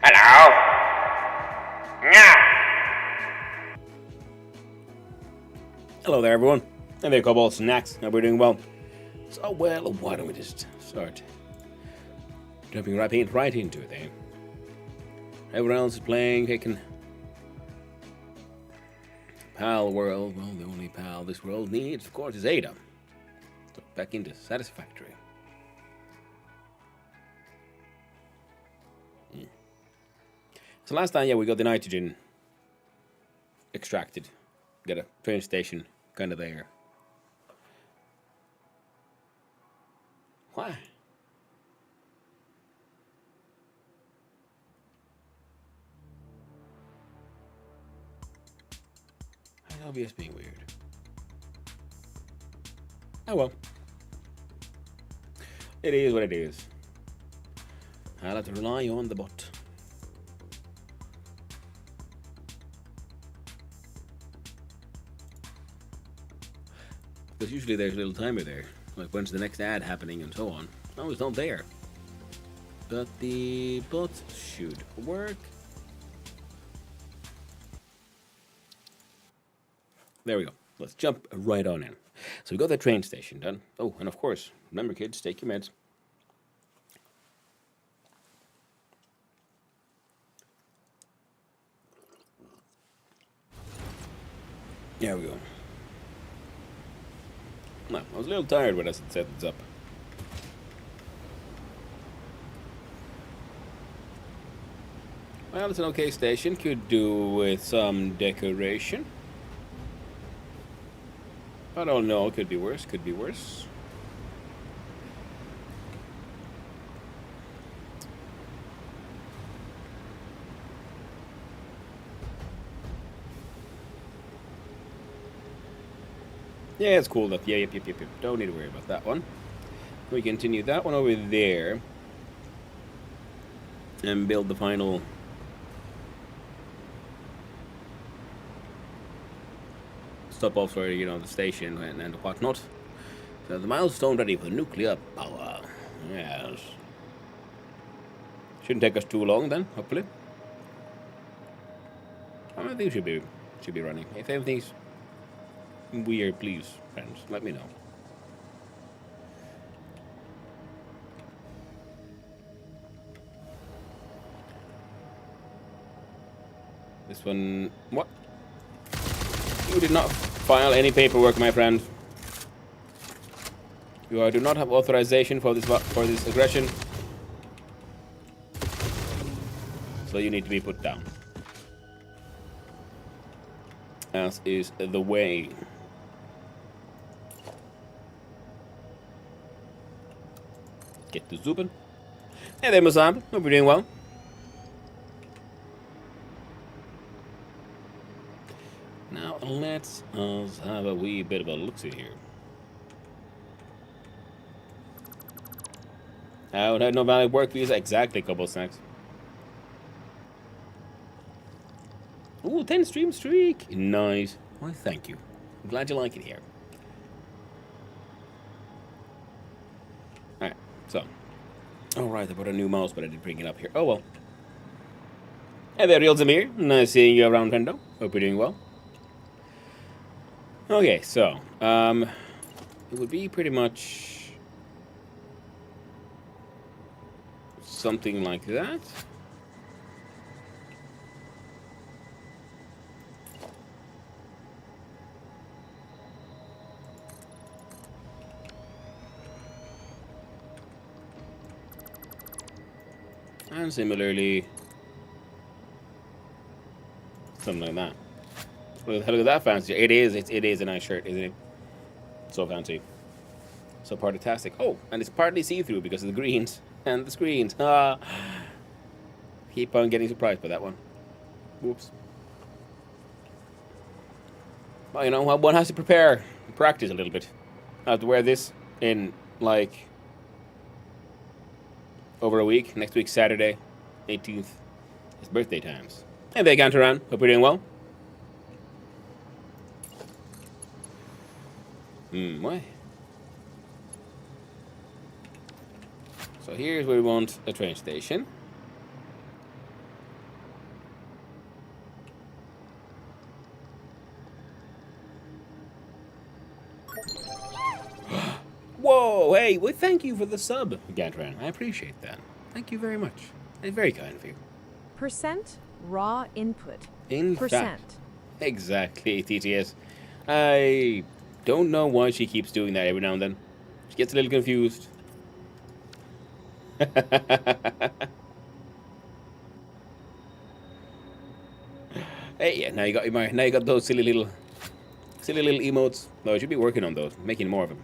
Hello? Yeah. Hello there, everyone. I'm a couple of snacks. Hope we're doing well. So, well, why don't we just start jumping right into it, eh? Everyone else is playing, taking Pal World. Well, the only pal this world needs, of course, is Ada. So, back into Satisfactory. So last time, yeah, we got the nitrogen extracted. Got a train station kind of there. Why? OBS being weird. Oh well. It is what it is. I'll have to rely on the bot. Because usually there's a little timer there, like when's the next ad happening and so on. Oh, it's not there. But the bot should work. There we go. Let's jump right on in. So we got the train station done. Oh, and of course, remember kids, take your meds. There we go. No, I was a little tired when I set this up. Well, it's an okay station. Could do with some decoration. I don't know. Could be worse. Could be worse. Yeah, it's cool. That yep. Don't need to worry about that one. We continue that one over there and build the final stop-off for the station and whatnot. So the milestone ready for nuclear power. Yes. Shouldn't take us too long then. Hopefully. I think should be running. If everything's weird, please, friends, let me know. This one, what? You did not file any paperwork, my friend. You do not have authorization for this aggression, so you need to be put down. As is the way. Get to Zubin. Hey there, Musab. Hope you're doing well. Now let's have a wee bit of a look-see here. I would have no valid work visa. Exactly, couple snacks. Ooh, 10 stream streak. Nice. Why, thank you. I'm glad you like it here. Alright, so. Alright, I bought a new mouse, but I didn't bring it up here. Oh well. Hey there, Real Zamir. Nice seeing you around, friendo. Hope you're doing well. Okay, so. It would be pretty much something like that. And similarly, something like that. Look at that fancy. It is a nice shirt, isn't it? So fancy. So party-tastic. Oh, and it's partly see-through because of the greens and the screens. Keep on getting surprised by that one. Whoops. Well, one has to prepare, practice a little bit. I have to wear this in, like, over a week. Next week, Saturday, 18th. It's birthday times. Hey there, Gantaran. Hope you're doing well. Why? So here's where we want a train station. Hey, well, thank you for the sub, Gatran. I appreciate that. Thank you very much. It's very kind of you. Percent raw input. In Percent. fact, exactly, TTS. I don't know why she keeps doing that every now and then. She gets a little confused. Hey, yeah, now you got those silly little emotes. No, I should be working on those, making more of them.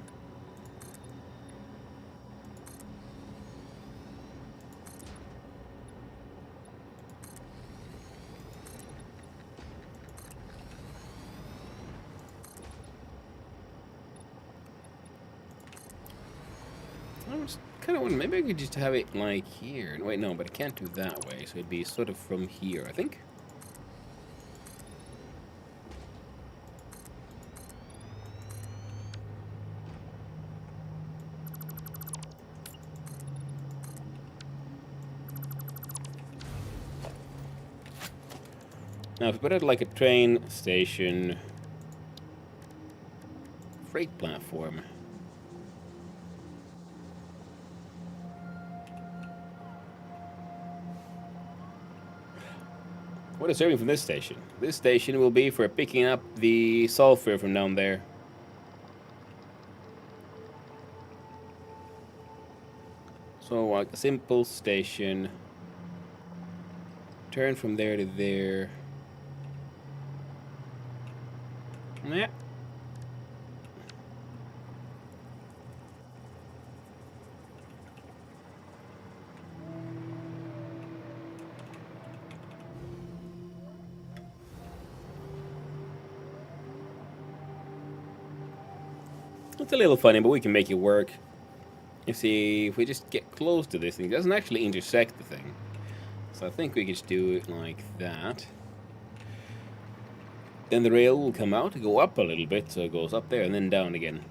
I was kind of wondering, maybe I could just have it like here. Wait, no, but I can't do that way, so it'd be sort of from here, I think. Now, if we put it like a train station, freight platform. What is serving from this station? This station will be for picking up the sulfur from down there. So, like a simple station. Turn from there to there. Yeah. It's a little funny, but we can make it work. You see, if we just get close to this thing, it doesn't actually intersect the thing. So I think we can just do it like that. Then the rail will come out, go up a little bit, so it goes up there and then down again.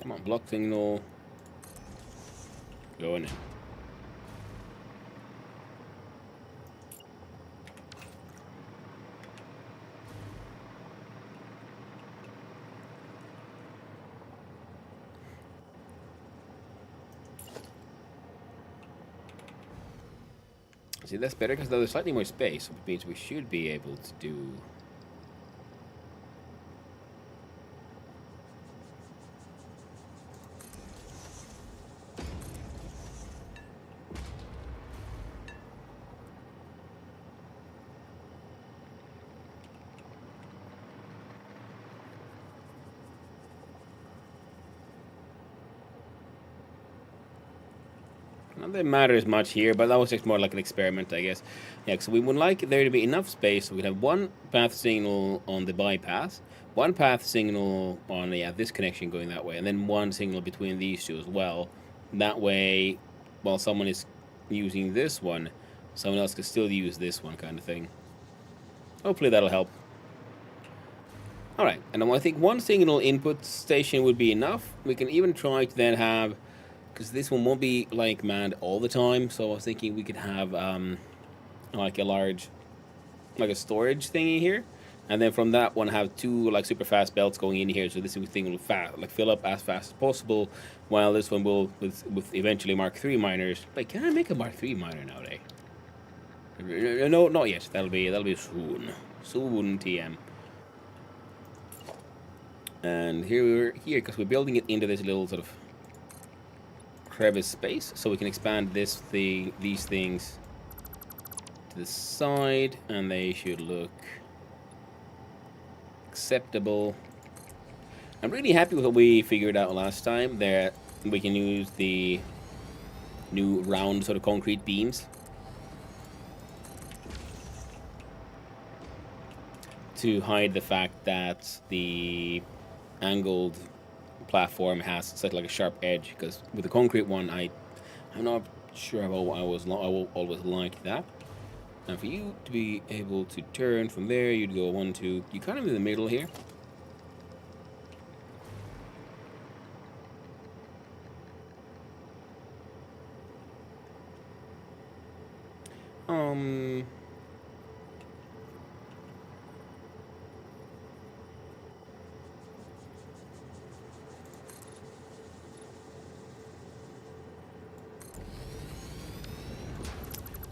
Come on, block signal. Going in. See, that's better because there's slightly more space, which means we should be able to do. Not that it matters much here, but that was just more like an experiment, I guess. Yeah, so we would like there to be enough space so we'd have one path signal on the bypass, one path signal on this connection going that way, and then one signal between these two as well. That way, while someone is using this one, someone else can still use this one, kind of thing. Hopefully that'll help. Alright, and I think one signal input station would be enough. We can even try to then have, because this one won't be like manned all the time, so I was thinking we could have like a large, like a storage thingy here, and then from that one have two like super fast belts going in here, so this thing will fill up as fast as possible, while this one will with eventually Mark III miners. Wait, can I make a Mark III miner nowadays? No, not yet. That'll be soon TM. And here because we're building it into this little sort of crevice space, so we can expand these things to the side, and they should look acceptable. I'm really happy with what we figured out last time, that we can use the new round sort of concrete beams. to hide the fact that the angled platform has such like a sharp edge, because with the concrete one, I'm not sure how I will always like that. Now for you to be able to turn from there, you'd go 1, 2, you kind of in the middle here.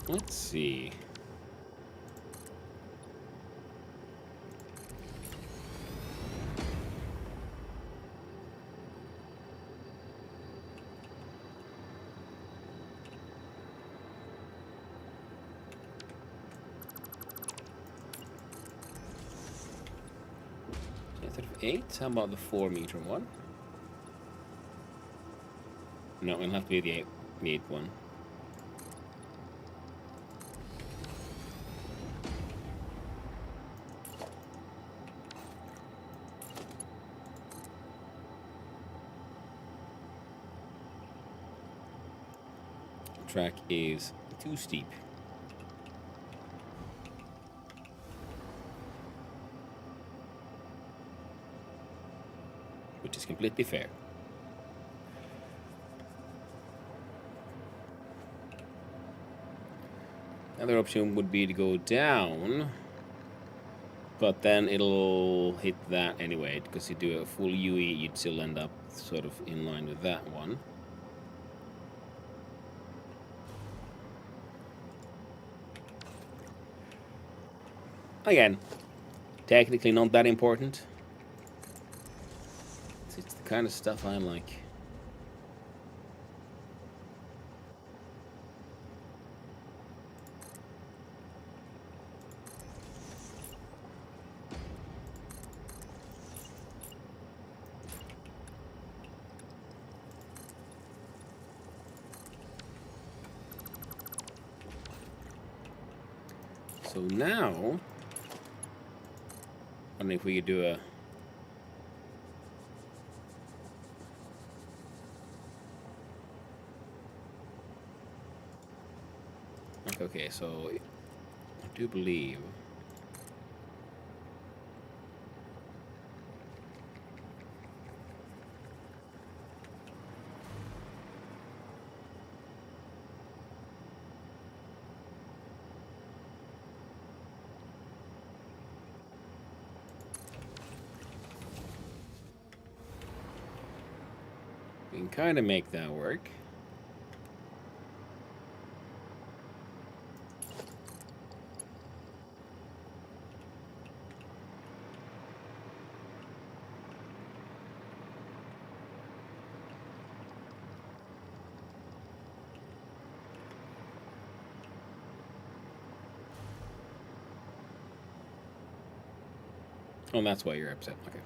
Let's see. Instead of 8, how about the 4-meter one? No, it'll have to be the 8 one. Track is too steep. Which is completely fair. Another option would be to go down, but then it'll hit that anyway, because you do a full UE, you'd still end up sort of in line with that one. Again, technically not that important. It's the kind of stuff I like. So now, I don't know if we could do a... Okay, so I do believe... we can kind of make that work. Oh, that's why you're upset. Okay.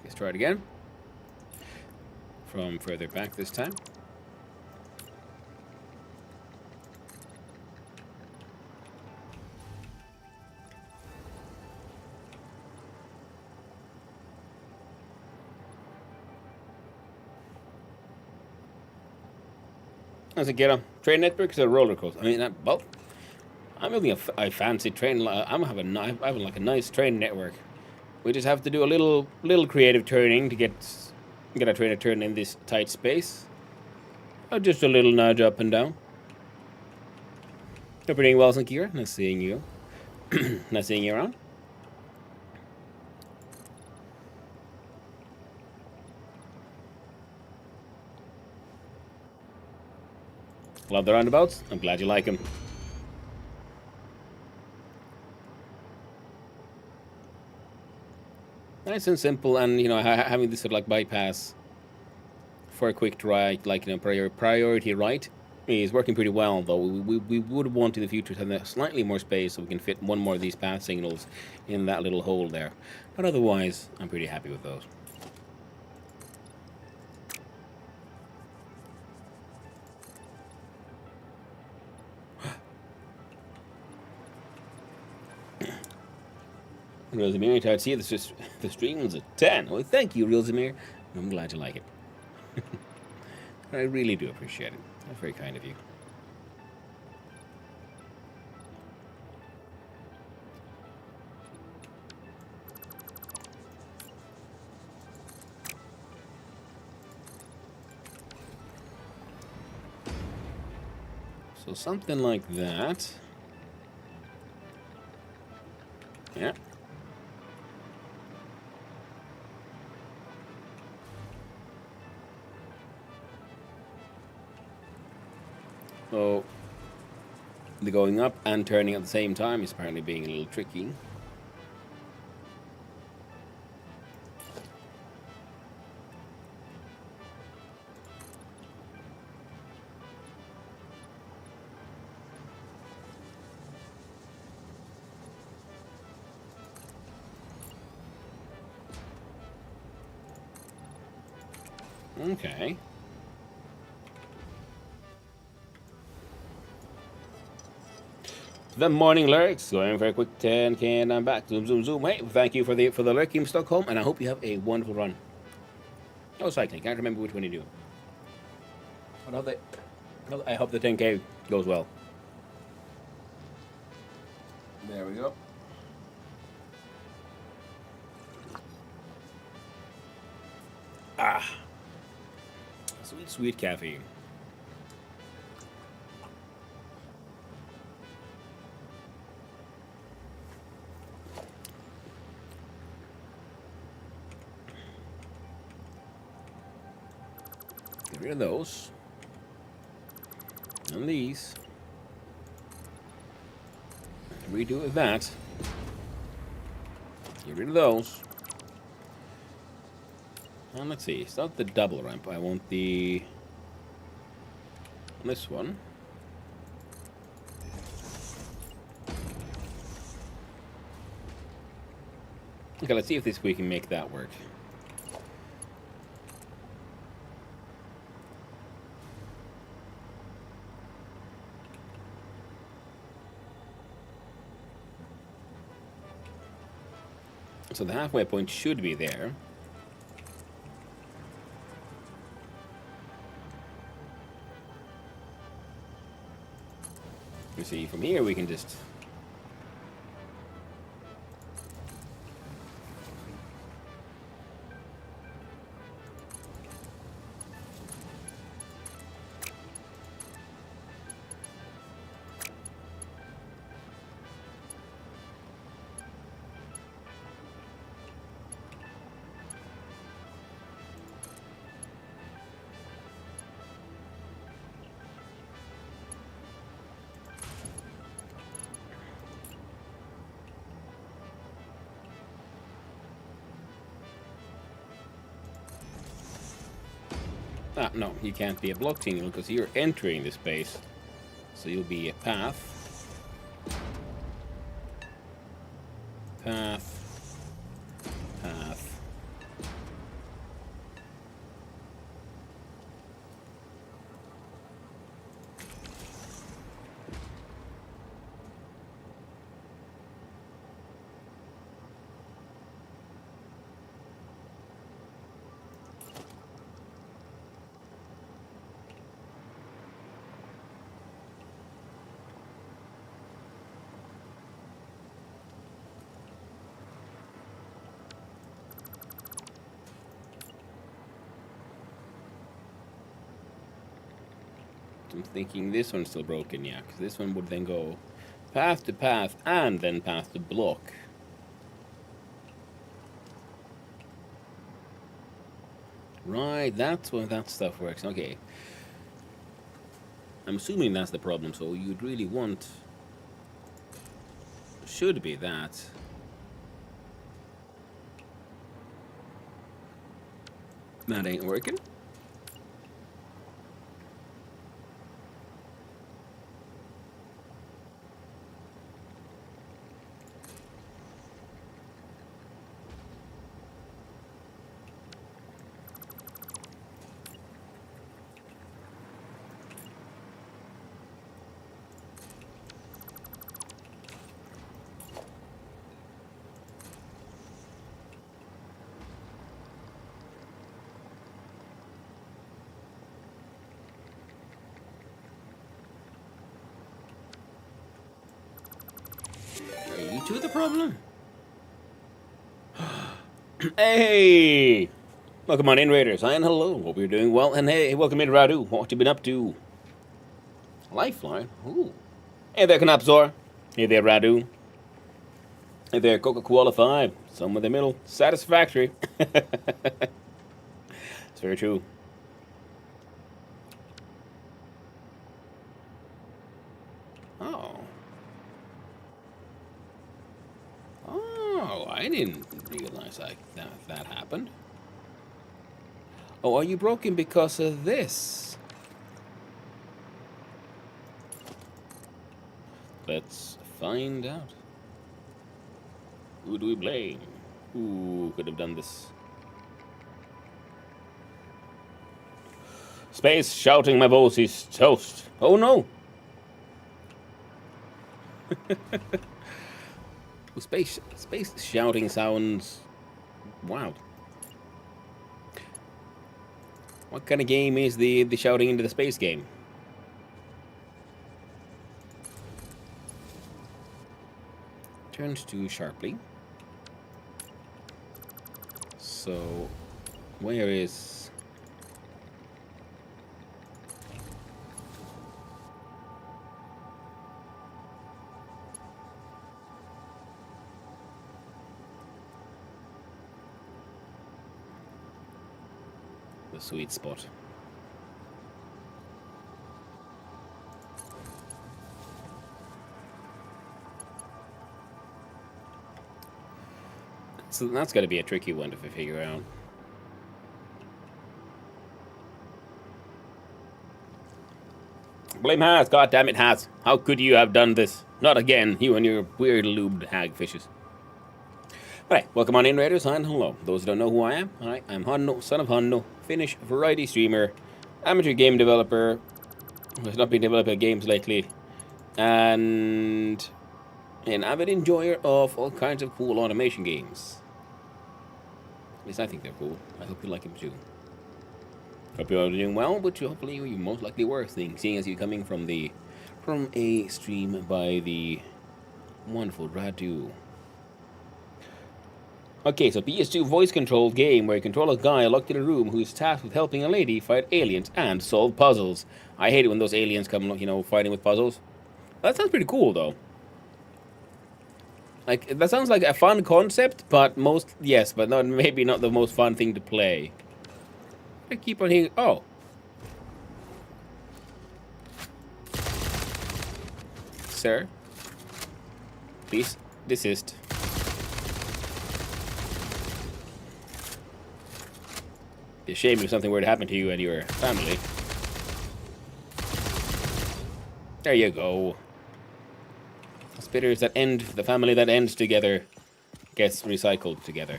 Let's try it again. From further back this time. As a get a train network is a roller coaster. I mean, well, I'm building a fancy train. I'm having like a nice train network. We just have to do a little creative turning to get a train to turn in this tight space. Or just a little nudge up and down. Hope you're doing well, Sankira. Nice seeing you. Nice seeing you around. Love the roundabouts. I'm glad you like them. Nice and simple, and you know, having this sort of like bypass for a quick try, like you know, priority right, is working pretty well. Though we would want in the future to have slightly more space so we can fit one more of these path signals in that little hole there. But otherwise, I'm pretty happy with those. Real Zamir, I see the stream was a 10. Well, thank you, Real Zamir. I'm glad you like it. I really do appreciate it. That's very kind of you. So something like that. Yeah. So the going up and turning at the same time is apparently being a little tricky. Okay. The morning lurks going for a quick 10k and I'm back. Zoom, zoom, zoom. Hey, thank you for the lurking, Stockholm, and I hope you have a wonderful run. Oh, cycling. Can't remember which one you do. I hope the 10k goes well. There we go. Ah, sweet, sweet caffeine. Get rid of those. And these. Redo it with that. Get rid of those. And let's see, it's not the double ramp. I want this one. Okay, let's see if we can make that work. So the halfway point should be there. You see, from here we can just... Ah, no, you can't be a block signal because you're entering the space. So you'll be a path. Path. Path. I'm thinking this one's still broken, yeah, because this one would then go path to path and then path to block. Right, that's when that stuff works. Okay. I'm assuming that's the problem, so you'd really want... Should be that. That ain't working. Are you two the problem? Hey! Welcome on in, Raiders. And hello. Hope you're doing well. And hey, welcome in, Radu. What you been up to? Lifeline? Ooh. Hey there, Canapzor. Hey there, Radu. Hey there, Coca-Cola 5. Somewhere in the middle. Satisfactory. It's very true. Oh. Oh, I didn't realize that happened. Oh, are you broken because of this? Let's find out. Who do we blame? Who could have done this? Space shouting my voice is toast. Oh no! Space shouting sounds... Wow. What kind of game is the shouting into the space game? Turns to sharply. So, where is... the sweet spot? So that's got to be a tricky one to figure out. Blame Has. God damn it, Has. How could you have done this? Not again, you and your weird lubed hagfishes. Alright, welcome on in, Raiders, and hello. Those who don't know who I am, I'm Hanno, son of Hanno, Finnish variety streamer, amateur game developer, who has not been developing games lately, and an avid enjoyer of all kinds of cool automation games. At least I think they're cool. I hope you like them too. Hope you're all doing well, but hopefully you most likely were, seeing as you're coming from a stream by the wonderful Radu. Okay, so PS2 voice-controlled game where you control a guy locked in a room who is tasked with helping a lady fight aliens and solve puzzles. I hate it when those aliens come, you know, fighting with puzzles. That sounds pretty cool, though. Like, that sounds like a fun concept, but maybe not the most fun thing to play. I keep on hearing... Oh. Sir? Please, desist. It's a shame if something were to happen to you and your family. There you go. Spitters that end, the family that ends together gets recycled together.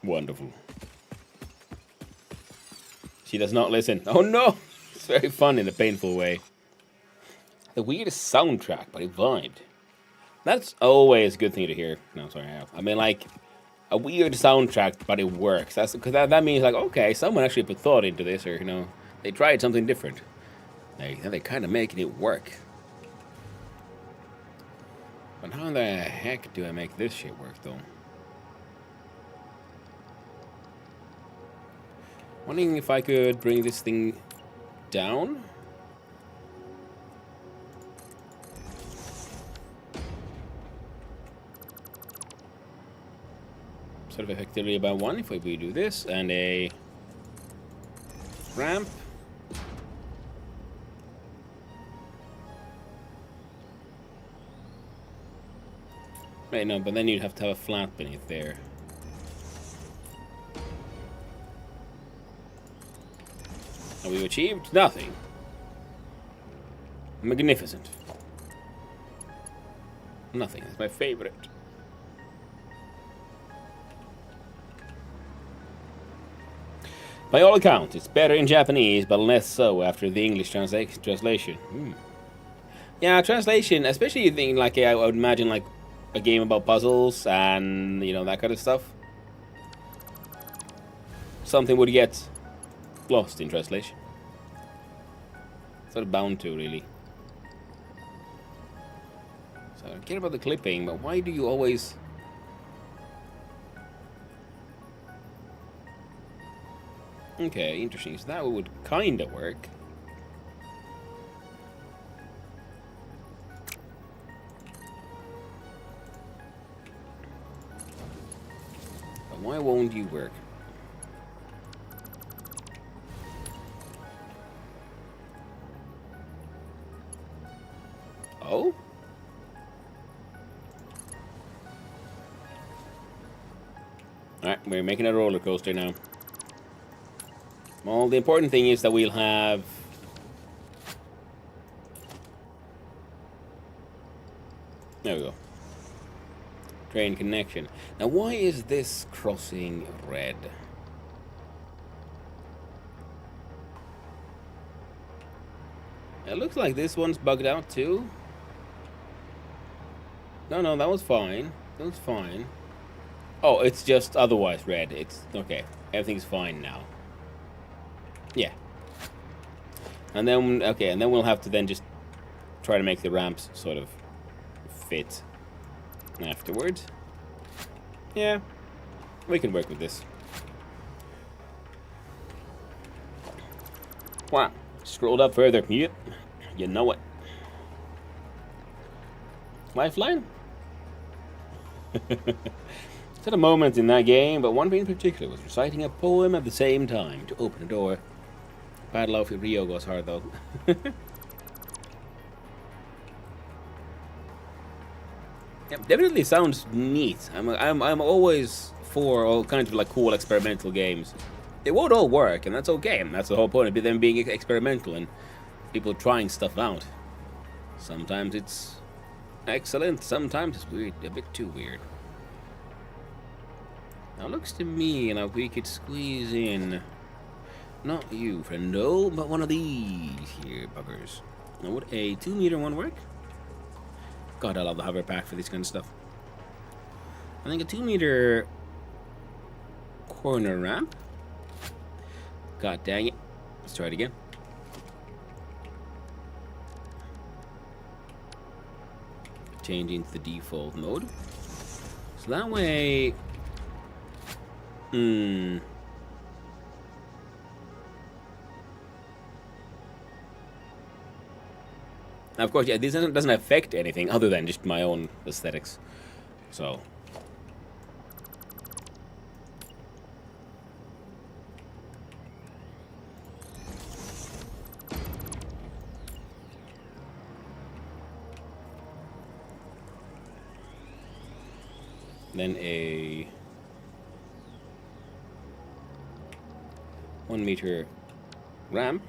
Wonderful. She does not listen. Oh no! It's very fun in a painful way. The weirdest soundtrack, but it vibed. That's always a good thing to hear. No, sorry, I mean, like, a weird soundtrack, but it works. That's because that means, like, okay, someone actually put thought into this, or, you know, they tried something different. They're kind of making it work. But how the heck do I make this shit work, though? Wondering if I could bring this thing down? Sort of effectively about one if we do this, and a ramp. Right, no, but then you'd have to have a flat beneath there. And we've achieved nothing. Magnificent. Nothing. That's my favorite. By all accounts, it's better in Japanese, but less so after the English translation. Yeah, translation, especially you think like I would imagine like a game about puzzles and you know that kind of stuff. Something would get lost in translation. Sort of bound to, really. So I care about the clipping, but why do you always? Okay, interesting. So that would kind of work. But why won't you work? Oh? Alright, we're making a roller coaster now. Well, the important thing is that we'll have... There we go. Train connection. Now, why is this crossing red? It looks like this one's bugged out too. No, that was fine. That was fine. Oh, it's just otherwise red. It's okay. Everything's fine now. Yeah. And then, okay, and then we'll have to then just try to make the ramps sort of fit afterwards. Yeah, we can work with this. Wow, scrolled up further. Yep, you know it. Lifeline? It's at a moment in that game, but one in particular was reciting a poem at the same time to open a door. Bad luck if Rio goes hard though. Yeah, definitely sounds neat. I'm always for all kinds of like cool experimental games. They won't all work, and that's okay. And that's the whole point of them being experimental and people trying stuff out. Sometimes it's excellent. Sometimes it's weird, a bit too weird. Now looks to me like we could squeeze in. Not you, friendo, but one of these here buggers. Now, would a 2-meter one work? God, I love the hover pack for this kind of stuff. I think a 2-meter corner ramp. God dang it. Let's try it again. Change into the default mode. So that way... Now, of course, yeah, this doesn't affect anything other than just my own aesthetics. So. Then a 1-meter ramp.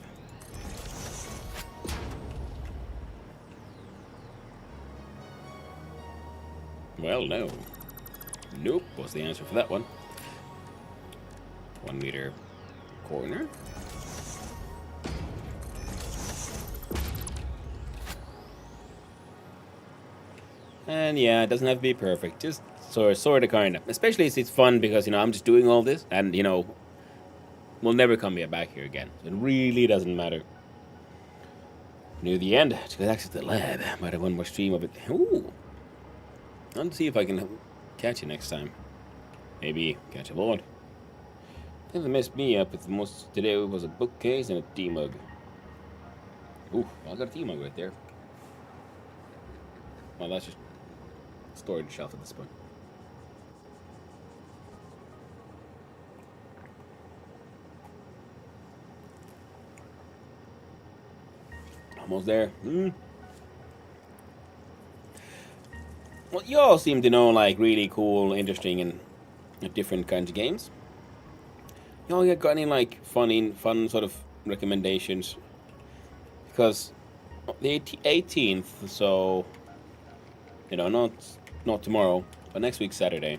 Well, no. Nope was the answer for that one. 1-meter corner. And yeah, it doesn't have to be perfect. Just sort of, kind of. Especially it's fun because, you know, I'm just doing all this and, you know, we'll never come back here again. So it really doesn't matter. Near the end, to get access to the lab. Might have one more stream of it. Ooh. I'll see if I can catch you next time. Maybe catch a lot. I think they messed me up with the most today was a bookcase and a tea mug. Ooh, I got a tea mug right there. Well, that's just storage shelf at this point. Almost there. Well, you all seem to know, like, really cool, interesting, and different kinds of games. You all got any, like, fun sort of recommendations because the 18th, so not tomorrow, but next week Saturday,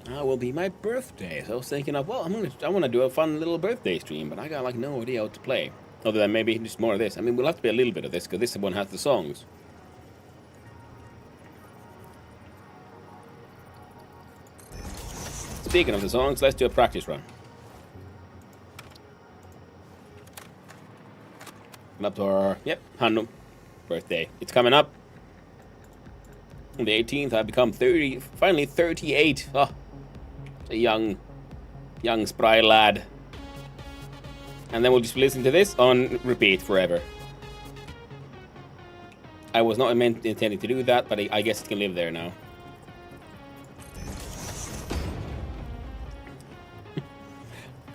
will be my birthday. So I was thinking of, well, I want to do a fun little birthday stream, but I got like no idea what to play other than maybe just more of this. I mean, we'll have to play a little bit of this because this one has the songs. Speaking of the songs, let's do a practice run. Up to our, Hanno birthday. It's coming up. On the 18th, I become 30, finally 38. Oh, a young, spry lad. And then we'll just listen to this on repeat forever. I was not intending to do that, but I guess it can live there now.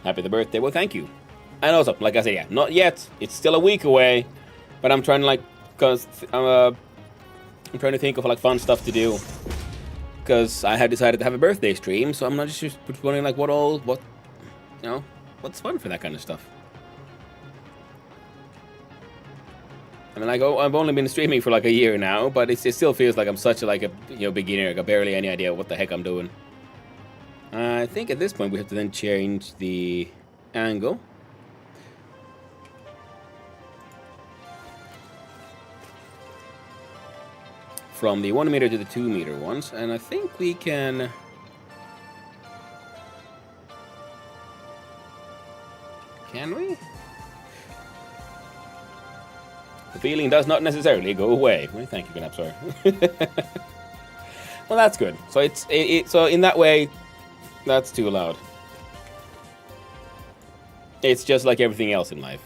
Happy the birthday. Well, thank you. And also, like I said, yeah, not yet. It's still a week away, but I'm trying to I'm trying to think of like fun stuff to do. Because I had decided to have a birthday stream, so I'm not just wondering like what's fun for that kind of stuff. I mean, like, I've only been streaming for like a year now, but it still feels like I'm such a beginner. I got barely any idea what the heck I'm doing. I think at this point we have to then change the angle. From the 1 meter to the 2 meter ones, and I think we can. Can we? The feeling does not necessarily go away. Well, thank you, Gnap, sorry. Well, that's good. So so in that way, that's too loud. It's just like everything else in life.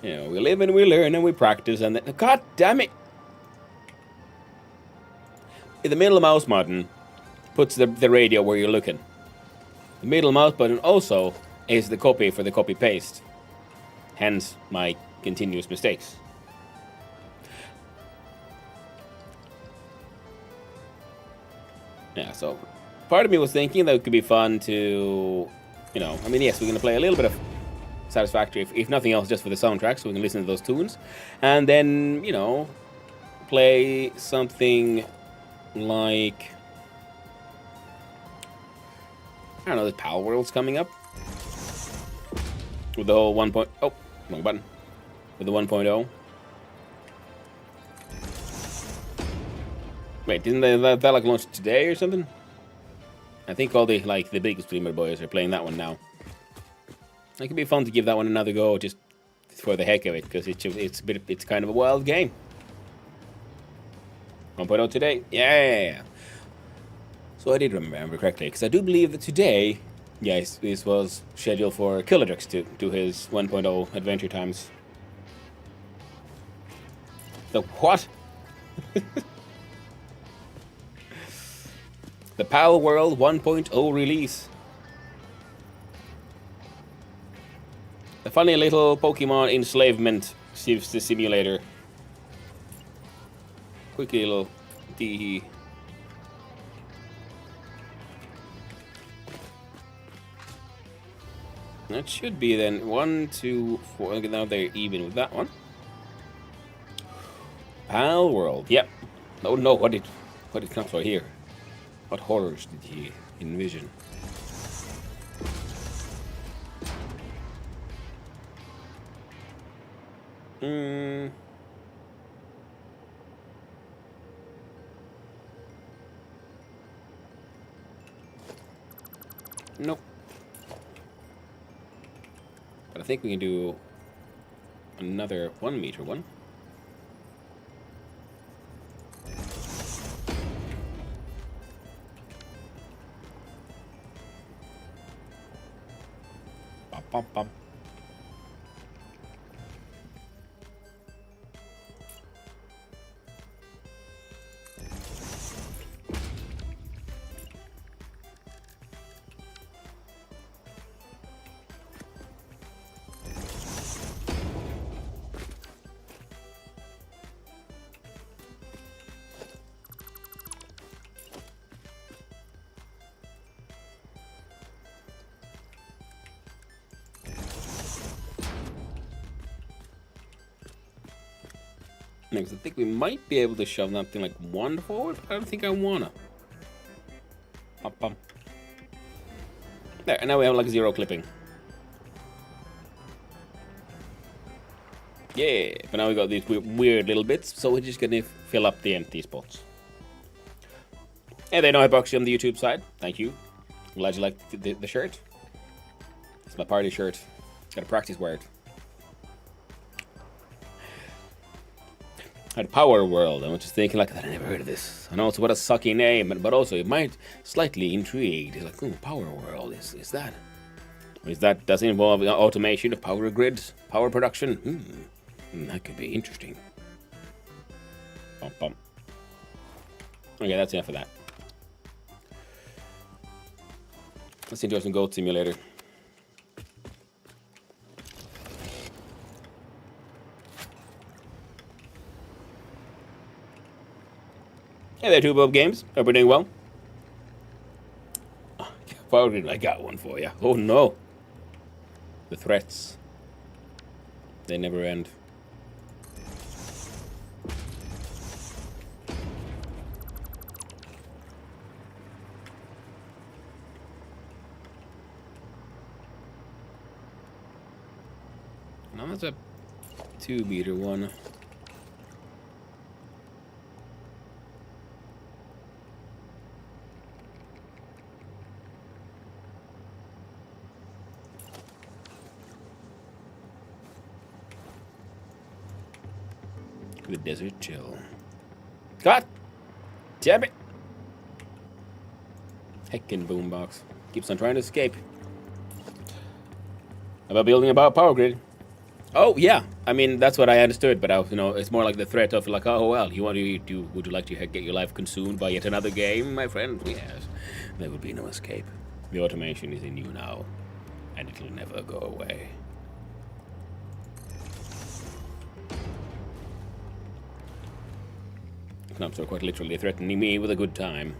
You know, we live and we learn and we practice, and then, God damn it! In the middle mouse button puts the radio where you're looking. The middle mouse button also is the copy for the copy paste. Hence my continuous mistakes. Yeah, so part of me was thinking that it could be fun to, I mean, yes, we're going to play a little bit of Satisfactory, if nothing else, just for the soundtrack, so we can listen to those tunes. And then, play something like, I don't know, the Pal World's coming up. With the whole 1.0. Oh, wrong button. With the 1.0. Wait, didn't that like launch today or something? I think all the big streamer boys are playing that one now. It could be fun to give that one another go, just for the heck of it, because it's kind of a wild game. 1.0 today, yeah. So I did remember correctly, because I do believe that today, yes, this was scheduled for Killadrix to do his 1.0 adventure times. The what? The Pal World 1.0 release. The funny little Pokemon enslavement simulator. Quick little tee. That should be then 1, 2, 4. Now they're even with that one. Pal World. Yep. Oh no, what did come from here? What horrors did he envision? Nope. But I think we can do another 1 meter one. Bum, bum, bum. Next, I think we might be able to shove that thing like one forward, but I don't think I wanna. Pump, pump. There, and now we have like 0 clipping. Yeah, but now we got these weird little bits, so we're just gonna fill up the empty spots. And then no hypocrisy on the YouTube side. Thank you. I'm glad you liked the shirt. It's my party shirt. Gotta practice wear it. At Power World, I was just thinking like that. I never heard of this. And also, what a sucky name, but also it might slightly intrigued. It's like, oh, Power World is that? Is that does it involve automation of power grids, power production? That could be interesting. Bump, bump. Okay, that's enough of that. Let's enjoy some Goat Simulator. Hey there, Two Bob Games. Hope we're doing well. Power grid, I got one for you. Oh no. The threats. They never end. Now that's a 2-meter one. The desert chill. God damn it! Heckin' boombox keeps on trying to escape. About building a power grid. Oh yeah, I mean that's what I understood, but it's more like the threat of like, oh well, would you like to get your life consumed by yet another game, my friend? Yes, there will be no escape. The automation is in you now, and it'll never go away. Knobs are quite literally threatening me with a good time.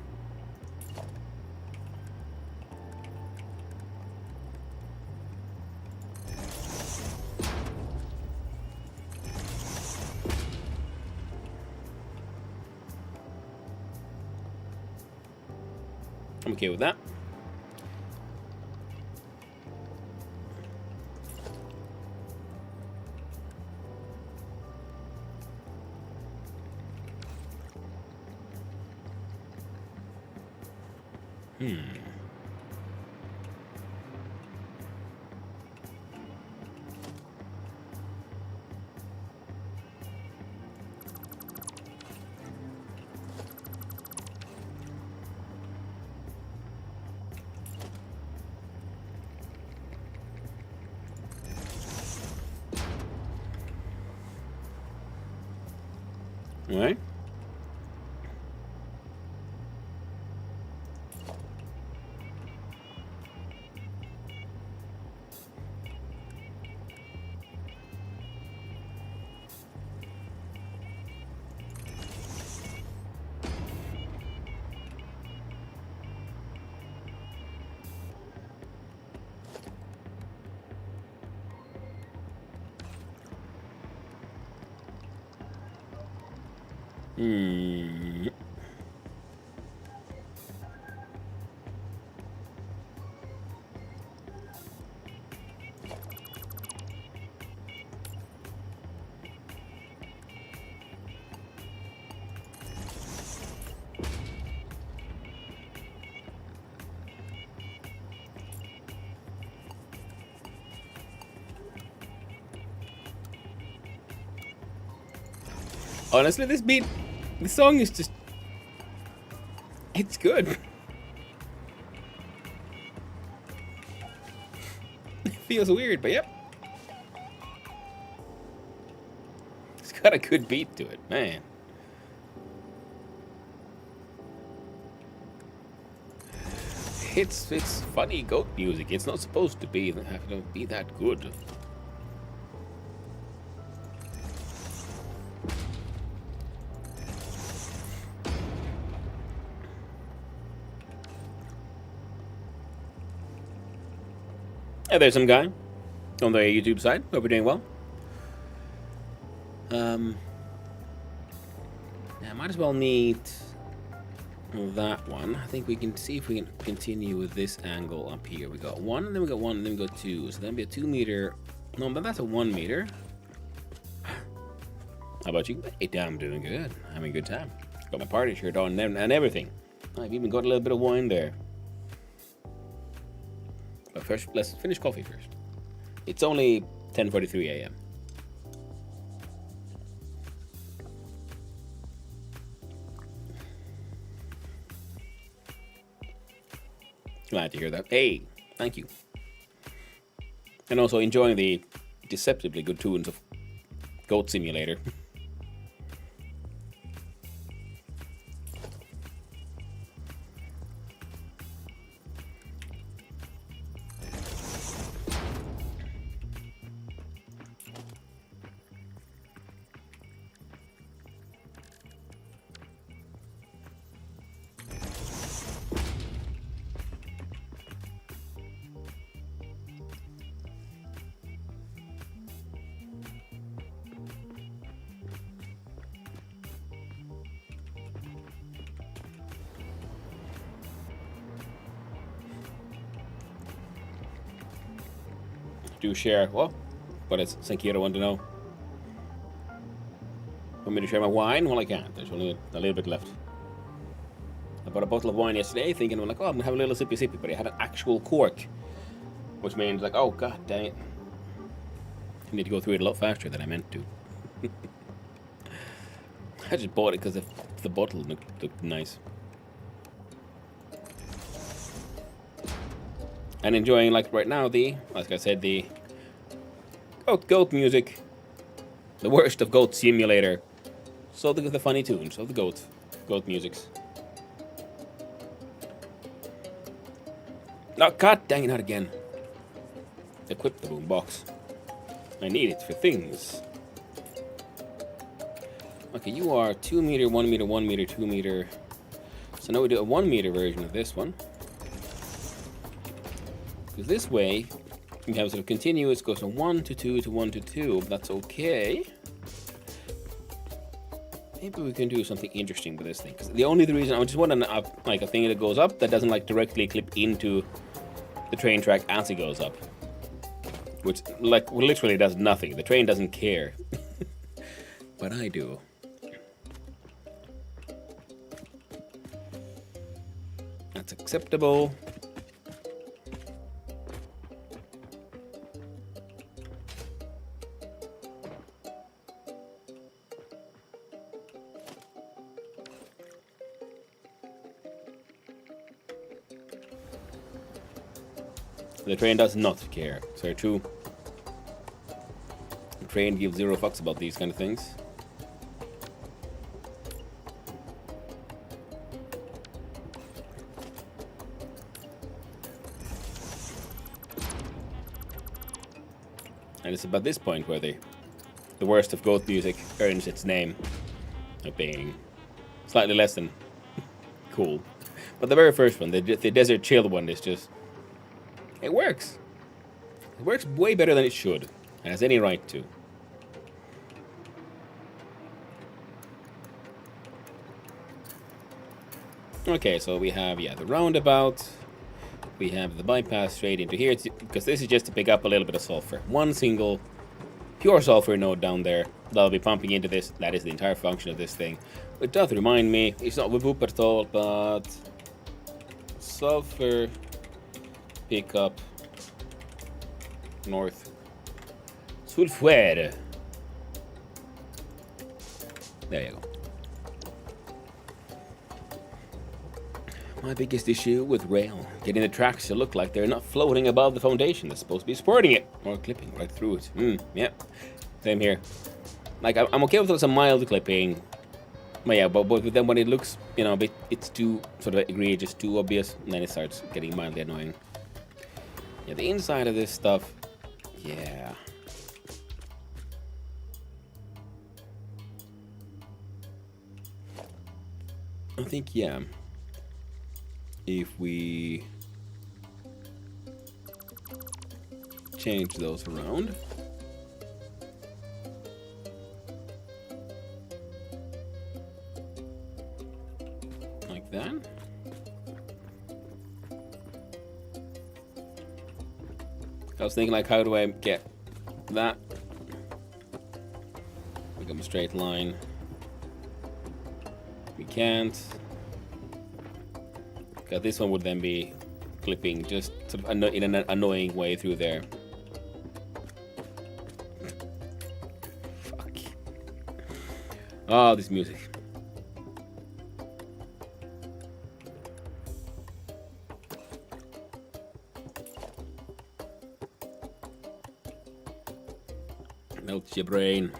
I'm okay with that. All right. Honestly, this song is just, it's good. It feels weird, but yep. It's got a good beat to it, man. It's funny goat music. It's not supposed to be that good. Hey, there's some guy on the YouTube side. Hope you're doing well. I might as well need that one. I think we can see if we can continue with this angle up here. We got 1, and then we got 1, and then we got 2. So that'll be a 2 meter. No, but that's a 1 meter. How about you? Hey, I'm doing good. Having a good time. Got my party shirt on and everything. I've even got a little bit of wine there. But first, let's finish coffee first. It's only 10:43 a.m. Glad to hear that. Hey, thank you. And also enjoying the deceptively good tunes of Goat Simulator. Do share. Well, but it's Senkiro want to know. Want me to share my wine? Well, I can't. There's only a little bit left. I bought a bottle of wine yesterday, thinking I'm like, oh, I'm gonna have a little sippy, but it had an actual cork, which means like, oh god dang it, I need to go through it a lot faster than I meant to. I just bought it because the bottle looked nice. And enjoying, like right now, like I said, the goat music, the worst of Goat Simulator. So the funny tunes of the goat musics. No, god dang it, not again. Equip the boombox. I need it for things. Okay, you are 2 meter, 1 meter, 1 meter, 2 meter. So now we do a 1 meter version of this one. Because this way, we have sort of continuous, goes from 1 to 2 to 1 to 2, but that's okay. Maybe we can do something interesting with this thing. Because the only reason, I just want like a thing that goes up that doesn't like directly clip into the train track as it goes up. Which, like, literally does nothing. The train doesn't care. But I do. That's acceptable. The train does not care. So true. The train gives zero fucks about these kind of things. And it's about this point where the worst of goat music earns its name of being slightly less than cool. But the very first one, the Desert Chill one, is just... It works. It works way better than it should. It has any right to. Okay, so we have, the roundabout. We have the bypass straight into here, because this is just to pick up a little bit of sulfur. One single pure sulfur node down there that'll be pumping into this. That is the entire function of this thing. It does remind me, it's not Wuppertal, but sulfur pickup north. Sulfur. There you go. My biggest issue with rail, getting the tracks to look like they're not floating above the foundation that's supposed to be supporting it, or clipping right through it. Yeah, same here. Like, I'm okay with some mild clipping, but yeah, but then when it looks, a bit, it's too sort of egregious, too obvious, and then it starts getting mildly annoying. Yeah, the inside of this stuff, yeah. I think, yeah. If we change those around. Like that. I was thinking, like, how do I get that? Become a straight line. We can't. Because this one would then be clipping just sort of in an annoying way through there. Fuck. Oh, this music. Melts your brain.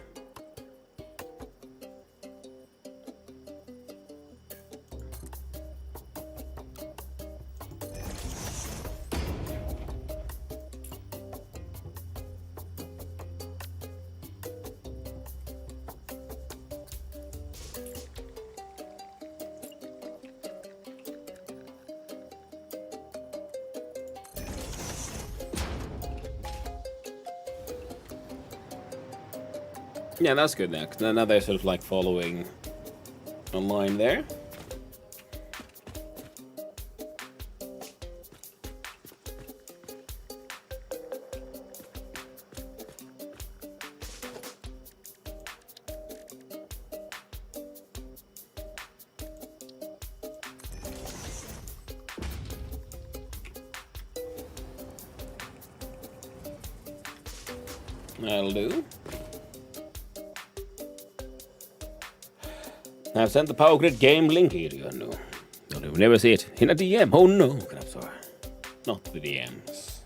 Yeah, that's good now, because now they're sort of like following a line there. That'll do. I've sent the Power Grid game link here, you know. You'll never see it in a DM. Oh no, sorry. Not the DMs.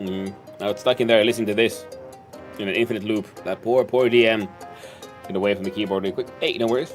Now it's stuck in there listening to this in an infinite loop. That poor DM. Get away from the keyboard really quick. Hey, no worries.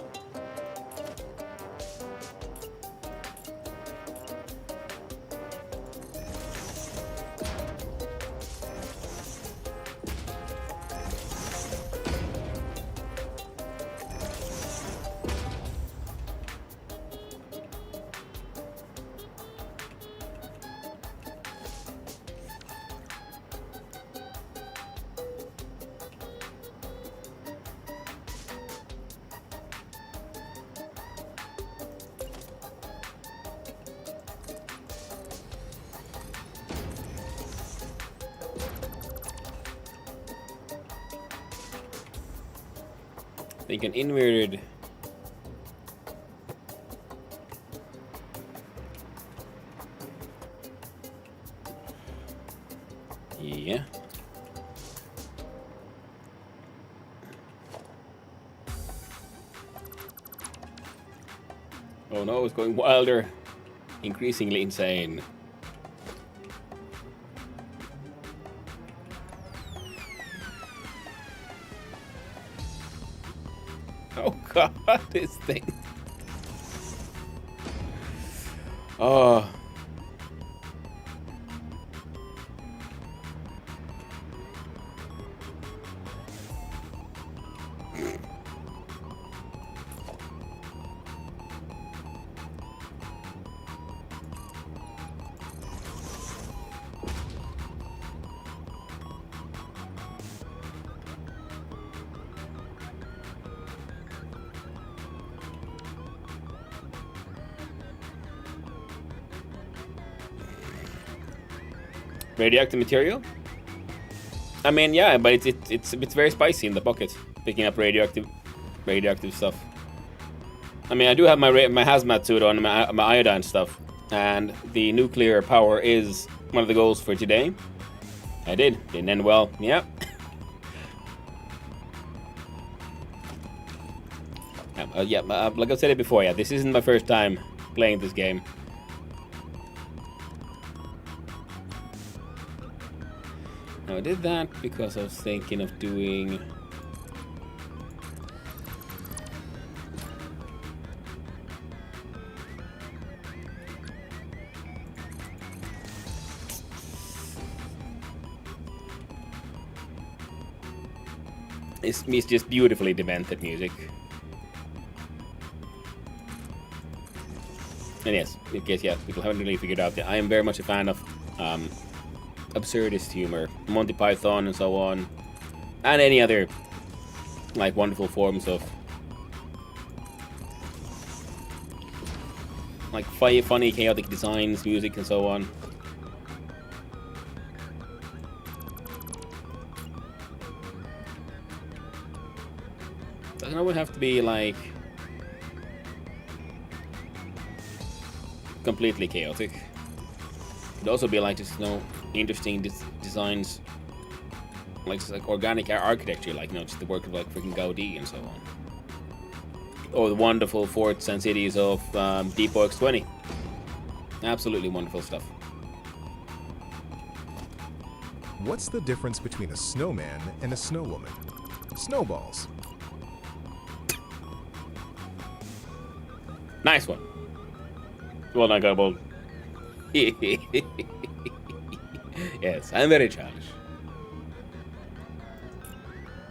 Think an inverted. Yeah. Oh no, it's going wilder. Increasingly insane. Oh god, this thing. Oh. Radioactive material? I mean, yeah, but it's very spicy in the pocket, picking up radioactive stuff. I mean, I do have my hazmat suit on, my iodine stuff, and the nuclear power is one of the goals for today. I didn't end well. Yeah. Like I said it before, yeah, this isn't my first time playing this game. Now I did that because I was thinking of doing it's just beautifully demented music. And yes, in case people haven't really figured out, I am very much a fan of absurdist humor, Monty Python and so on, and any other like wonderful forms of like funny, chaotic designs, music, and so on. Doesn't always have to be like completely chaotic. It could also be like just interesting designs, like organic architecture, like just the work of like freaking Gaudi and so on. Or the wonderful forts and cities of Depot X20. Absolutely wonderful stuff. What's the difference between a snowman and a snowwoman? Snowballs. Nice one. Well done, Garbold. Yes, I'm very childish.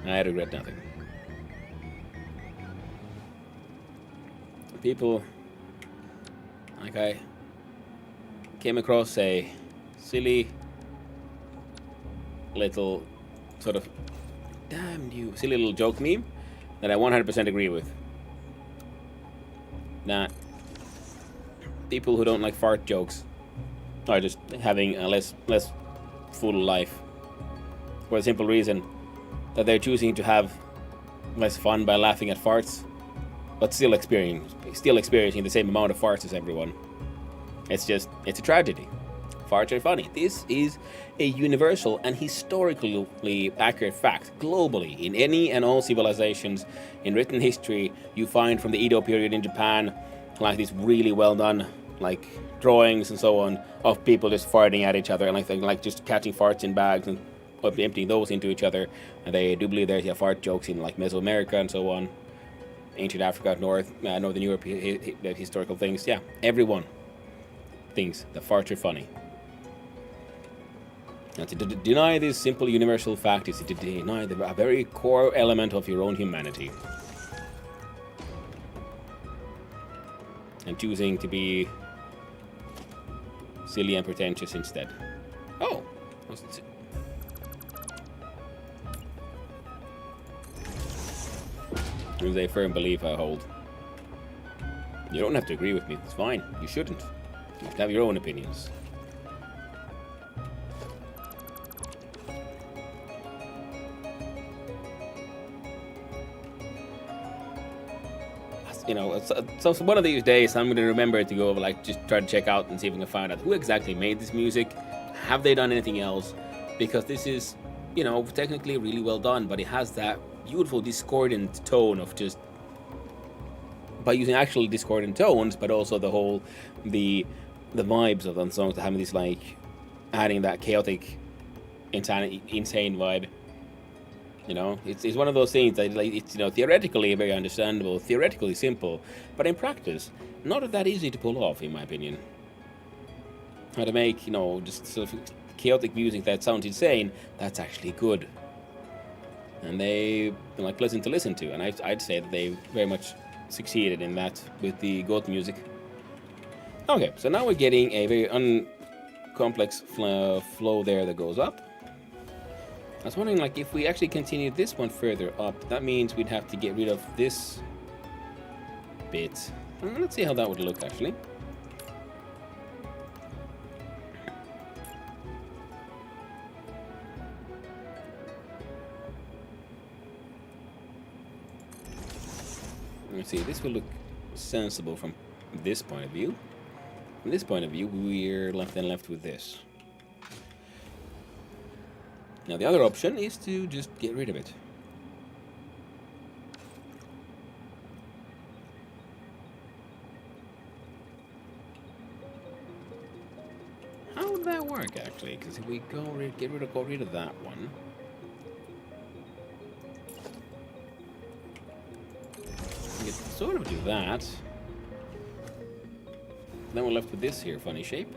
I regret nothing. People, like I came across a silly little sort of silly little joke meme that I 100% agree with. That people who don't like fart jokes are just having a less full life, for the simple reason that they're choosing to have less fun by laughing at farts, but still experiencing the same amount of farts as everyone. It's a tragedy. Farts are funny. This is a universal and historically accurate fact. Globally, in any and all civilizations, in written history, you find from the Edo period in Japan, like these really well done, like drawings and so on, of people just farting at each other and like just catching farts in bags and emptying those into each other. And they do believe there's fart jokes in like Mesoamerica and so on, ancient Africa, Northern Europe, historical things. Yeah, everyone thinks that farts are funny. And to deny this simple universal fact is to deny a very core element of your own humanity. And choosing to be silly and pretentious instead. Oh! It was a firm belief I hold. You don't have to agree with me, it's fine. You shouldn't. You have to have your own opinions. So one of these days I'm going to remember to go over, like, just try to check out and see if we can find out who exactly made this music. Have they done anything else? Because this is, technically really well done, but it has that beautiful discordant tone of just, by using actual discordant tones, but also the vibes of the songs, having this, like, adding that chaotic, insane vibe. It's one of those things that, like, it's theoretically very understandable, theoretically simple, but in practice, not that easy to pull off, in my opinion. How to make just sort of chaotic music that sounds insane, that's actually good, and they like pleasant to listen to, and I'd say that they very much succeeded in that with the goat music. Okay, so now we're getting a very uncomplex flow there that goes up. I was wondering, like, if we actually continue this one further up, that means we'd have to get rid of this bit. Let's see how that would look, actually. Let's see, this will look sensible from this point of view. From this point of view, we're left with this. Now the other option is to just get rid of it. How would that work, actually? Because if we go get rid of that one, we could sort of do that. Then we're left with this here funny shape.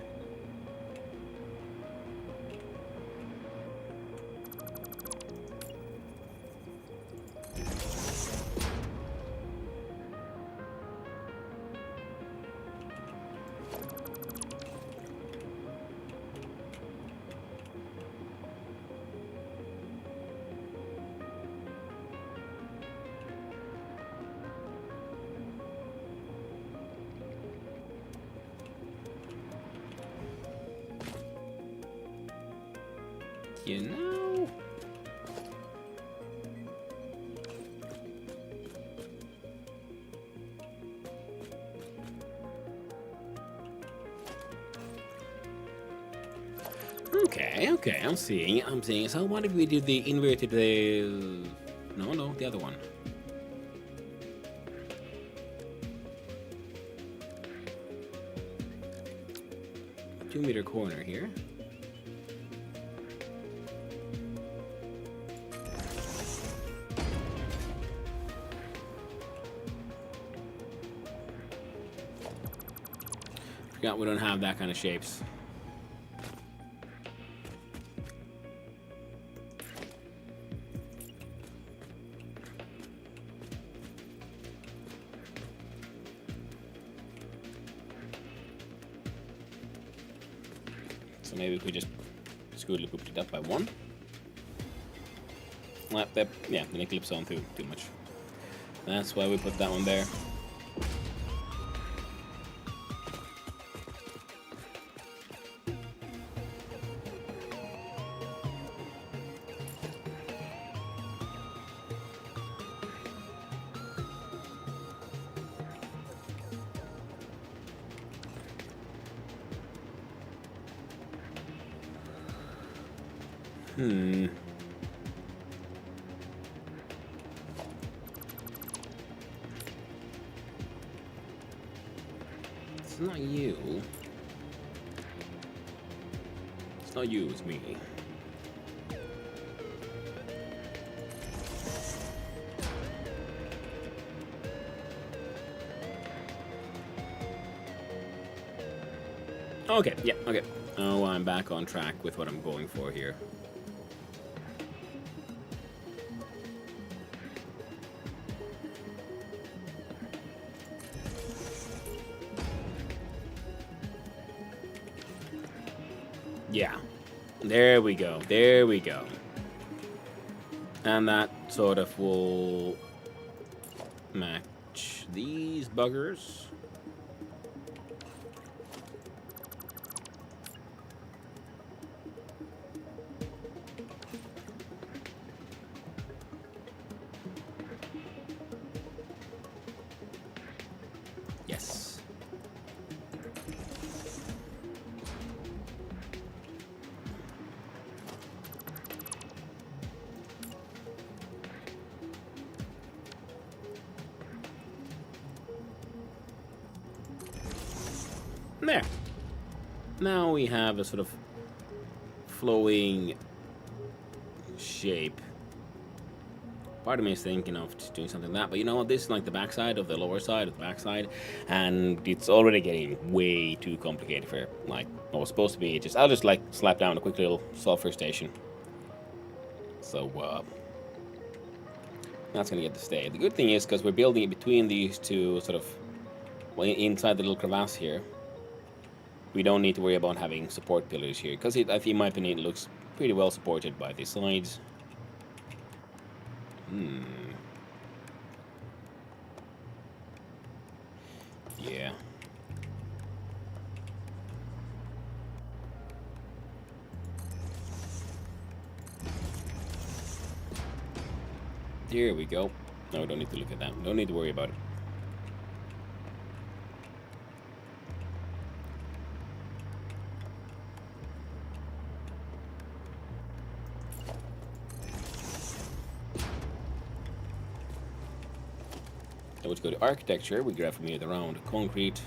You know. Okay, I'm seeing. So what if we do the inverted, no, the other one. A 2-meter corner here. Forgot we don't have that kind of shapes. So maybe if we just screwly pooped it up by 1. Well, yeah, then it clips on too much. That's why we put that one there. It's not you. It's not you, it's me. Okay, yeah, okay. Oh, I'm back on track with what I'm going for here. Yeah. There we go. There we go. And that sort of will match these buggers. Yes. There. Now we have a sort of flowing shape. Part of me is thinking of just doing something like that, but you know what? This is like the backside of the lower side of the backside, and it's already getting way too complicated for like what was supposed to be. I'll just like slap down a quick little sulfur station. So that's gonna get to stay. The good thing is because we're building it between these two sort of inside the little crevasse here. We don't need to worry about having support pillars here, because I think, in my opinion, it looks pretty well supported by the sides. Yeah. Here we go. No, we don't need to look at that. Don't need to worry about it. Now let's go to architecture. We grab from here the round concrete.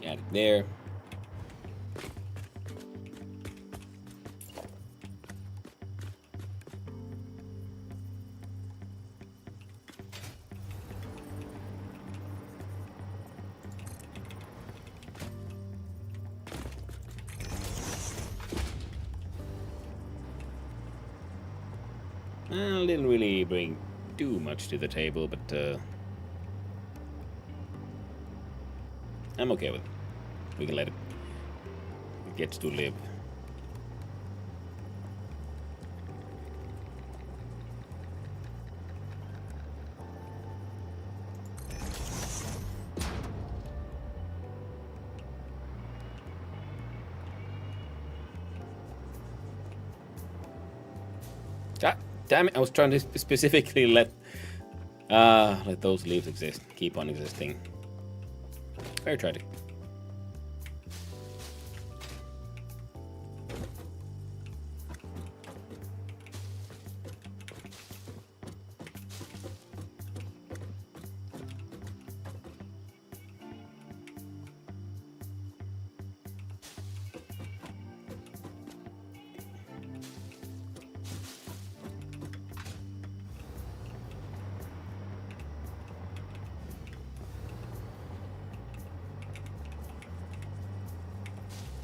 Add it there. Well, didn't really bring too much to the table, but I'm okay with it. We can let it get to live. Damn it, I was trying to specifically let those leaves exist, keep on existing. Very tragic.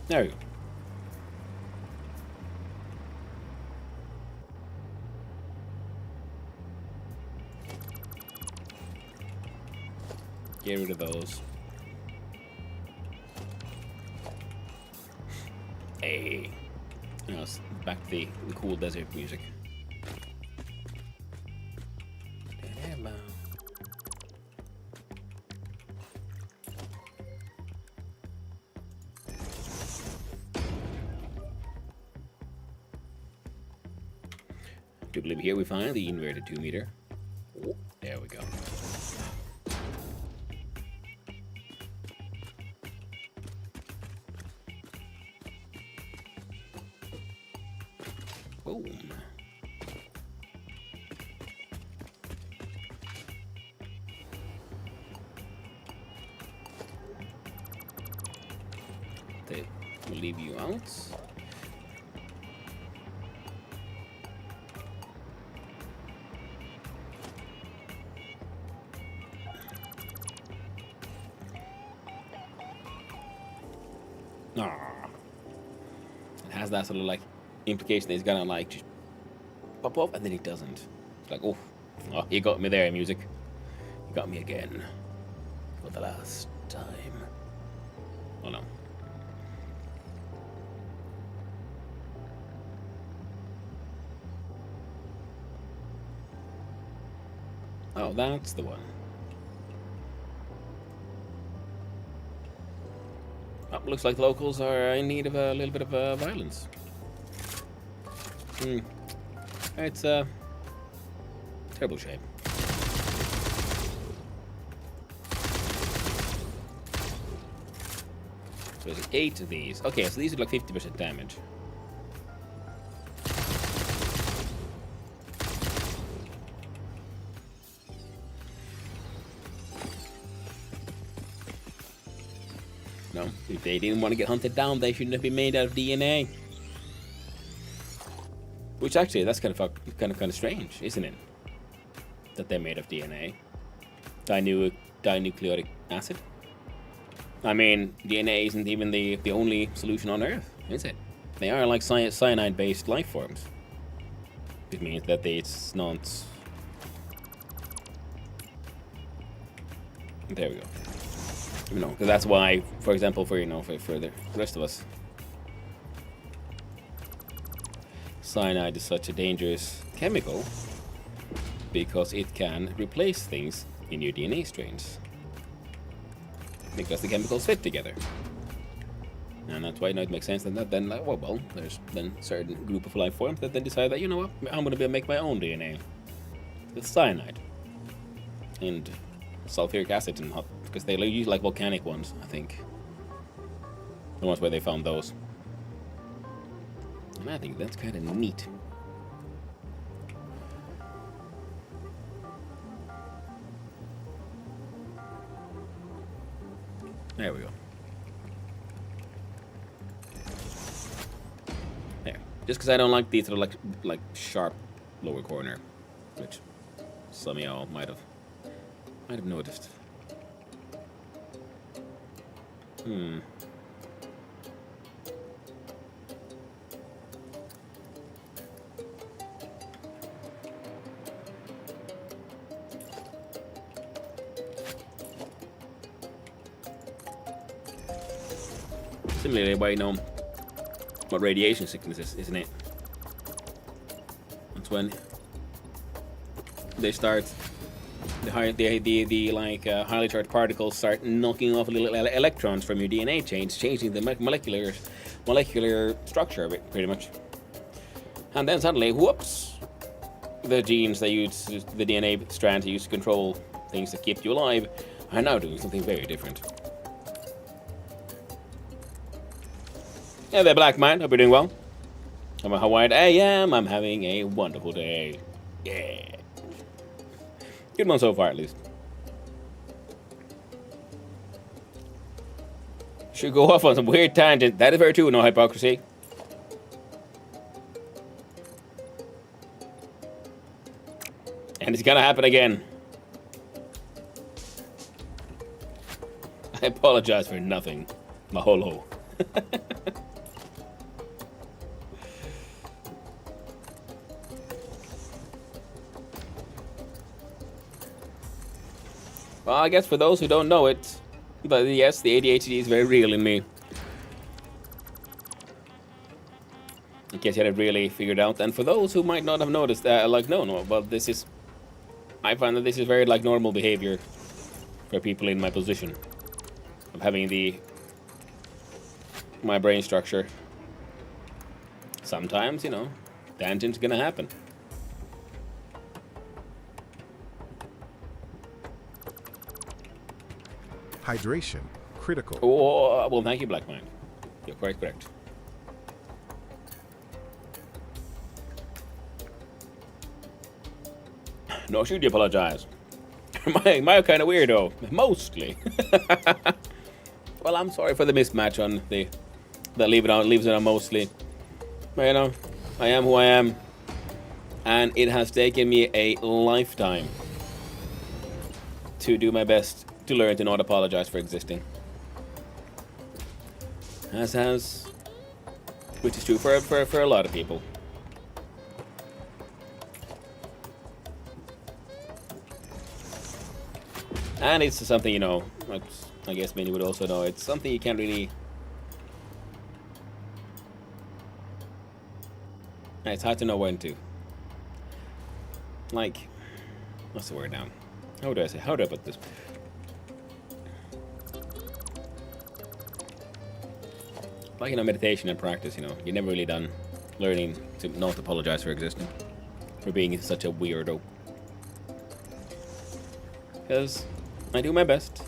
There we go. Get rid of those. Hey. Now it's back to the cool desert music. I believe here we find the inverted 2 meter. Oh, there we go. Boom. They will leave you out. It has that sort of like implication that he's gonna like just pop off, and then he doesn't. It's like, oh, you got me there, music. You got me again for the last time. Oh no. Oh, that's the one. Oh, looks like the locals are in need of a little bit of violence. It's a terrible shame. So there's 8 of these. Okay, so these are like 50% damage. No, if they didn't want to get hunted down, they shouldn't have been made out of DNA. Which actually, that's kind of strange, isn't it? That they're made of DNA, dinucleic acid. I mean, DNA isn't even the only solution on Earth, is it? They are like cyanide-based life forms. It means that it's not. There we go. You know, because that's why, for example, for the rest of us, cyanide is such a dangerous chemical because it can replace things in your DNA strains because the chemicals fit together, and that's why it makes sense that then like, well, there's then certain group of life forms that then decide that, you know what, I'm going to make my own DNA with cyanide and sulfuric acid and hot, because they use like volcanic ones, I think. The ones where they found those. And I think that's kind of neat. There we go. There. Just because I don't like these sort of like sharp lower corner, which some of y'all might have noticed. Similarly, why you know what radiation sickness is, isn't it? That's when they start the highly charged particles start knocking off little electrons from your DNA chains, changing the molecular structure of it, pretty much. And then suddenly, whoops, the genes they use, the DNA strands they used to control things that keep you alive, are now doing something very different. Yeah, there, Black Man. Hope you're doing well. I'm a Hawaiian. I am. I'm having a wonderful day. Yeah. Good one so far, at least. Should go off on some weird tangent. That is very true. No hypocrisy. And it's gonna happen again. I apologize for nothing. Maholo. Well, I guess for those who don't know it, but yes, the ADHD is very real in me. In case you hadn't really figured out. And for those who might not have noticed that, like, no, but this is... I find that this is very, like, normal behavior for people in my position. Of having my brain structure. Sometimes, you know, tangent's gonna happen. Hydration, critical. Oh, well, thank you, Black Mind. You're quite correct. No, should you apologize? Am I kind of weirdo? Mostly. Well, I'm sorry for the mismatch on the... That leaves it on mostly. But, you know, I am who I am. And it has taken me a lifetime to do my best to learn to not apologize for existing. Which is true for a lot of people. And it's something, you know, I guess many would also know, it's something you can't really... It's hard to know when to. Like, what's the word now? How do I put this? Like, you know, meditation and practice, you know, you're never really done learning to not apologize for existing, for being such a weirdo. Because I do my best,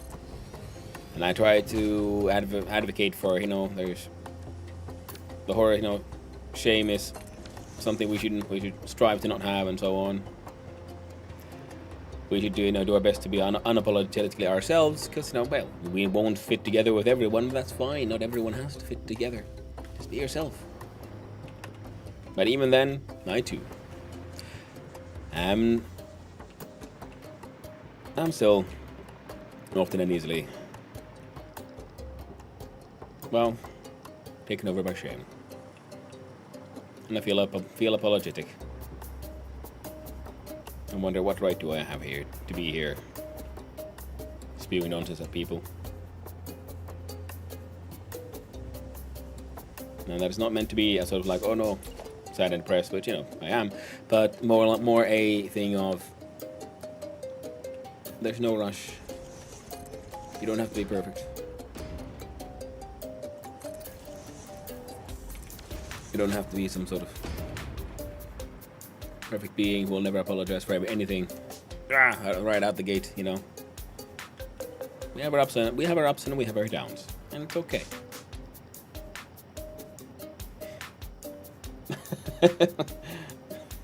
and I try to advocate for, you know, there's the horror, you know, shame is something we should strive to not have, and so on. We should do, you know, do our best to be unapologetically ourselves, because, you know, well, we won't fit together with everyone, but that's fine. Not everyone has to fit together. Just be yourself. But even then, I too I'm still often and easily, well, taken over by shame, and I feel apologetic. I wonder what right do I have here to be here spewing nonsense at people. And that is not meant to be a sort of like, oh no, sad and depressed, which, you know, I am, but more a thing of there's no rush. You don't have to be perfect. You don't have to be some sort of perfect being who will never apologize for anything. Right out the gate, you know. We have our ups and we have our downs, and it's okay.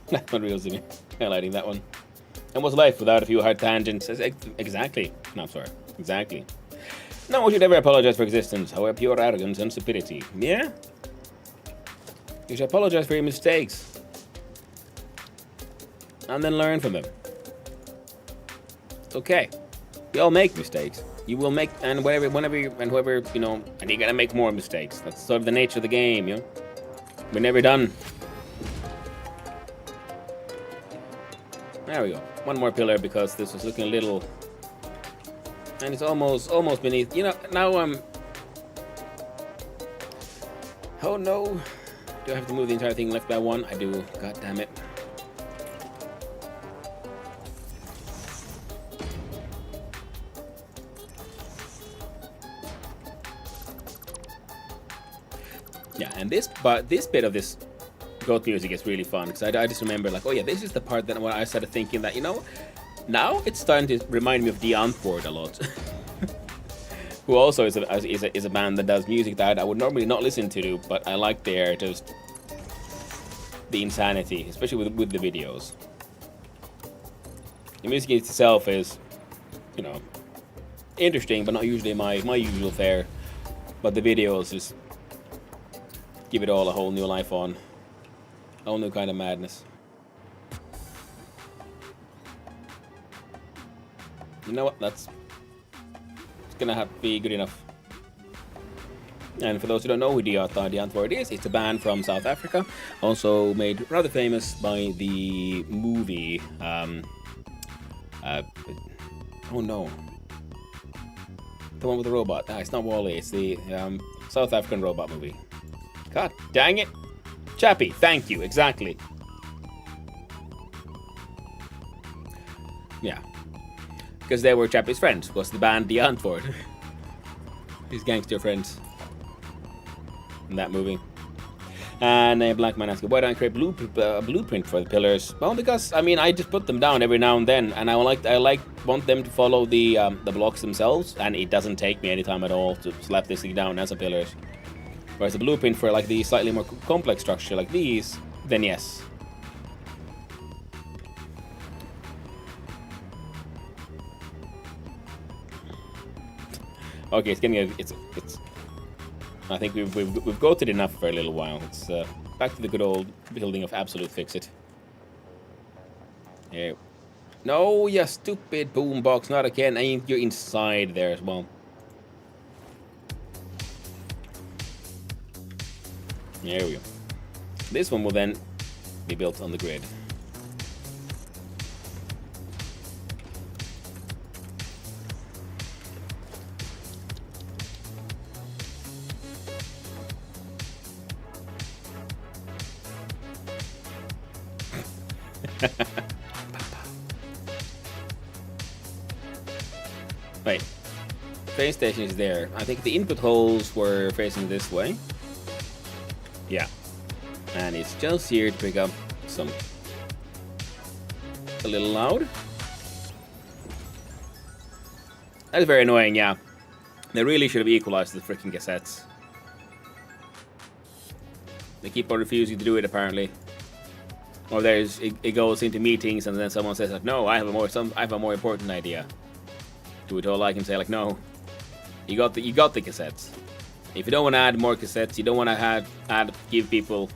That's one real me highlighting that one. And what's life without a few hard tangents? Exactly. No, sorry. Exactly. No one should ever apologize for existence, however pure arrogance and stupidity. Yeah? You should apologize for your mistakes. And then learn from them. It's okay. We all make mistakes. You will make, and whoever, you know, and you're gonna make more mistakes. That's sort of the nature of the game, you know? We're never done. There we go. One more pillar because this was looking a little... And it's almost beneath... You know, now I'm... Oh no. Do I have to move the entire thing left by one? I do. God damn it. Yeah, and this bit of this goat music is really fun because I just remember like, oh yeah, this is the part that when I started thinking that, you know, now it's starting to remind me of the Antwoord a lot. Who also is a band that does music that I would normally not listen to, but I like their just the insanity, especially with the videos. The music itself is, you know, interesting, but not usually my usual fare. But the videos just give it all a whole new life on, a whole new kind of madness. You know what? It's gonna have to be good enough. And for those who don't know who the Antwoord is, it's a band from South Africa, also made rather famous by the movie. Oh no, the one with the robot. It's not Wall-E. It's the South African robot movie. God dang it, Chappie! Thank you. Exactly. Yeah, because they were Chappie's friends. Was the band the Antwoord? His gangster friends. In that movie. And a black man asked, why don't I create a blueprint for the pillars? Well, because I mean, I just put them down every now and then, and I want them to follow the blocks themselves, and it doesn't take me any time at all to slap this thing down as a pillars. Whereas a blueprint for like the slightly more complex structure like these, then yes. Okay, it's getting it's. I think we've goated enough for a little while. It's back to the good old building of absolute fix-it. Yeah. No, you stupid boombox, not again. And you're inside there as well. There we go. This one will then be built on the grid. Wait, train station is there. I think the input holes were facing this way. Yeah, and it's just here to pick up some. A little loud. That's very annoying. Yeah, they really should have equalized the freaking cassettes. They keep on refusing to do it apparently. Or it goes into meetings and then someone says like, no, I have a more important idea. To it all I can say like, no, you got the cassettes. If you don't want to add more cassettes, you don't want to give people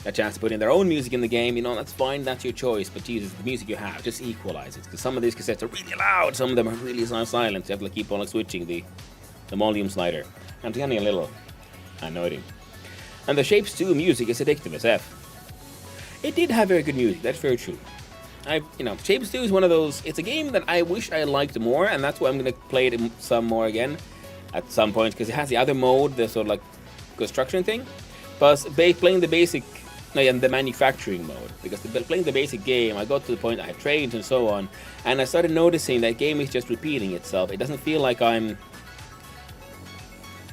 a chance to put in their own music in the game, you know, that's fine, that's your choice. But Jesus, the music you have, just equalize it. Because some of these cassettes are really loud, some of them are really silent. You have to keep on switching the volume slider. I'm getting a little annoying. And the Shapes 2 music is addictive as F. It did have very good music, that's very true. Shapes 2 is one of those, it's a game that I wish I liked more, and that's why I'm going to play it some more again at some point, because it has the other mode, the sort of like construction thing, plus playing the basic, and the manufacturing mode, because playing the basic game, I got to the point I had trains and so on, and I started noticing that game is just repeating itself. It doesn't feel like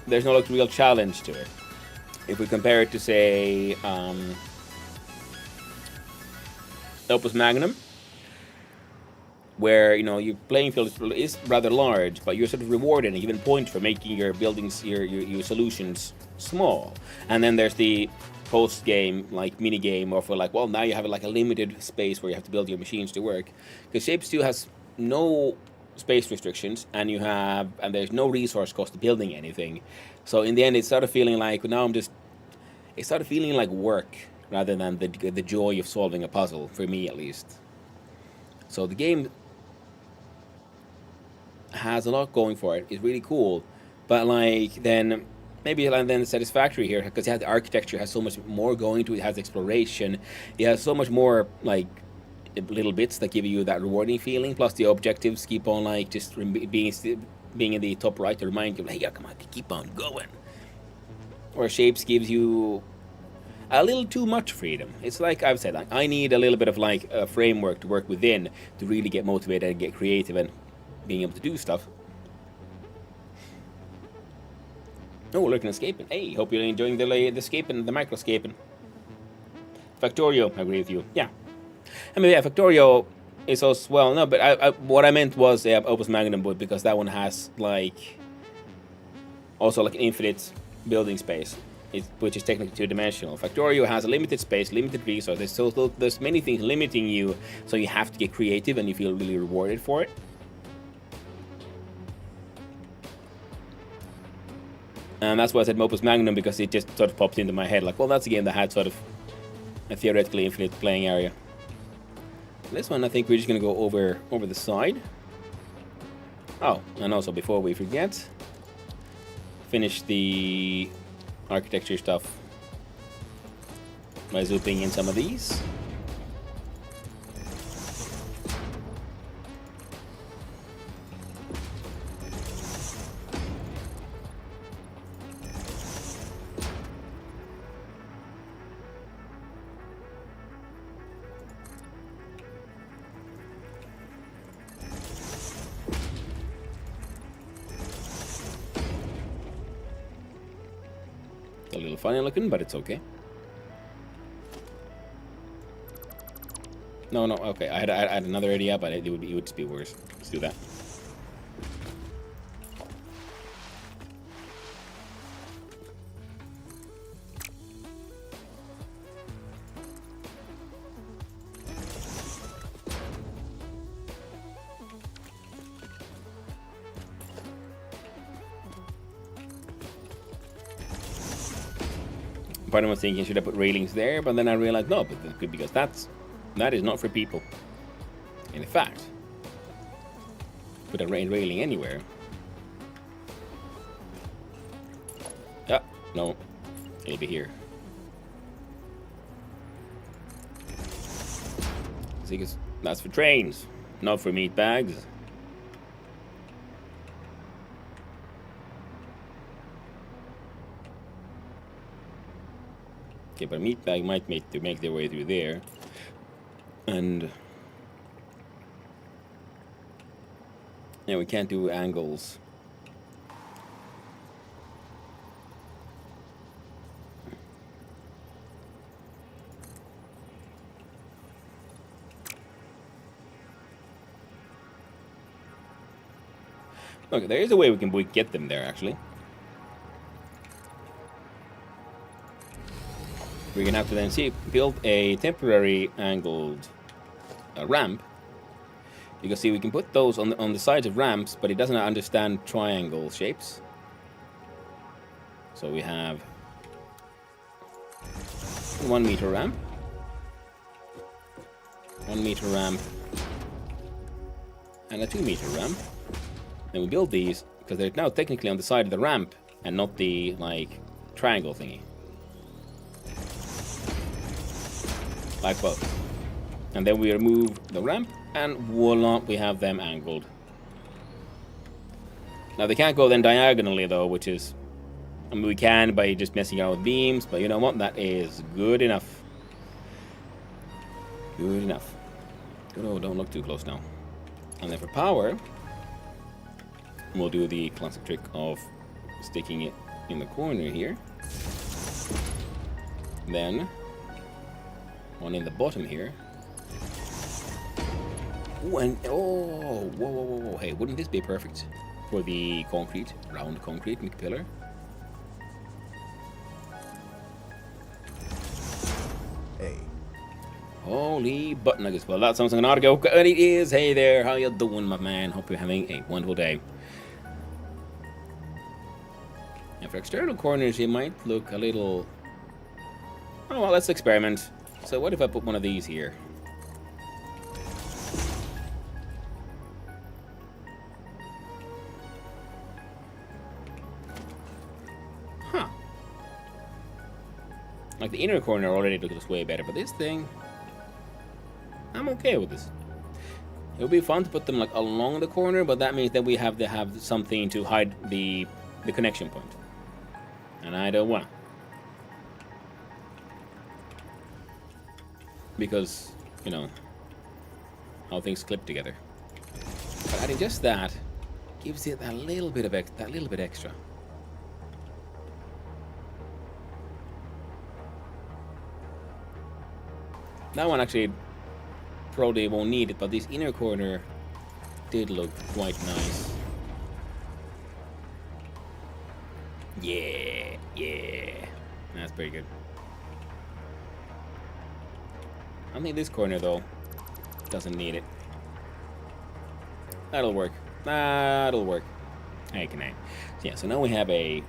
there's no like real challenge to it. If we compare it to, say, Opus Magnum, where your playing field is rather large, but you're sort of rewarded at a given point for making your buildings, your solutions small. And then there's the post-game like mini game, or for like, well, now you have like a limited space where you have to build your machines to work. Because Shapes 2 has no space restrictions, and there's no resource cost to building anything. So in the end, it started feeling like work rather than the joy of solving a puzzle, for me at least. So the game has a lot going for it. It's really cool, but then Satisfactory here, because the architecture has so much more going to it. It has exploration. It has so much more like little bits that give you that rewarding feeling. Plus the objectives keep on like just being in the top right to remind you, hey, yeah, come on, keep on going. Or Shapes gives you a little too much freedom. It's like I've said, like, I need a little bit of like a framework to work within to really get motivated and get creative and being able to do stuff. Oh, looking at escaping. Hey, hope you're enjoying the escaping, the microscaping. Factorio, I agree with you. Yeah. I mean, yeah, Factorio is also, well, no, but what I meant was Opus Magnum, but because that one has, like, also, like, an infinite building space, which is technically two-dimensional. Factorio has a limited space, limited resources, so there's many things limiting you, so you have to get creative, and you feel really rewarded for it. And that's why I said Opus Magnum, because it just sort of popped into my head, like, well, that's a game that had sort of a theoretically infinite playing area. This one, I think we're just gonna go over the side. Oh, and also before we forget, finish the architecture stuff by zooming in some of these. A little funny looking, but it's okay. No, okay. I had another idea, but it would just be worse. Let's do that. Part of me was thinking, should I put railings there? But then I realized, no, but because that is not for people. And in fact, put a railing anywhere. Yeah, no, it'll be here. See, because that's for trains, not for meat bags. Okay, but a meat bag might make their way through there. And yeah, we can't do angles. Okay, there is a way we can get them there, actually. We're gonna have to then build a temporary angled ramp. You can see we can put those on the sides of ramps, but it doesn't understand triangle shapes. So we have 1 meter ramp, 1 meter ramp, and a 2 meter ramp. Then we build these because they're now technically on the side of the ramp and not the like triangle thingy. Like both. And then we remove the ramp, and voila, we have them angled. Now they can't go then diagonally though, which is, I mean, we can by just messing around with beams, but you know what? That is good enough. Good enough. Oh, don't look too close now. And then for power, we'll do the classic trick of sticking it in the corner here. Then one in the bottom here. Ooh, and oh, whoa. Hey, wouldn't this be perfect for the concrete, round concrete McPillar? A. Holy butt nuggets. Well, that sounds like an article, and it is. Hey there, how you doing, my man? Hope you're having a wonderful day. And for external corners, it might look a little... Oh, well, let's experiment. So what if I put one of these here? Huh. Like the inner corner already looks way better, but this thing, I'm okay with this. It would be fun to put them like along the corner, but that means that we have to have something to hide the connection point. And I don't want. Because, you know, how things clip together. But adding just that gives it that little bit extra. That one actually probably won't need it, but this inner corner did look quite nice. Yeah, yeah. That's pretty good. I think this corner, though, doesn't need it. That'll work. That'll work. Hey, can I? Yeah, so now we have a...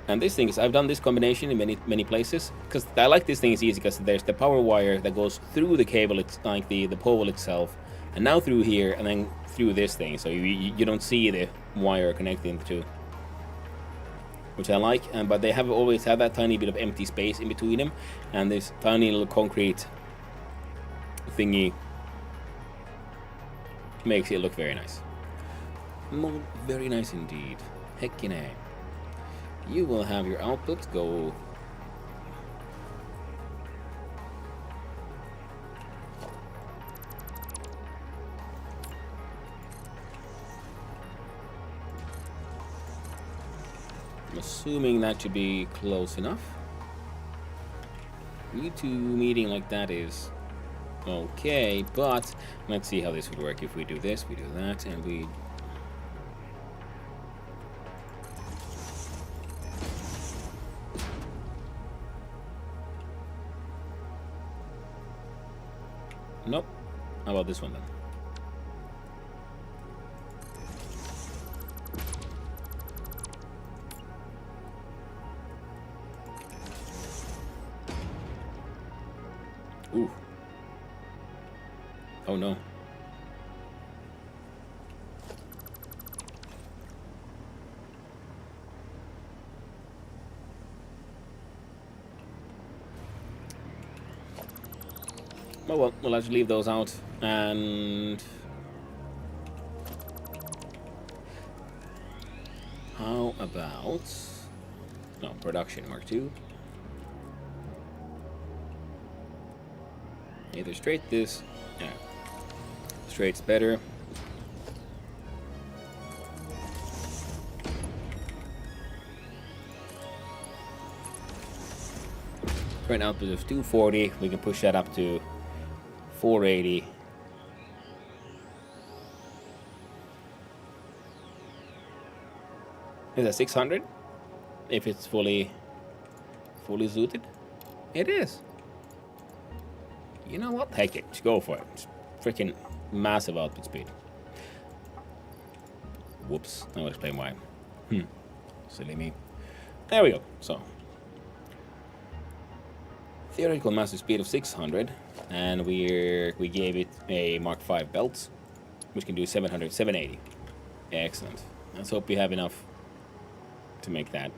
And this thing is, I've done this combination in many places, because I like this thing is easy, because there's the power wire that goes through the cable, it's like the pole itself, and now through here, and then through this thing, so you don't see the wire connecting the two. Which I like, but they have always had that tiny bit of empty space in between them, and this tiny little concrete thingy makes it look very nice. Very nice indeed. Heckin' A. You will have your output go... I'm assuming that should be close enough. You two meeting like that is okay, but let's see how this would work. If we do this, we do that, and we... Nope. How about this one then? Ooh. Oh no. Oh well, we'll have to leave those out, and... How about... No, production Mark II. Either straight this... Yeah. Straight's better. Current output of 240, we can push that up to 480. Is that 600? If it's fully zooted? It is. You know what? Heck it. Just go for it. It's freaking massive output speed. Whoops. I'll explain why. Silly me. There we go. So. Theoretical massive speed of 600. And we gave it a Mark V belt, which can do 700, 780. Excellent. Let's hope we have enough to make that.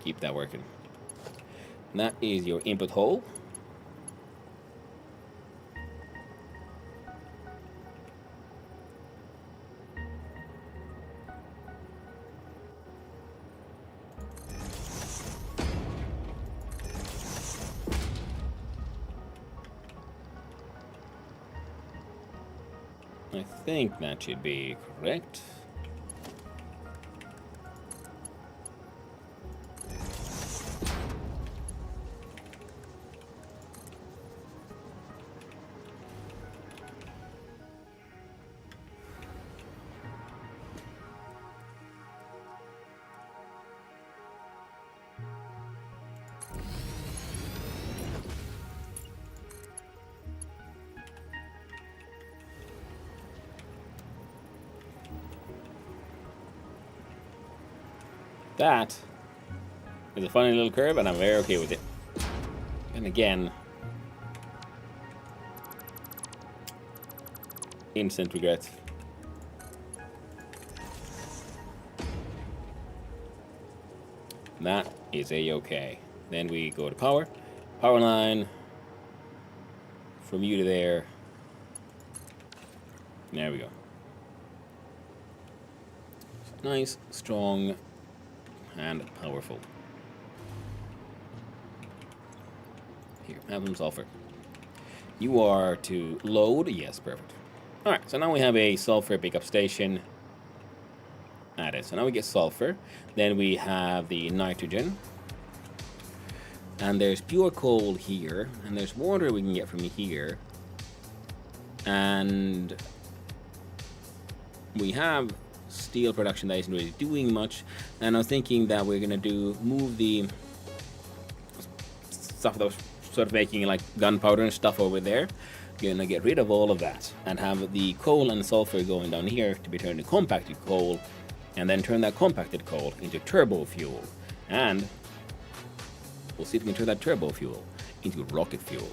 Keep that working. And that is your input hole. I think that should be correct. That is a funny little curve, and I'm very okay with it. And again, instant regret. That is a-okay. Then we go to power. Power line from you to there. There we go. Nice, strong, and powerful. Here, have some sulfur. You are to load. Yes, perfect. Alright, so now we have a sulfur pickup station added. So now we get sulfur. Then we have the nitrogen. And there's pure coal here, and there's water we can get from here. And we have steel production that isn't really doing much. And I was thinking that we're gonna move the stuff that was sort of making like gunpowder and stuff over there. Gonna get rid of all of that and have the coal and sulfur going down here to be turned into compacted coal, and then turn that compacted coal into turbo fuel. And we'll see if we can turn that turbo fuel into rocket fuel.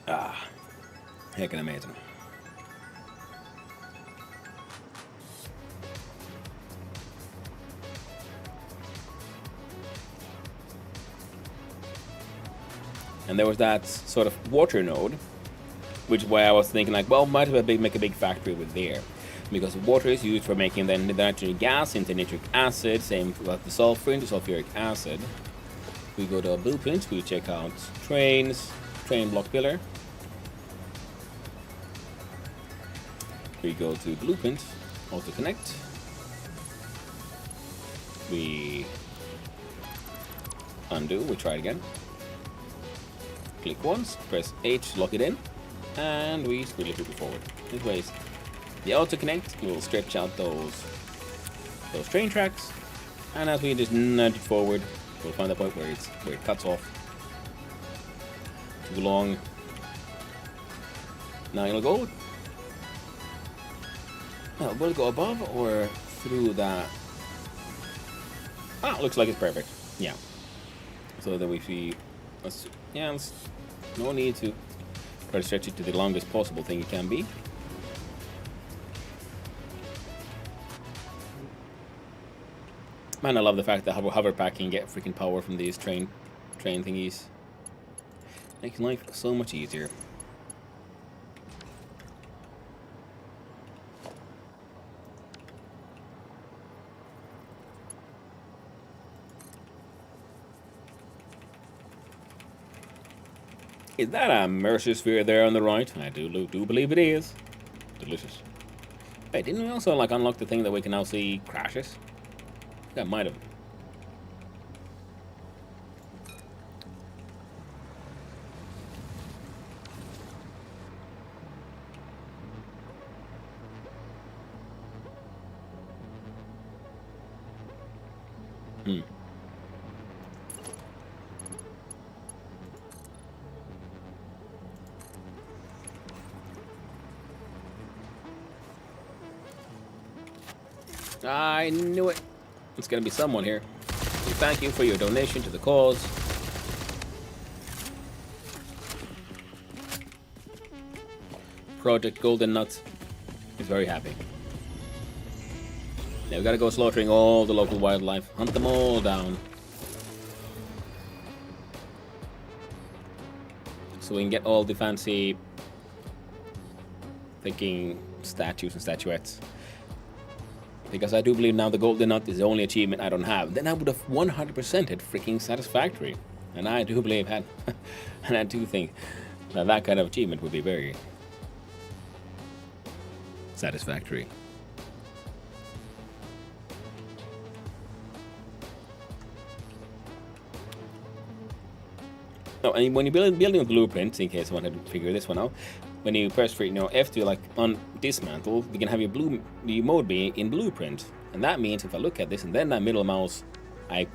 Ah, heckin' amazing. And there was that sort of water node, which is why I was thinking like, well, might as well make a big factory with there. Because water is used for making then the nitrogen gas into nitric acid, same with the sulfur into sulfuric acid. We go to our blueprints, we check out trains, train block pillar. We go to blueprint, auto connect. We undo, we try it again. Click once, press H, lock it in, and we squeeze it forward. This way, the auto connect will stretch out those train tracks, and as we just nudge it forward, we'll find the point where it cuts off. Too long. Now it'll go. Now, will it go above or through that? Ah, looks like it's perfect. Yeah. So then we see. No need to try to stretch it to the longest possible thing it can be. Man, I love the fact that hoverpack can get freaking power from these train thingies. Makes life so much easier. Is that a Mercer sphere there on the right? I do believe it is. Delicious. Hey, didn't we also like unlock the thing that we can now see crashes? That might have. I knew it. It's gonna be someone here. So thank you for your donation to the cause. Project Golden Nut is very happy. Now we gotta go slaughtering all the local wildlife. Hunt them all down. So we can get all the fancy thinking statues and statuettes. Because I do believe now the Golden Nut is the only achievement I don't have. Then I would have 100%ed freaking Satisfactory. And I do believe and I do think that kind of achievement would be very satisfactory. Oh, and when you're building a blueprint, in case I wanted to figure this one out, when you press for F to like dismantle, you can have your mode be in blueprint, and that means if I look at this and then I middle mouse, I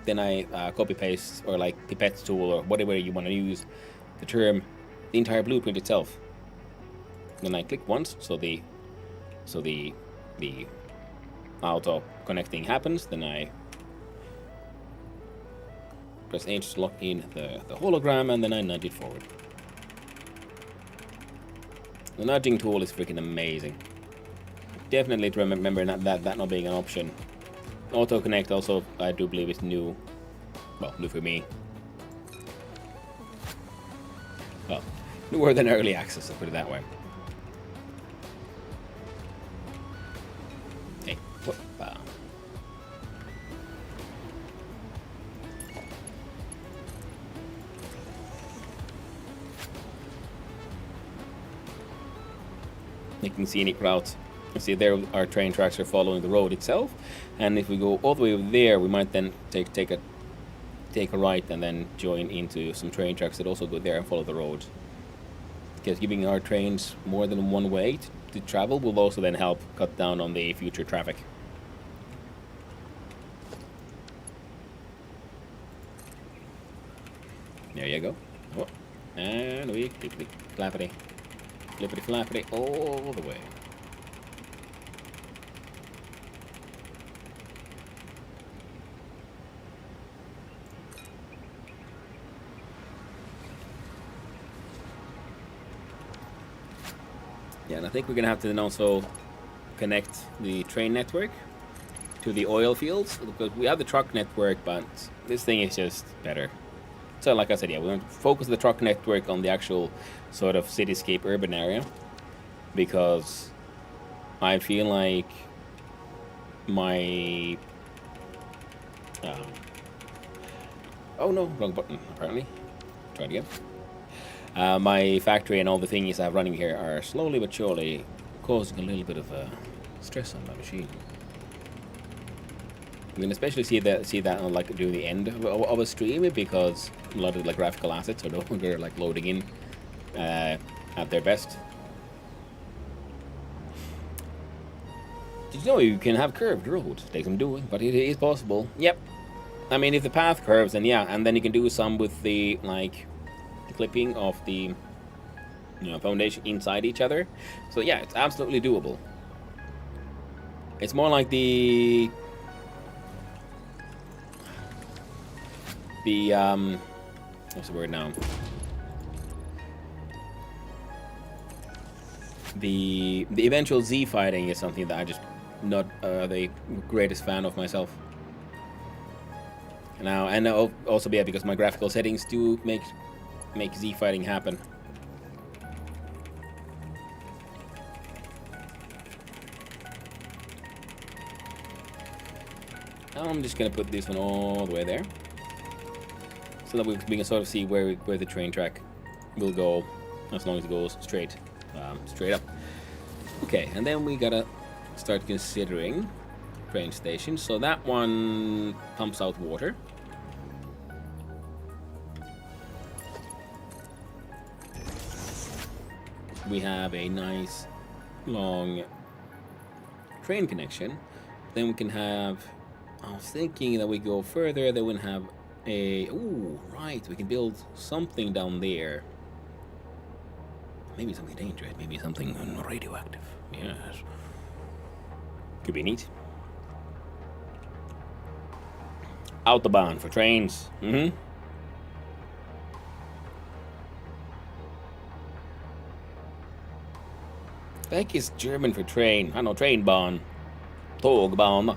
copy paste or like pipette tool or whatever you want to use the term, the entire blueprint itself. Then I click once, so the auto connecting happens. Then I press H to lock in the hologram, and then I nudge it forward. The nudging tool is freaking amazing. Definitely to remember that not being an option. Auto connect also, I do believe, is new. Well, new for me. Well, newer than early access, I'll put it that way. Hey, whoop, making scenic routes. See, there our train tracks are following the road itself, and if we go all the way over there, we might then take a right and then join into some train tracks that also go there and follow the road. Because giving our trains more than one way to travel will also then help cut down on the future traffic. There you go. Oh, and we clippity flappity flappity all the way. Yeah, and I think we're gonna have to then also connect the train network to the oil fields, because we have the truck network, but this thing is just better. So like I said, yeah, we're going to focus the truck network on the actual sort of cityscape urban area, because I feel like my oh no, wrong button apparently. Try it again. My factory and all the thingies I have running here are slowly but surely causing a little bit of stress on my machine. You can especially see that on like during the end of a stream, because a lot of like graphical assets are no longer like loading in at their best. Did you know you can have curved roads? Takes some doing, but it is possible. Yep. I mean, if the path curves, then yeah, and then you can do some with the like the clipping of the foundation inside each other. So yeah, it's absolutely doable. It's more like the what's the word now? The eventual Z fighting is something that I just not the greatest fan of myself. Now, and also yeah, because my graphical settings do make Z fighting happen. Now I'm just gonna put this one all the way there, so that we can sort of see where the train track will go, as long as it goes straight up. Okay, and then we gotta start considering train stations. So that one pumps out water. We have a nice long train connection. Then we can have, I was thinking that we go further, then we have a, ooh, right, we can build something down there. Maybe something dangerous, maybe something radioactive. Yes. Could be neat. Autobahn for trains. Mm-hmm. That is German for train. I know, Trainbahn. Tågbahn.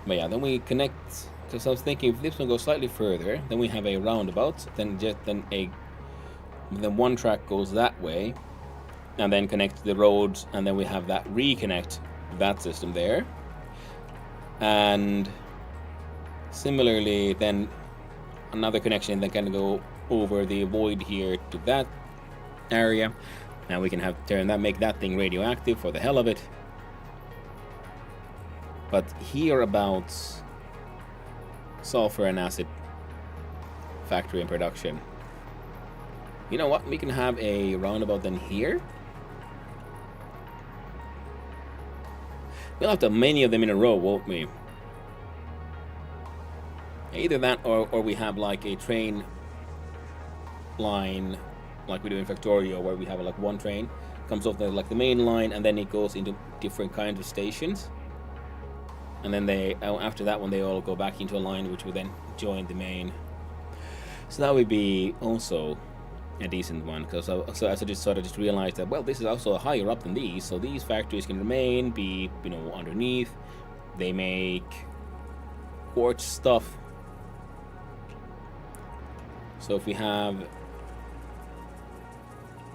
But yeah, then we connect. Because I was thinking, if this one goes slightly further, then we have a roundabout. Then one track goes that way, and then connects the roads, and then we have that reconnect that system there. And similarly, then another connection that can go over the void here to that area. Now we can have make that thing radioactive for the hell of it. But hereabouts, sulfur and acid factory and production. You know what? We can have a roundabout then here. We'll have to have many of them in a row, won't we? Either that, or we have like a train line, like we do in Factorio, where we have like one train comes off the main line, and then it goes into different kinds of stations. And then after that one, they all go back into a line, which would then join the main. So that would be also a decent one, because so as I just realized that, well, this is also higher up than these, so these factories can be underneath. They make quartz stuff. So if we have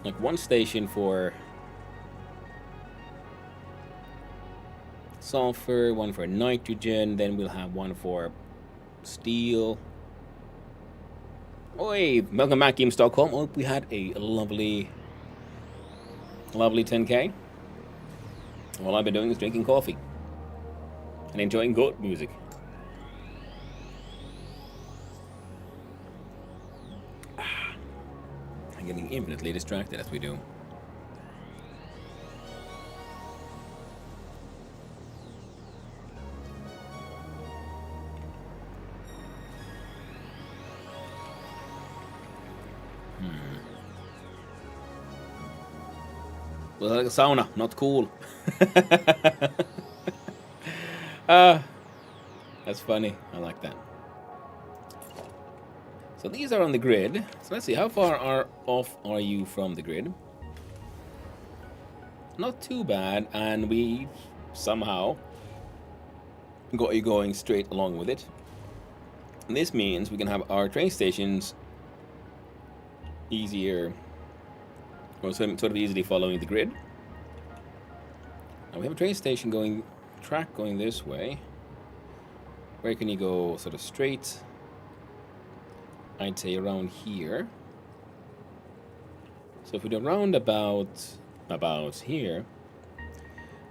like one station for sulfur, one for nitrogen, then we'll have one for steel. Oi, welcome back, Game Stockholm. Oh, we had a lovely 10k. All I've been doing is drinking coffee and enjoying goat music. I'm getting infinitely distracted as we do. Well, like a sauna, not cool. That's funny. I like that. So these are on the grid. So let's see, how far off are you from the grid? Not too bad, and we somehow got you going straight along with it. And this means we can have our train stations easier, or sort of easily following the grid. Now we have a train station track going this way. Where can you go sort of straight? I'd say around here. So if we do round about here,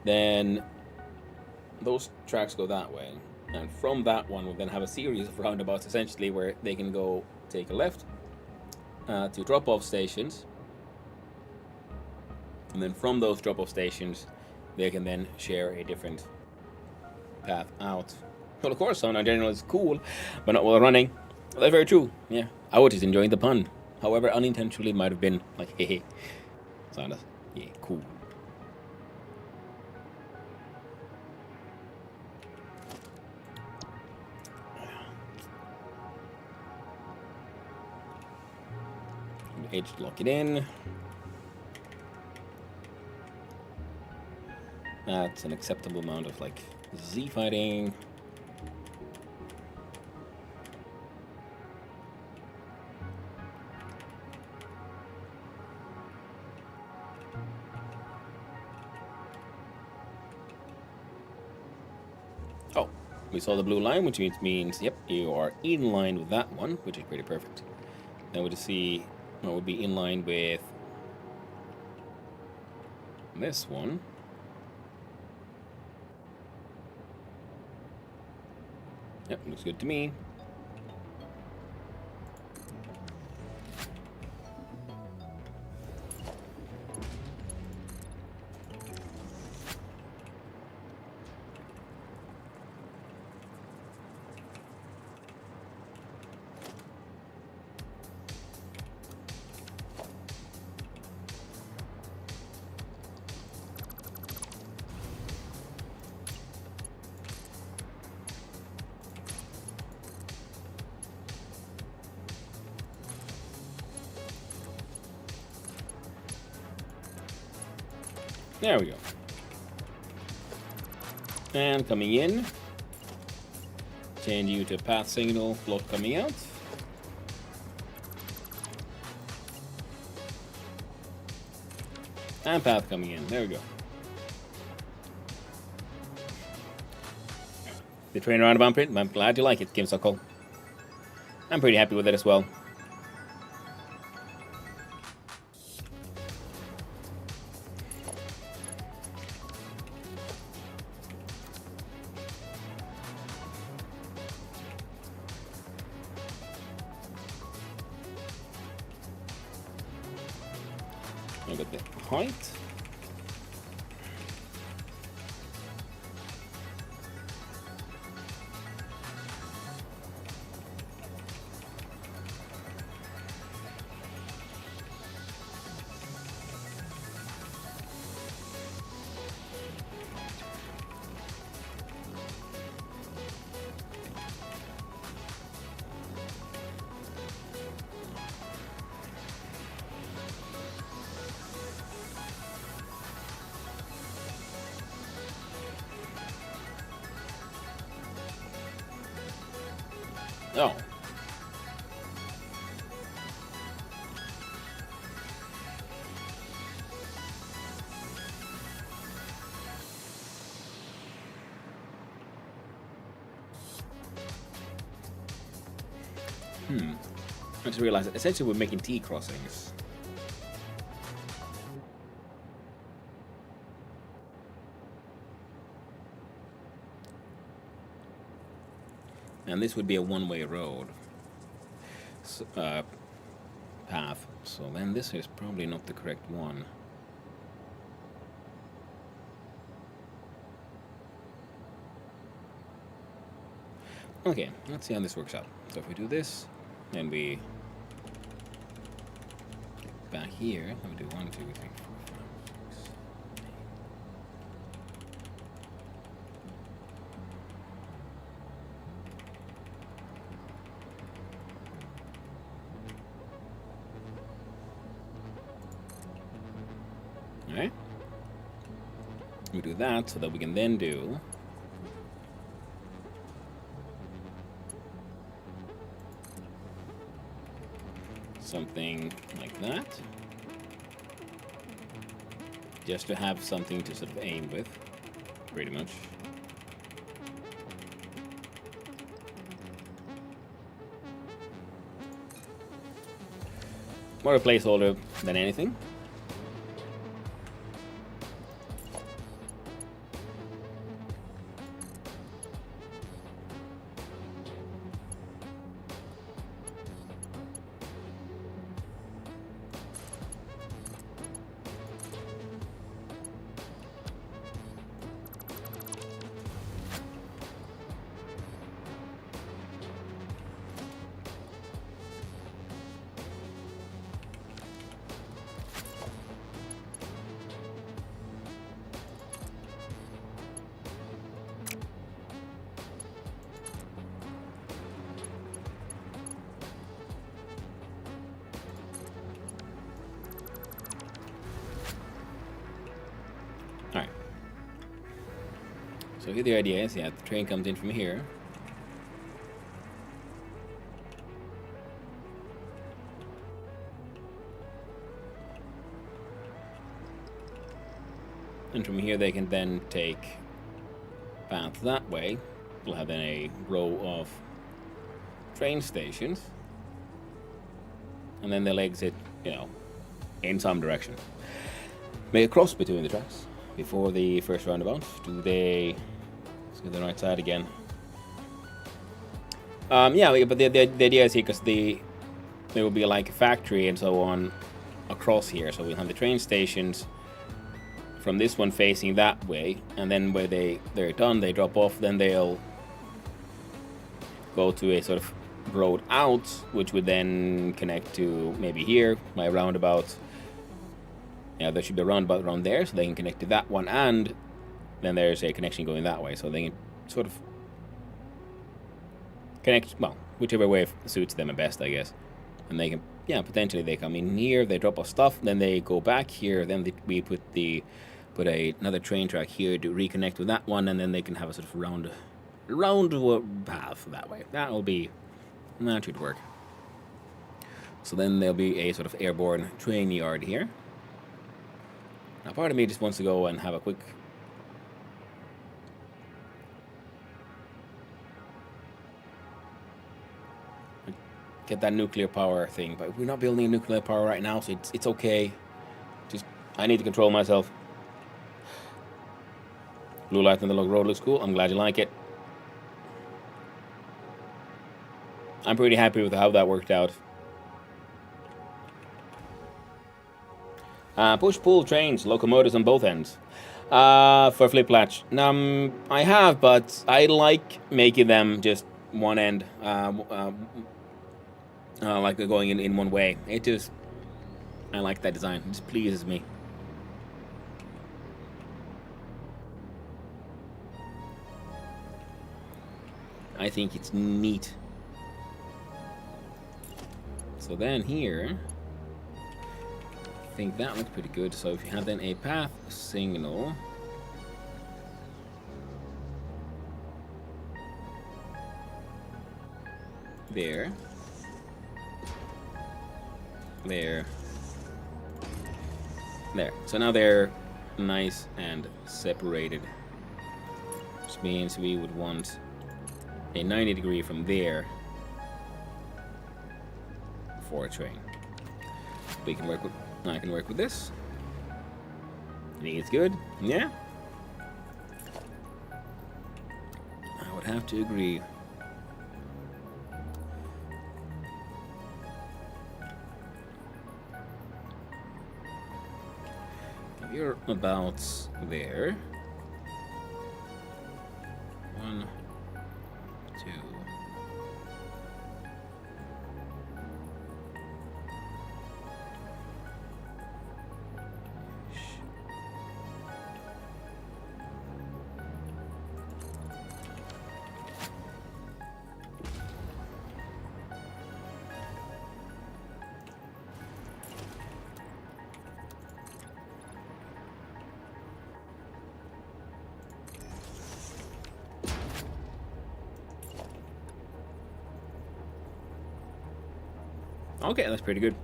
then those tracks go that way. And from that one, we'll then have a series of roundabouts, essentially, where they can go take a left to drop-off stations. And then from those drop-off stations, they can then share a different path out. Well, of course, sauna in general is cool, but not while running. Well, that's very true. Yeah, I was just enjoying the pun. However, unintentionally, might have been like, hey, sauna, yeah, cool. H to lock it in. That's an acceptable amount of like Z fighting. Oh, we saw the blue line, which means, yep, you are in line with that one, which is pretty perfect. Now we just see what would be in line with this one. Yep, looks good to me. There we go. And coming in, change you to path signal, block coming out. And path coming in, there we go. The train roundabout print, I'm glad you like it, Kim Sokol. I'm pretty happy with it as well. I got the height. Oh. I just realized that essentially we're making T crossings. And this would be a one-way road path. So then this is probably not the correct one. Okay, let's see how this works out. So if we do this, then we get back here. Let me do 1, 2, 3, 4, 5, 6, 8. Alright. We do that so that we can then do something like that, just to have something to sort of aim with, pretty much. More a placeholder than anything. Alright. So here the idea is, yeah, the train comes in from here. And from here they can then take paths that way. We'll have then a row of train stations. And then they'll exit, you know, in some direction. Make a cross between the tracks before the first roundabout. Do they... Let's go to the right side again. Yeah, but the idea is here, because there will be like a factory and so on across here. So we'll have the train stations from this one facing that way, and then where they're done, they drop off, then they'll go to a sort of road out, which would then connect to maybe here, my roundabout. Yeah, there should be a roundabout around there, so they can connect to that one, and then there's a connection going that way, so they can sort of connect, well, whichever way suits them best, I guess. And they can, yeah, potentially they come in here, they drop off stuff, then they go back here, then we put another train track here to reconnect with that one, and then they can have a sort of round path that way. That should work. So then there'll be a sort of airborne train yard here. Now part of me just wants to go and have a quick get that nuclear power thing, but we're not building a nuclear power right now, so it's okay. Just I need to control myself. Blue light on the road looks cool. I'm glad you like it. I'm pretty happy with how that worked out. Push-pull trains, locomotives on both ends. For flip latch. I have, but I like making them just one end. Like going in one way. I like that design. It just pleases me. I think it's neat. So then here, I think that looks pretty good. So if you have then a path signal, there, there. So now they're nice and separated, which means we would want a 90 degree from there for a train. We can work with. I can work with this. I think it's good. Yeah. I would have to agree. You're about there. 1, 2. Okay, that's pretty good.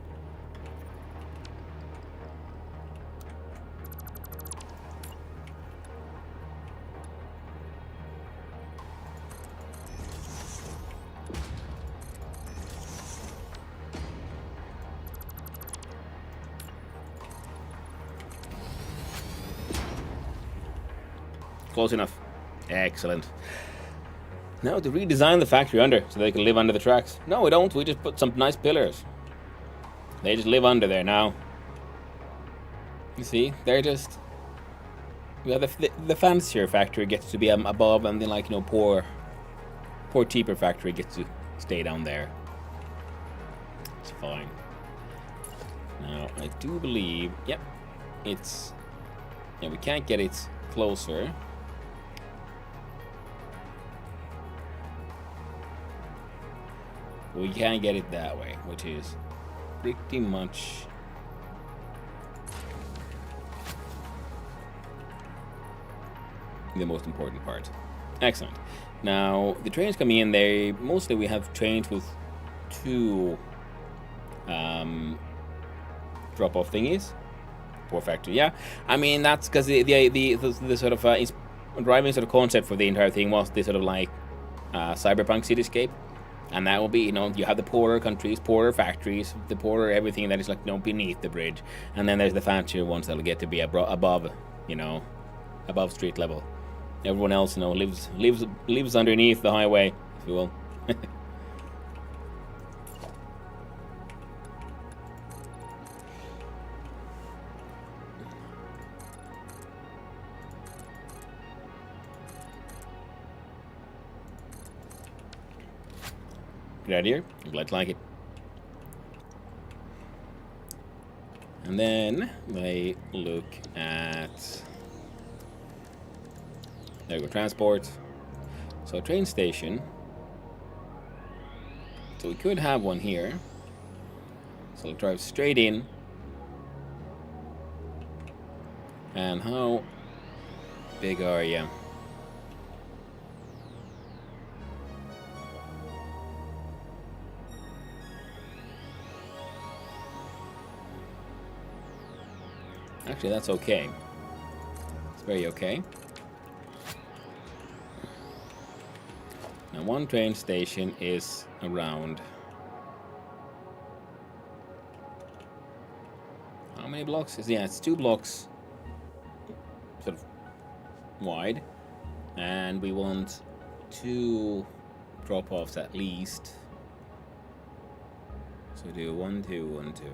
Close enough. Excellent. Now to redesign the factory under so they can live under the tracks. No, we don't. We just put some nice pillars. They just live under there now. You see, they're just. Yeah, the fancier factory gets to be above, and then like poor cheaper factory gets to stay down there. It's fine. Now I do believe, yep, it's. Yeah, we can't get it closer. We can't get it that way, which is pretty much the most important part. Excellent. Now the trains coming in, they mostly we have trains with 2 drop-off thingies. Poor factory, yeah. I mean that's because the sort of driving sort of concept for the entire thing was this sort of like cyberpunk cityscape. And that will be, you have the poorer countries, poorer factories, the poorer everything that is like, beneath the bridge. And then there's the fancier ones that'll get to be above, above street level. Everyone else, lives underneath the highway, if you will. Get out of here. I'm glad to like it. And then they look at. There we go, transport. So train station. So we could have one here. So we'll drive straight in. And how big are you? Actually, that's okay. It's very okay. Now, one train station is around... How many blocks? Yeah, it's 2 blocks sort of wide. And we want 2 drop-offs at least. So we do 1, 2, 1, 2.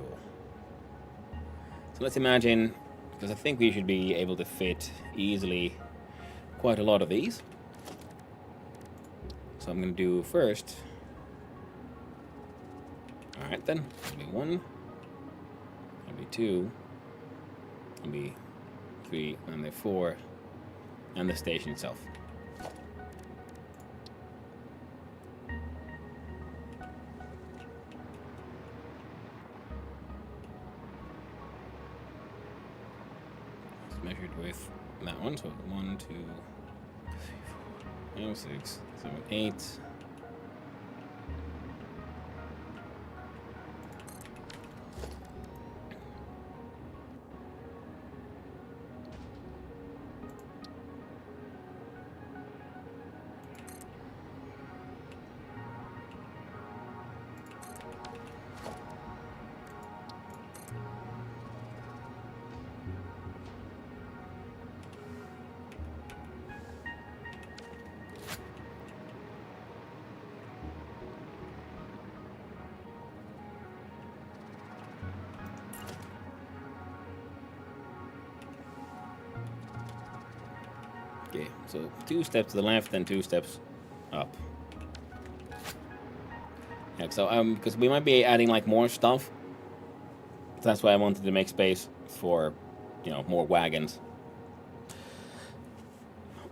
So let's imagine, because I think we should be able to fit easily quite a lot of these. So I'm going to do first. Alright then, that'll be 1, that'll be 2, that'll be 3, and then 4, and the station itself. Measured with that one, so 1, 2, 3, 4, 5, 6, 7, 8. Okay, so 2 steps to the left and 2 steps up. Yeah, so because we might be adding like more stuff. That's why I wanted to make space for, you know, more wagons.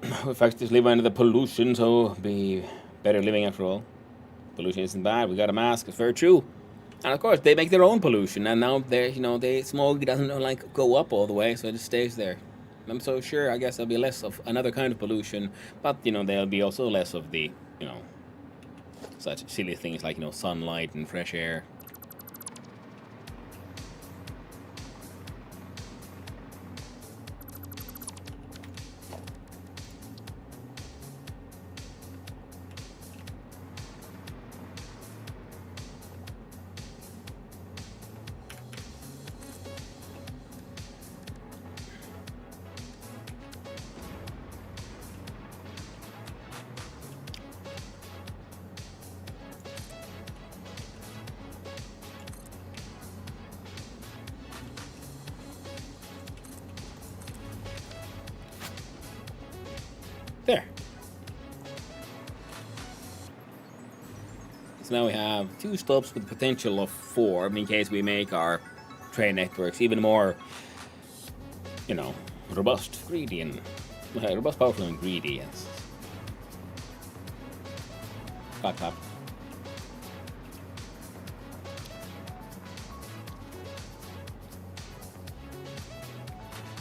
In fact, just live under the pollution, so be better living after all. Pollution isn't bad. We got a mask. It's very true. And of course, they make their own pollution, and now they're, you know, the smoke doesn't like go up all the way, so it just stays there. I'm so sure. I guess there'll be less of another kind of pollution, but you know, there'll be also less of the, you know, such silly things like, you know, sunlight and fresh air. There. So now we have 2 stops with potential of 4 in case we make our train networks even more, you know, robust, greedy, and robust, powerful, and greedy. Yes. Clap, clap.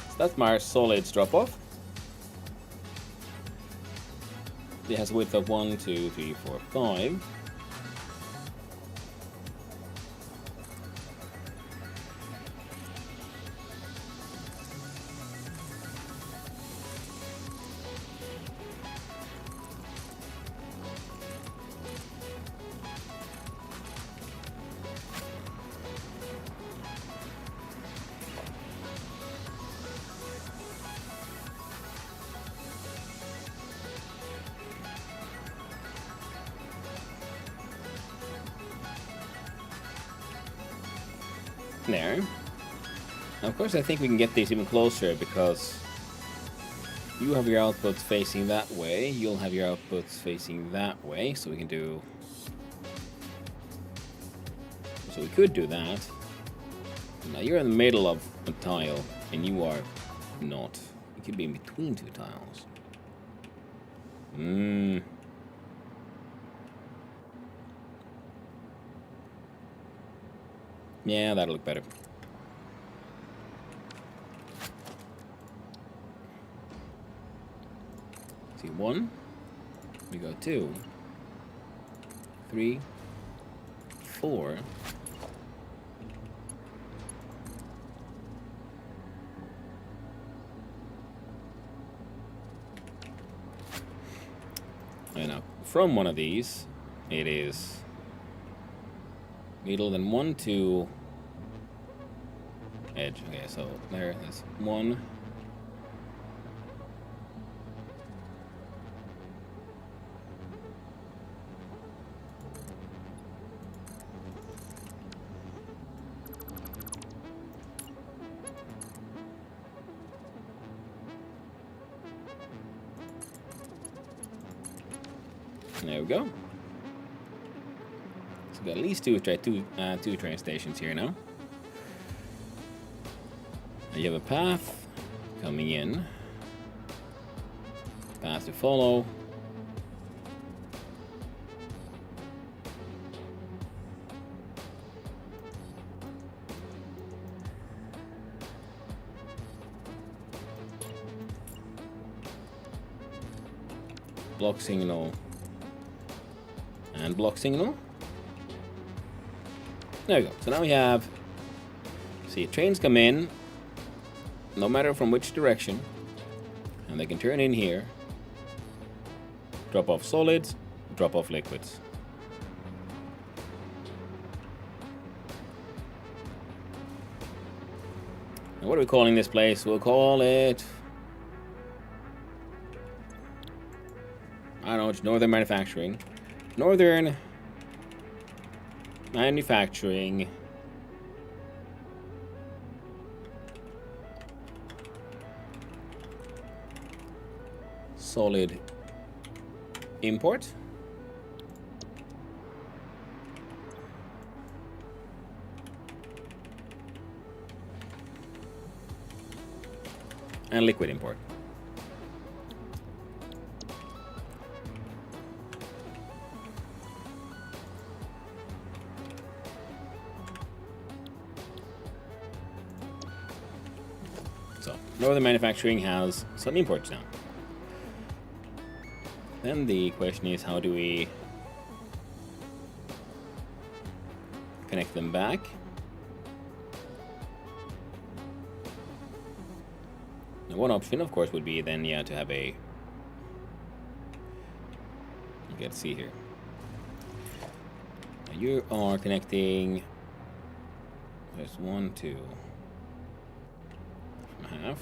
So that's my solids drop off. It has a width of 1, 2, 3, 4, 5. There. Now, of course, I think we can get these even closer because you have your outputs facing that way, you'll have your outputs facing that way, so we can do... So we could do that. Now you're in the middle of a tile, and you are not. You could be in between 2 tiles. Yeah, that'll look better. See, 1. We go 2. 3. 4. And now, from one of these, it is middle, then 1, 2, edge. Okay, so there is 1. There we go. So we got at least two train stations here now. Now you have a path coming in. Path to follow. Block signal. And block signal. There we go. So now we have, see, trains come in, no matter from which direction, and they can turn in here, drop off solids, drop off liquids. And what are we calling this place? We'll call it, I don't know, it's Northern Manufacturing. Northern Manufacturing solid import. And liquid import. So, Northern Manufacturing has some imports now. Then the question is, how do we connect them back? Now, one option, of course, would be then, yeah, to have a... You can see here. Now you are connecting... There's 1, 2... half.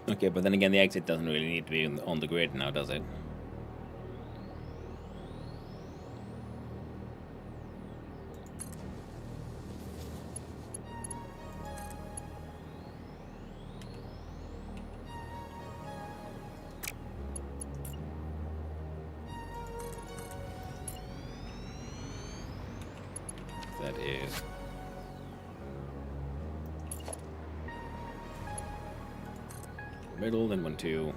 Okay, but then again, the exit doesn't really need to be on the grid now, does it? That is... middle, then 1, 2.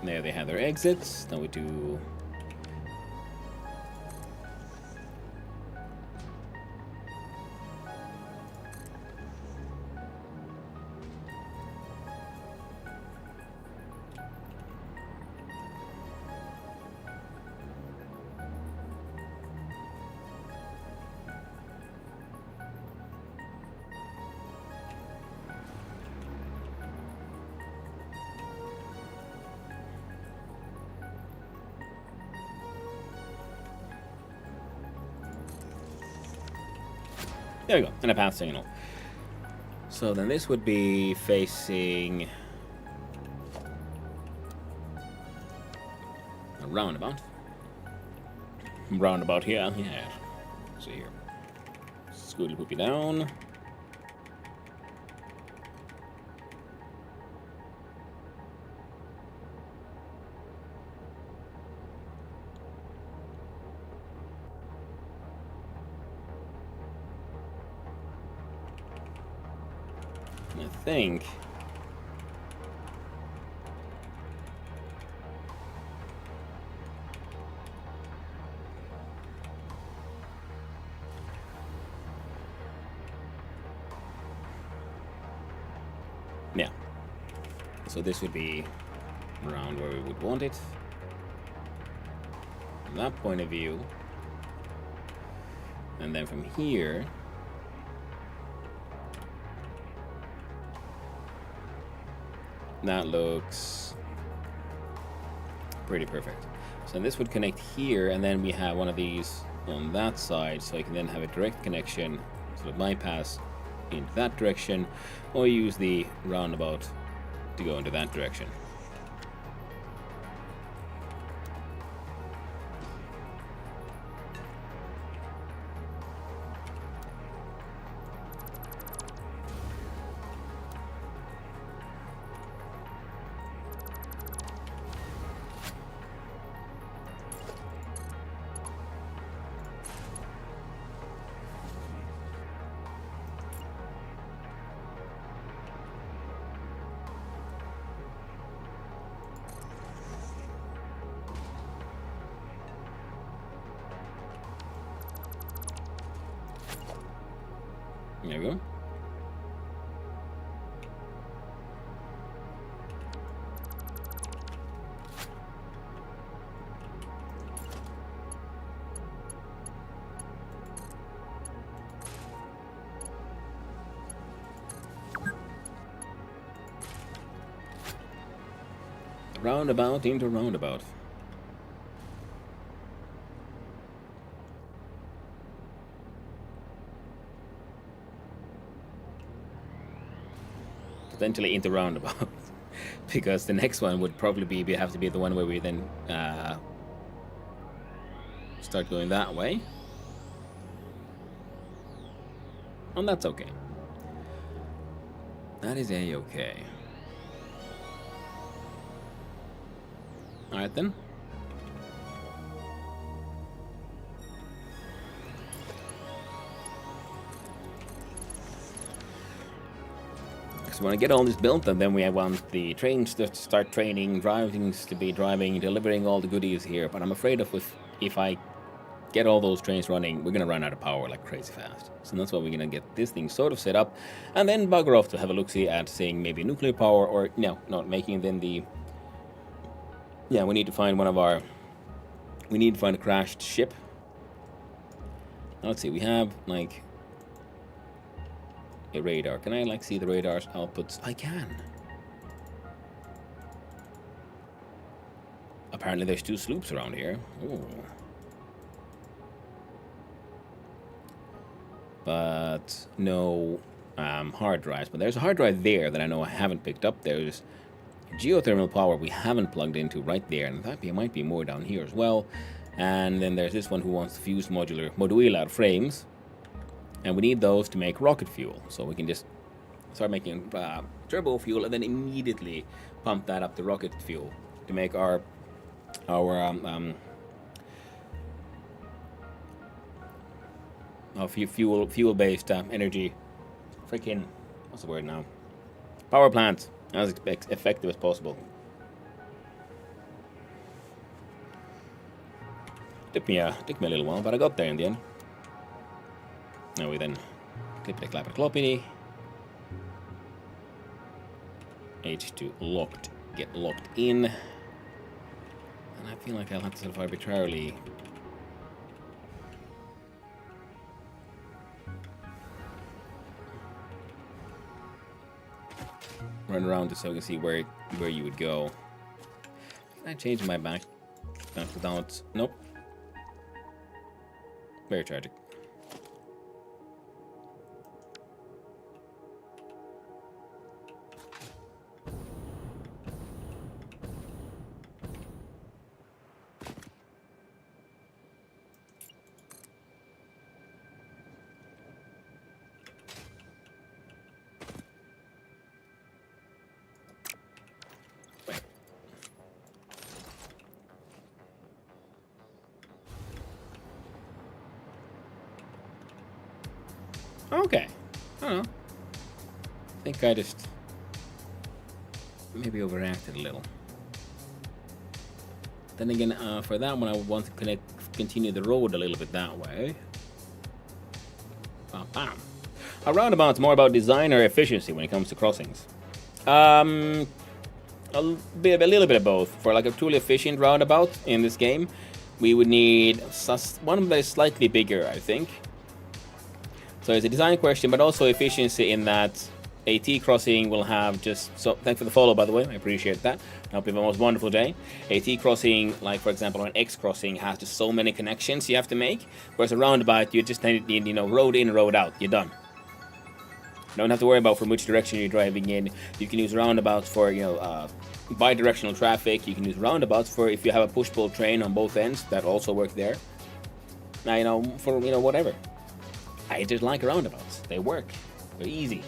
There they have their exits. Now we do... There we go, and a path signal. So then this would be facing a roundabout. Roundabout here, yeah. See here. Scooty poopy down. I think yeah. So this would be around where we would want it. From that point of view. And then from here, that looks pretty perfect. So this would connect here, and then we have one of these on that side, so you can then have a direct connection, sort of bypass into that direction, or use the roundabout to go into that direction. There we go. Roundabout into roundabout. Potentially into roundabout. Because the next one would probably have to be the one where we then start going that way. And that's okay. That is a-okay. Alright then. Because we want to get all this built, and then we want the trains to start training, drivings to be driving, delivering all the goodies here. But I'm afraid if I get all those trains running, we're going to run out of power like crazy fast. So that's why we're going to get this thing sort of set up, and then bugger off to have a look-see at saying maybe nuclear power, or no, not making then the... Yeah, we need to find one of our... We need to find a crashed ship. Now, let's see, we have, like... a radar. Can I, like, see the radar's outputs? I can. Apparently there's 2 sloops around here. Ooh. But no hard drives. But there's a hard drive there that I know I haven't picked up. There's geothermal power we haven't plugged into right there, and that might be more down here as well. And then there's this one who wants to fuse modular frames, and we need those to make rocket fuel, so we can just start making turbo fuel and then immediately pump that up to rocket fuel to make our fuel-based energy freaking, what's the word now, power plants as effective as possible. Took me a little while, but I got there in the end. Now we then clippity clappity cloppity. H2 locked. Get locked in. And I feel like I'll have to sort of arbitrarily run around just so we can see where you would go. Can I change my back without... Nope. Very tragic. Okay. I don't know. I think I just maybe overreacted a little. Then again, for that one, I would want to continue the road a little bit that way. Bam. A roundabout's more about design or efficiency when it comes to crossings. A little bit of both. For like a truly efficient roundabout in this game, we would need one that is slightly bigger, I think. So it's a design question, but also efficiency in that a T crossing will have just... So thanks for the follow, by the way. I appreciate that. I hope you have a most wonderful day. A T crossing, like for example, an X crossing, has just so many connections you have to make. Whereas a roundabout, you just need, you know, road in, road out. You're done. You don't have to worry about from which direction you're driving in. You can use roundabouts for, you know, bi-directional traffic. You can use roundabouts for if you have a push-pull train on both ends. That also works there. Now, you know, for, you know, whatever. I just like roundabouts. They work. They're easy.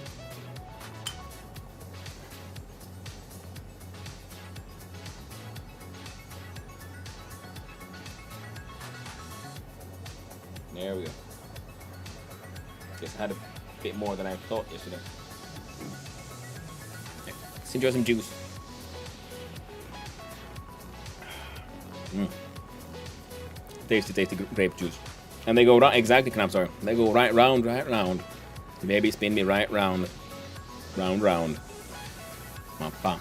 There we go. Guess I had a bit more than I thought yesterday. Yeah. Let's enjoy some juice. Tasty, tasty grape juice. And they go right, exactly, Knap, sorry. They go right round, Maybe spin me right round. Round. Bum.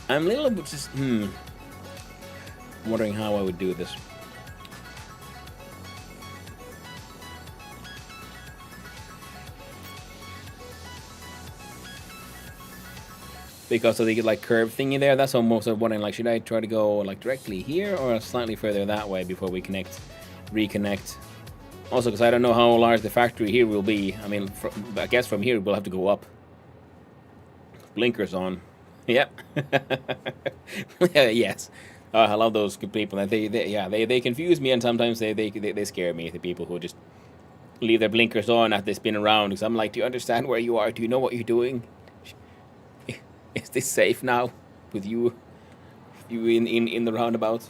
I'm a little bit just wondering how I would do this. Because of the like curve thingy there, that's almost wondering like, should I try to go like directly here or slightly further that way before we reconnect? Also, because I don't know how large the factory here will be. I mean, I guess from here we'll have to go up. Blinkers on. Yep. Yes. I love those people. They confuse me, and sometimes they scare me. The people who just leave their blinkers on as they spin around. Because I'm like, do you understand where you are? Do you know what you're doing? Is this safe now with you in the roundabout?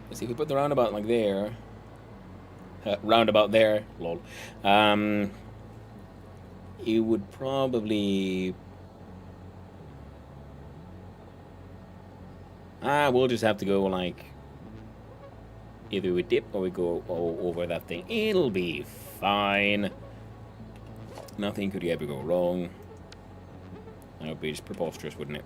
Let's see if we put the roundabout like there. Roundabout there, lol. It would probably. We'll just have to go like. Either we dip or we go over that thing. It'll be fine. Nothing could ever go wrong. That would be just preposterous, wouldn't it?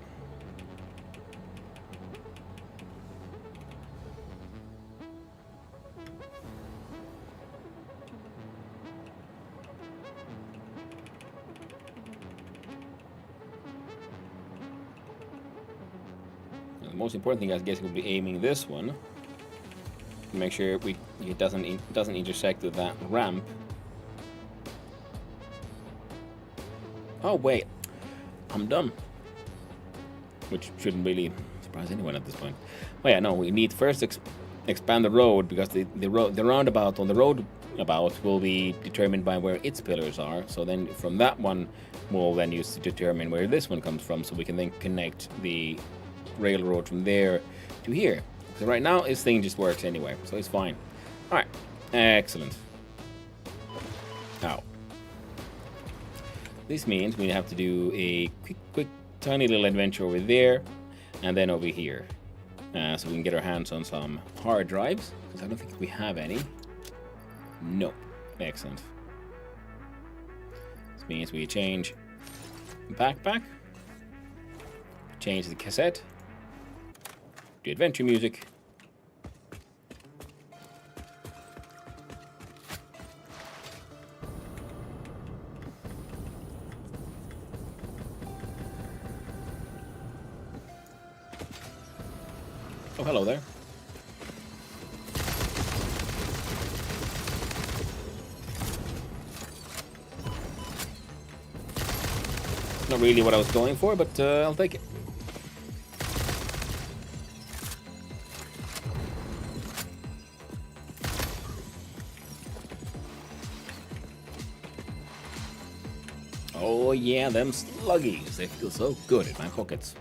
The most important thing, I guess, would be aiming this one. Make sure it doesn't intersect with that ramp. Oh wait, I'm dumb. Which shouldn't really surprise anyone at this point. Oh yeah, no, we need first expand the road because the roundabout on the roundabout will be determined by where its pillars are. So then from that one, we'll then use to determine where this one comes from, so we can then connect the railroad from there to here. So right now this thing just works anyway, so it's fine. All right, excellent. Now. This means we have to do a quick, tiny little adventure over there, and then over here. So we can get our hands on some hard drives, because I don't think we have any. No. Excellent. This means we change backpack, change the cassette, do adventure music. Oh, hello there. Not really what I was going for, but I'll take it. Oh yeah, them sluggies. They feel so good in my pockets.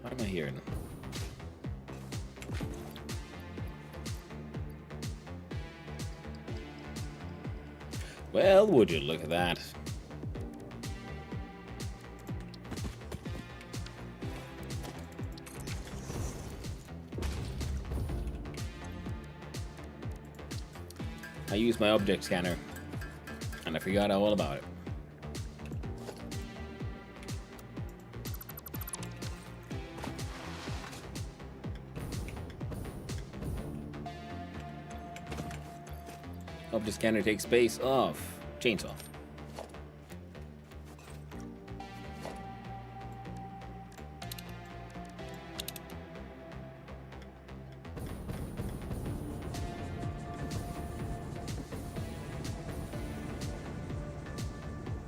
What am I hearing? Well, would you look at that? I used my object scanner, and I forgot all about it. Object scanner takes space off. Chainsaw.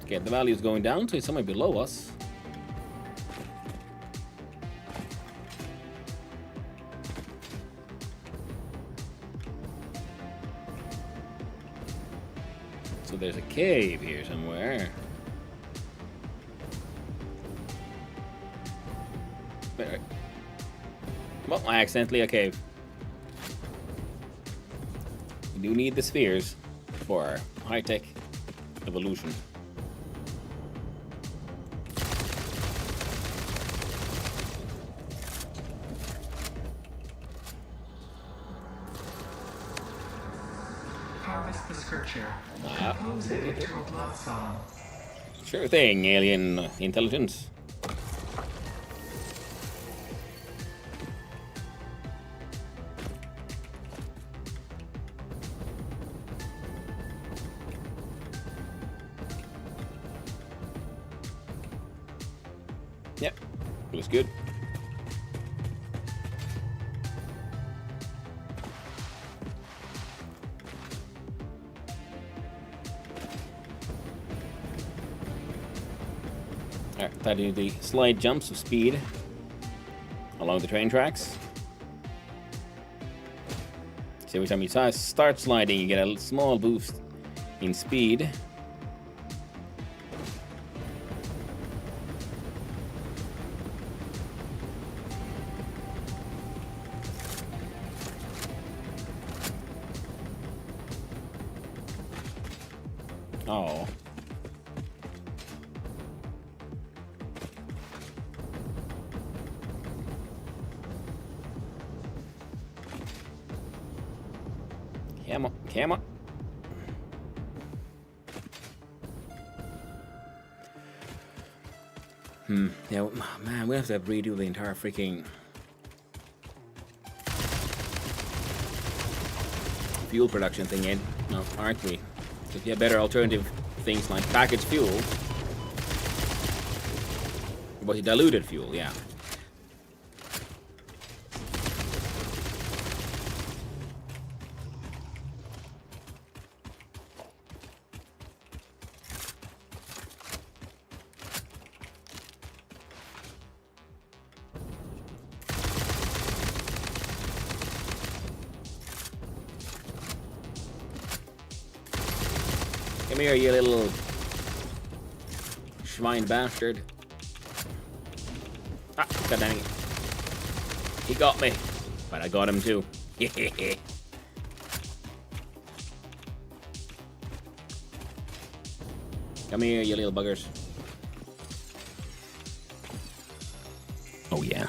Okay, the value is going down, so it's somewhere below us. So there's a cave here somewhere. Wait. Well, I accidentally a cave. We do need the spheres. for high-tech evolution. Harvest the scripture. Compose it into a blood song. Sure thing, alien intelligence. Yep, looks good. Alright, try to do the slide jumps of speed along the train tracks. So every time you start sliding, you get a small boost in speed. Oh. Come on, come on. Yeah, man, we have to redo the entire freaking fuel production thing in, no, aren't we? If you have better alternative things like packaged fuel, but diluted fuel, yeah. Come here, you little swine bastard. Ah, god dang it. He got me, but I got him too. Come here, you little buggers. Oh yeah.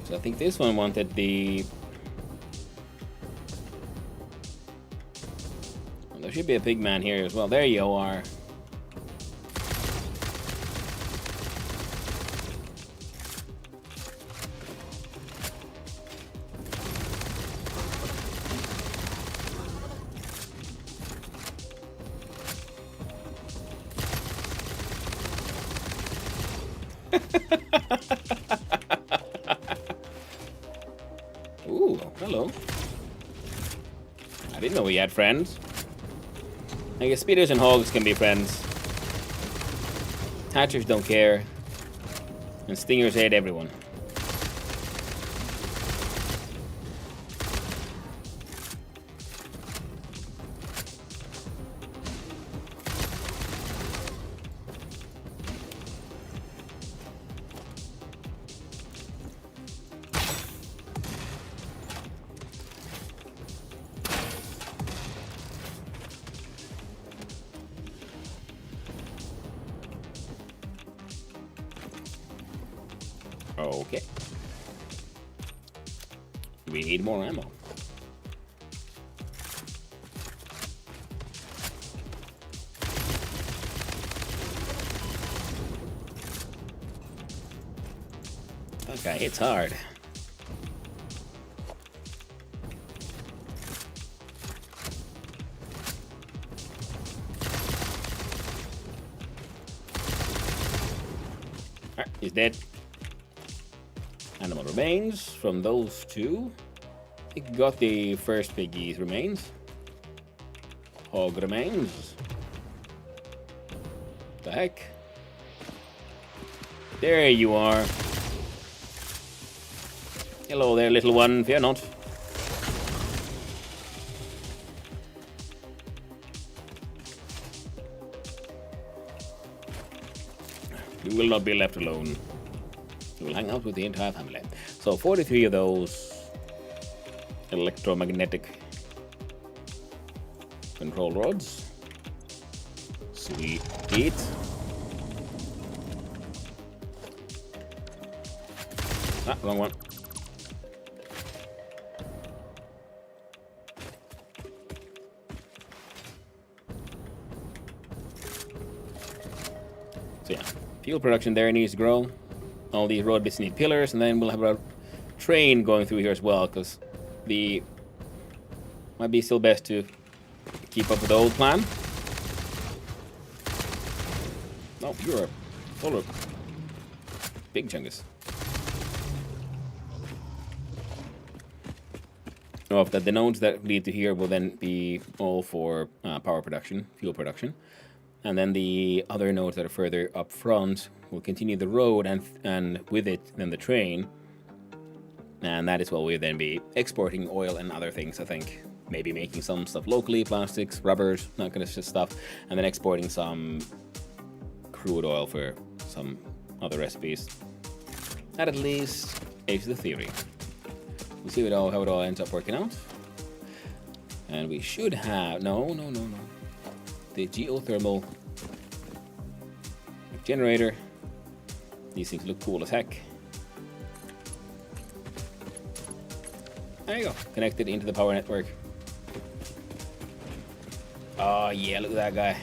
So I think this one wanted the... There should be a pig man here as well. There you are. Ooh, hello. I didn't know we had friends. I guess speeders and hogs can be friends. Hatchers don't care. And stingers hate everyone. Okay. We need more ammo. Okay, it's hard. Alright, he's dead. Animal remains from those two. I think we got the first piggy's remains. Hog remains. The heck? There you are. Hello there, little one. Fear not. You will not be left alone. You will hang out with the entire family. So 43 of those electromagnetic control rods. Sweet heat. Ah, wrong one. So yeah, fuel production there needs to grow. All these road bits need pillars, and then we'll have a train going through here as well, because the might be still best to keep up with the old plan. Oh, you're a solar big chungus. Of that, the nodes that lead to here will then be all for power production, fuel production, and then the other nodes that are further up front will continue the road and with it then the train, and that is what we'll then be exporting oil and other things. I think maybe making some stuff locally, plastics, rubbers, that kind of stuff, and then exporting some crude oil for some other recipes. That at least is the theory. We'll see how it all ends up working out. And we should have... No. The geothermal generator. These things look cool as heck. There you go. Connected into the power network. Oh yeah, look at that guy.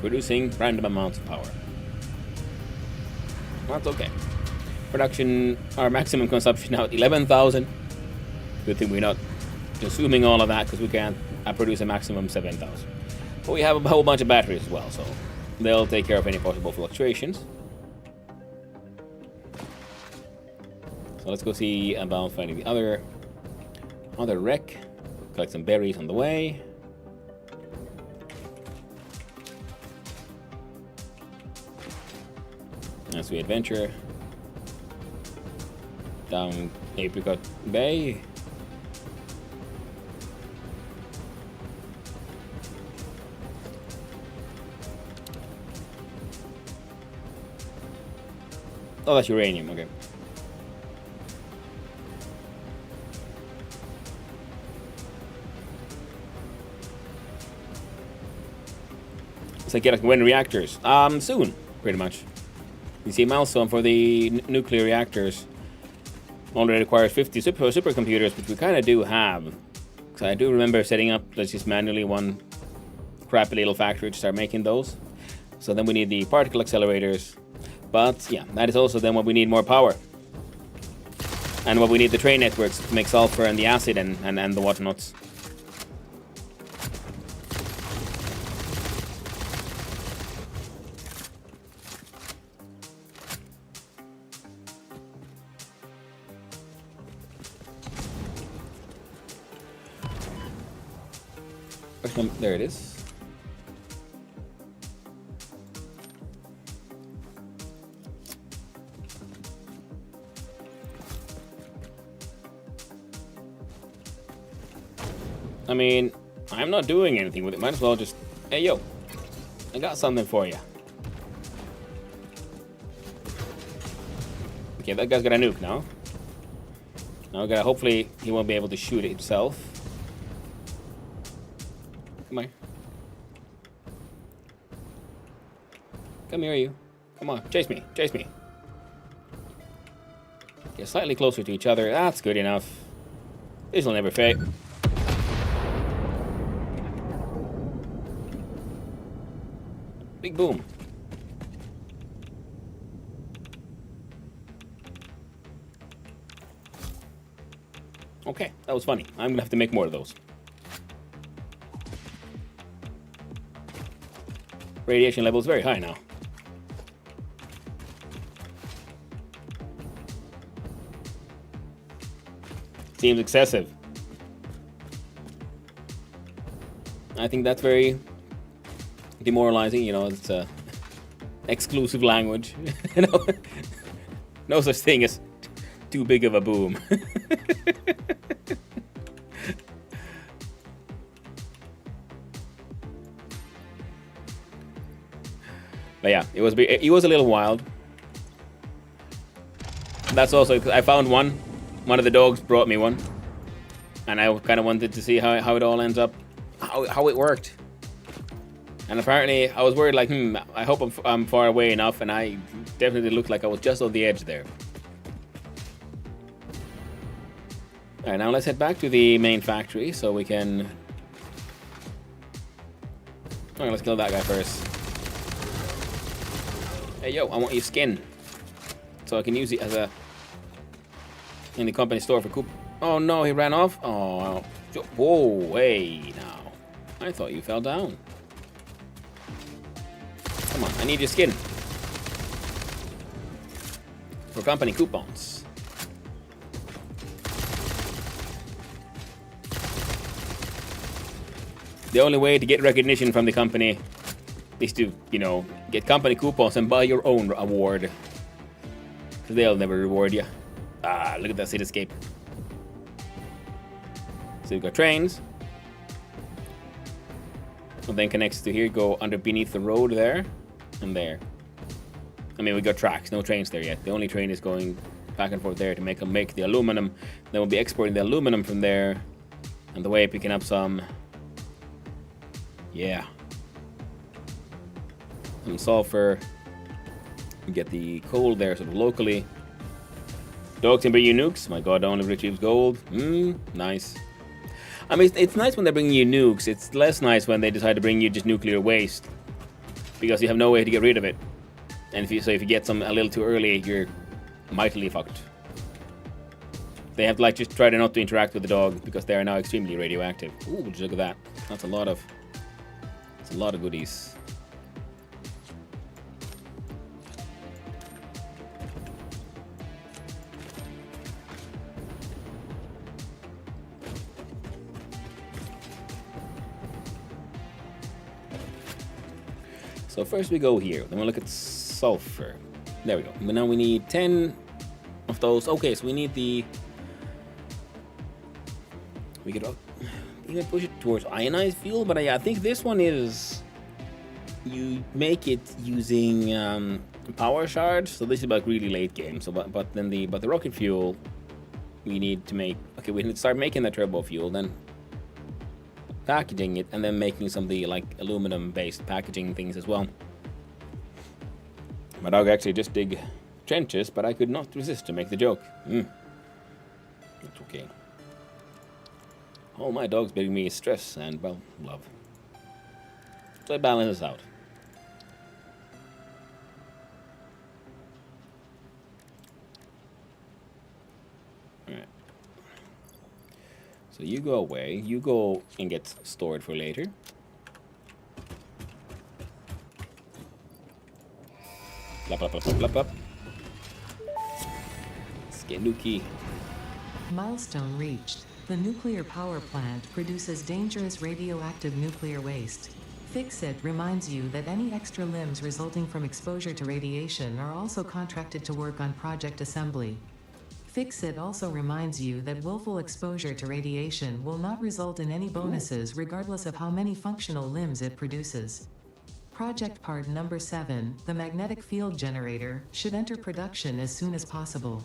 Producing random amounts of power. That's okay. Production, our maximum consumption now at 11,000. Good thing we're not consuming all of that, because we can't produce a maximum 7,000. But we have a whole bunch of batteries as well, so they'll take care of any possible fluctuations. So let's go see about finding the other wreck. Collect some berries on the way. As we adventure down Apricot Bay. Oh, that's uranium, okay. So get us when reactors? Soon, pretty much. You see, milestone for the nuclear reactors only requires 50 supercomputers, which we kind of do have. So I do remember setting up just manually one crappy little factory to start making those. So then we need the particle accelerators. But yeah, that is also then what we need more power. And what we need the train networks to make sulfur and the acid and the whatnots. There it is. I mean, I'm not doing anything with it. Might as well just... Hey, yo. I got something for you. Okay, that guy's got a nuke now. Now we gotta... Hopefully, he won't be able to shoot it himself. Come here. Come here, you. Come on, chase me, chase me. Get slightly closer to each other. That's good enough. This will never fade. Big boom. Okay, that was funny. I'm gonna have to make more of those. Radiation level is very high now. Seems excessive. I think that's very demoralizing. You know, it's a exclusive language. You know, no such thing as too big of a boom. But yeah, it was a little wild. That's also because I found one. One of the dogs brought me one, and I kind of wanted to see how it all ends up, how it worked. And apparently, I was worried like, I hope I'm far away enough, and I definitely looked like I was just on the edge there. All right, now let's head back to the main factory so we can. All right, let's kill that guy first. Hey, yo, I want your skin. So I can use it as a... in the company store for coop. Oh, no, he ran off? Oh, whoa, hey, now. I thought you fell down. Come on, I need your skin. For company coupons. The only way to get recognition from the company is to, get company coupons and buy your own award. Because they'll never reward you. Ah, look at that cityscape. So we've got trains. And then connects to here, go beneath the road there. And there. I mean, we got tracks, no trains there yet. The only train is going back and forth there to make the aluminum. Then we'll be exporting the aluminum from there. And the way picking up some... yeah. Some sulfur. We get the coal there sort of locally. Dogs can bring you nukes. My god, only retrieves gold. Nice. I mean, it's nice when they bring you nukes. It's less nice when they decide to bring you just nuclear waste. Because you have no way to get rid of it. And if you get some a little too early, you're mightily fucked. They have to just try to not to interact with the dog because they are now extremely radioactive. Ooh, just look at that. That's a lot of goodies. So first we go here, then we'll look at sulfur. There we go. But now we need 10 of those. Okay, so we need the... we could even push it towards ionized fuel, but I think this one is... you make it using power shards, so this is like really late game. So but the rocket fuel we need to make... okay, we need to start making the turbo fuel, then packaging it, and then making some of the aluminum based packaging things as well. My dog actually just dig trenches, but I could not resist to make the joke. It's okay. All my dogs bring me stress and, well, love. So it balances out. Alright. So you go away, you go and get stored for later. Blop, blop, blop, blop, blop. Skenuki. Milestone reached. The nuclear power plant produces dangerous radioactive nuclear waste. Fix-It reminds you that any extra limbs resulting from exposure to radiation are also contracted to work on project assembly. Fix-It also reminds you that willful exposure to radiation will not result in any bonuses regardless of how many functional limbs it produces. Project part number 7, the magnetic field generator, should enter production as soon as possible.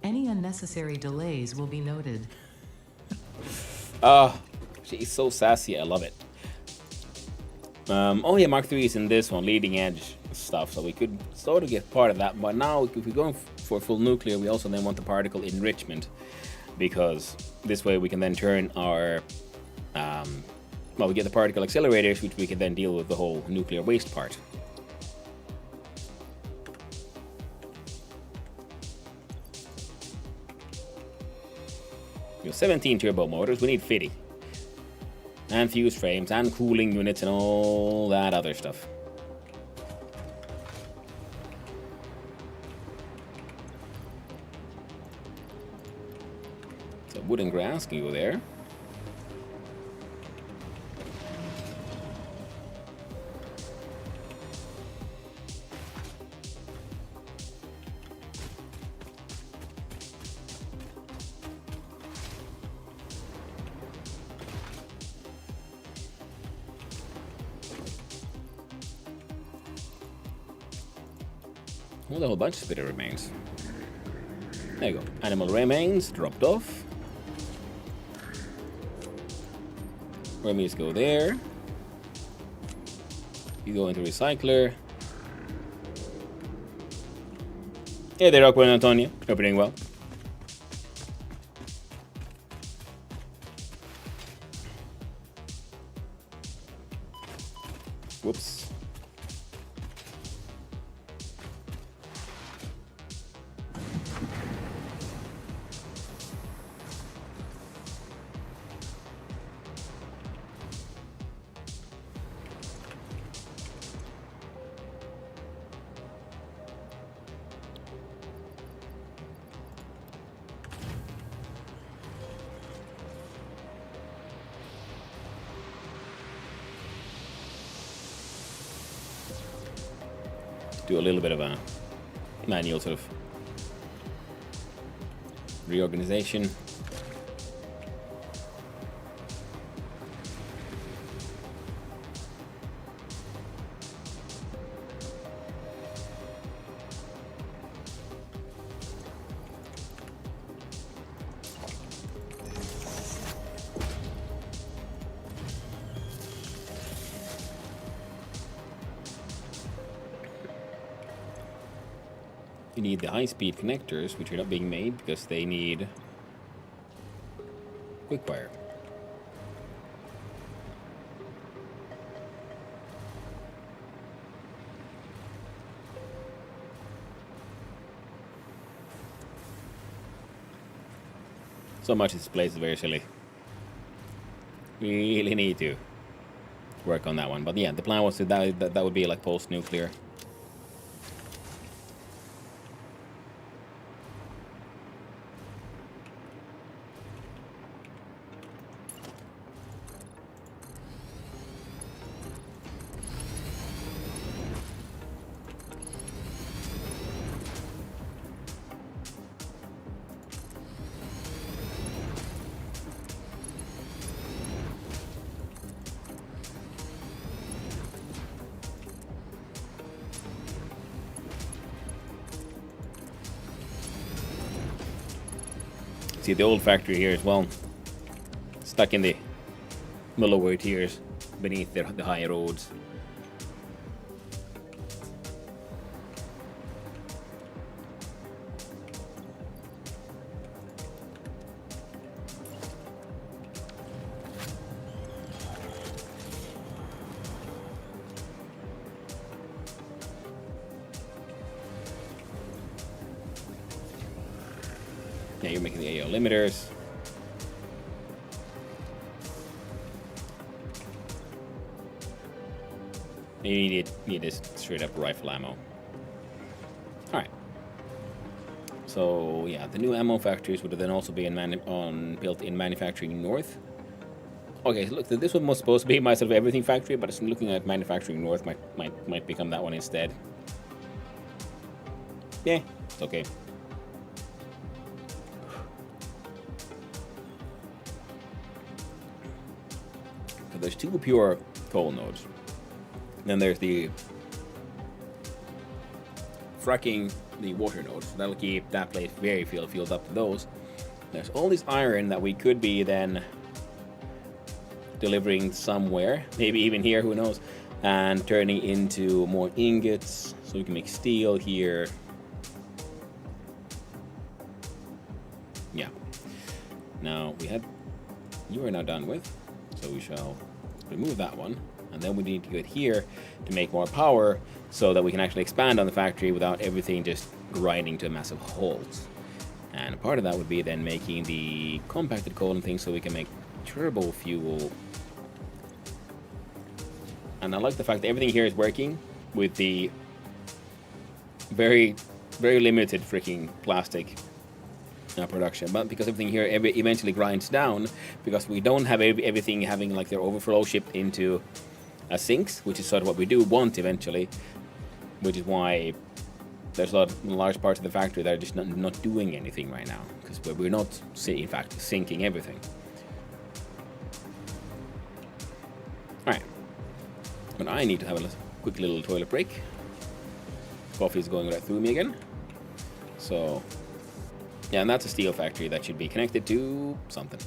Any unnecessary delays will be noted. She's so sassy, I love it. Oh yeah, Mark III is in this one, leading edge stuff, so we could sort of get part of that, but now if we're going for full nuclear, we also then want the particle enrichment, because this way we can then turn our, well, we get the particle accelerators, which we can then deal with the whole nuclear waste part. We have 17 turbo motors, we need 50. And fuse frames, and cooling units, and all that other stuff. So wood and grass can go there. Well, a whole bunch of spitter remains. There you go. Animal remains dropped off. Remedies go there. You go into recycler. Hey there, Aqua and Antonio. Hope you're doing well. Whoops. Do a little bit of a manual sort of reorganization. You need the high-speed connectors, which are not being made because they need quick wire. So much this place is very silly. Really need to work on that one. But yeah, the plan was that would be like post-nuclear. See the old factory here as well, stuck in the lower tiers beneath the high roads. Yeah, you're making the AO limiters. You need this straight up rifle ammo. Alright. So yeah, the new ammo factories would then also be built in Manufacturing North. Okay, so look, this one was supposed to be my sort of everything factory, but looking at Manufacturing North might become that one instead. Yeah, it's okay. There's two pure coal nodes. Then there's the fracking the water nodes. So that'll keep that place very filled up to those. There's all this iron that we could be then delivering somewhere, maybe even here, who knows, and turning into more ingots so we can make steel here. Yeah. Now you are now done with, so we shall remove that one, and then we need to get here to make more power so that we can actually expand on the factory without everything just grinding to a massive halt. And part of that would be then making the compacted coal and things so we can make turbo fuel. And I like the fact that everything here is working with the very, very limited freaking plastic production, but because everything here eventually grinds down, because we don't have everything having like their overflow shipped into sinks, which is sort of what we do want eventually, which is why there's large parts of the factory that are just not doing anything right now, because we're not, in fact, sinking everything. Alright, but I need to have a quick little toilet break. Coffee's going right through me again. So, yeah, and that's a steel factory that should be connected to something.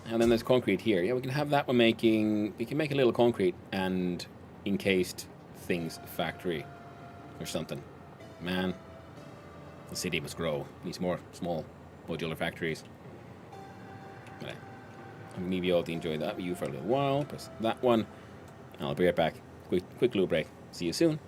And then there's concrete here. Yeah, we can have that one making... We can make a little concrete and encased things factory or something. Man, the city must grow. Needs more small modular factories. But I'm going to be able to enjoy that view for a little while. Press that one. I'll be right back. Quick little break. See you soon.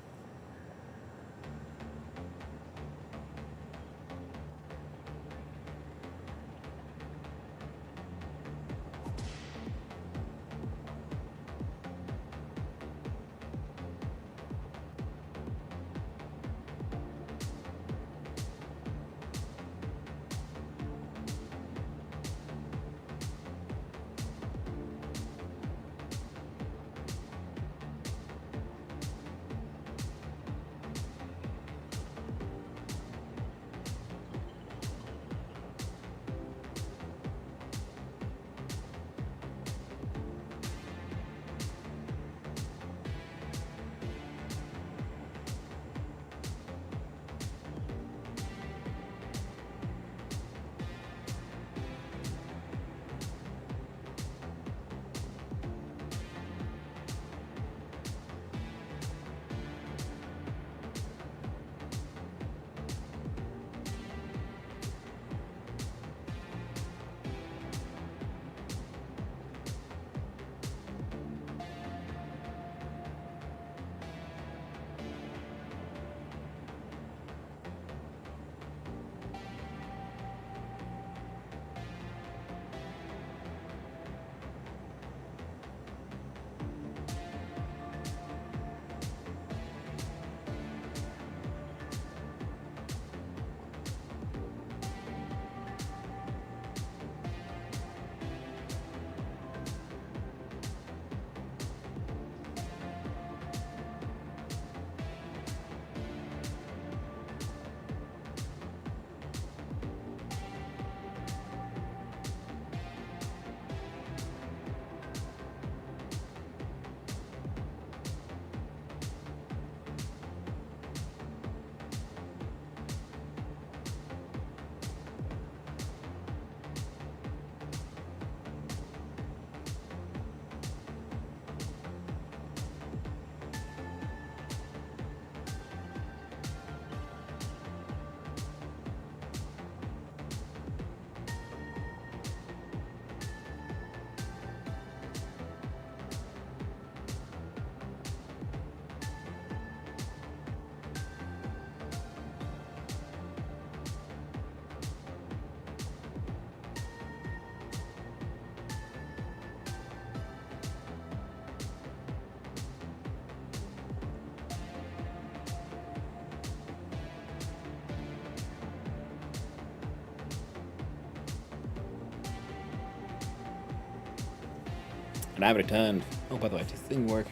And I've returned. Oh, by the way, does this thing work?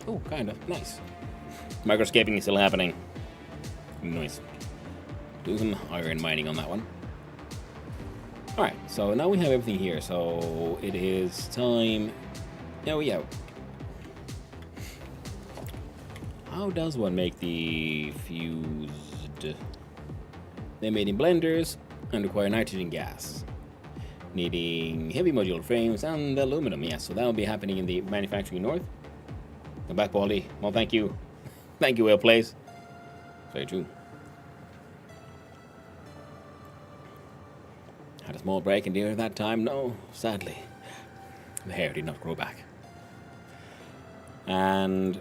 Oh, kind of. Nice. Microscaping is still happening. Nice. Do some iron mining on that one. Alright, so now we have everything here. So it is time... Oh, yeah. How does one make the fused? They're made in blenders and require nitrogen gas. Needing heavy modular frames and aluminum. Yes, so that will be happening in the manufacturing north. Come back, Paulie. Well, thank you. Thank you, Well Place. Very true. Had a small break in the air that time? No, sadly. The hair did not grow back. And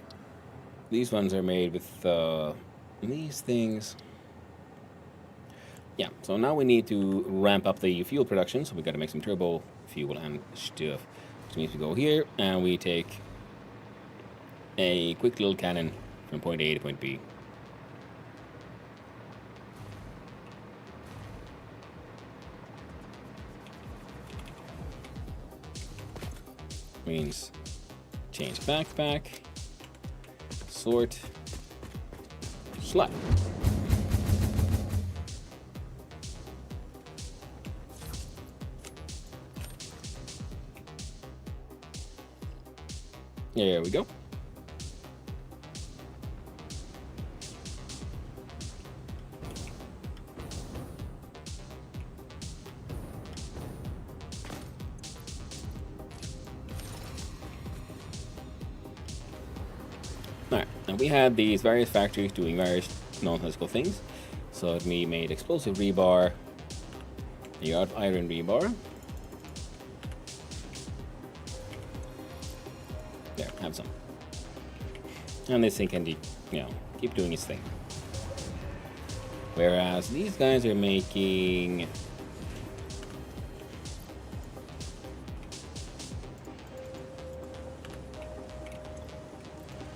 these ones are made with these things. Yeah, so now we need to ramp up the fuel production, so we got to make some turbo fuel and stuff. Which means we go here and we take a quick little cannon from point A to point B. Means change backpack, sort, slot. There we go. Alright, now we had these various factories doing various non-physical things. So we made explosive rebar, the iron rebar. There, have some. And this thing can, keep doing its thing. Whereas these guys are making...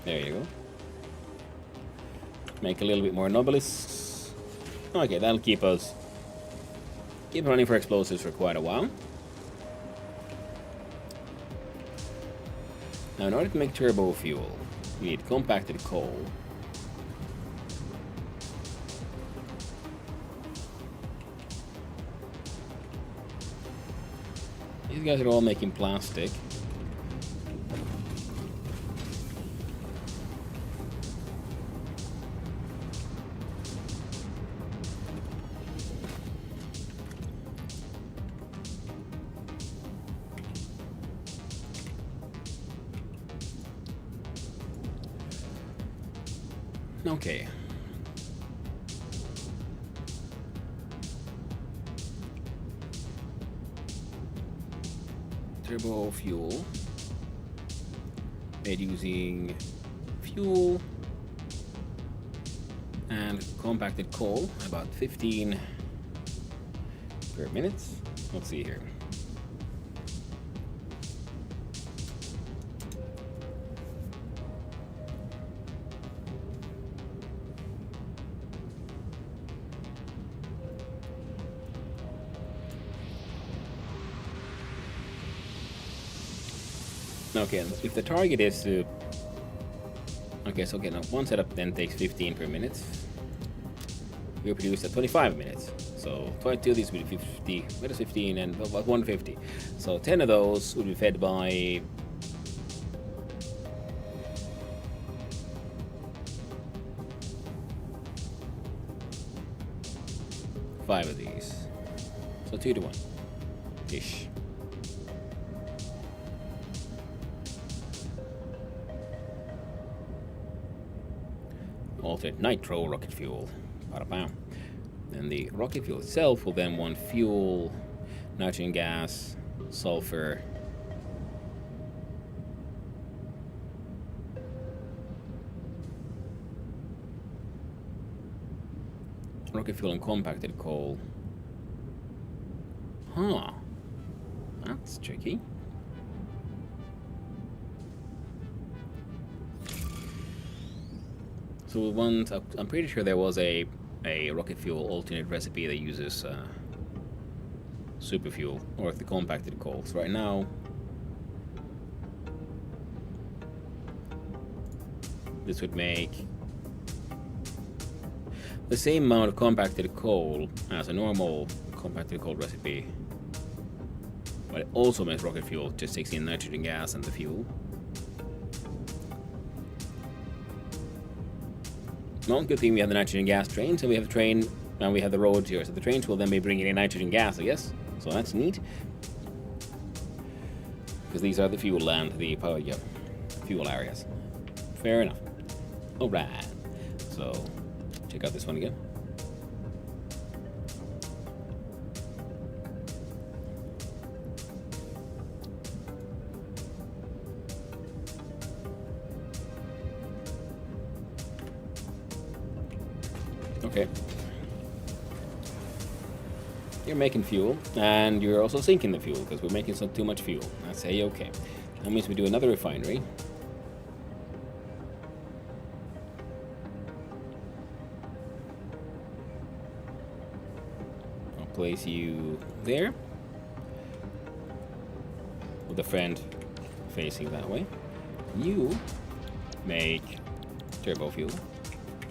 There you go. Make a little bit more nobelis. Okay, that'll keep running for explosives for quite a while. Now, in order to make turbo fuel, we need compacted coal. These guys are all making plastic. Okay. Turbo fuel made using fuel and compacted coal, about 15 per minute. Let's see here. Okay, if the target is to... Okay, so now one setup then takes 15 per minute. We produce at 25 minutes. So 22 of these will be 50. What is 15 and about 150? So 10 of those will be fed by... five of these. So 2 to 1 ish. Alternate nitro rocket fuel. Bada-bam. And the rocket fuel itself will then want fuel, nitrogen gas, sulfur, rocket fuel and compacted coal. Huh. That's tricky. So once, I'm pretty sure there was a rocket fuel alternate recipe that uses super fuel or the compacted coal. So right now, this would make the same amount of compacted coal as a normal compacted coal recipe, but it also makes rocket fuel, just takes in nitrogen gas and the fuel. Well, good thing we have the nitrogen gas trains, and we have the train, and we have the roads here. So the trains will then be bringing in nitrogen gas, I guess. So that's neat. Because these are the fuel and the power, fuel areas. Fair enough. Alright. So, check out this one again. Okay. You're making fuel, and you're also sinking the fuel, because we're making too much fuel. That's A-okay. That means we do another refinery. I'll place you there, with a friend facing that way. You make turbo fuel.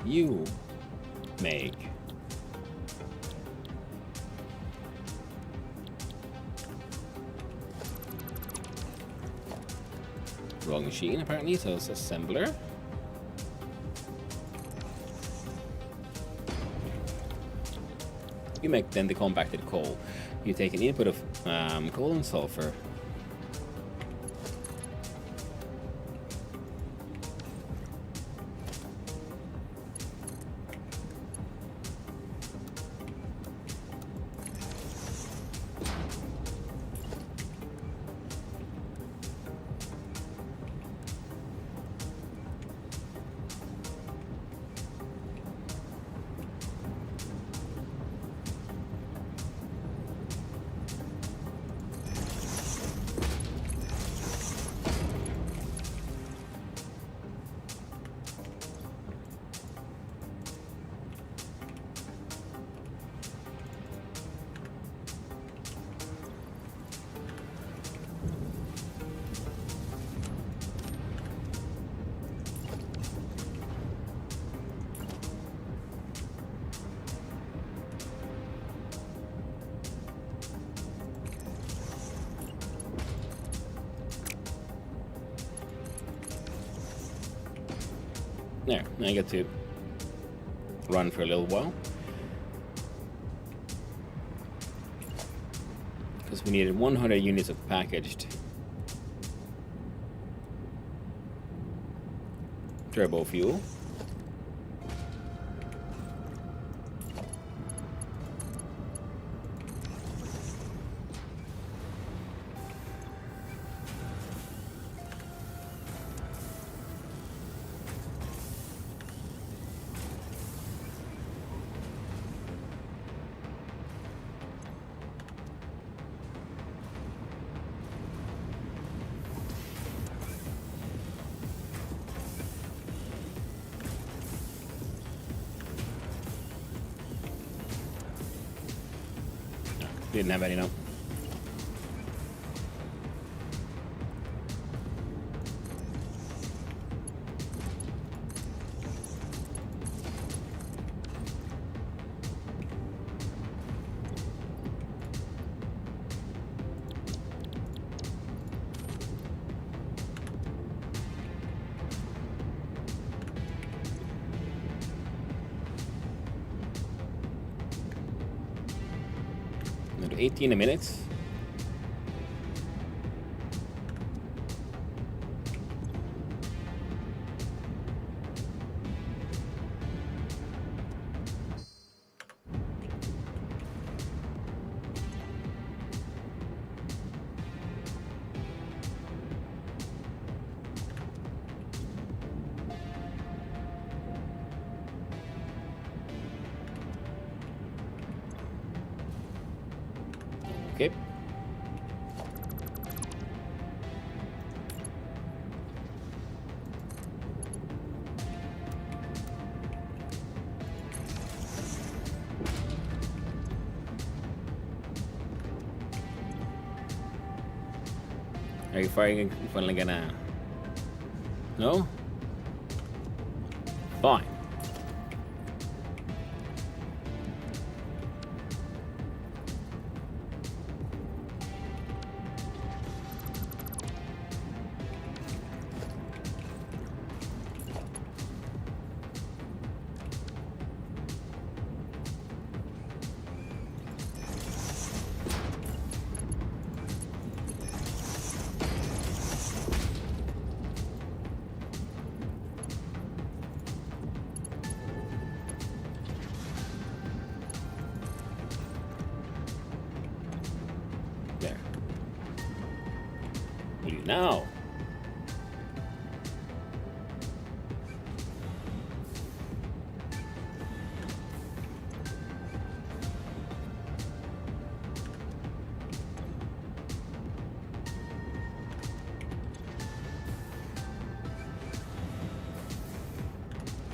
You make wrong machine apparently, so it's assembler. You make then the compacted coal. You take an input of coal and sulfur. There, now I get to run for a little while. Because we needed 100 units of packaged turbo fuel. Didn't have any, no. Another 18 minutes. Okay. Are you finally gonna... No? Fine. There. What do you now?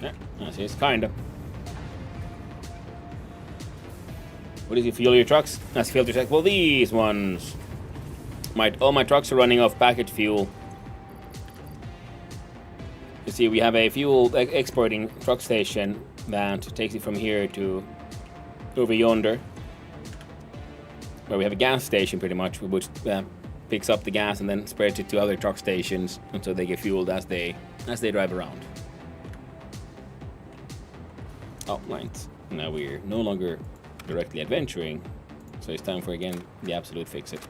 Yeah, I see, it's kinda. What is it? Fuel your trucks? That's filter check. Well, these ones. All my trucks are running off packaged fuel. You see, we have a fuel exporting truck station that takes it from here to over yonder, where we have a gas station, pretty much, which picks up the gas and then spreads it to other truck stations until they get fueled as they drive around. Oh, right. Now we're no longer directly adventuring, so it's time for again the absolute fix-it.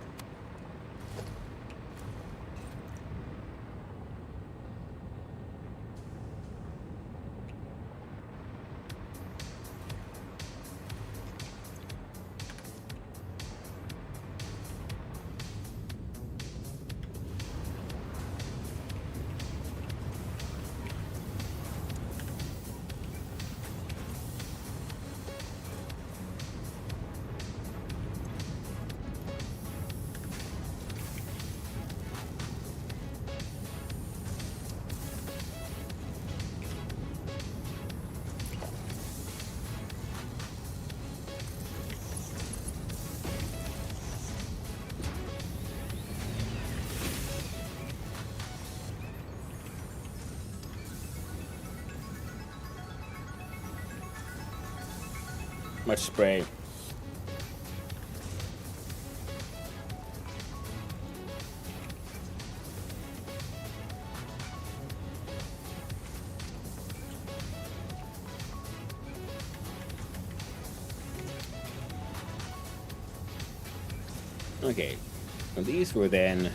Much spray. Okay, and these were then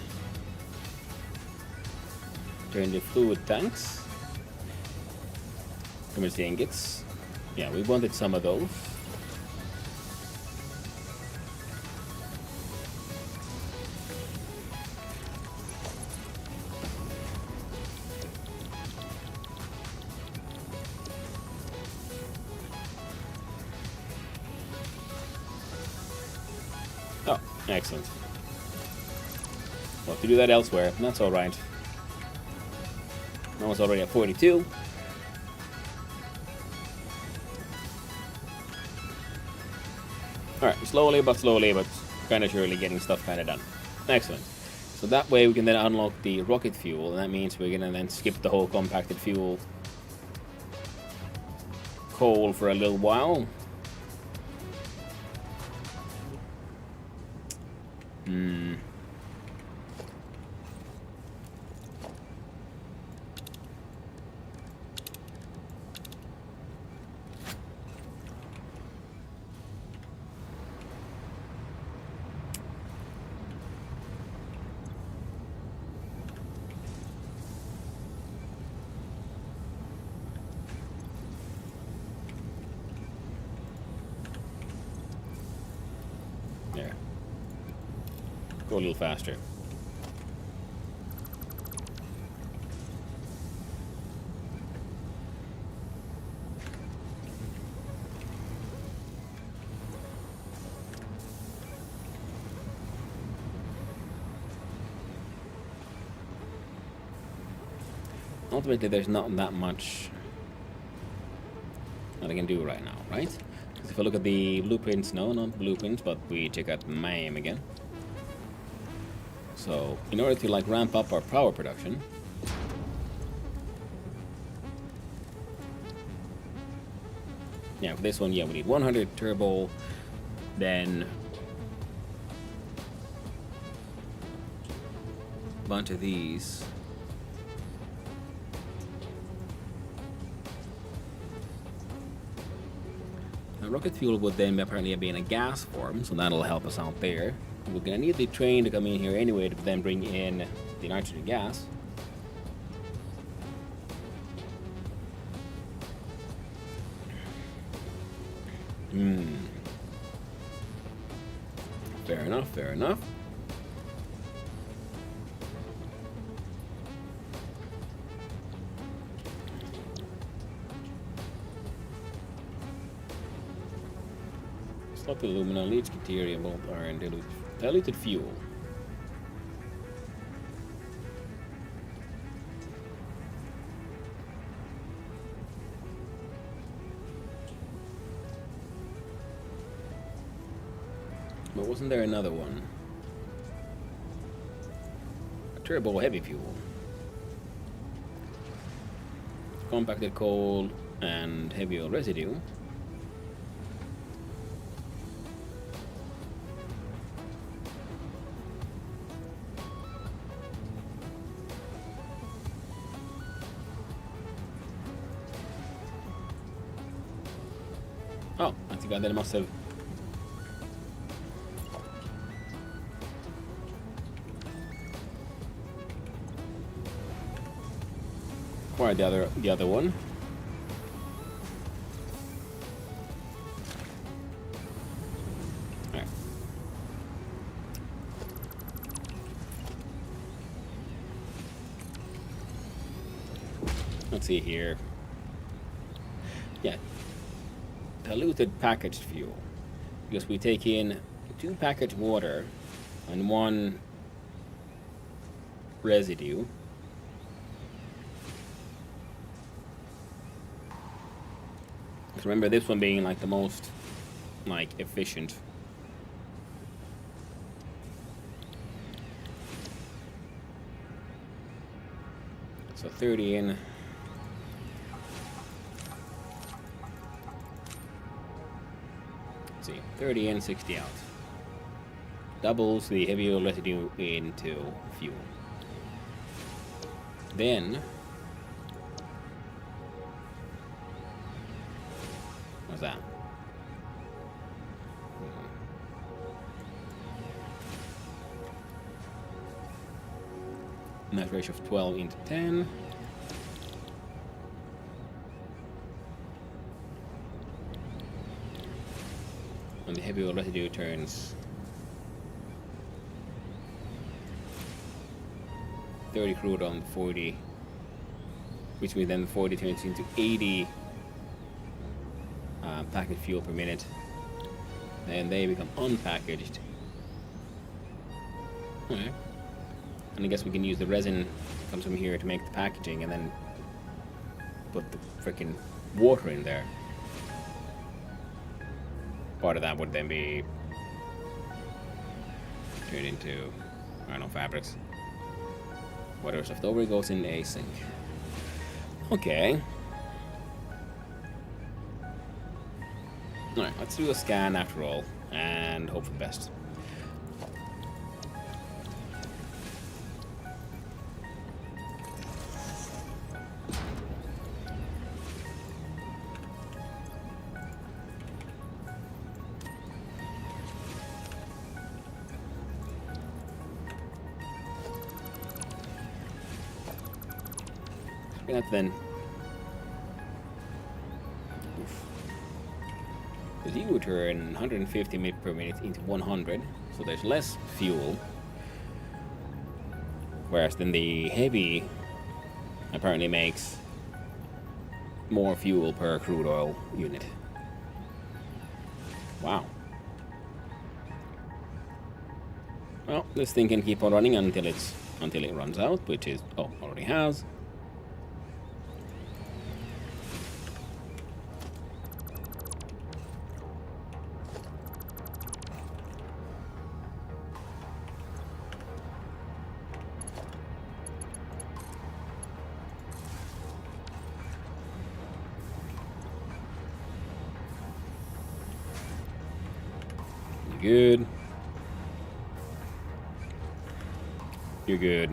turned into fluid tanks. From the ingots. Yeah, we wanted some of those. Oh, excellent. Well, to do that elsewhere, that's alright. That one's already at 42. Alright, slowly but kind of surely getting stuff kind of done. Excellent. So that way we can then unlock the rocket fuel, and that means we're going to then skip the whole compacted fuel coal for a little while. There. Go a little faster. Ultimately, there's not that much that I can do right now, right? If I look at the blueprints, no, not blueprints, but we check out MAM again. So, in order to like ramp up our power production, yeah, for this one, yeah, we need 100 turbo, then a bunch of these. Rocket fuel would then apparently be in a gas form, so that'll help us out there. We're gonna need the train to come in here anyway to then bring in the nitrogen gas. Fair enough, fair enough. Slot alumina, leads deuterium, both iron, diluted fuel. But wasn't there another one? A turbo heavy fuel. Compacted coal and heavy oil residue. forgot that I must have. Acquired the other one. Alright. Let's see here. Yeah. Diluted packaged fuel. Because we take in 2 packaged water and 1 residue. So remember this one being like the most like efficient. So 30 in. Let's see, 30 in, 60 out. Doubles the heavy oil residue into fuel. Then what's that? Net ratio of 12 into 10. And the heavy oil residue turns 30 crude on 40, which means then 40 turns into 80 packaged fuel per minute. Then they become unpackaged. Alright. And I guess we can use the resin that comes from here to make the packaging and then put the freaking water in there. Part of that would then be turned into, I don't know, fabrics. Whatever's left over goes in a sink. Okay. Alright, let's do a scan after all, and hope for the best. That then. Because you would turn 150 ml per minute into 100, so there's less fuel. Whereas then the heavy apparently makes more fuel per crude oil unit. Wow. Well, this thing can keep on running until it runs out, which is already has. Good. You're good.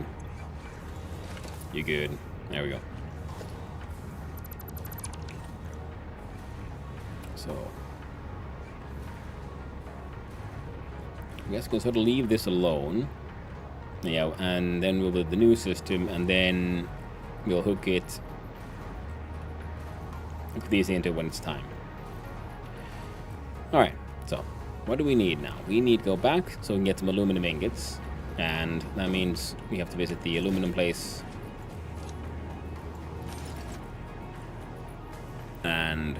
You're good. There we go. So I guess we'll sort of leave this alone. Yeah, and then we'll build the new system, and then we'll hook these into when it's time. Alright, so what do we need now? We need to go back so we can get some aluminum ingots. And that means we have to visit the aluminum place. And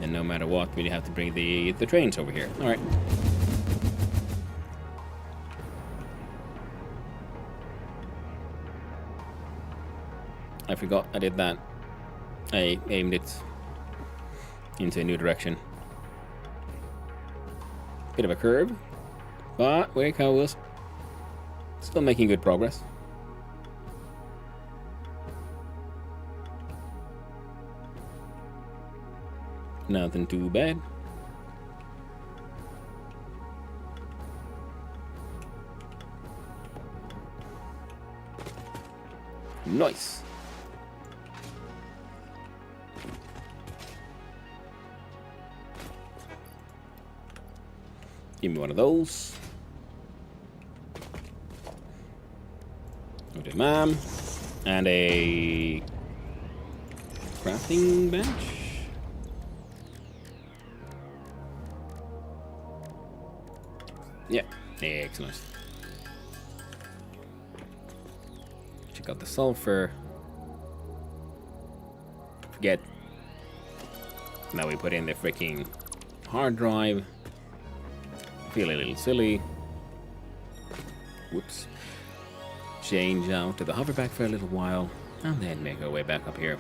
no matter what, we have to bring the trains over here. Alright. I forgot I did that. I aimed it into a new direction. Bit of a curve, but where it goes, still making good progress. Nothing too bad. Nice. Give me one of those. Okay, ma'am. And a crafting bench. Yeah, excellent. Check out the sulfur. Forget. Now we put in the freaking hard drive. Feel a little silly. Whoops. Change out to the hoverback for a little while, and then make our way back up here.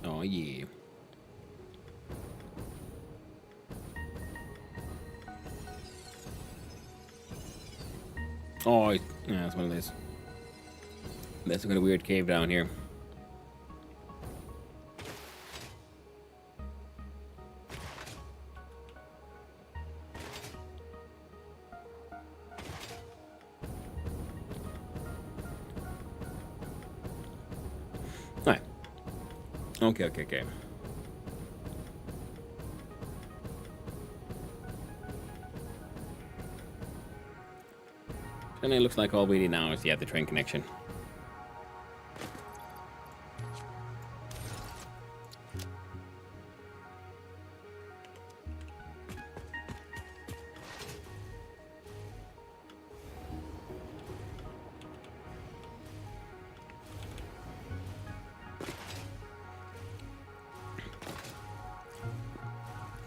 Oh yeah. Oh, yeah, that's one of those. That's a kind of weird cave down here. Alright. Okay. And it looks like all we need now is the train connection.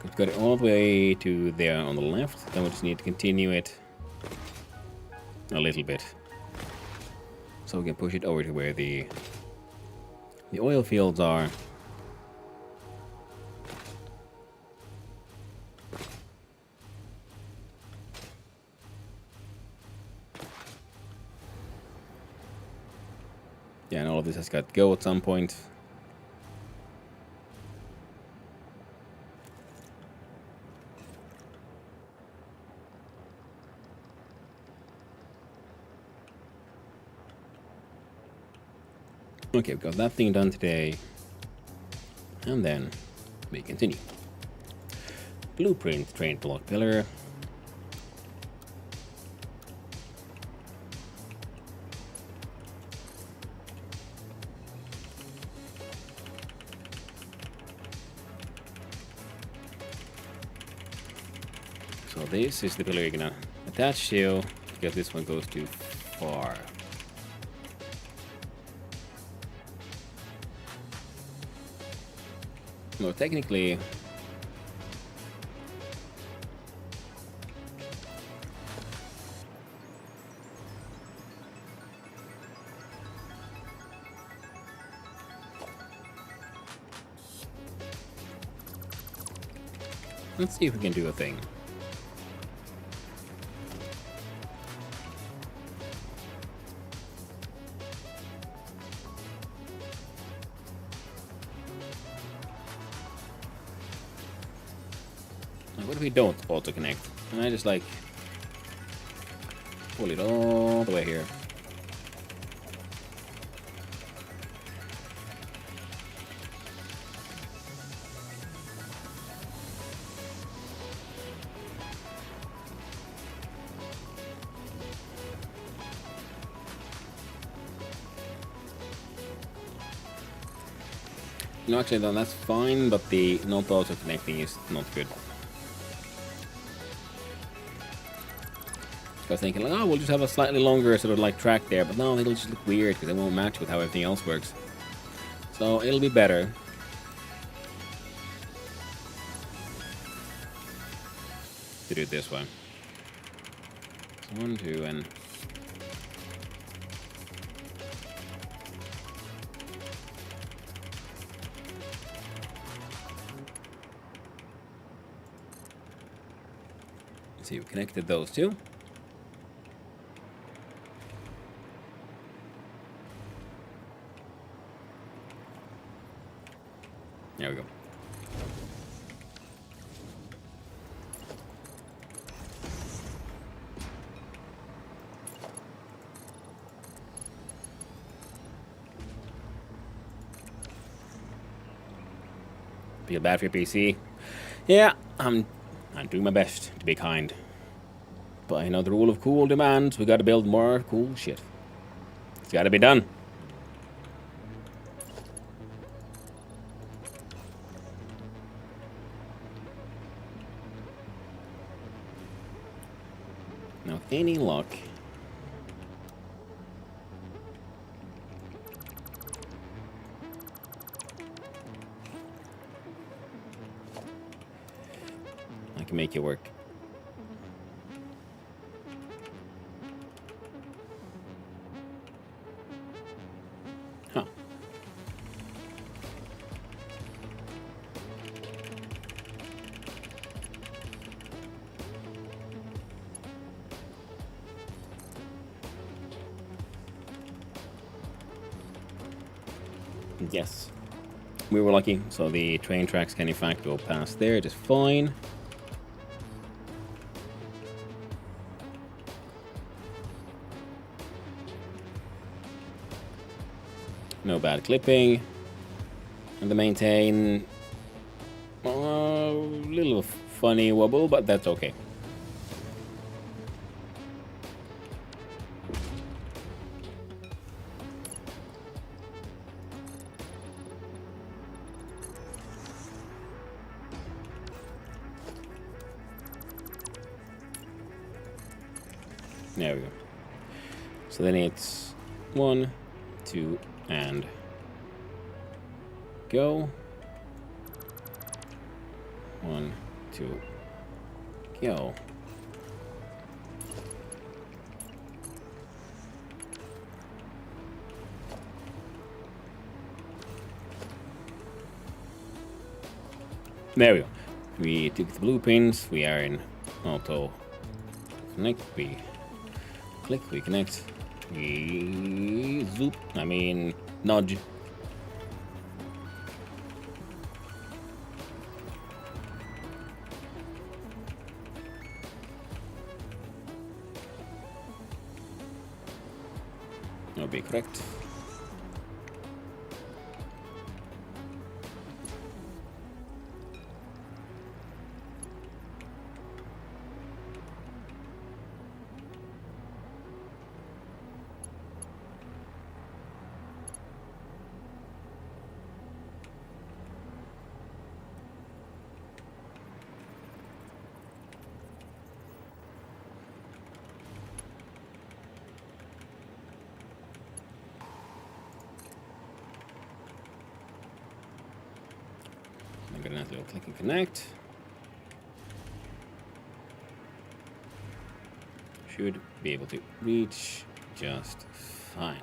We've got it all the way to there on the left, then we just need to continue it a little bit. So we can push it over to where the oil fields are. Yeah, and all of this has got to go at some point. Okay, we've got that thing done today. And then we continue. Blueprint train block pillar. So this is the pillar you're gonna attach to, because this one goes too far. No, technically, let's see if we can do a thing. What if we don't auto connect? And I just like pull it all the way here. No, actually, then that's fine, but the not auto connecting is not good. I was thinking, like, oh, we'll just have a slightly longer sort of like track there, but no, it'll just look weird because it won't match with how everything else works. So it'll be better. To do it this way. So 1, 2, and... See, we connected those two. There we go. Feel bad for your PC. Yeah, I'm doing my best to be kind. But I know the rule of cool demands, we gotta build more cool shit. It's gotta be done. Now, with any luck... I can make it work. Huh. Yes. We were lucky, so the train tracks can in fact go past there just fine. No bad clipping. And the maintain... a little funny wobble, but that's okay. There we go. So then it's 1, 2, and go. 1, 2, go. There we go. We took the blueprints. We are in auto connect. We click. We connect. We zoop. I mean nudge. That'll be correct. I'm gonna have to click and connect. Should be able to reach just fine.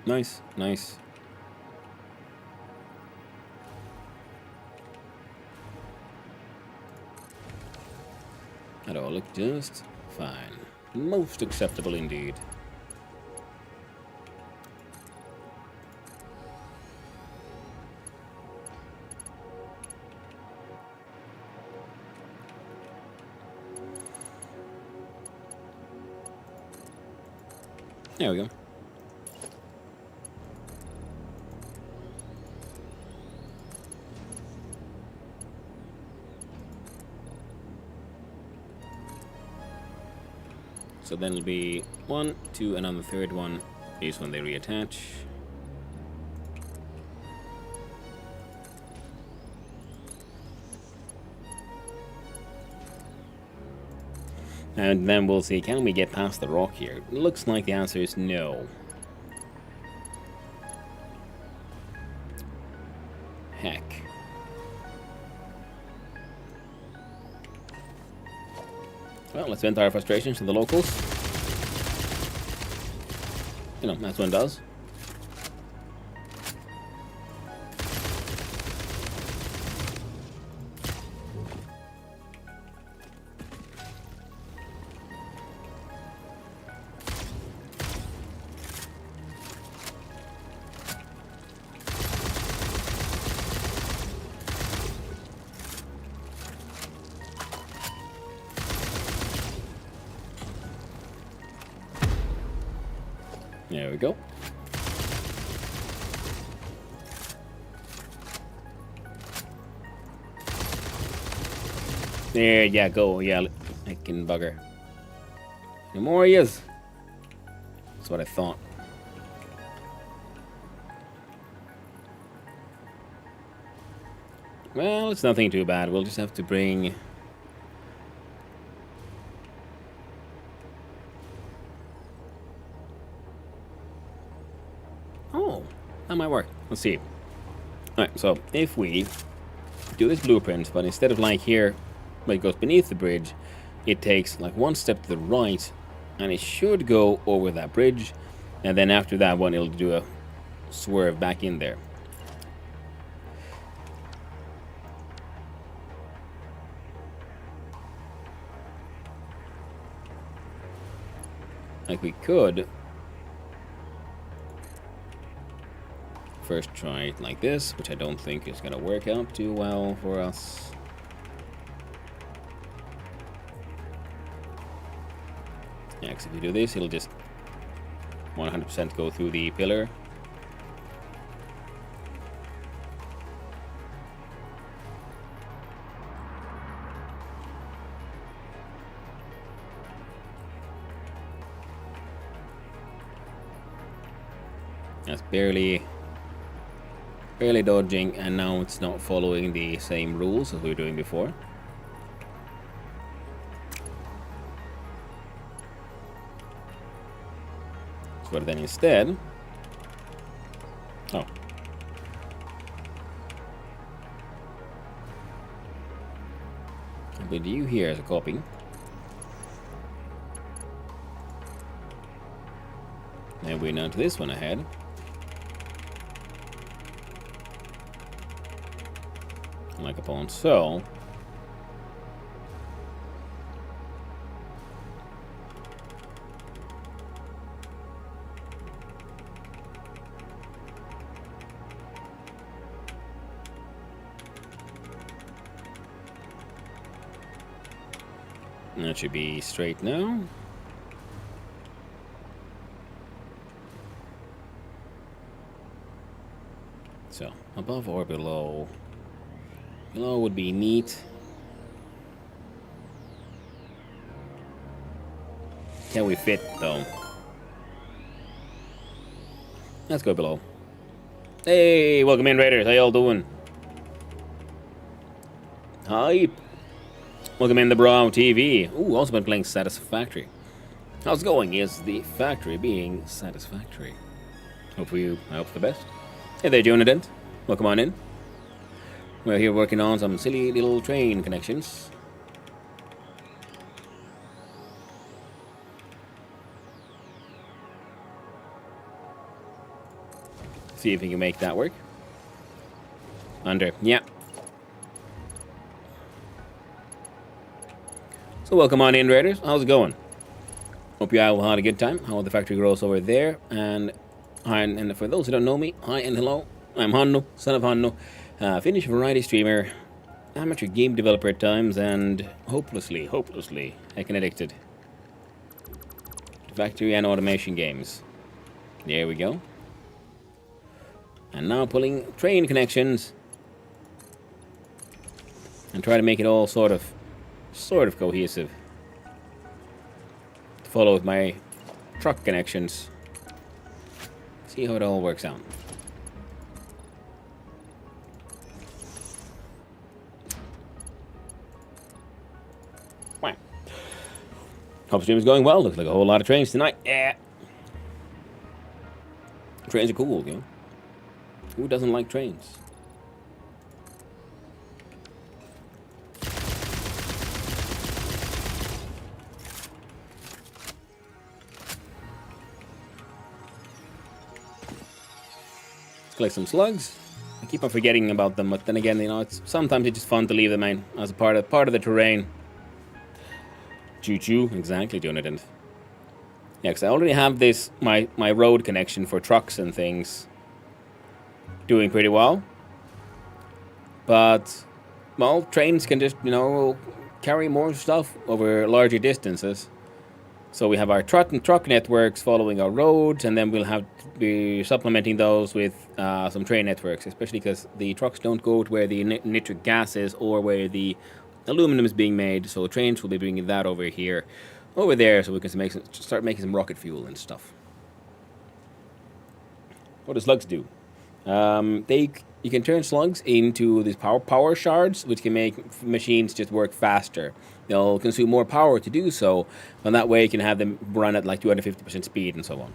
Nice, nice. That all look just fine. Most acceptable indeed. There we go. So then it'll be 1, 2, and on the third one is when they reattach. And then we'll see, can we get past the rock here? Looks like the answer is no. Well, let's vent our frustrations to the locals. You know, that's what it does. There we go. There you go, yeah, heckin' bugger. No more he is. That's what I thought. Well, it's nothing too bad. We'll just have to bring... Oh, that might work. Let's see. Alright, so if we do this blueprint, but instead of like here, where it goes beneath the bridge, it takes like one step to the right, and it should go over that bridge, and then after that one, it'll do a swerve back in there. Like we could first try it like this, which I don't think is gonna work out too well for us. Yeah, because if we do this, it'll just 100% go through the pillar. That's barely dodging, and now it's not following the same rules as we were doing before. But then instead... Oh. I'll put you here as a copy. And we're now to this one ahead. Like upon so. That should be straight now. So, above or below? Below would be neat. Can we fit, though? Let's go below. Hey, welcome in, Raiders. How y'all doing? Hi. Welcome in the Brow TV. Ooh, also been playing Satisfactory. How's it going? Is the factory being satisfactory? I hope the best. Hey there, Jonadent. Welcome on in. We're here working on some silly little train connections. See if we can make that work. Under, yeah. So welcome on in, Raiders. How's it going? Hope you all had a good time. How the factory grows over there. And for those who don't know me, hi and hello. I'm Hanno, son of Hanno. Finnish variety streamer, amateur game developer at times, and hopelessly heckin' addicted to factory and automation games. There we go. And now pulling train connections and try to make it all sort of cohesive. To follow with my truck connections. See how it all works out. Hope stream is going well. Looks like a whole lot of trains tonight. Yeah. Trains are cool, you know. Who doesn't like trains? collect some slugs. I keep on forgetting about them, but then again, you know, sometimes it's just fun to leave them in as a part of the terrain. Choo-choo, exactly, Jonathan. Yeah, because I already have this, my road connection for trucks and things doing pretty well. But, well, trains can just, you know, carry more stuff over larger distances. So we have our truck networks following our roads, and then we'll have to be supplementing those with some train networks, especially because the trucks don't go to where the nitric gas is or where the aluminum is being made. So trains will be bringing that over here, over there, so we can start making some rocket fuel and stuff. What do slugs do? You can turn slugs into these power shards, which can make machines just work faster. They'll consume more power to do so, and that way you can have them run at like 250% speed and so on.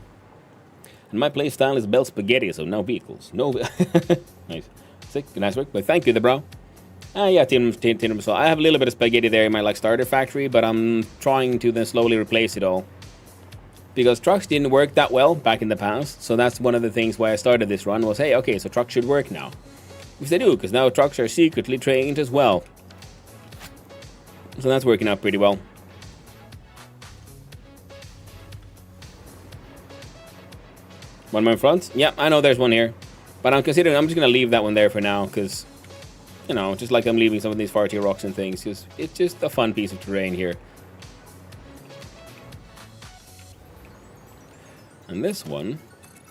And my play style is bell spaghetti, so no vehicles. No. Nice. Sick. Nice work. But thank you, the bro. Yeah, so I have a little bit of spaghetti there in my like starter factory, but I'm trying to then slowly replace it all. Because trucks didn't work that well back in the past, so that's one of the things why I started this run was, hey, okay, so trucks should work now. Which they do, because now trucks are secretly trained as well. So that's working out pretty well. One more in front? Yeah, I know there's one here. But I'm just going to leave that one there for now, because, you know, just like I'm leaving some of these far tier rocks and things, because it's just a fun piece of terrain here. And this one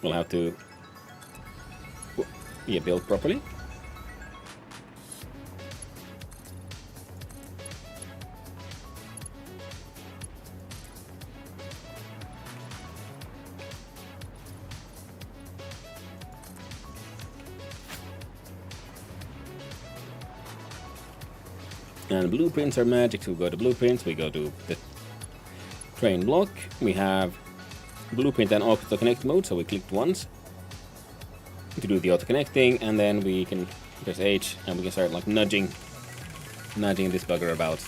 will have to be built properly. And blueprints are magic, so we go to blueprints, we go to the train block, we have blueprint and auto connect mode, so we clicked once to do the auto connecting, and then we can press H and we can start like nudging this bugger about.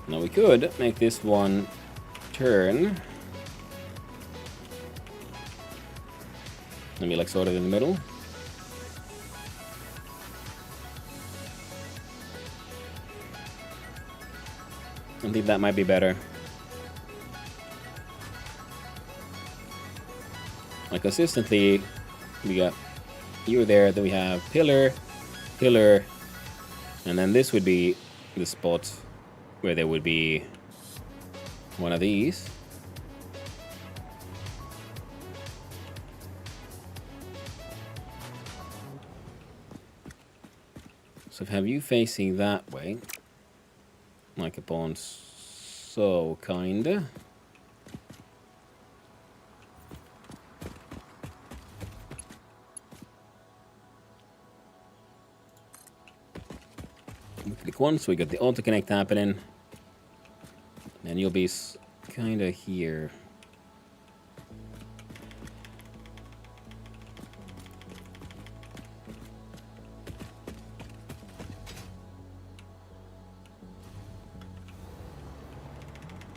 Now we could make this one turn, maybe like sort of in the middle. I think that might be better. Like consistently, we got you there, then we have pillar, pillar, and then this would be the spot where there would be one of these. So have you facing that way. Like upon so kinda. We click once, we got the auto connect happening, and you'll be kinda here.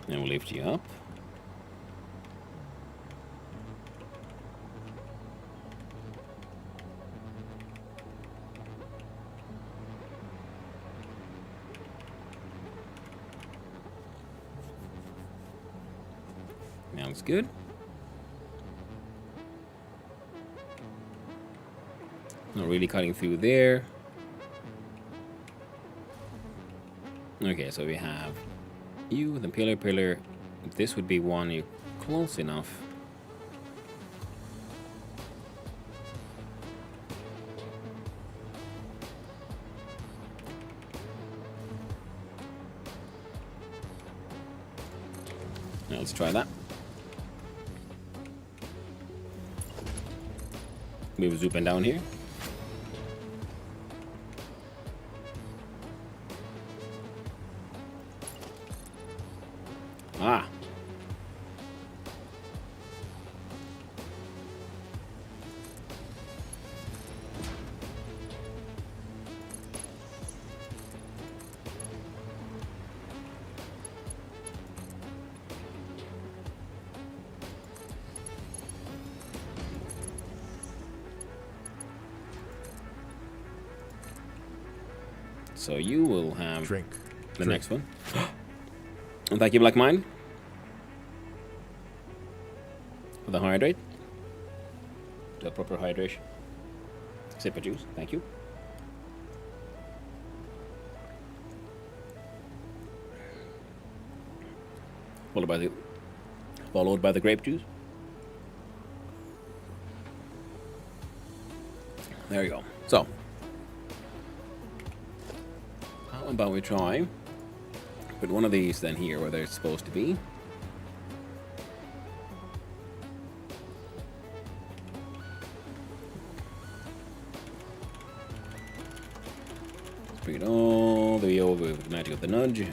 And we'll lift you up. Sounds good. Not really cutting through there. Okay, so we have you, the pillar. This would be one. You're close enough. Now let's try that. Maybe zooming down here. Ah. So you will have Drink. the Drink. next one. And thank you, Black Mind, for the hydrate. The proper hydration. Sip of juice. Thank you. Followed by the grape juice. There you go. So, how about we try put one of these then here where they're supposed to be. Let's bring it all the way over with the magic of the nudge.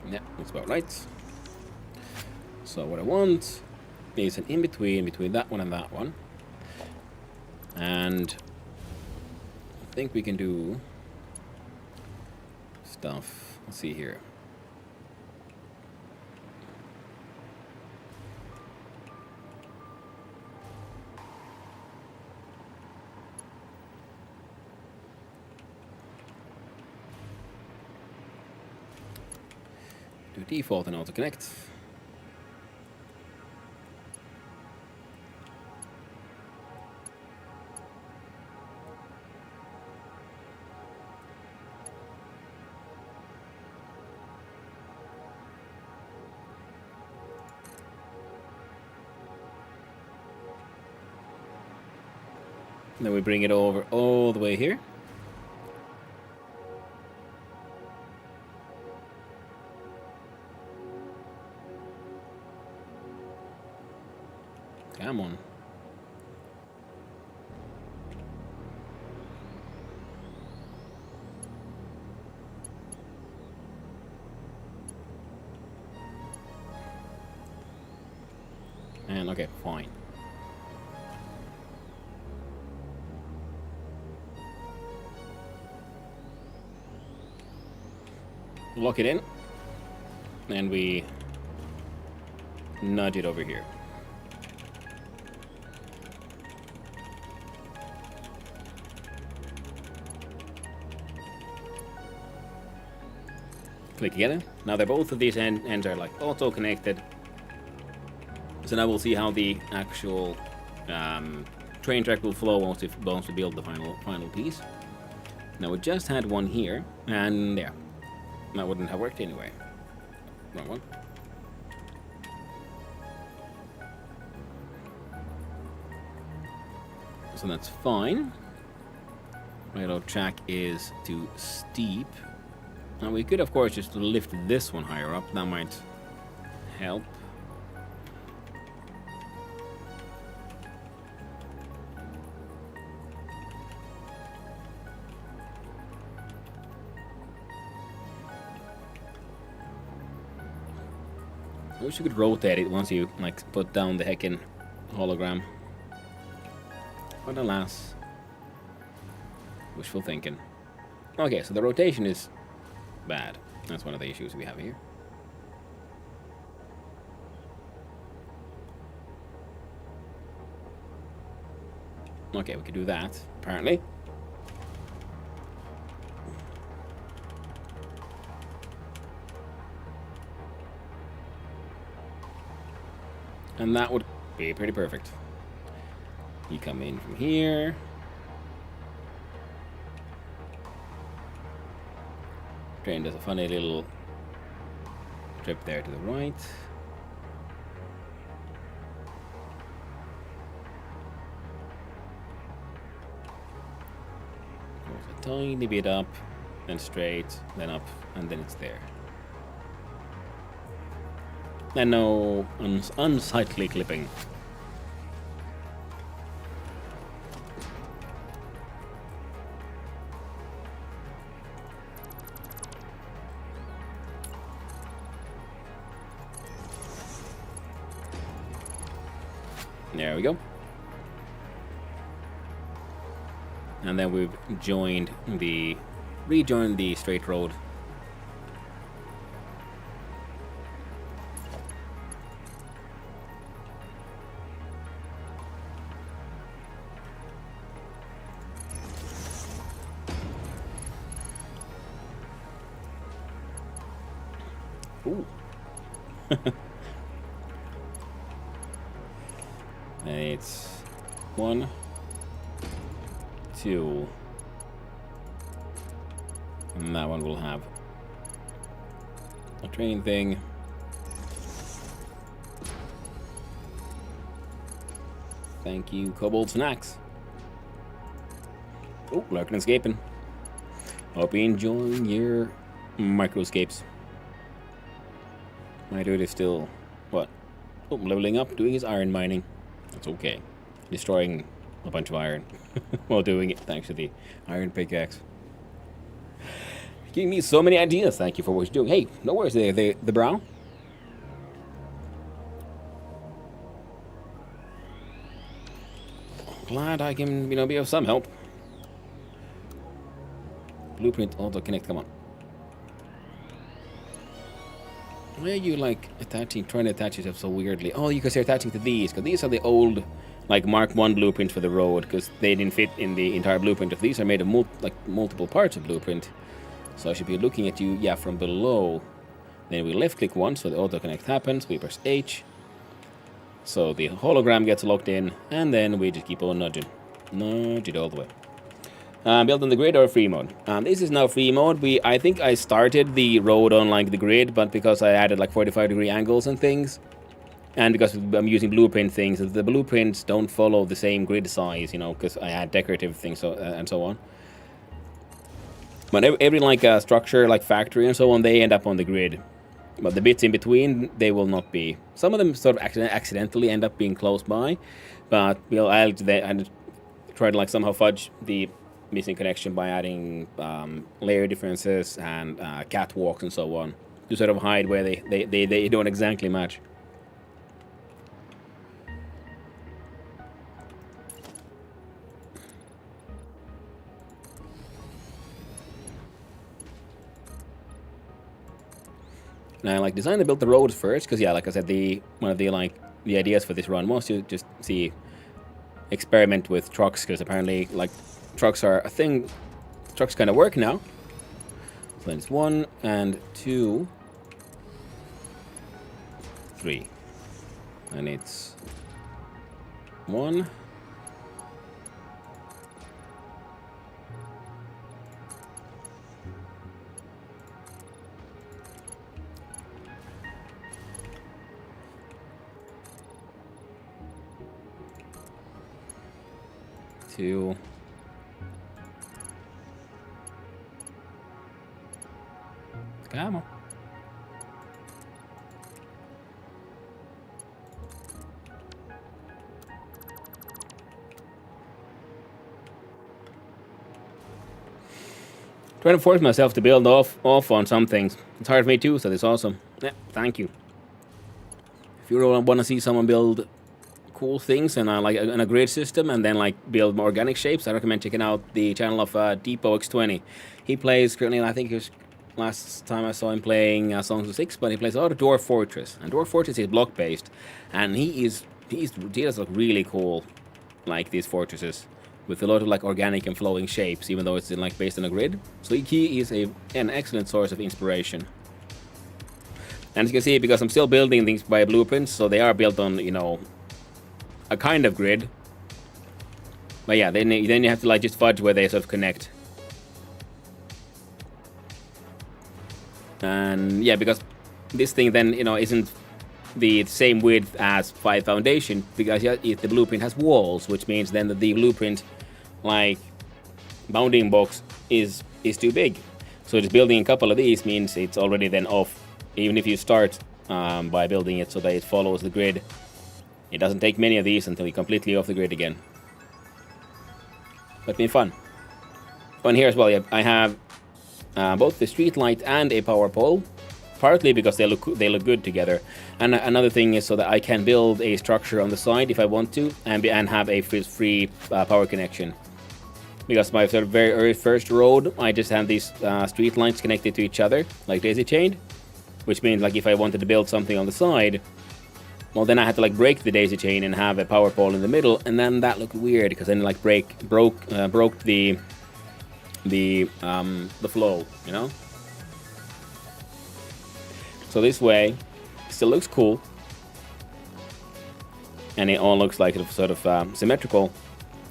Yeah, that's about right. So what I want is an in-between that one and that one. And I think we can do stuff. Let's see here. Do default and auto connect. Then we bring it over all the way here. Come on. And okay, fine. Lock it in, and we nudge it over here. Click again. Now they're both of these ends are like auto connected. So now we'll see how the actual train track will flow once we build the final piece. Now we just had one here, and yeah, that wouldn't have worked anyway. Wrong one. So that's fine. Railroad track is too steep. Now we could, of course, just lift this one higher up. That might help. I wish you could rotate it once you like put down the heckin' hologram. But alas, wishful thinking. Okay, so the rotation is bad. That's one of the issues we have here. Okay, we could do that, apparently. And that would be pretty perfect. You come in from here. Train does a funny little trip there to the right. Goes a tiny bit up, then straight, then up, and then it's there. And no unsightly clipping. There we go. And then we've rejoined the straight road. Ooh. And it's 1, 2. And that one will have a training thing. Thank you, Kobold Snacks. Oh, lurking and escaping. Hope you're enjoying your microscapes. My dude is still, what? Oh, leveling up, doing his iron mining. That's okay. Destroying a bunch of iron while doing it, thanks to the iron pickaxe. Giving me so many ideas. Thank you for what you're doing. Hey, no worries there, the brow. Glad I can, be of some help. Blueprint auto connect, come on. Why are you like trying to attach yourself so weirdly? Oh, because you're attaching to these, because these are the old, like Mark 1 blueprints for the road, because they didn't fit in the entire blueprint. If these are made of multiple parts of blueprint, so I should be looking at you, yeah, from below. Then we left click once, so the auto connect happens. We press H, so the hologram gets locked in, and then we just keep on nudging it all the way. Built on the grid or free mode. This is now free mode. I think I started the road on like the grid, but because I added like 45-degree angles and things, and because I'm using blueprint things, the blueprints don't follow the same grid size, because I add decorative things and so on. But every like structure, like factory and so on, they end up on the grid. But the bits in between, they will not be. Some of them sort of accidentally end up being close by, but I'll try to like somehow fudge the missing connection by adding layer differences and catwalks and so on to sort of hide where they don't exactly match. And I like designed and built the roads first because, yeah, like I said, one of the ideas for this run was to just experiment with trucks, because apparently like trucks are a thing. Trucks kind of work now. So then it's 1 and 2, 3, and it's 1. Two. Come on. Trying to force myself to build off on some things. It's hard for me too, so that's awesome. Yeah, thank you. If you really want to see someone build cool things and like in a grid system and then like build more organic shapes, I recommend checking out the channel of Depot X20. He plays currently, I think it was last time I saw him playing Songs of Six, but he plays a lot of Dwarf Fortress, and Dwarf Fortress is block based, and he does look really cool, like these fortresses with a lot of like organic and flowing shapes, even though it's like based on a grid. So he is an excellent source of inspiration. And as you can see, because I'm still building things by blueprints, so they are built on a kind of grid. But yeah, then you have to like just fudge where they sort of connect. And yeah, because this thing then isn't the same width as 5 Foundation, because the blueprint has walls, which means then that the blueprint like bounding box is too big. So just building a couple of these means it's already then off. Even if you start by building it so that it follows the grid, it doesn't take many of these until you're completely off the grid again. But been fun. Fun here as well. Yeah, I have both the street light and a power pole, partly because they look good together, and another thing is so that I can build a structure on the side if I want to, and have a free power connection. Because my sort of very first road, I just have these street lights connected to each other like daisy chained, which means like if I wanted to build something on the side, well then I had to like break the daisy chain and have a power pole in the middle, and then that looked weird because then like broke the flow, So this way, it still looks cool. And it all looks like it's sort of symmetrical.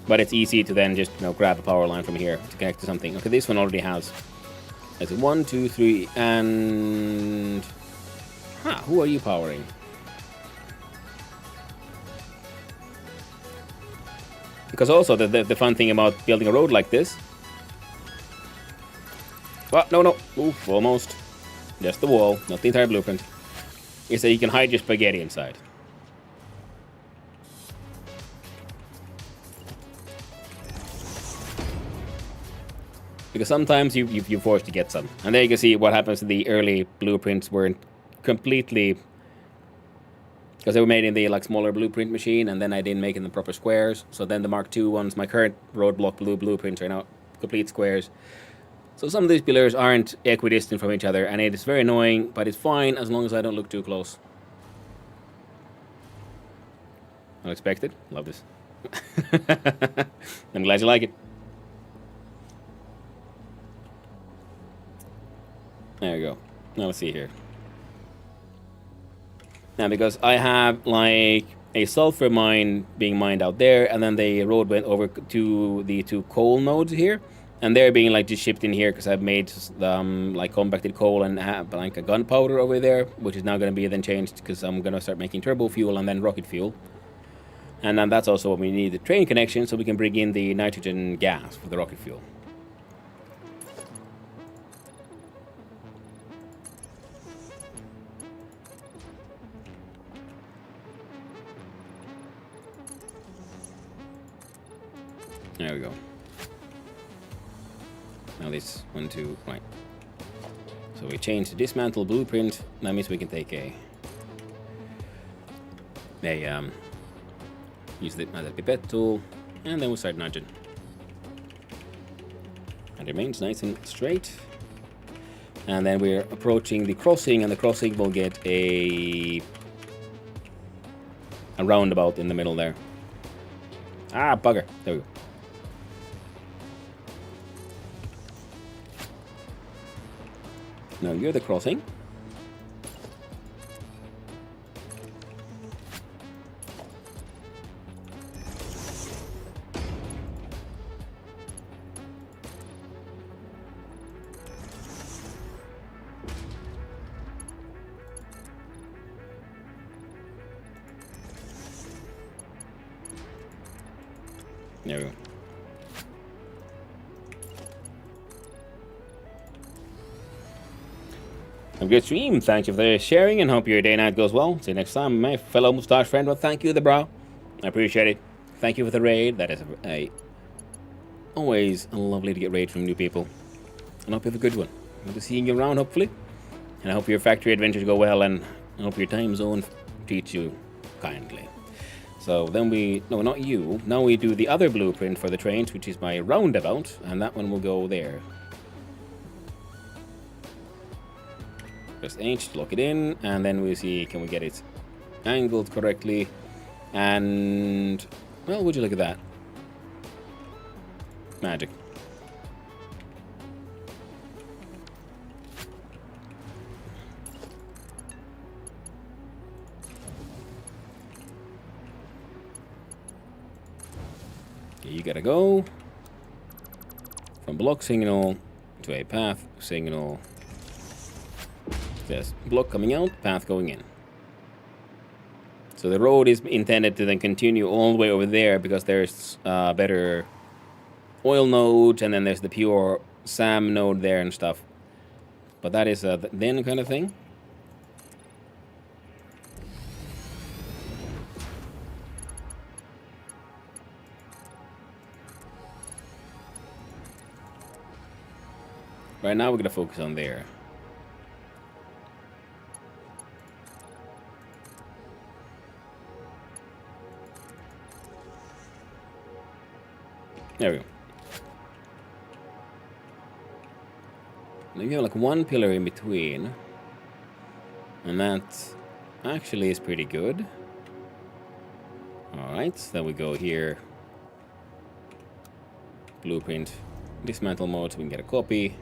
But it's easy to then just, grab a power line from here to connect to something. Okay, this one already has. It's 1, 2, 3, and... who are you powering? Because also, the fun thing about building a road like this... Oh, no. Oof, almost. Just the wall, not the entire blueprint. Is that you can hide your spaghetti inside. Because sometimes you're forced to get some. And there you can see what happens to the early blueprints weren't completely... Because they were made in the smaller blueprint machine, and then I didn't make it in the proper squares. So then the Mark II ones, my current roadblock blueprints are now complete squares. So some of these pillars aren't equidistant from each other, and it is very annoying, but it's fine as long as I don't look too close. Unexpected. Love this. I'm glad you like it. There we go. Now let's see here. Now, because I have like a sulfur mine being mined out there, and then the road went over to the 2 coal nodes here, and they're being just shipped in here because I've made compacted coal and have a gunpowder over there, which is now going to be then changed because I'm going to start making turbo fuel and then rocket fuel. And then that's also what we need, the train connection, so we can bring in the nitrogen gas for the rocket fuel. There we go. Now this 1, 2, right. So we change the dismantle blueprint. That means we can take use the pipette tool, and then we'll start nudging. And it remains nice and straight. And then we're approaching the crossing, and the crossing will get a roundabout in the middle there. Ah, bugger. There we go. Now you're the crossing. There we go. Have a good stream. Thank you for the sharing, and hope your day and night goes well. See you next time, my fellow moustache friend. Well, thank you, the bro. I appreciate it. Thank you for the raid. That is always lovely to get raid from new people. And I hope you have a good one. I'll be seeing you around, hopefully. And I hope your factory adventures go well, and I hope your time zone treats you kindly. So then no, not you. Now we do the other blueprint for the trains, which is my roundabout, and that one will go there. Press H to lock it in, and then we see, can we get it angled correctly? And, well, would you look at that? Magic. You gotta go from block signal to a path signal. There's block coming out, path going in. So the road is intended to then continue all the way over there because there's better oil nodes, and then there's the pure SAM node there and stuff. But that is a then kind of thing. Right now we're going to focus on there. There we go. Now you have like one pillar in between. And that actually is pretty good. Alright, so then we go here. Blueprint. Dismantle mode so we can get a copy.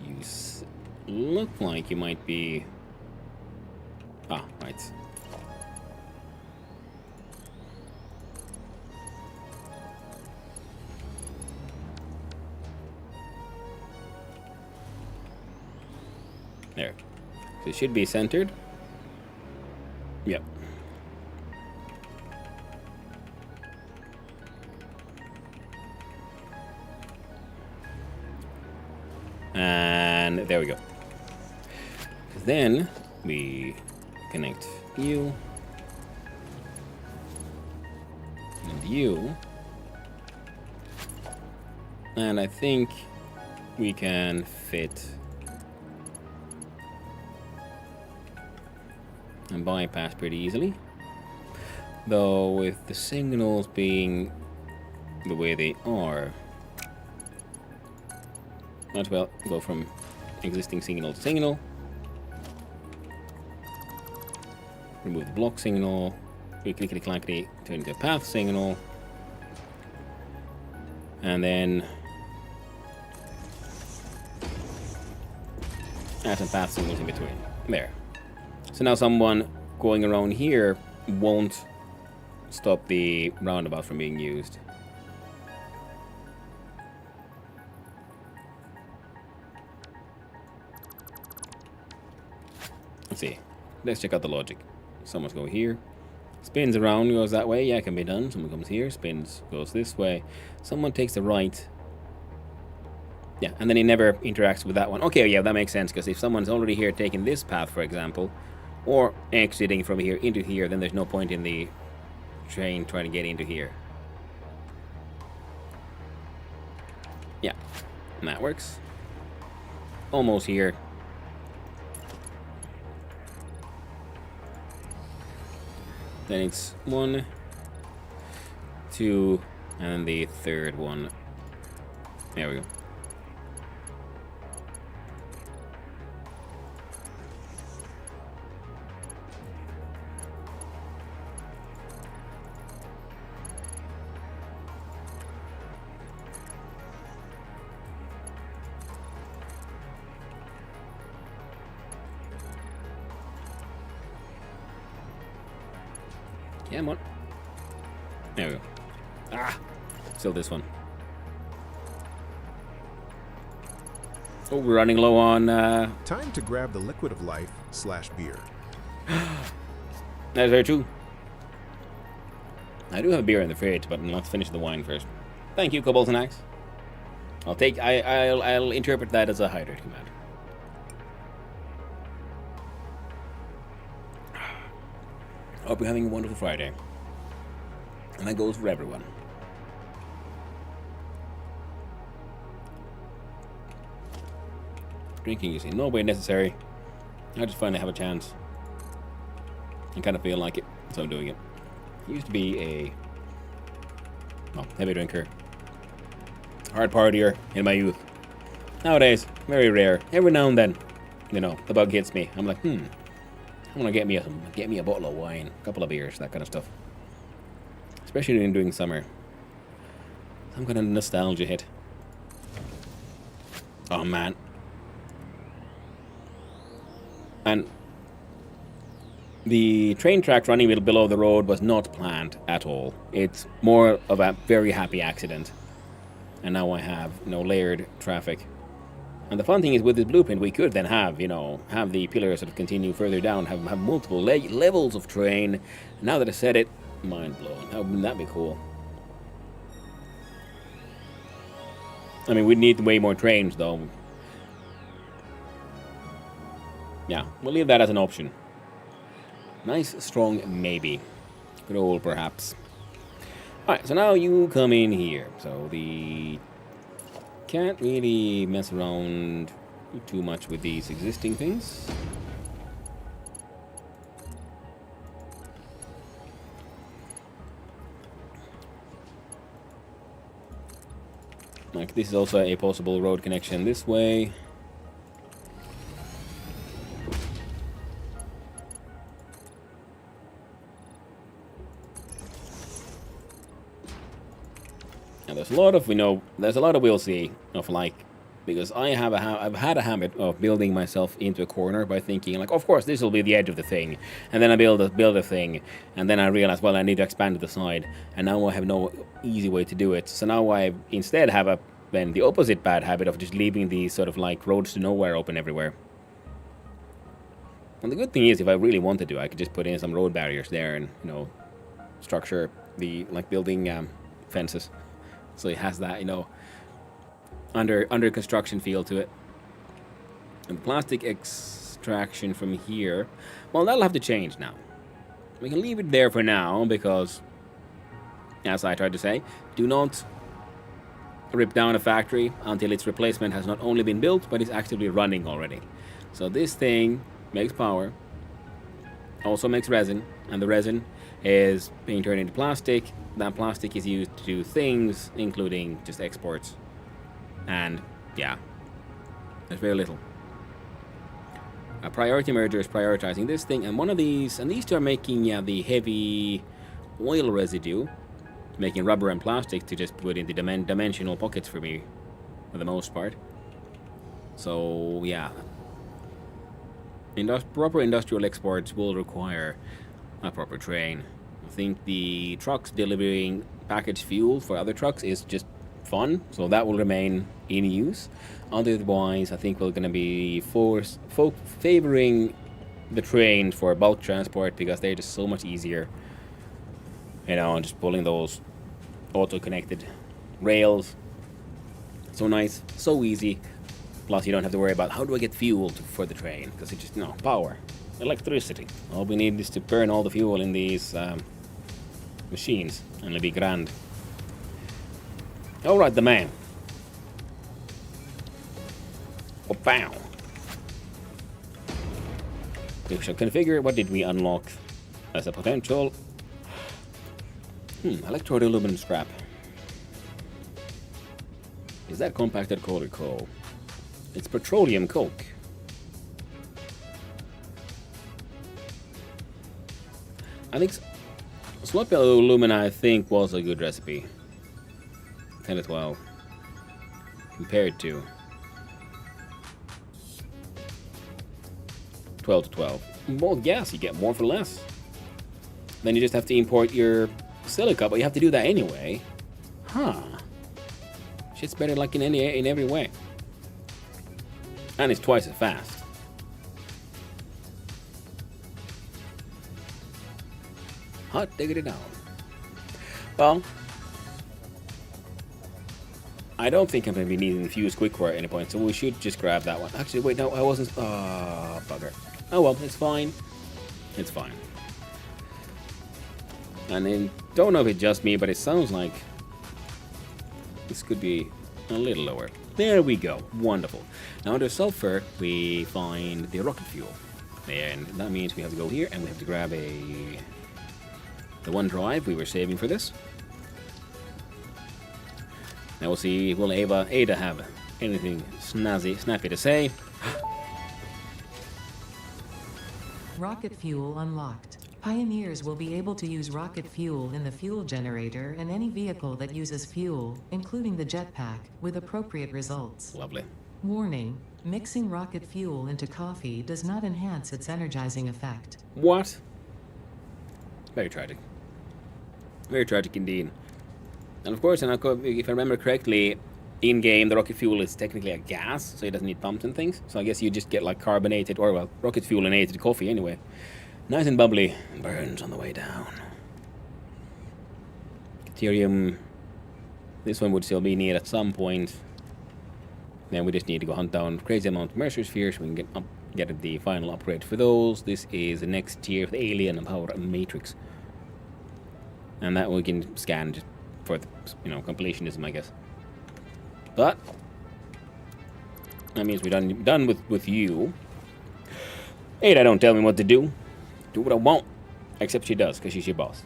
You look like you might be Ah, right. There. So it should be centered. Yep. And there we go. Then we connect you and you. And I think we can fit and bypass pretty easily. Though with the signals being the way they are, might as well go from existing signal to signal. Remove the block signal. Clickety clackety, turn into a path signal. And then add some path signals in between. There. So now someone going around here won't stop the roundabout from being used. Let's see. Let's check out the logic. Someone's go here. Spins around, goes that way. Yeah, it can be done. Someone comes here, spins, goes this way. Someone takes the right. Yeah, and then he never interacts with that one. Okay, yeah, that makes sense, because if someone's already here taking this path, for example, or exiting from here into here, then there's no point in the train trying to get into here. Yeah, and that works. Almost here. Then it's 1, 2, and the third one. There we go. Come on. There we go. Ah! Still this one. Oh, we're running low on... Time to grab the liquid of life / beer. That's very true. I do have a beer in the fridge, but let's finish the wine first. Thank you, Cobalt and Axe. I'll interpret that as a hydrate command. Hope you're having a wonderful Friday. And that goes for everyone. Drinking is in no way necessary. I just finally have a chance. I kind of feel like it, so I'm doing it. I used to be a heavy drinker. Hard partier in my youth. Nowadays, very rare. Every now and then, you know, the bug hits me. I'm like, I want to get me a bottle of wine, a couple of beers, that kind of stuff. Especially during summer. Some kind of nostalgia hit. Oh man. And the train track running below the road was not planned at all. It's more of a very happy accident. And now I have layered traffic. And the fun thing is, with this blueprint, we could then have, have the pillars sort of continue further down, have multiple levels of train. Now that I said it, mind blown. How wouldn't that be cool? I mean, we'd need way more trains, though. Yeah, we'll leave that as an option. Nice, strong maybe. Good old perhaps. Alright, so now you come in here. So the... Can't really mess around too much with these existing things. Like, this is also a possible road connection this way. And there's a lot of, there's a lot of we'll see of like because I've had a habit of building myself into a corner by thinking like, of course this will be the edge of the thing, and then I build a thing, and then I realize, well, I need to expand to the side, and now I have no easy way to do it. So now I instead have the opposite bad habit of just leaving these sort of like roads to nowhere open everywhere. And the good thing is, if I really wanted to, I could just put in some road barriers there and, you know, structure the like building fences, so it has that, you know, under construction feel to it. And the plastic extraction from here, well, that'll have to change now. We can leave it there for now because, as I tried to say, do not rip down a factory until its replacement has not only been built but is actively running already. So this thing makes power, also makes resin, and the resin is being turned into plastic. That plastic is used to do things, including just exports. And yeah, there's very little. A priority merger is prioritizing this thing, and one of these, and these two are making the heavy oil residue, making rubber and plastic to just put in the dimensional pockets for me, for the most part. So yeah, proper industrial exports will require a proper train. I think the trucks delivering packaged fuel for other trucks is just fun, so that will remain in use. Otherwise, I think we're going to be favoring the train for bulk transport because they're just so much easier, you know, and just pulling those auto-connected rails. So nice, so easy. Plus, you don't have to worry about how do I get fuel for the train, because it's just, no, power, electricity. All we need is to burn all the fuel in these machines, and it'll be grand. Alright, the man. Oh, pow. We shall configure. What did we unlock as a potential? Electrode aluminum scrap. Is that compacted coal or coal? It's petroleum coke. I think sloppy alumina, I think, was a good recipe. 10 to 12. Compared to 12 to 12. Well, yes, you get more for less. Then you just have to import your silica, but you have to do that anyway. Huh. Shit's better like in every way. And it's twice as fast. Hot diggity down. Well, I don't think I'm going to be needing the fuse quickcore at any point, so we should just grab that one. Actually, wait, no, I wasn't. Oh, bugger. Oh well, it's fine. It's fine. And then, don't know if it's just me, but it sounds like this could be a little lower. There we go. Wonderful. Now under sulfur, we find the rocket fuel. And that means we have to go here and we have to grab the one drive we were saving for this. Now we'll see, will Ada have anything snappy to say? Rocket fuel unlocked. Pioneers will be able to use rocket fuel in the fuel generator and any vehicle that uses fuel, including the jetpack, with appropriate results. Lovely. Warning, mixing rocket fuel into coffee does not enhance its energizing effect. What? Very tragic. Very tragic indeed. And of course, and if I remember correctly, in-game the rocket fuel is technically a gas, so it doesn't need pumps and things. So I guess you just get like carbonated, or well, rocket fuel-inated coffee anyway. Nice and bubbly, burns on the way down. Deuterium, this one would still be needed at some point. Then we just need to go hunt down crazy amount of Mercer spheres so we can get the final upgrade for those. This is the next tier of the Alien and Power Matrix. And that we can scan just for the, completionism, I guess. But that means we're done with you. Ada, don't tell me what to do. Do what I want. Except she does, because she's your boss.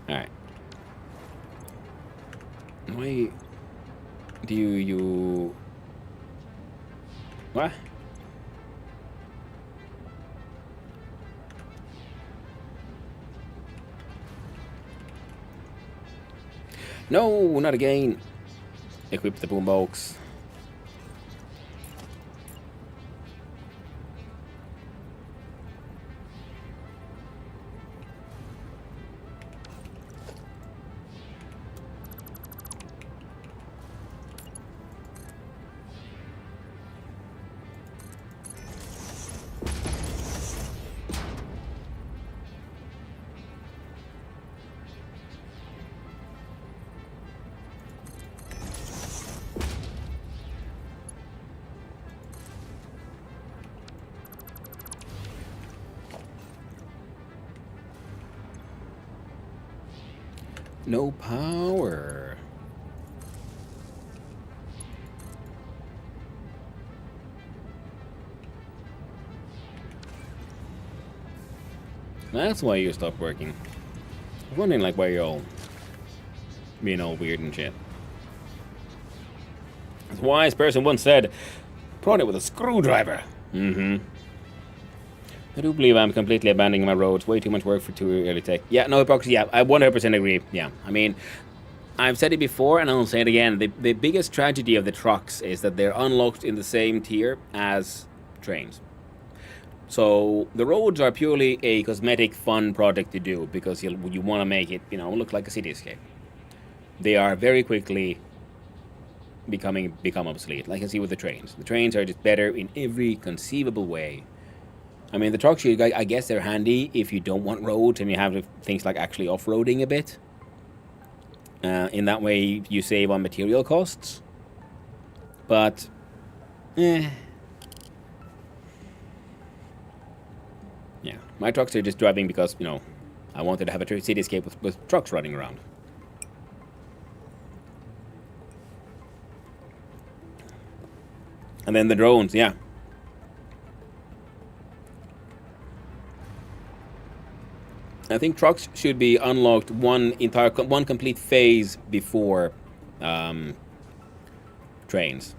Alright. Why do you... What? No, not again. Equip the boombox. No power. That's why you stopped working. I was wondering like why you're all being all weird and shit. As a wise person once said, prod it with a screwdriver. Mm-hmm. I do believe I'm completely abandoning my roads. Way too much work for too early tech. Yeah, no hypocrisy. Yeah, I 100% agree. Yeah, I mean, I've said it before and I'll say it again. The biggest tragedy of the trucks is that they're unlocked in the same tier as trains. So the roads are purely a cosmetic fun project to do because you want to make it, you know, look like a cityscape. They are very quickly become obsolete, like I see with the trains. The trains are just better in every conceivable way. I mean, the trucks, I guess they're handy if you don't want roads and you have things like actually off-roading a bit. In that way, you save on material costs. But, yeah, my trucks are just driving because, you know, I wanted to have a cityscape with trucks running around. And then the drones, yeah. I think trucks should be unlocked one complete phase before trains.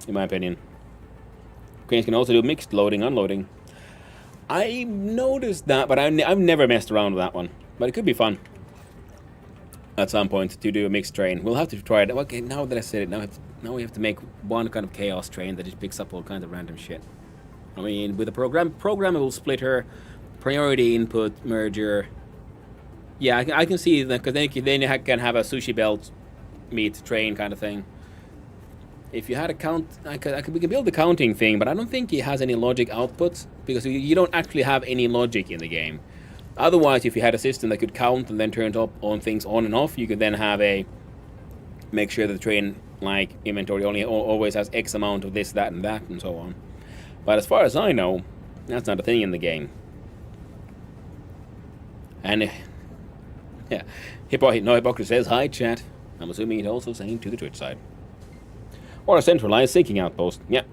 In my opinion. Cranes can also do mixed loading, unloading. I noticed that, but I've never messed around with that one. But it could be fun at some point to do a mixed train. We'll have to try it. Okay, now that I said it, now we have to make one kind of chaos train that just picks up all kinds of random shit. I mean, with a programmable splitter, priority input merger. Yeah, I can see that because then you can have a sushi belt meet train kind of thing. If you had a count, we can build the counting thing, but I don't think it has any logic outputs because you don't actually have any logic in the game. Otherwise, if you had a system that could count and then turn up on things on and off, you could then have make sure that the train like inventory always has X amount of this, that, and so on. But as far as I know, that's not a thing in the game. And yeah, no hypocrisy says hi, chat. I'm assuming it's also saying to the Twitch side. Or a centralized syncing outpost. Yeah.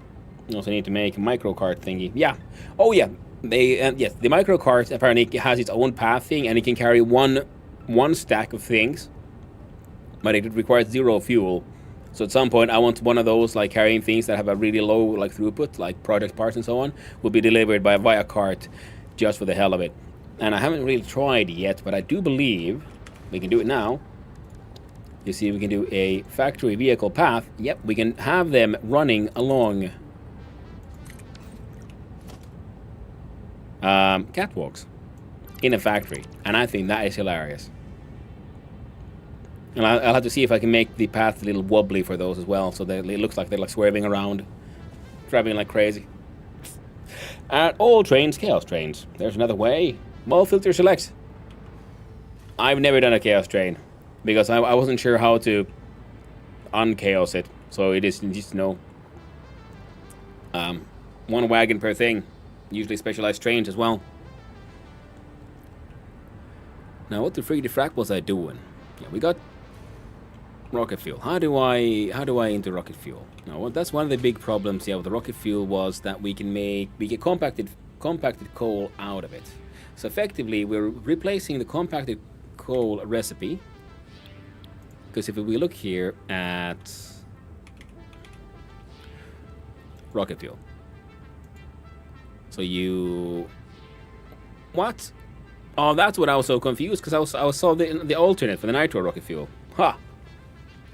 You also need to make a microcart thingy. Yeah. Oh yeah. Yes, the microcart apparently has its own path thing, and it can carry one stack of things, but it requires 0 fuel. So at some point, I want one of those, like carrying things that have a really low like throughput, like project parts and so on, will be delivered via cart, just for the hell of it. And I haven't really tried yet, but I do believe we can do it now. You see, we can do a factory vehicle path. Yep, we can have them running along catwalks in a factory, and I think that is hilarious. And I'll have to see if I can make the path a little wobbly for those as well, so that it looks like they're like swerving around, driving like crazy. At all trains, chaos trains. There's another way. Mull filter select. I've never done a chaos train because I wasn't sure how to unchaos it, so it is just one wagon per thing. Usually specialized trains as well. Now, what the freaky frack was I doing? Yeah, we got rocket fuel. How do I into rocket fuel? Now, well, that's one of the big problems here with the rocket fuel was that we get compacted coal out of it. So effectively, we're replacing the compacted coal recipe. Because if we look here at rocket fuel. So what? Oh, that's what I was so confused, because I saw the alternate for the nitro rocket fuel. Ha!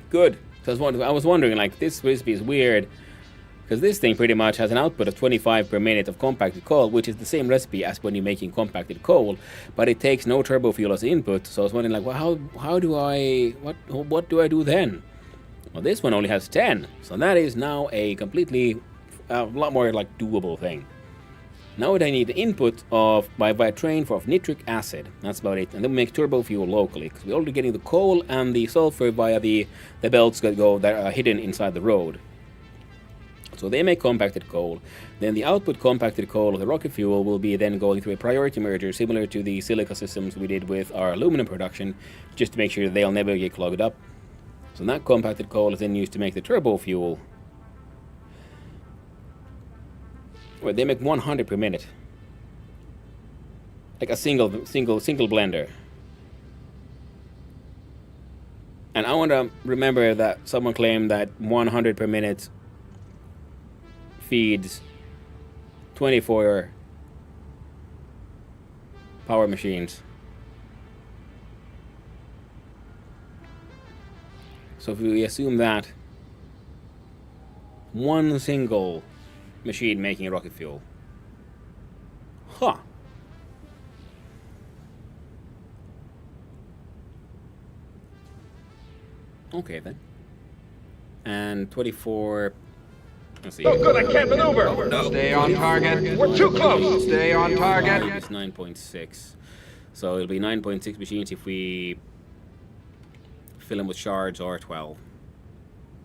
Good. So I was wondering, like, this recipe is weird, because this thing pretty much has an output of 25 per minute of compacted coal, which is the same recipe as when you're making compacted coal, but it takes no turbo fuel as input. So I was wondering, like, well, how do I, what do I do then? Well, this one only has 10, so that is now a completely, a lot more like doable thing. Now I need the input of by a train of nitric acid. That's about it. And then we make turbo fuel locally, because we're already getting the coal and the sulfur via the belts that are hidden inside the road. So they make compacted coal. Then the output compacted coal of the rocket fuel will be then going through a priority merger, similar to the silica systems we did with our aluminum production, just to make sure that they'll never get clogged up. So that compacted coal is then used to make the turbo fuel. Wait, they make 100 per minute, like a single blender. And I want to remember that someone claimed that 100 per minute feeds 24 power machines. So if we assume that one single machine making rocket fuel. Huh. Okay then. And 24... Let's see. So good, I can't maneuver. No. Stay on target. We're too close. Stay on target. It's 9.6. So it'll be 9.6 machines if we fill them with shards or 12.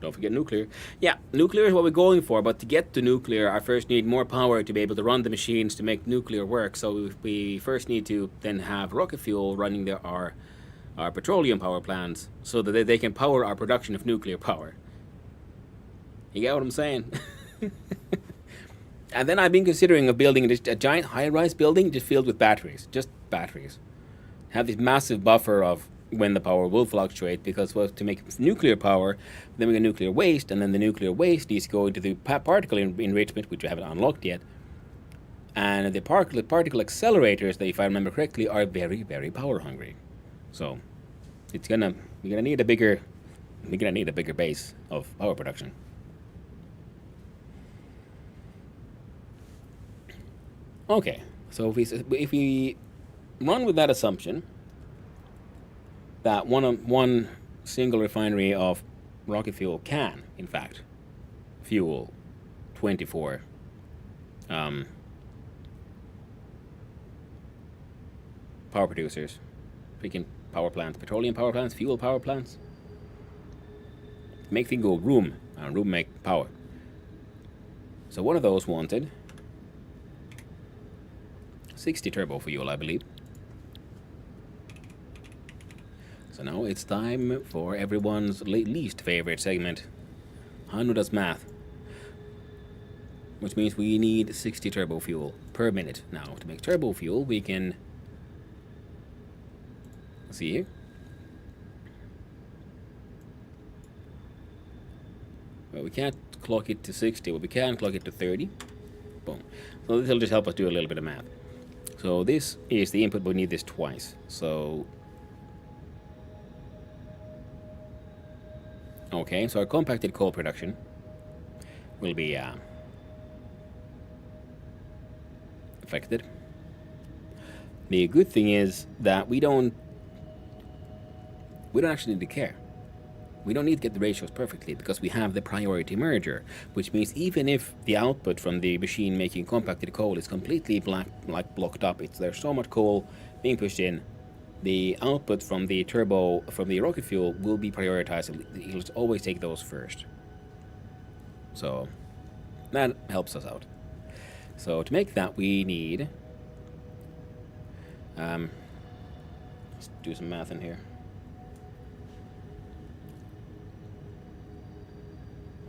Don't forget nuclear. Yeah, nuclear is what we're going for, but to get to nuclear, I first need more power to be able to run the machines to make nuclear work. So we first need to then have rocket fuel running our petroleum power plants so that they can power our production of nuclear power. You get what I'm saying? And then I've been considering of building a giant high-rise building just filled with batteries. Just batteries. Have this massive buffer of when the power will fluctuate, because well, to make nuclear power, then we get nuclear waste, and then the nuclear waste needs to go into the particle enrichment, which we haven't unlocked yet. And the particle accelerators, that if I remember correctly, are very, very power hungry. So we're gonna need a bigger base of power production. Okay, so if we run with that assumption, that one single refinery of rocket fuel can, in fact, fuel 24 power producers, freaking power plants, petroleum power plants, fuel power plants. Make things go room, and room make power. So one of those wanted 60 turbo fuel, I believe. So now it's time for everyone's least favorite segment. Hannu does math. Which means we need 60 turbo fuel per minute. Now, to make turbo fuel, we can... see here. Well, we can't clock it to 60, but we can clock it to 30. Boom. So this will just help us do a little bit of math. So this is the input, but we need this twice. So... okay, so our compacted coal production will be affected. The good thing is that we don't actually need to care. We don't need to get the ratios perfectly because we have the priority merger, which means even if the output from the machine making compacted coal is completely blocked up, there's so much coal being pushed in, the output from the rocket fuel will be prioritized. It'll always take those first. So that helps us out. So to make that, we need... let's do some math in here.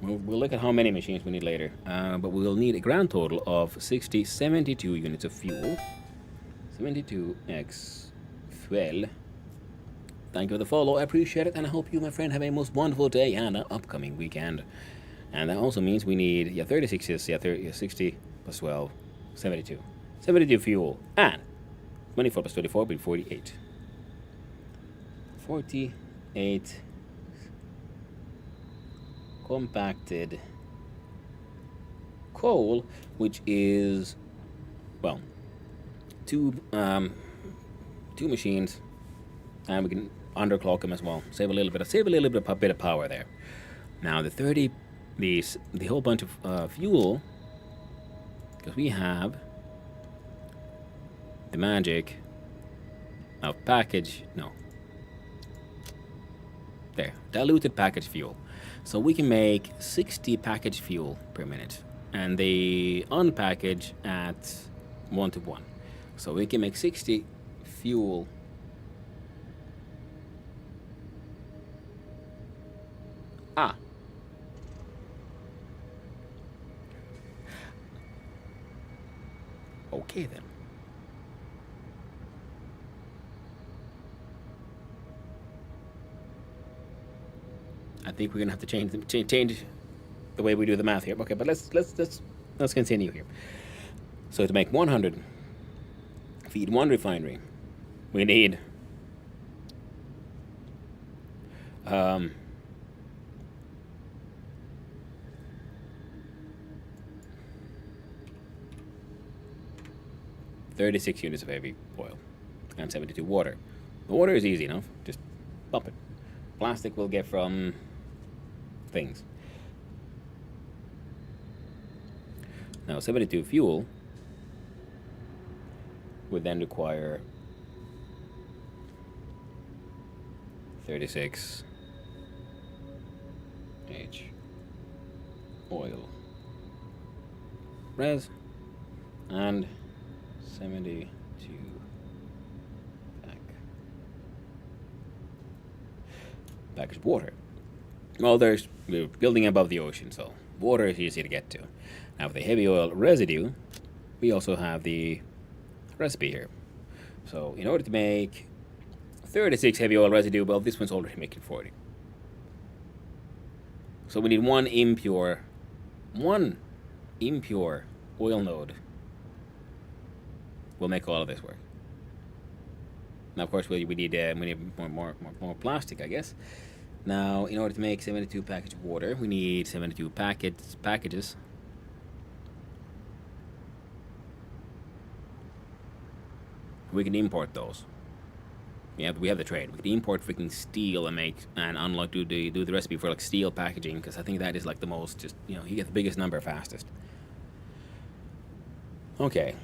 We'll look at how many machines we need later. But we'll need a grand total of 72 units of fuel. 72x 12. Thank you for the follow, I appreciate it, and I hope you, my friend, have a most wonderful day and an upcoming weekend. And that also means we need 36 is 60 plus 12, 72. 72 fuel and 24 plus 24 will be 48. 48 compacted coal, which is, well, two machines, and we can underclock them as well. Save a little bit of power there. Now the whole bunch of fuel, because we have the magic of diluted package fuel. So we can make 60 package fuel per minute, and they unpackage at 1 to 1. So we can make 60 fuel. Okay then. I think we're gonna have to change the way we do the math here. Okay, but let's continue here. So to make 100, feed one refinery, we need 36 units of heavy oil and 72 water. The water is easy enough, just pump it. Plastic we'll get from things. Now 72 fuel would then require 36 H oil res and 72 packaged water. Well, we're building above the ocean, so water is easy to get to. Now, with the heavy oil residue, we also have the recipe here. So, in order to make 36 heavy oil residue, well, this one's already making 40. So we need one impure oil node will make all of this work. Now, of course, we need more plastic, I guess. Now, in order to make 72 package of water, we need 72 packages. We can import those. We have the trade. We can import freaking steel and unlock do the recipe for like steel packaging, because I think that is like the most, just, you get the biggest number fastest. Okay.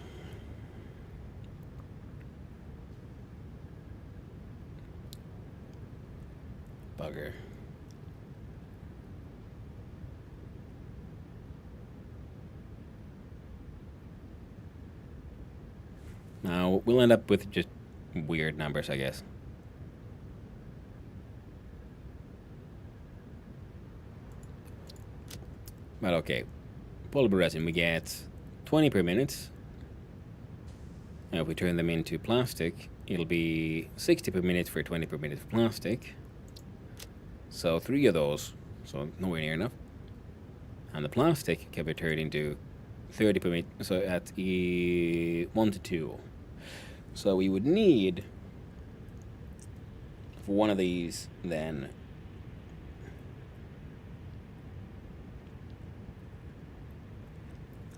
Bugger. Now we'll end up with just weird numbers, I guess. But okay, polymer resin, we get 20 per minute. Now if we turn them into plastic, it'll be 60 per minute for 20 per minute for plastic. So 3 of those, so nowhere near enough. And the plastic can be turned into 30 per minute, so at 1 to 2. So we would need, for one of these, then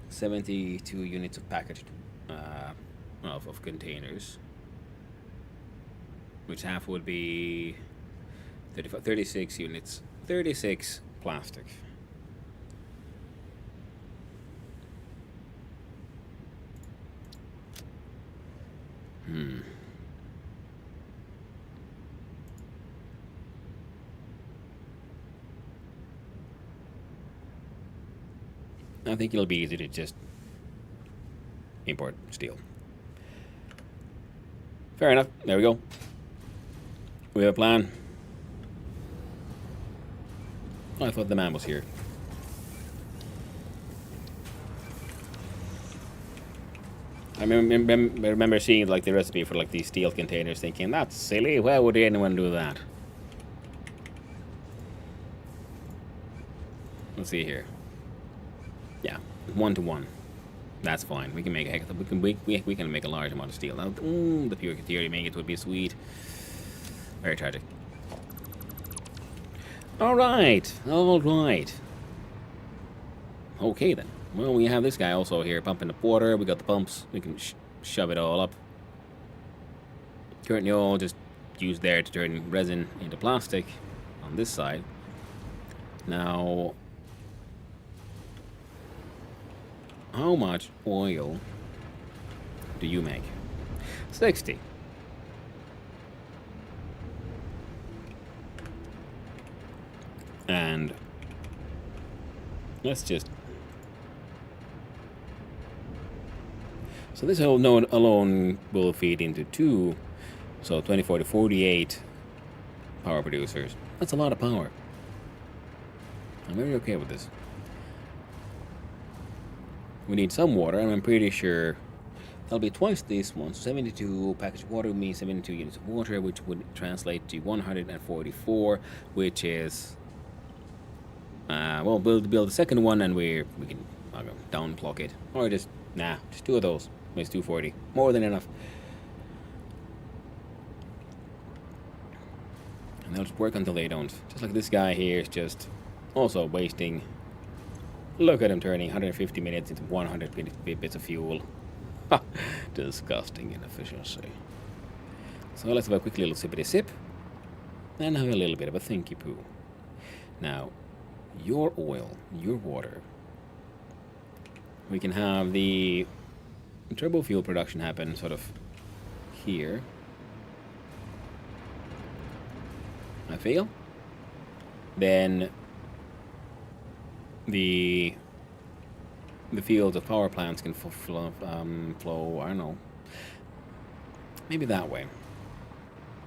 72 units of packaged of containers, which half would be 36 units, 36 plastic. I think it'll be easy to just import steel. Fair enough. There we go. We have a plan. Oh, I thought the man was here. I remember seeing like the recipe for like these steel containers, thinking that's silly. Why would anyone do that? Let's see here. Yeah, 1 to 1. That's fine. We can make a heck of we can make a large amount of steel. Now, the pure theory make it would be sweet. Very tragic. All right. Okay then. Well, we have this guy also here pumping up water. We got the pumps. We can shove it all up. Currently, all just used there to turn resin into plastic on this side. Now, how much oil do you make? 60. And let's just... So this node alone will feed into 2, so 24 to 48 power producers. That's a lot of power. I'm very okay with this. We need some water, and I'm pretty sure that'll be twice this one. So 72 packaged water would mean 72 units of water, which would translate to 144, which is... well, build the second one, and we can down clock it, or just 2 of those. Makes 240, more than enough. And they'll just work until they don't. Just like this guy here is just also wasting. Look at him turning 150 minutes into 150 bits of fuel. Disgusting inefficiency. So let's have a quick little sippity sip, and have a little bit of a thinky poo. Now, your oil, your water. We can have the turbo fuel production happen sort of here. I feel. Then the fields of power plants can flow, I don't know. Maybe that way.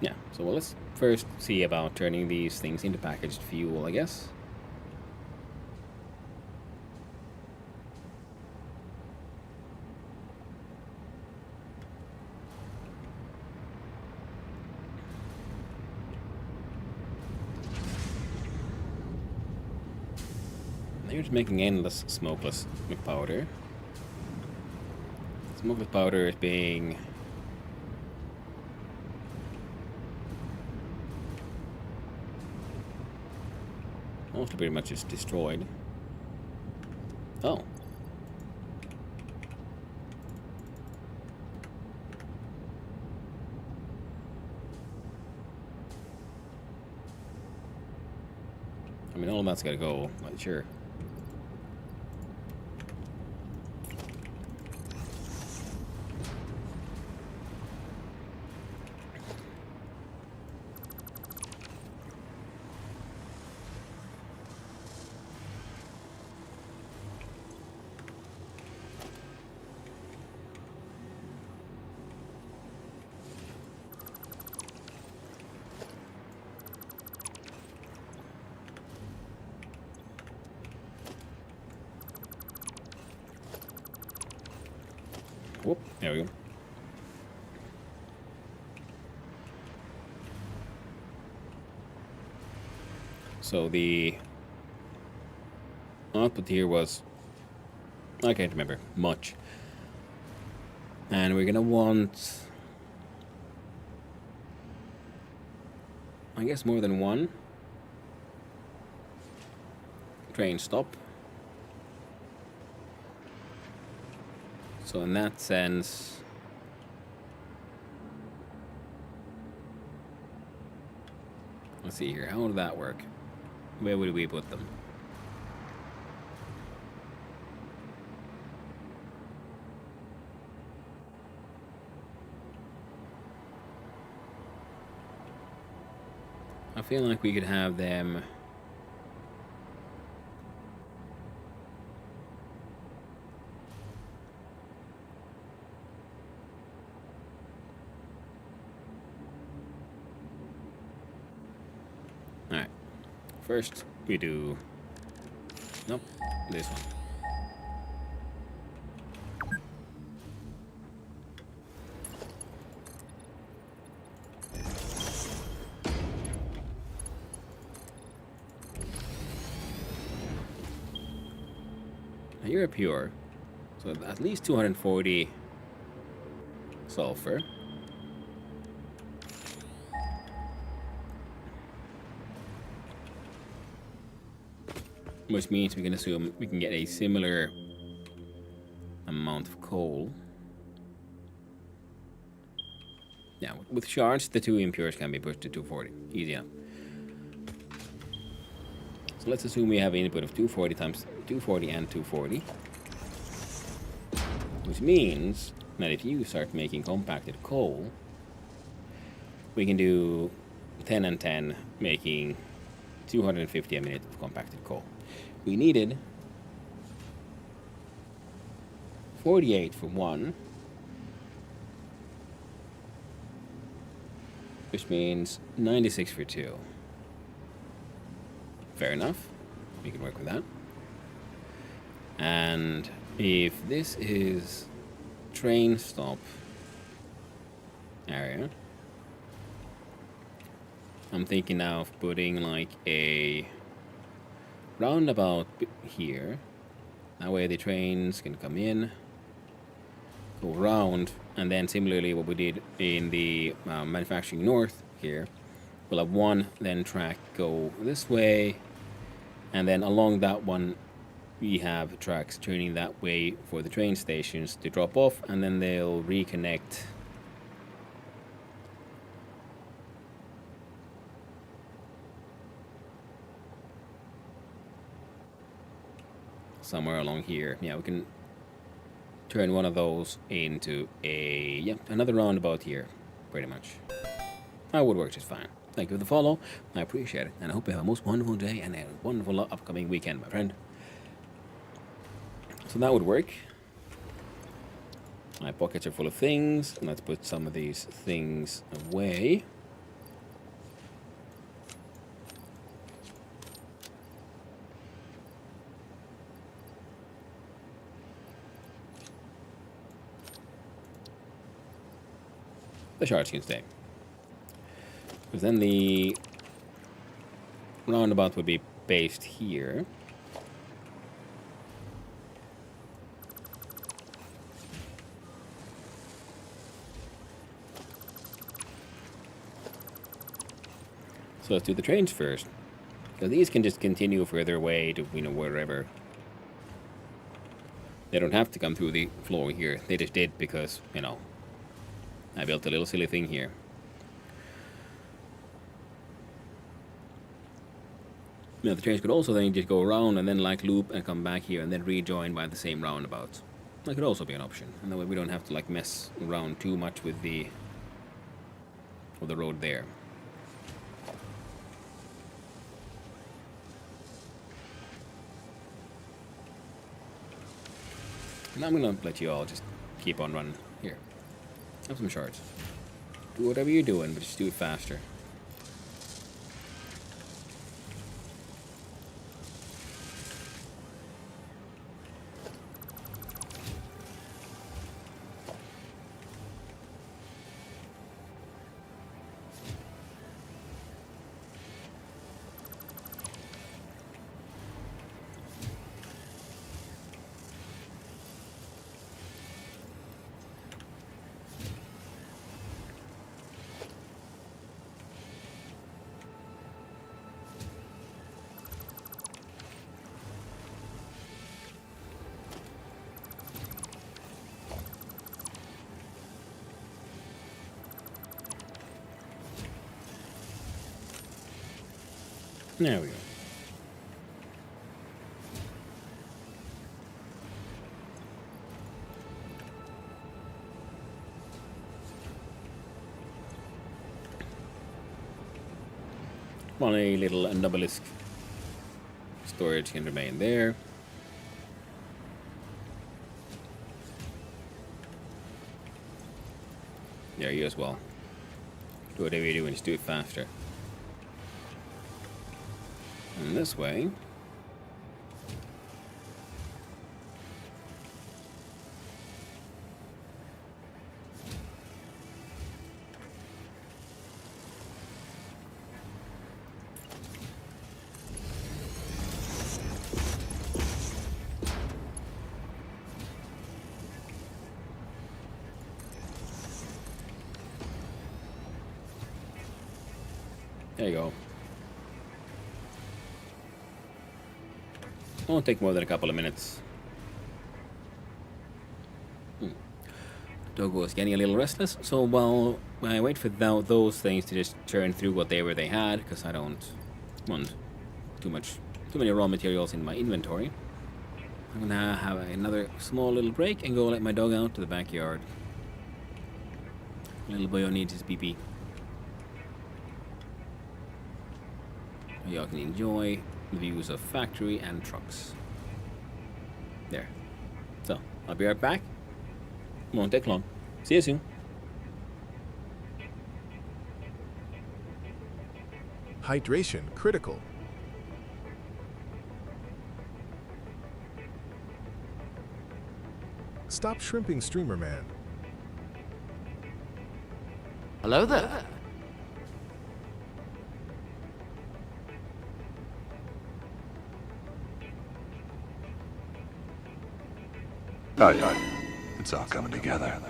Yeah, so let's first see about turning these things into packaged fuel, I guess. They're just making endless smokeless powder. Smokeless powder is being mostly pretty much just destroyed. Oh. I mean, all of that's gotta go, but sure. Whoop, there we go. So the output here was, I can't remember, much. And we're gonna want, I guess, more than one train stop. So in that sense, let's see here, how would that work? Where would we put them? I feel like we could have them first. We do, nope, this one. Now you're a pure, So at least 240 sulfur. Which means we can assume we can get a similar amount of coal. Yeah, with shards, the 2 impures can be pushed to 240. Easy enough. So let's assume we have an input of 240 times 240 and 240. Which means that if you start making compacted coal, we can do 10 and 10, making 250 a minute of compacted coal. We needed 48 for 1, which means 96 for 2. Fair enough. We can work with that. And if this is train stop area, I'm thinking now of putting like a roundabout here. That way the trains can come in, go around, and then similarly what we did in the manufacturing north here, we'll have one then track go this way, and then along that one we have tracks turning that way for the train stations to drop off, and then they'll reconnect somewhere along here. Yeah, we can turn one of those into another roundabout here, pretty much. That would work just fine. Thank you for the follow. I appreciate it, and I hope you have a most wonderful day and a wonderful upcoming weekend, my friend. So that would work. My pockets are full of things. Let's put some of these things away. The shards can stay. Because then the roundabout would be based here. So let's do the trains first. Because these can just continue further away to, wherever. They don't have to come through the floor here. They just did because, I built a little silly thing here. Now the trains could also then just go around and then like loop and come back here and then rejoin by the same roundabout. That could also be an option. And that way we don't have to like mess around too much with the road there. And I'm gonna let you all just keep on running. Here. Have some shards. Do whatever you're doing, but just do it faster. There we go. One a little obelisk storage can remain there. There, you as well. Do whatever you do and just do it faster. And this way. There you go. Won't take more than a couple of minutes. Doggo is getting a little restless, so while I wait for those things to just churn through whatever they had, because I don't want too many raw materials in my inventory, I'm gonna have another small little break and go let my dog out to the backyard. Little boy needs his pee-pee. Y'all can enjoy the views of factory and trucks. There. So, I'll be right back. Won't take long. See you soon. Hydration critical. Stop shrimping, Streamer Man. Hello there. Aye. It's all coming together.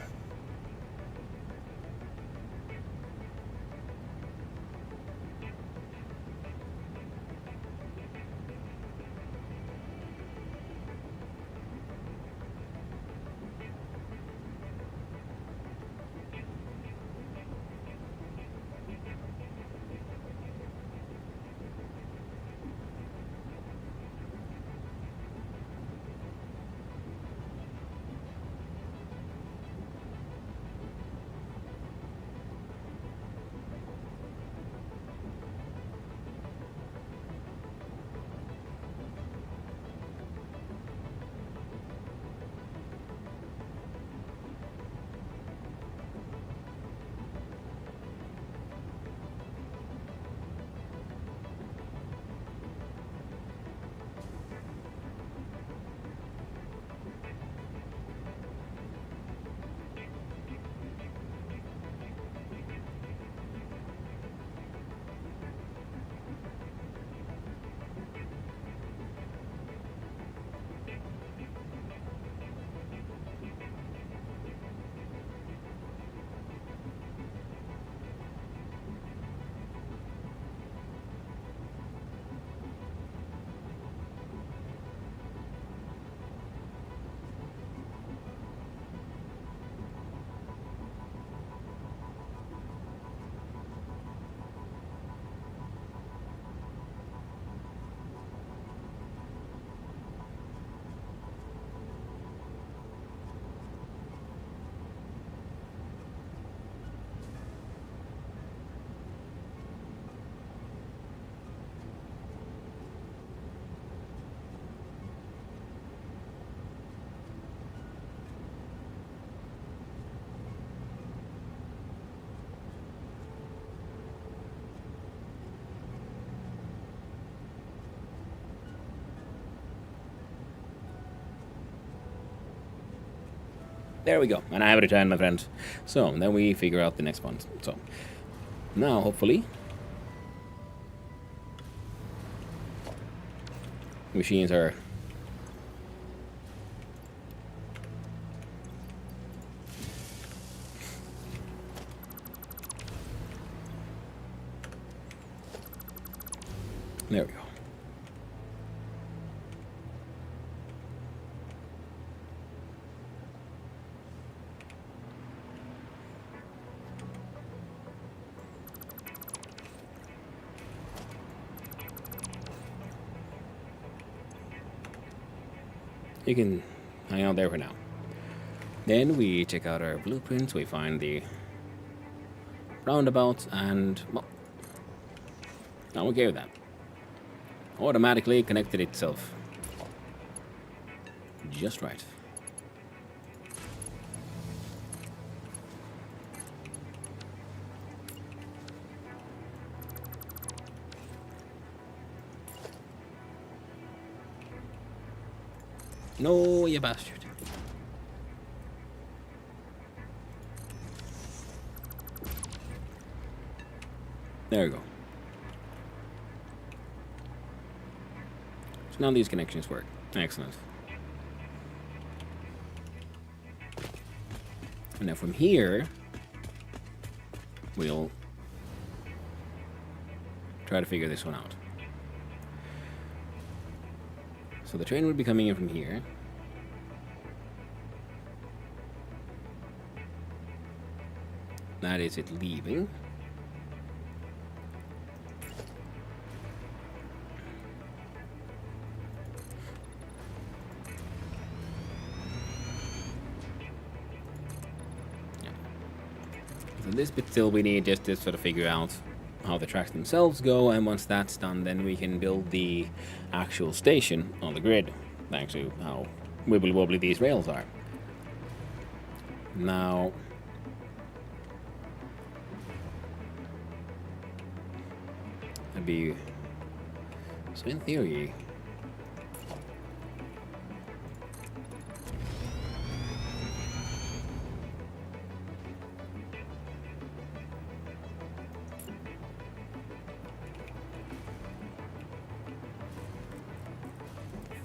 There we go, and I have returned, my friends. So, then we figure out the next one. So, now, hopefully, machines are... There we go. You can hang out there for now. Then we check out our blueprints, we find the roundabouts, and well, I'm okay with that. Automatically connected itself. Just right. No, you bastard. There we go. So now these connections work. Excellent. And now from here, we'll try to figure this one out. So the train would be coming in from here. That is it leaving. Yeah. So this bit still we need just to sort of figure out how the tracks themselves go, and once that's done, then we can build the actual station on the grid, thanks to how wibbly wobbly these rails are. Now, that'd be so in theory.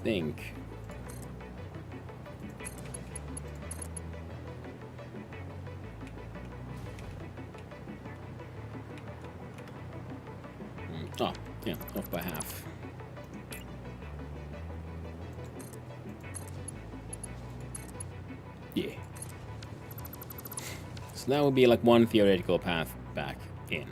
Think oh, yeah, off by half. Yeah. So that would be like one theoretical path back in.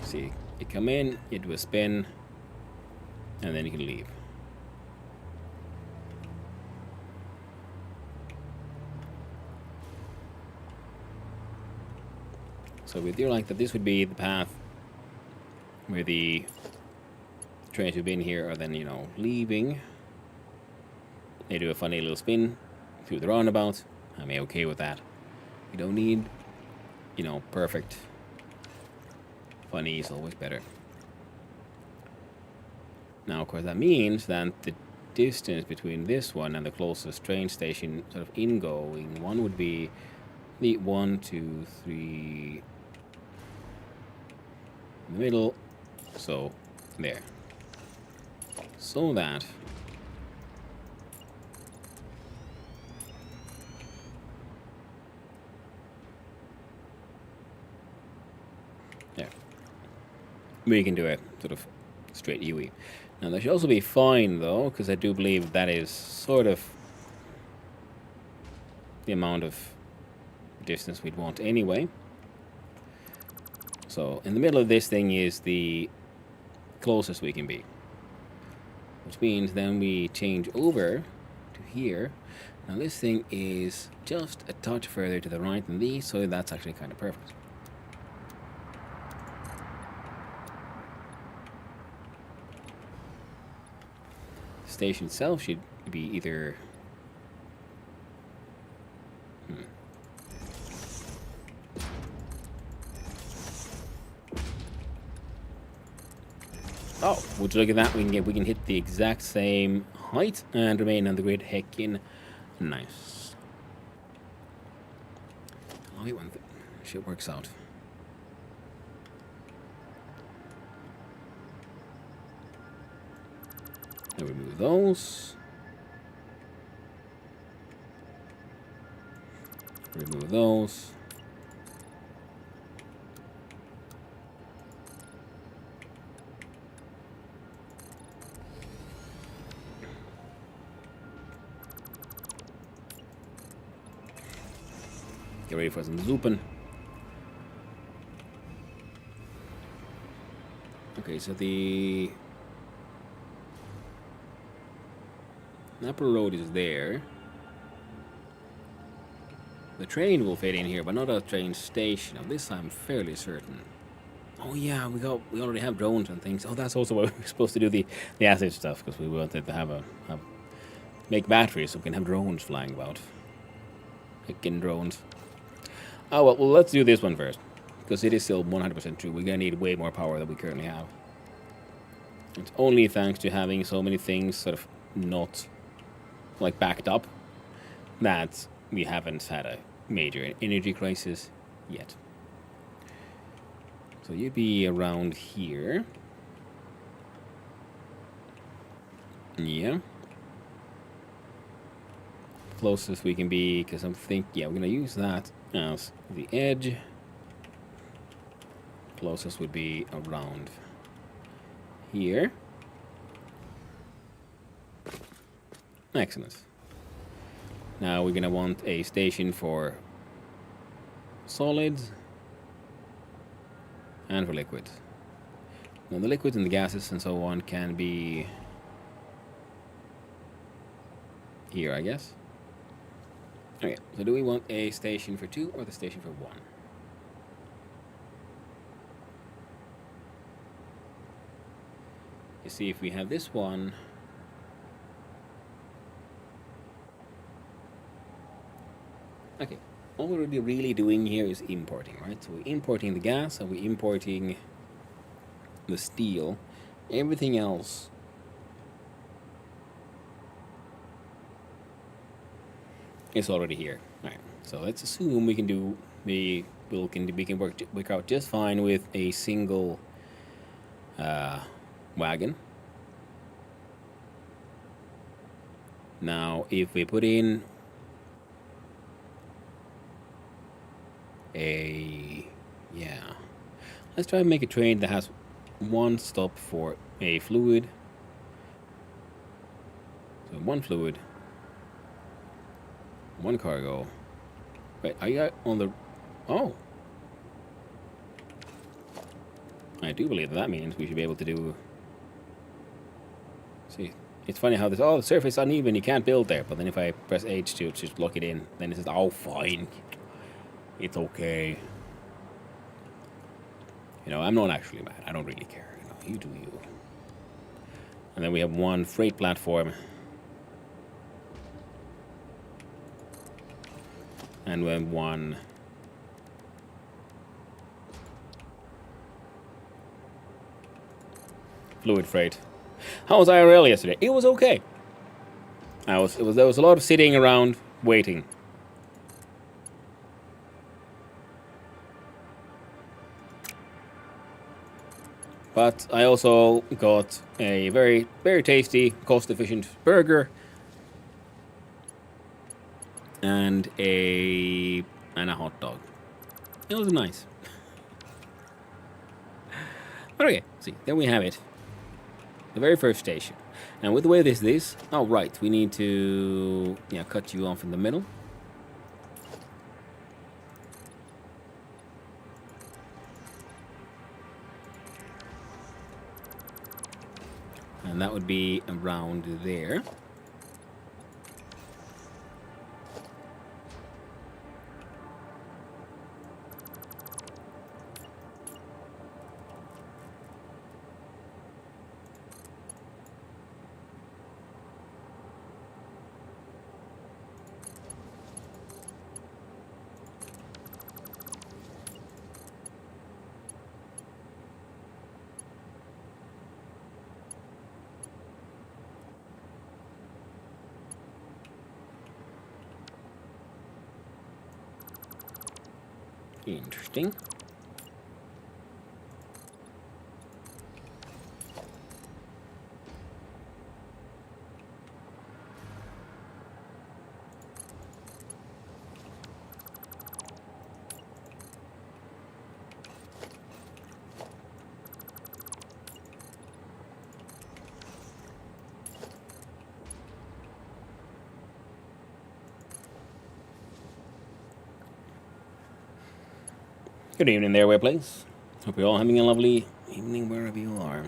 See, you come in, you do a spin, and then you can leave. So we do like that this would be the path where the trains who've been here are then, you know, leaving. They do a funny little spin through the roundabout. I'm okay with that. You don't need, you know, perfect. Funny is always better. Now, of course, that means that the distance between this one and the closest train station, sort of ingoing one, would be the 1, 2, 3 in the middle. So, there. So that there. We can do a sort of straight UE. Now that should also be fine though, because I do believe that is sort of the amount of distance we'd want anyway. So in the middle of this thing is the closest we can be, which means then we change over to here. Now this thing is just a touch further to the right than these, so that's actually kind of perfect. Station itself should be either oh, would you look at that? We can hit the exact same height and remain on the grid. Heckin' nice. Oh, wait, one thing. Shit works out. Now remove those. Remove those. Get ready for some zooping. Okay, so the upper road is there. The train will fit in here, but not a train station. Of this I'm fairly certain. Oh yeah, we already have drones and things. Oh, that's also what we're supposed to do the acid stuff, because we wanted to have make batteries so we can have drones flying about. Picking drones. Oh well, let's do this one first, because it is still 100% true. We're gonna need way more power than we currently have. It's only thanks to having so many things sort of not like backed up that we haven't had a major energy crisis yet. So you'd be around here. Yeah. Closest we can be, because I'm thinking, yeah, we're gonna use that as the edge. Closest would be around here. Excellent. Now we're gonna want a station for solids and for liquids. Now the liquids and the gases and so on can be here, I guess. Okay, so do we want a station for 2 or the station for 1? You see, if we have this one, okay, all we're really doing here is importing, right? So we're importing the gas and we're importing the steel. Everything else is already here. All right, so let's assume we can do we can work out just fine with a single wagon. Now, if we put in let's try and make a train that has one stop for a fluid. So 1 fluid, 1 cargo. Wait, are you on the... Oh! I do believe that means we should be able to do... See, it's funny how this... Oh, the surface is uneven, you can't build there. But then if I press H to just block it in, then it says, oh, fine. It's okay. You know, I'm not actually mad. I don't really care. You know, you do you. And then we have 1 freight platform. And we have 1 fluid freight. How was IRL yesterday? It was okay. There was a lot of sitting around waiting. But I also got a very, very tasty, cost-efficient burger and a hot dog. It was nice. But okay, see, there we have it. The very first station. And with the way this is, oh right, we need to cut you off in the middle. And that would be around there. Interesting. Good evening there, Webplace. Hope you're all having a lovely evening wherever you are.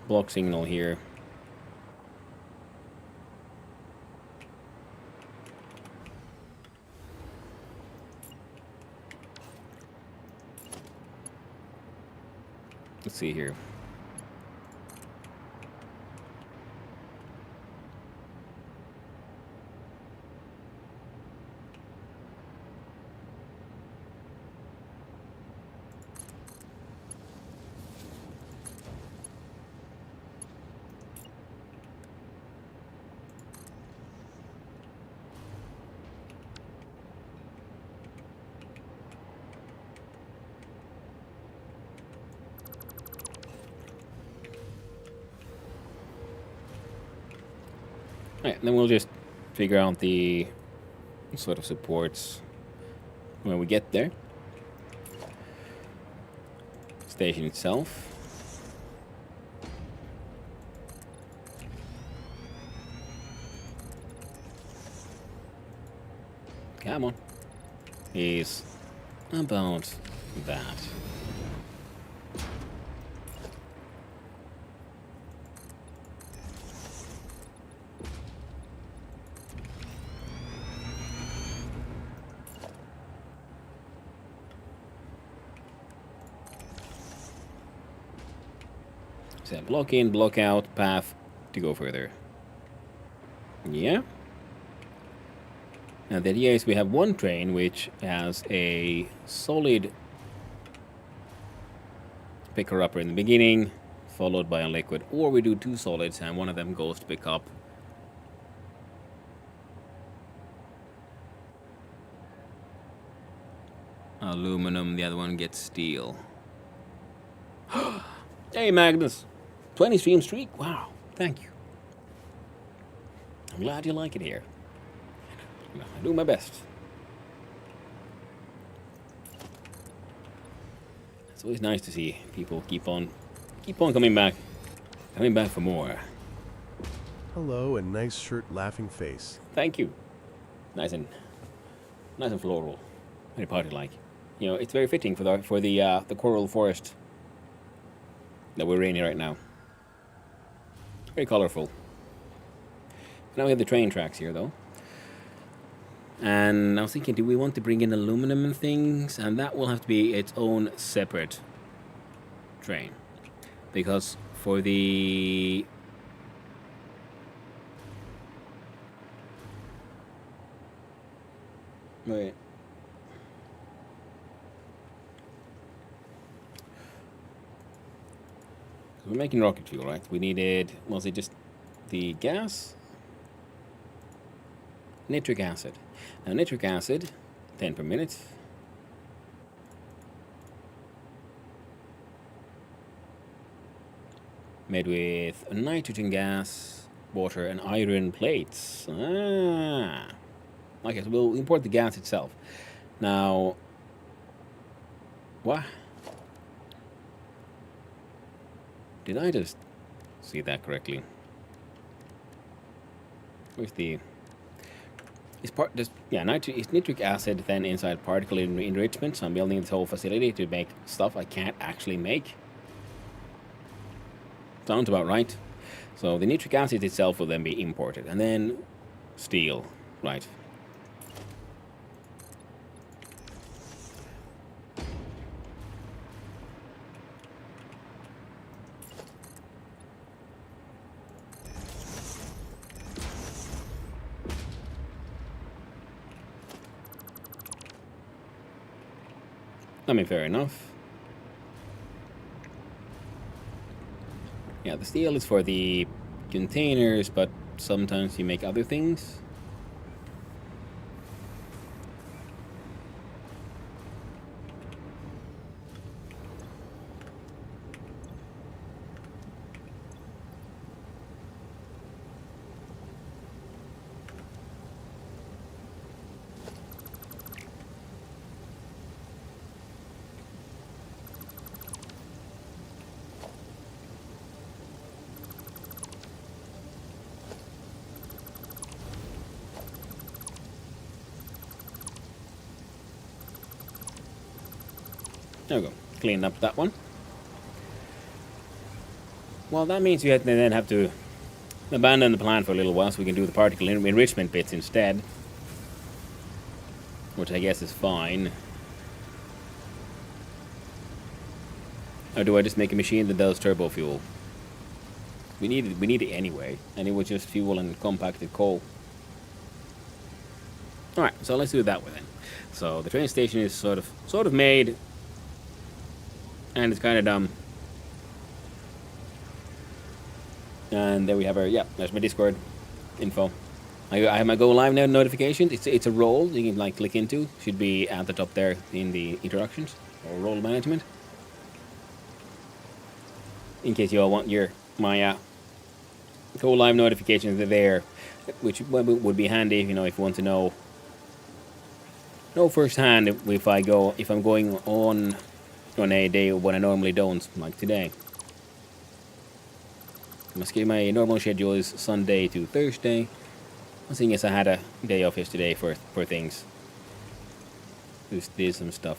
Block signal here. Let's see here. Alright, then we'll just figure out the sort of supports when we get there. Station itself. Come on. Is about that. So block in, block out, path to go further. Yeah. Now the idea is we have one train which has a solid picker-upper in the beginning, followed by a liquid, or we do two solids and one of them goes to pick up aluminum, the other one gets steel. Hey Magnus! 20 stream streak? Wow, thank you. I'm glad you like it here. I do my best. It's always nice to see people keep on coming back for more. Hello, and nice shirt, laughing face. Thank you. Nice and floral, very party-like. You know, it's very fitting for the coral forest that we're in right now. Very colorful. Now we have the train tracks here, though. And I was thinking, do we want to bring in aluminum and things? And that will have to be its own separate train. Because for the... Wait. We're making rocket fuel, right? We needed... Was it just the gas? Nitric acid. Now nitric acid, 10 per minute. Made with nitrogen gas, water, and iron plates. Ah. Okay, so we'll import the gas itself. Now, what? Did I just see that correctly? Where's the... Is nitric acid then inside particle enrichment? So I'm building this whole facility to make stuff I can't actually make. Sounds about right. So the nitric acid itself will then be imported, and then steel, right? I mean, fair enough. Yeah, the steel is for the containers, but sometimes you make other things. There we go. Clean up that one. Well, that means you then have to abandon the plan for a little while so we can do the particle enrichment bits instead. Which I guess is fine. Or do I just make a machine that does turbo fuel? We need it anyway, and it was just fuel and compacted coal. Alright, so let's do it that way then. So the train station is sort of made. And it's kind of dumb. And there we have our, yeah, there's my Discord info. I have my go live now notification. It's a role you can like click into. Should be at the top there in the introductions or role management. In case you all want my go live notifications, they're there. which would be handy, you know, if you want to know firsthand if I'm going on a day when I normally don't, like today. My normal schedule is Sunday to Thursday. Seeing as I had a day off yesterday for things, just did some stuff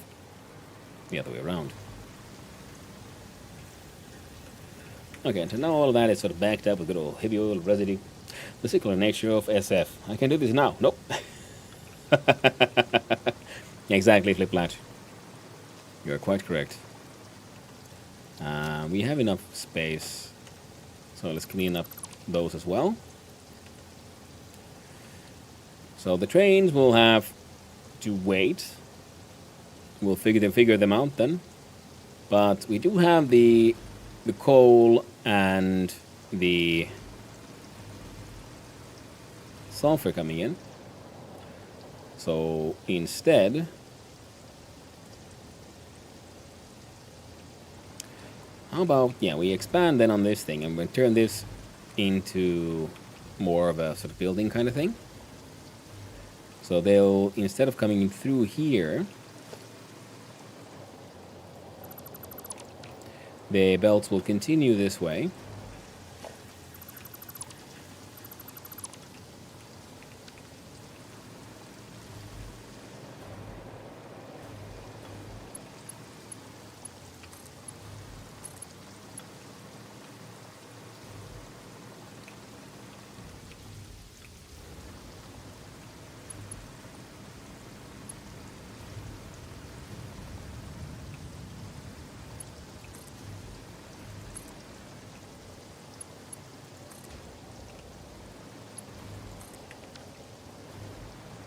the other way around. Okay, so now all of that is sort of backed up with good old heavy oil residue. The cyclical nature of SF. I can do this now. Nope. Exactly, Fliplatch. You're quite correct. We have enough space, so let's clean up those as well. So the trains will have to wait. We'll figure them out then. But we do have the coal and the sulfur coming in. So instead, how about, yeah, we expand then on this thing and we turn this into more of a sort of building kind of thing. So they'll, instead of coming through here, the belts will continue this way.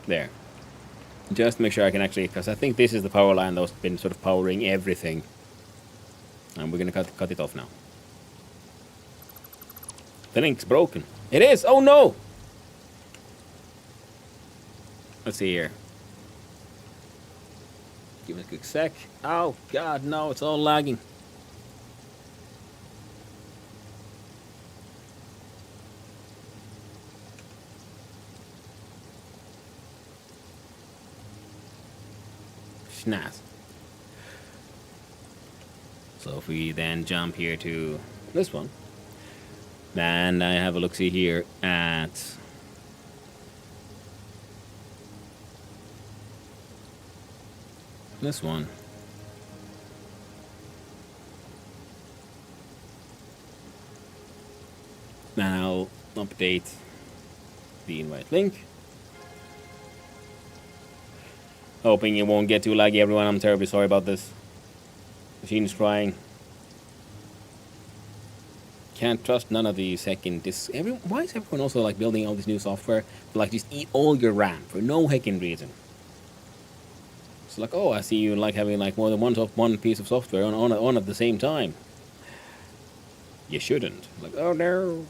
There. Just to make sure I can actually, because I think this is the power line that's been sort of powering everything. And we're going to cut it off now. The link's broken. It is! Oh no! Let's see here. Give it a quick sec. Oh god, no, it's all lagging. Schnaz. So if we then jump here to this one, and I have a look-see here at this one. Now I'll update the invite link. Hoping it won't get too laggy, everyone. I'm terribly sorry about this. Machine is crying. Can't trust none of the second discs. Why is everyone also like building all this new software to like just eat all your RAM for no heckin' reason? It's like, oh, I see you like having like more than one piece of software on at the same time. You shouldn't. Like, oh no.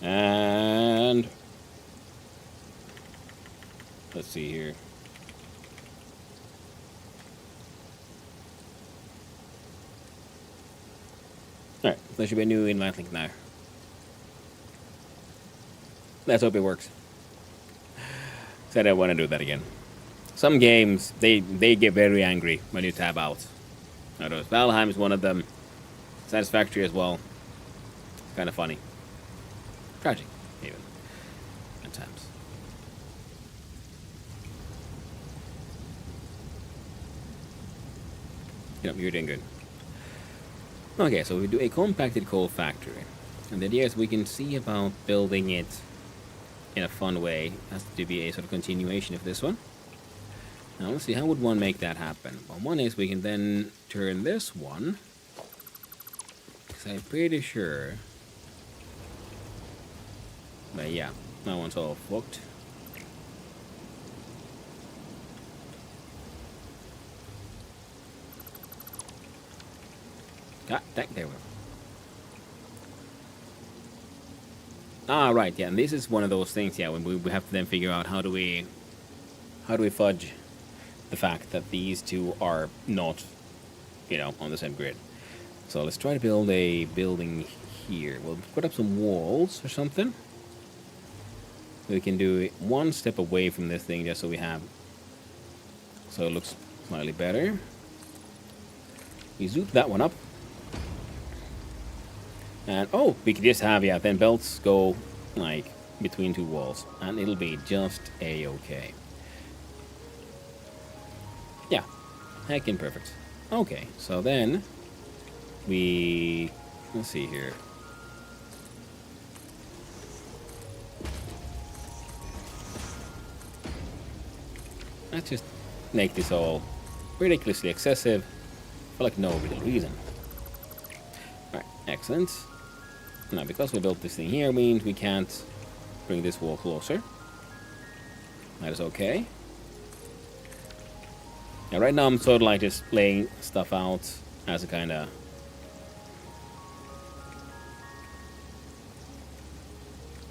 And let's see here. Alright, there should be a new invite link now. Let's hope it works. Said I want to do that again. Some games, they get very angry when you tab out. Valheim is one of them. Satisfactory as well. Kind of funny. Tragic, even. At times. Yep, you're doing good. Okay, so we do a compacted coal factory. And the idea is we can see about building it in a fun way. It has to be a sort of continuation of this one. Now let's see, how would one make that happen? Well, one is we can then turn this one, because I'm pretty sure. But yeah, that one's all fucked. Ah, there we go. Ah, right, yeah, and this is one of those things, yeah, when we have to then figure out how do we fudge the fact that these two are not, you know, on the same grid. So let's try to build a building here. We'll put up some walls or something. We can do it one step away from this thing just so we have, so it looks slightly better. We zoop that one up. And, oh, we can just have, yeah, then belts go, like, between two walls. And it'll be just a-okay. Yeah, heckin' perfect. Okay, so then we, let's see here. Let's just make this all ridiculously excessive for like no real reason. Alright, excellent. Now, because we built this thing here, means we can't bring this wall closer. That is okay. Yeah, right now I'm sort of like just laying stuff out as a kind of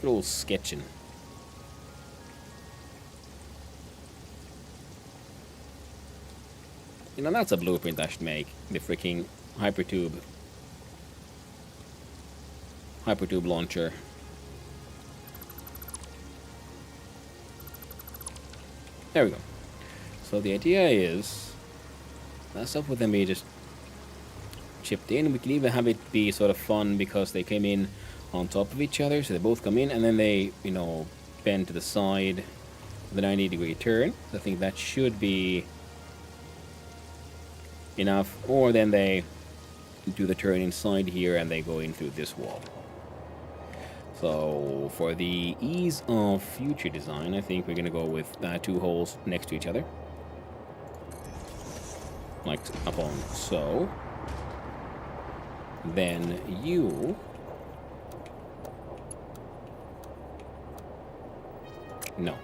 little sketching. You know, that's a blueprint I should make. The freaking hypertube launcher. There we go. So the idea is that stuff with them be just chipped in. We can even have it be sort of fun because they came in on top of each other, so they both come in and then they, you know, bend to the side with a 90-degree turn. So I think that should be enough. Or then they do the turn inside here and they go in through this wall. So for the ease of future design, I think we're gonna go with two holes next to each other, like upon so. Then you no.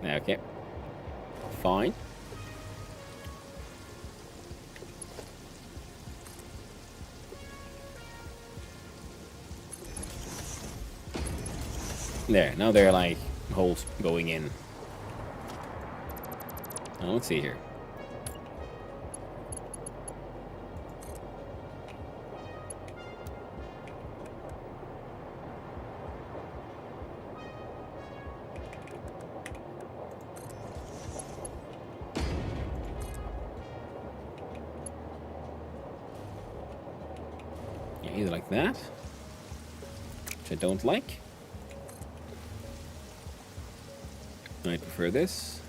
Okay, fine. There, now they're like holes going in. Now let's see here. Yeah, either like that, which I don't like. I prefer this.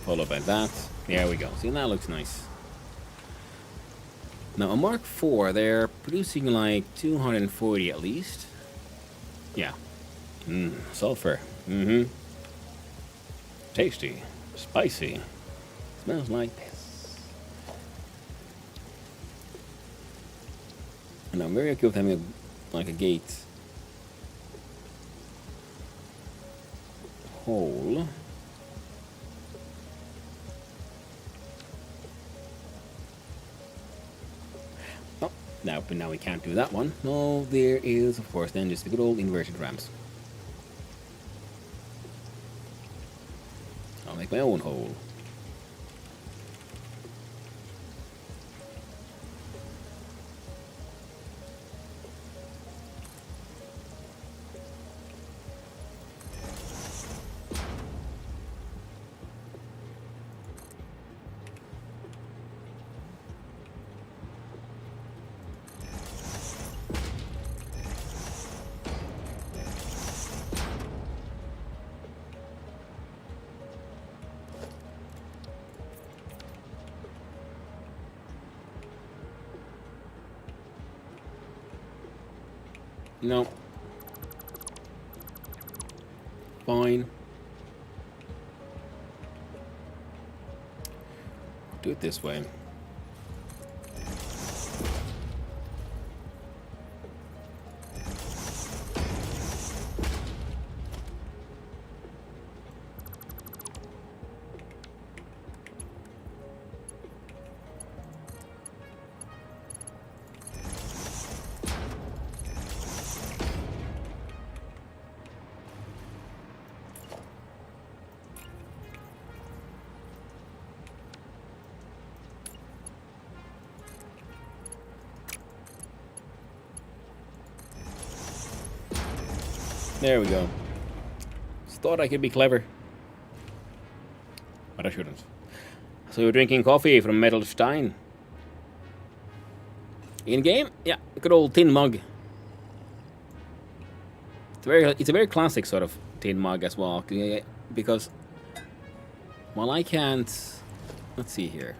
Followed by that. There we go. See, that looks nice. Now, a Mark IV, they're producing like 240 at least. Yeah. Sulfur. Tasty. Spicy. Smells like this. And I'm very okay with having like a gate hole. Oh, but now we can't do that one. No, there is, of course, then just the good old inverted ramps. I'll make my own hole. No. Fine. Do it this way. There we go. Just thought I could be clever. But I shouldn't. So you're drinking coffee from metal stein. In game? Yeah, good old tin mug. It's a very classic sort of tin mug as well. Because well, I can't. Let's see here.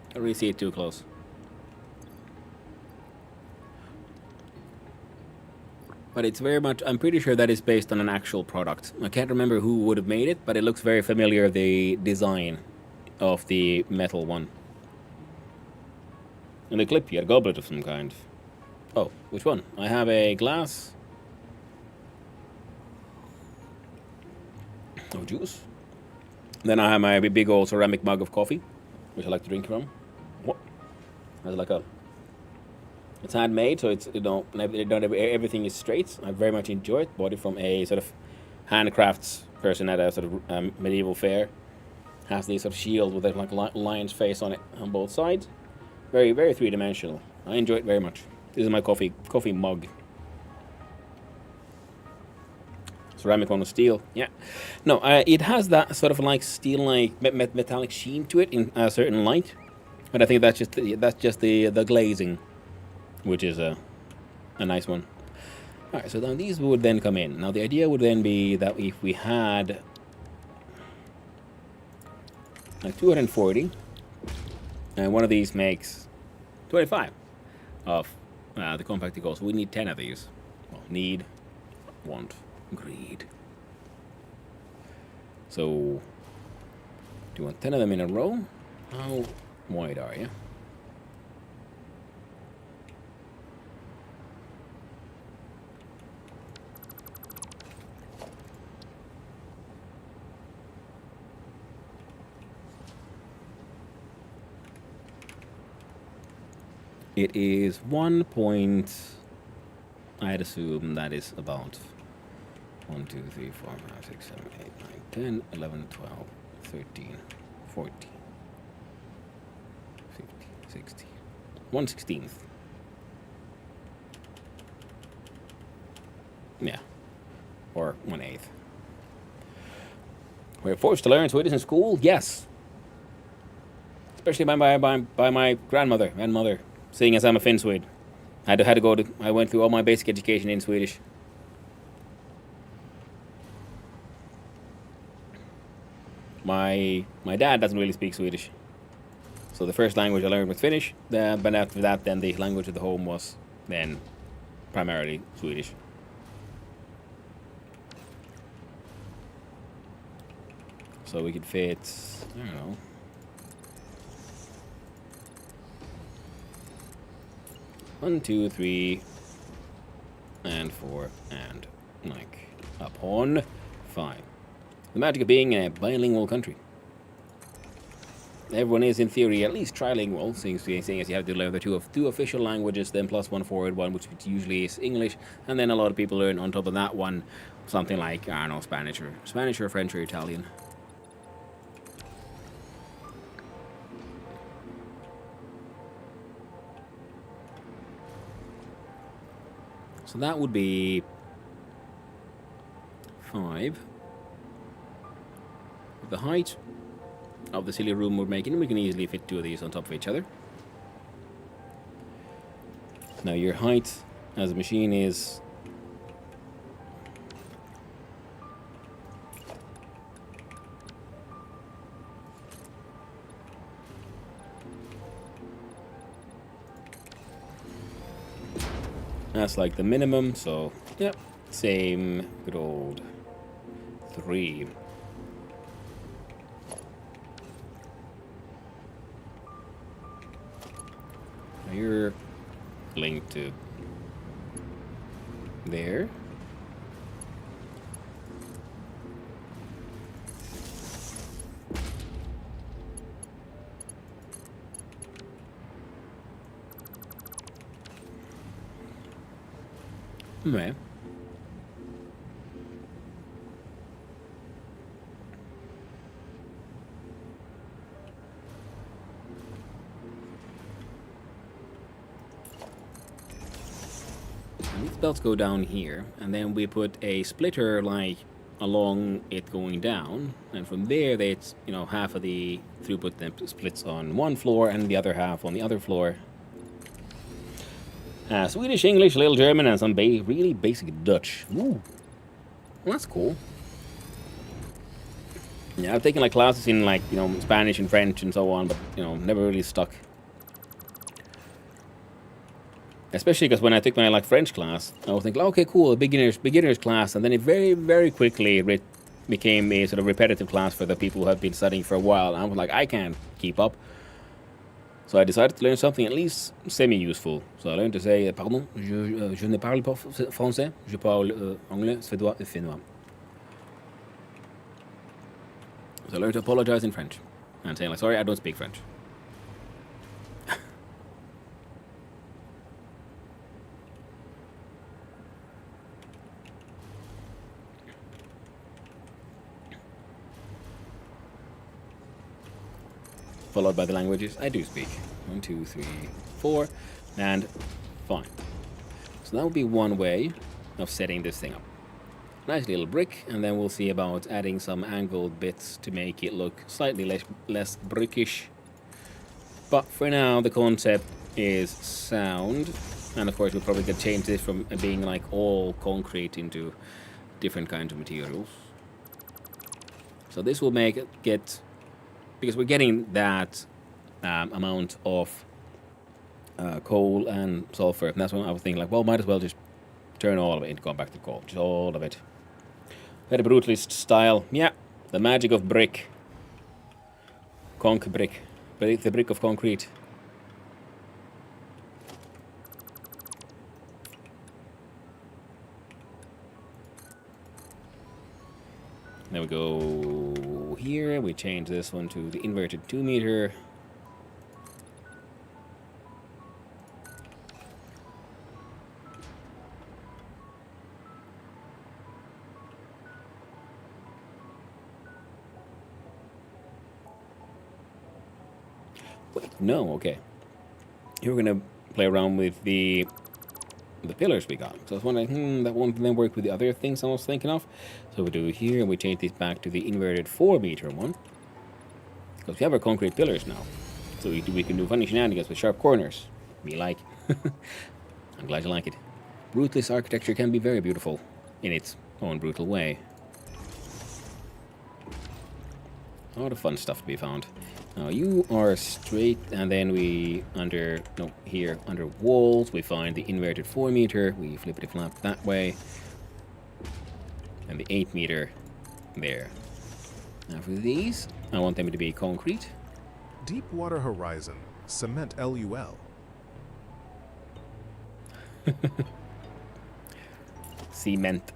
I don't really see it too close. But it's very much, I'm pretty sure that is based on an actual product. I can't remember who would have made it, but it looks very familiar, the design of the metal one. In the clip, you had a goblet of some kind. Oh, which one? I have a glass of juice. Then I have my big old ceramic mug of coffee, which I like to drink from. What? There's like a... It's handmade, so it's, everything is straight. I very much enjoy it. Bought it from a sort of handcrafts person at a sort of medieval fair. Has this sort of shield with like a lion's face on it on both sides. Very, very three-dimensional. I enjoy it very much. This is my coffee mug. Ceramic on the steel. Yeah. No, it has that sort of like steel-like metallic sheen to it in a certain light. But I think that's just the glazing, which is a nice one. Alright, so then these would then come in. Now the idea would then be that if we had like 240, and one of these makes 25 of the compact equals, we need 10 of these. Well, need, want, greed. So, do you want 10 of them in a row? How wide are you? It is 1 point, I'd assume that is about 1, 2, 3, 4, 5, 6, 7, 8, 9, 10, 11, 12, 13, 14, 15, 16, 1/16. Yeah, or 1/8. We're forced to learn Swedish in school? Yes. Especially by my grandmother and mother. Seeing as I'm a Finn Swede, I went through all my basic education in Swedish. My dad doesn't really speak Swedish, so the first language I learned was Finnish. But after that, then the language of the home was then primarily Swedish. So we could fit, I don't know, 1, 2, 3, and 4, and like upon 5. The magic of being a bilingual country. Everyone is in theory at least trilingual, seeing as you have to learn the two official languages, then plus one forward one, which usually is English, and then a lot of people learn on top of that one something like, I don't know, Spanish or French or Italian. So that would be 5. The height of the silly room we're making, we can easily fit 2 of these on top of each other. Now your height as the machine is that's like the minimum, so yep, same good old 3. You're linked to there. Right. These belts go down here, and then we put a splitter like along it going down, and from there it's, you know, half of the throughput then splits on one floor and the other half on the other floor. Swedish, English, a little German, and some really basic Dutch. Ooh, well, that's cool. Yeah, I've taken like classes in like, you know, Spanish and French and so on, but you know, never really stuck. Especially because when I took my like French class, I was thinking, okay, cool, a beginners class, and then it very quickly became a sort of repetitive class for the people who have been studying for a while. And I was like, I can't keep up. So I decided to learn something at least semi-useful. So I learned to say, pardon, je ne parle pas français, je parle anglais, suédois et finnois. So I learned to apologize in French and saying like, sorry, I don't speak French. Followed by the languages I do speak. 1, 2, 3, 4, and 5. So that would be one way of setting this thing up. Nice little brick, and then we'll see about adding some angled bits to make it look slightly less brickish. But for now, the concept is sound, and of course we'll probably could change this from being like all concrete into different kinds of materials. So this will make it get, because we're getting that amount of coal and sulfur, and that's when I was thinking like, well, might as well just turn all of it into going back to coal, just all of it. Very brutalist style. Yeah, the magic of brick. Conk brick. The brick of concrete. Then we go here, we change this one to the inverted 2 meter. Wait, no, okay. Here we're gonna play around with the pillars we got. So I was wondering, that won't then work with the other things I was thinking of. So we do here, and we change this back to the inverted 4 meter one. Because we have our concrete pillars now. So we can do funny shenanigans with sharp corners. Me like. I'm glad you like it. Brutalist architecture can be very beautiful in its own brutal way. A lot of fun stuff to be found. Now you are straight, and then we here under walls we find the inverted 4 meter. We flippity flap that way, and the 8 meter there. Now for these, I want them to be concrete. Deepwater Horizon, cement LUL. Cement.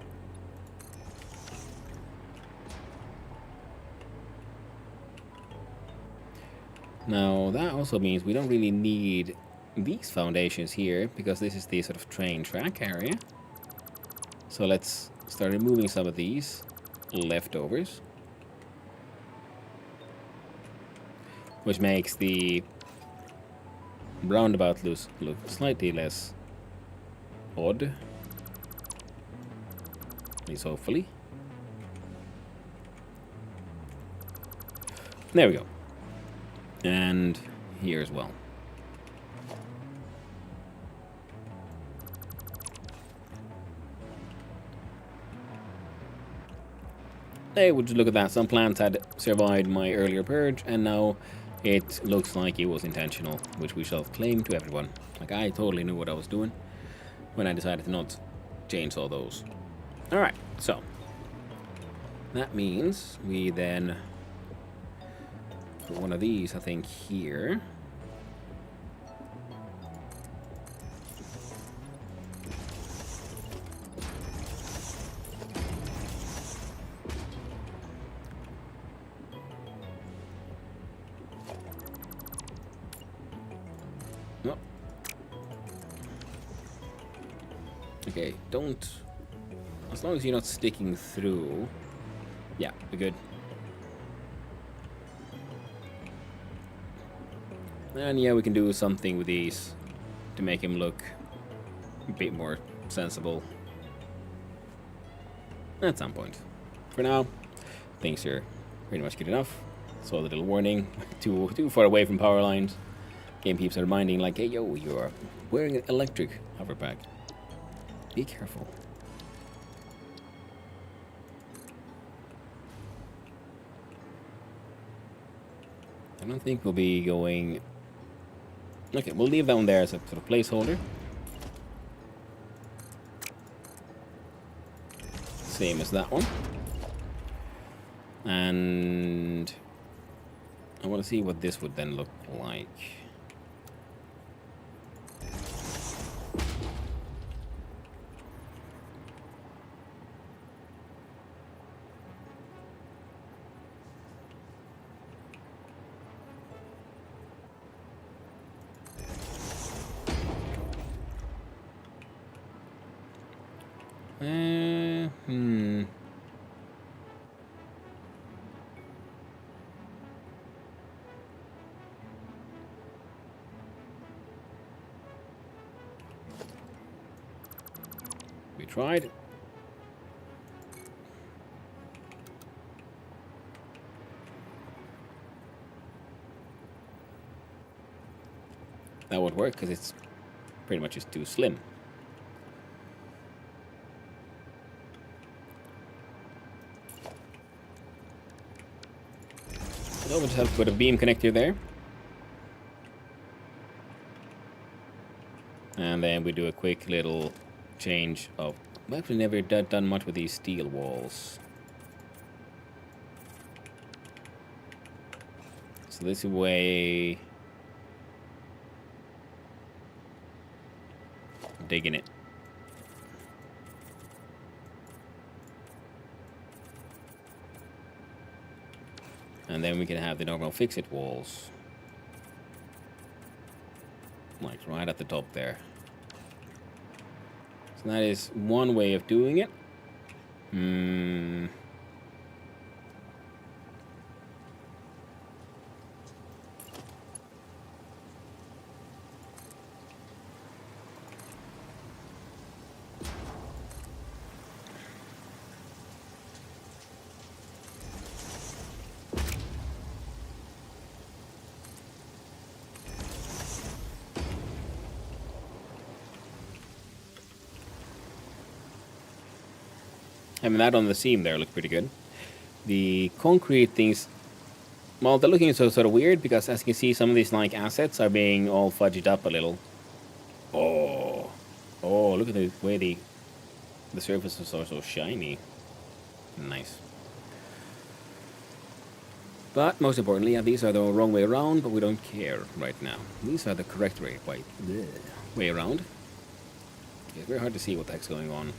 Now that also means we don't really need these foundations here, because this is the sort of train track area. So let's start removing some of these leftovers, which makes the roundabout look slightly less odd, at least hopefully. There we go. And here as well. Hey, would you look at that? Some plants had survived my earlier purge, and now it looks like it was intentional, which we shall claim to everyone. Like, I totally knew what I was doing when I decided to not chainsaw those. Alright, so. That means we then put one of these, I think, here. Oh. Okay, don't... As long as you're not sticking through... Yeah, we're good. And yeah, we can do something with these to make him look a bit more sensible at some point. For now, things are pretty much good enough. Saw the little warning, too far away from power lines. Game keeps reminding like, hey yo, you are wearing an electric hover pack. Be careful. I don't think we'll be going... Okay, we'll leave that one there as a sort of placeholder. Same as that one. And... I want to see what this would then look like. We tried. That would work because it's pretty much just too slim. So we'll just have to put a beam connector there. And then we do a quick little change of... I've actually never done much with these steel walls. So this way... Digging it. And then we can have the normal fix-it walls. Like right at the top there. So that is one way of doing it. I mean, that on the seam there looked pretty good. The concrete things, well, they're looking sort of weird because, as you can see, some of these like assets are being all fudged up a little. Oh, look at the way the surfaces are so shiny. Nice. But most importantly, yeah, these are the wrong way around, but we don't care right now. These are the correct way around. It's very hard to see what the heck's going on.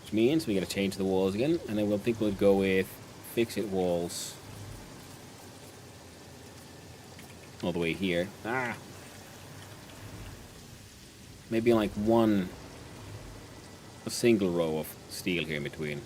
Which means we gotta change the walls again, and then we'll think we'll go with fix-it walls all the way here. Maybe like a single row of steel here in between.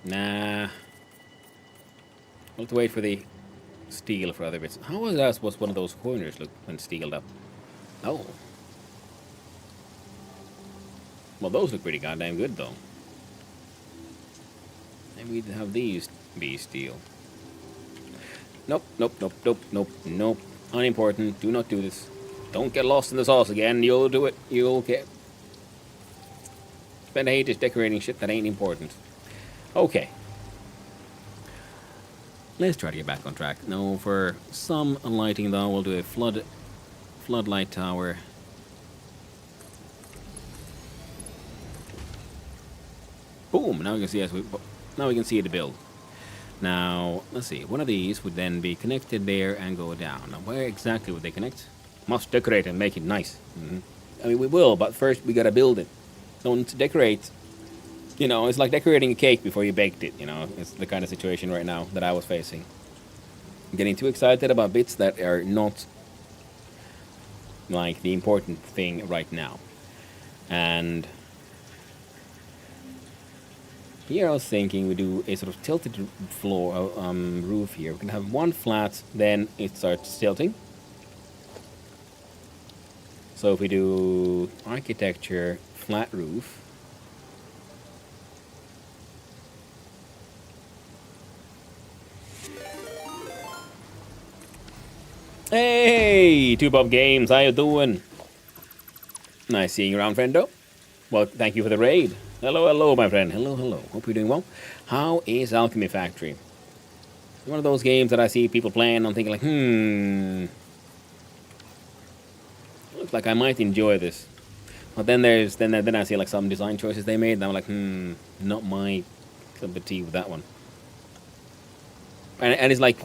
Nah. We'll have to wait for the steel for other bits. How was that supposed one of those corners look when steeled up? Oh. Well, those look pretty goddamn good, though. Maybe we have these be steel. Nope, nope, nope, nope, nope, nope. Unimportant. Do not do this. Don't get lost in the sauce again. You'll do it. You'll get... Spend ages decorating shit that ain't important. Okay. Let's try to get back on track. Now, for some lighting, though, we'll do a floodlight tower. Boom! Now we can see now we can see the build. Now, let's see. One of these would then be connected there and go down. Now, where exactly would they connect? Must decorate and make it nice. I mean, we will, but first we gotta build it. Don't decorate. You know, it's like decorating a cake before you baked it, you know. It's the kind of situation right now that I was facing. I'm getting too excited about bits that are not, like, the important thing right now. And here I was thinking we do a sort of tilted floor, roof here. We can have one flat, then it starts tilting. So if we do architecture, flat roof, hey, Two Bob Games, how you doing? Nice seeing you around, friendo. Well, thank you for the raid. Hello, hello, my friend. Hello, hello. Hope you're doing well. How is Alchemy Factory? One of those games that I see people playing. I'm thinking like, looks like I might enjoy this. But then then I see like some design choices they made, and I'm like, not my cup of tea with that one. And it's like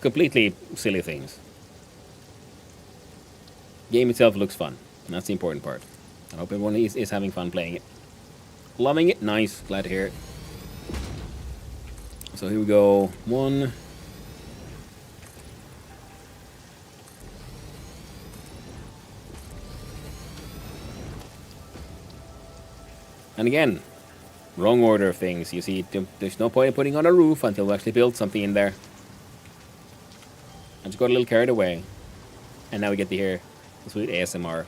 completely silly things. Game itself looks fun. And that's the important part. I hope everyone is having fun playing it. Loving it. Nice. Glad to hear it. So here we go. One. And again, wrong order of things. You see, there's no point in putting on a roof until we actually build something in there. I just got a little carried away. And now we get to hear the sweet ASMR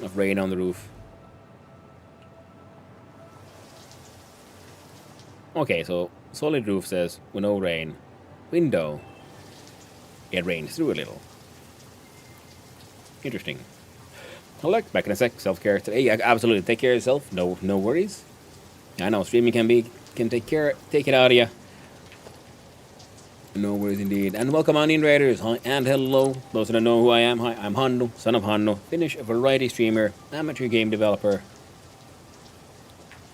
of rain on the roof. Okay, so solid roof says, with no rain. Window. It rains through a little. Interesting. I'll look back in a sec. Self-care today. Yeah, absolutely. Take care of yourself. No worries. I know streaming can take it out of you. No worries indeed. And welcome on in, Raiders. Hi and hello. Those that don't know who I am. Hi, I'm Hanno, son of Hanno, Finnish variety streamer, amateur game developer.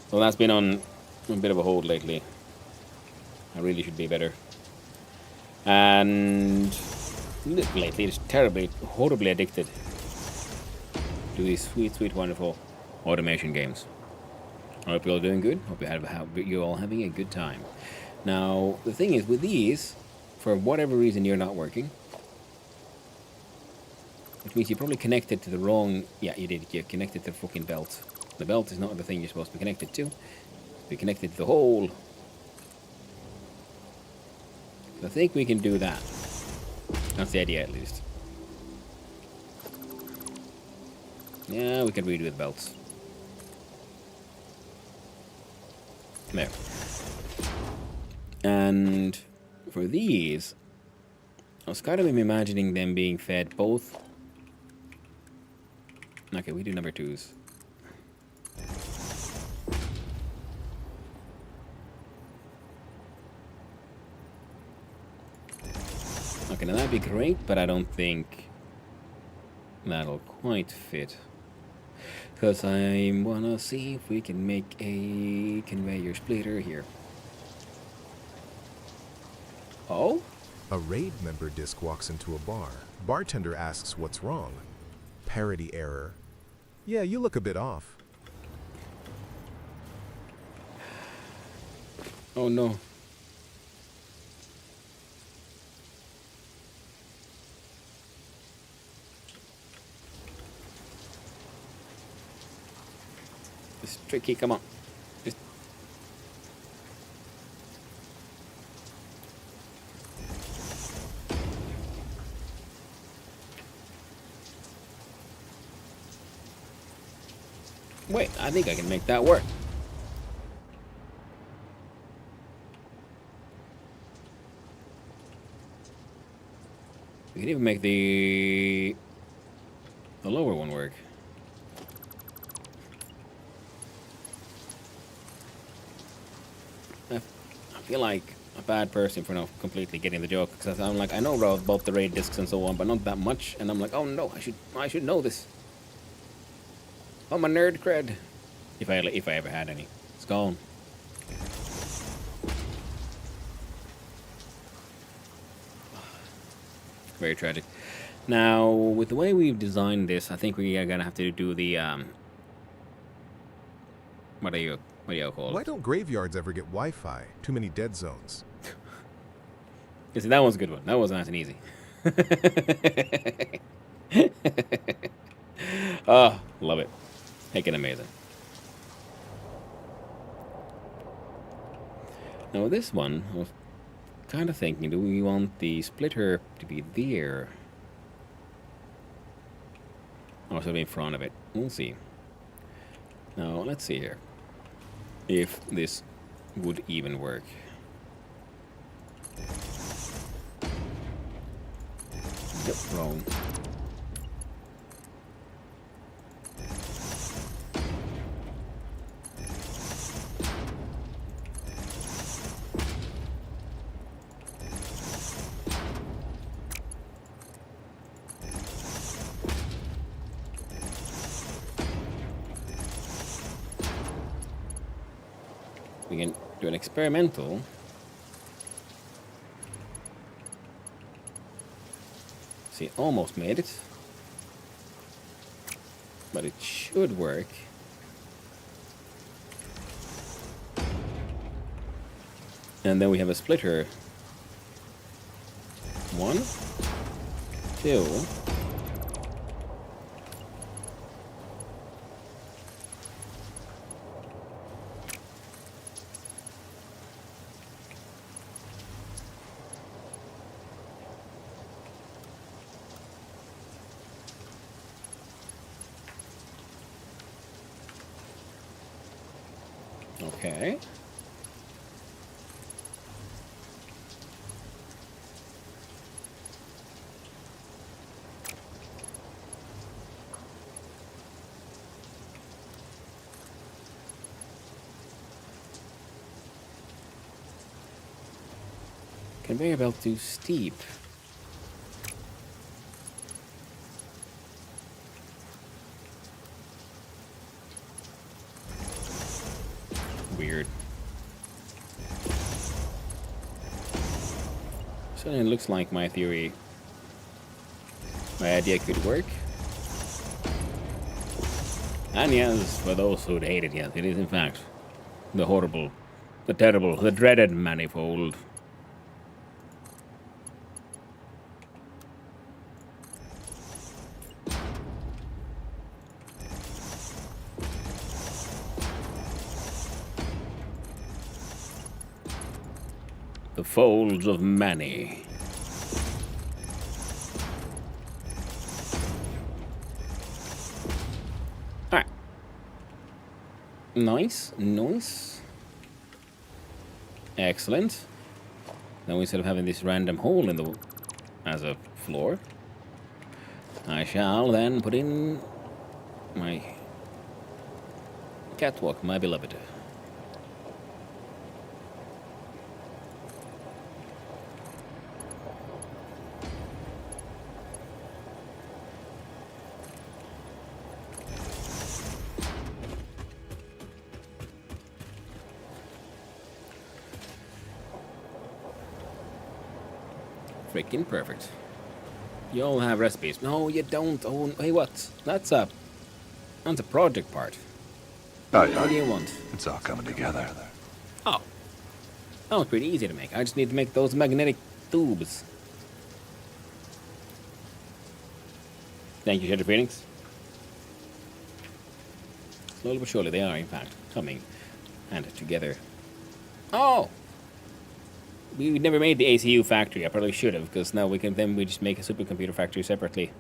Well, that's been on a bit of a hold lately. I really should be better. And lately, it's terribly, horribly addicted to these sweet, wonderful automation games. I hope you're all doing good. Hope you're all having a good time. Now, the thing is, with these, for whatever reason you're not working, which means you probably connected to the wrong... Yeah, you did. You connected to the fucking belt. The belt is not the thing you're supposed to be connected to. Be connected to the hole. I think we can do that. That's the idea, at least. Yeah, we can redo the belts. There. And for these, I was kind of imagining them being fed both. Okay, we do number 2s. Okay, now that'd be great, but I don't think that'll quite fit. Because I wanna see if we can make a conveyor splitter here. Oh? A raid member disc walks into a bar. Bartender asks what's wrong. Parody error. Yeah, you look a bit off. Oh no. It's tricky, come on. Just... Wait, I think I can make that work. We can even make the lower one work. I feel like a bad person for not completely getting the joke, because I'm like, I know about the raid discs and so on, but not that much, and I'm like, oh no, I should know this. Oh, my nerd cred, if I ever had any, it's gone. Very tragic. Now, with the way we've designed this, I think we are gonna have to do the what do you call Why it? don't graveyards ever get Wi-Fi? Too many dead zones. You see, that one's a good one. That was nice and easy. Oh, love it. Heck, amazing. Now, this one, I was kind of thinking, do we want the splitter to be there? Or sort of in front of it? We'll see. Now, let's see here. If this would even work. Yep, wrong. We can do an experimental. See, almost made it. But it should work. And then we have a splitter. 1, 2. Okay. Conveyor belt too steep. Weird. So it looks like my theory, my idea could work. And yes, for those who'd hate it, yes, it is in fact the horrible, the terrible, the dreaded manifold. The folds of Mani. Alright. Nice, nice. Excellent. Now instead of having this random hole in the as a floor, I shall then put in my catwalk, my beloved. Freaking perfect. You all have recipes. No, you don't. Oh, hey, what? That's a project part. Aye, What do you want? It's all coming together. Oh. That was pretty easy to make. I just need to make those magnetic tubes. Thank you, Shadow Phoenix. Slowly but surely, they are, in fact, coming and together. Oh! We never made the ACU factory. I probably should have, because now we just make a supercomputer factory separately.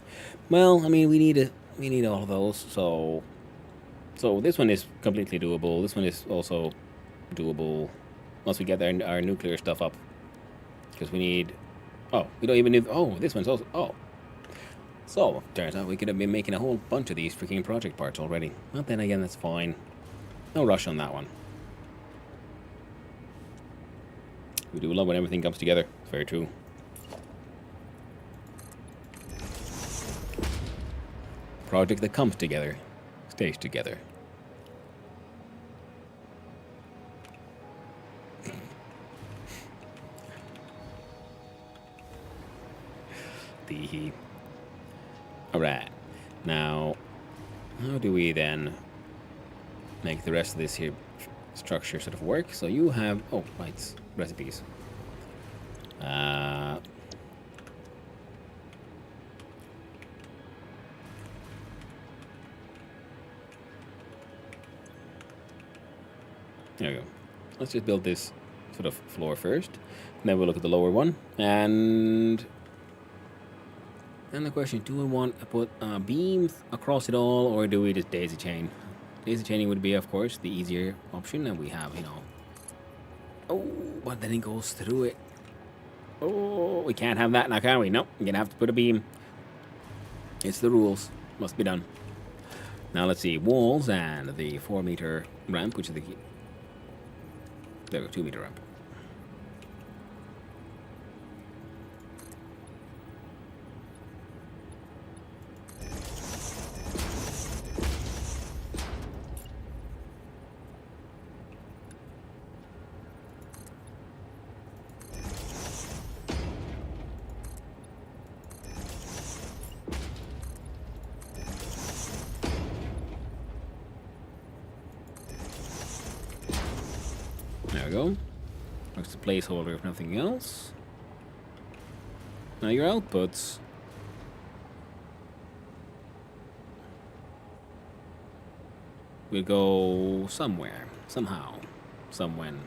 Well, I mean, we need all of those, so So this one is completely doable. This one is also doable once we get our nuclear stuff up. Because we need... Oh, we don't even need... Oh, this one's also... Oh. So, turns out we could have been making a whole bunch of these freaking project parts already. But then again, that's fine. No rush on that one. We do love when everything comes together. It's very true. Project that comes together stays together. Alright. Now, how do we then make the rest of this here structure sort of work? So you have... Oh, right. Recipes. There we go. Let's just build this sort of floor first. And then we'll look at the lower one. And then the question, do we want to put beams across it all, or do we just daisy chain? Daisy chaining would be, of course, the easier option. And we have, you know... Oh, but then it goes through it. Oh, we can't have that now, can we? Nope, we're going to have to put a beam. It's the rules. Must be done. Now let's see. Walls and the 4-meter ramp, which is the... There we go, 2-meter ramp. There we go. That's the placeholder if nothing else. Now your outputs. Will go somewhere, somehow, somewhen.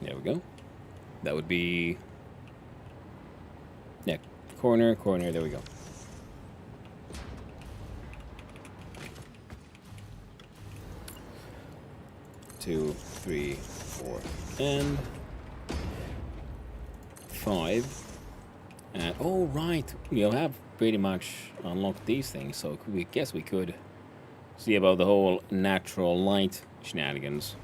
There we go. That would be... Yeah, corner, corner, there we go. Two, three, four, and 5. And, oh, right, we have pretty much unlocked these things, so we guess we could see about the whole natural light shenanigans.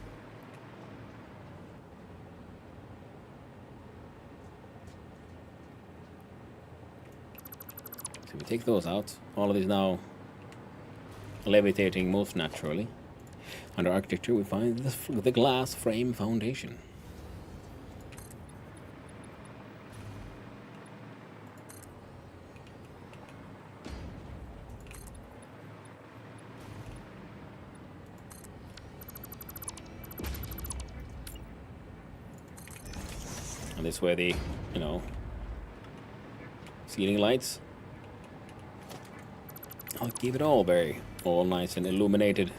So we take those out. All of these now levitating most naturally. Under architecture, we find the glass frame foundation. And this way the, you know, ceiling lights. I'll keep it all very, all nice and illuminated.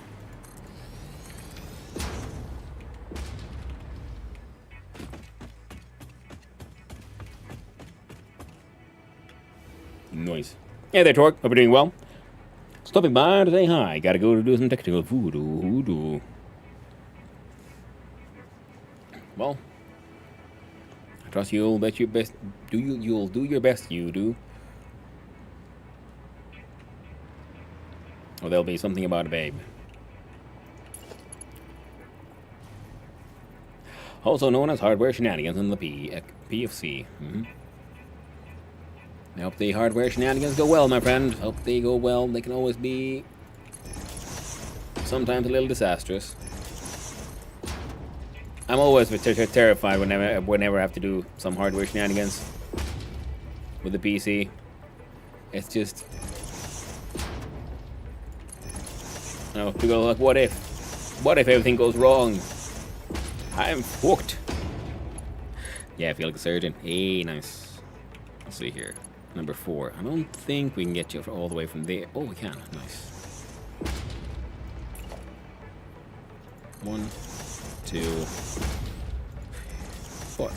Noise. Hey there, Torque. Hope you're doing well. Stopping by to say hi. Gotta go to do some technical voodoo. Well, I trust you'll bet your best. You'll do your best. You do. Or there'll be something about a babe. Also known as hardware shenanigans in the PFC. I hope the hardware shenanigans go well, my friend. Hope they go well. They can always be sometimes a little disastrous. I'm always terrified whenever I have to do some hardware shenanigans with the PC. It's just, you know, people are like, what if? What if everything goes wrong? I'm hooked. Yeah, I feel like a surgeon. Hey, nice. Let's see here. Number 4. I don't think we can get you all the way from there. Oh, we can. Nice. 1, 2, 4.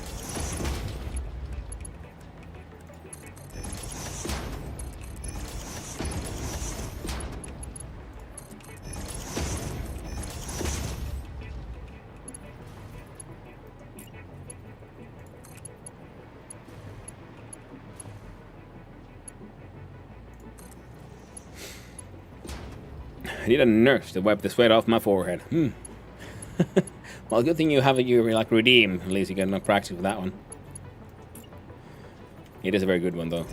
I need a nurse to wipe the sweat off my forehead. Well, good thing you have you like redeem. At least you get enough practice with that one. It is a very good one, though.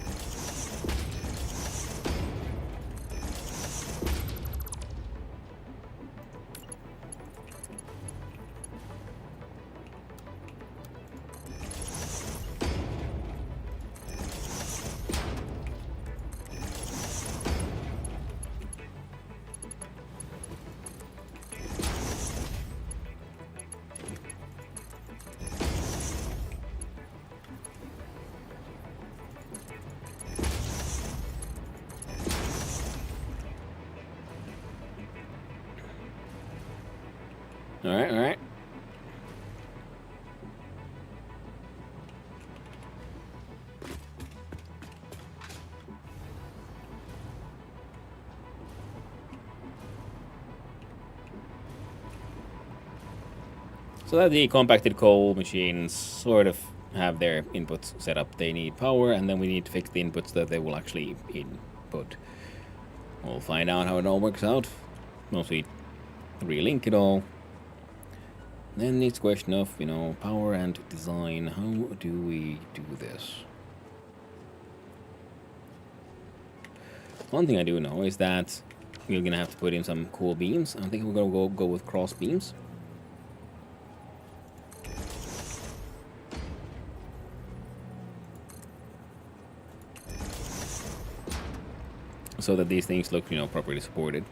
Alright, alright. So that the compacted coal machines sort of have their inputs set up. They need power, and then we need to fix the inputs that they will actually input. We'll find out how it all works out once we relink it all. Then it's a question of, you know, power and design. How do we do this? One thing I do know is that we're gonna have to put in some cool beams. I think we're gonna go with cross beams. So that these things look, you know, properly supported.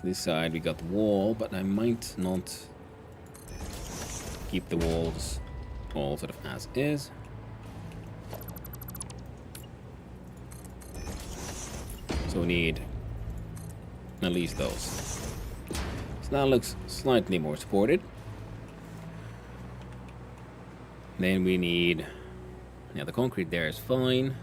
This side we got the wall, but I might not keep the walls all sort of as is. So we need at least those. So that looks slightly more supported. Then we need, yeah, the concrete there is fine.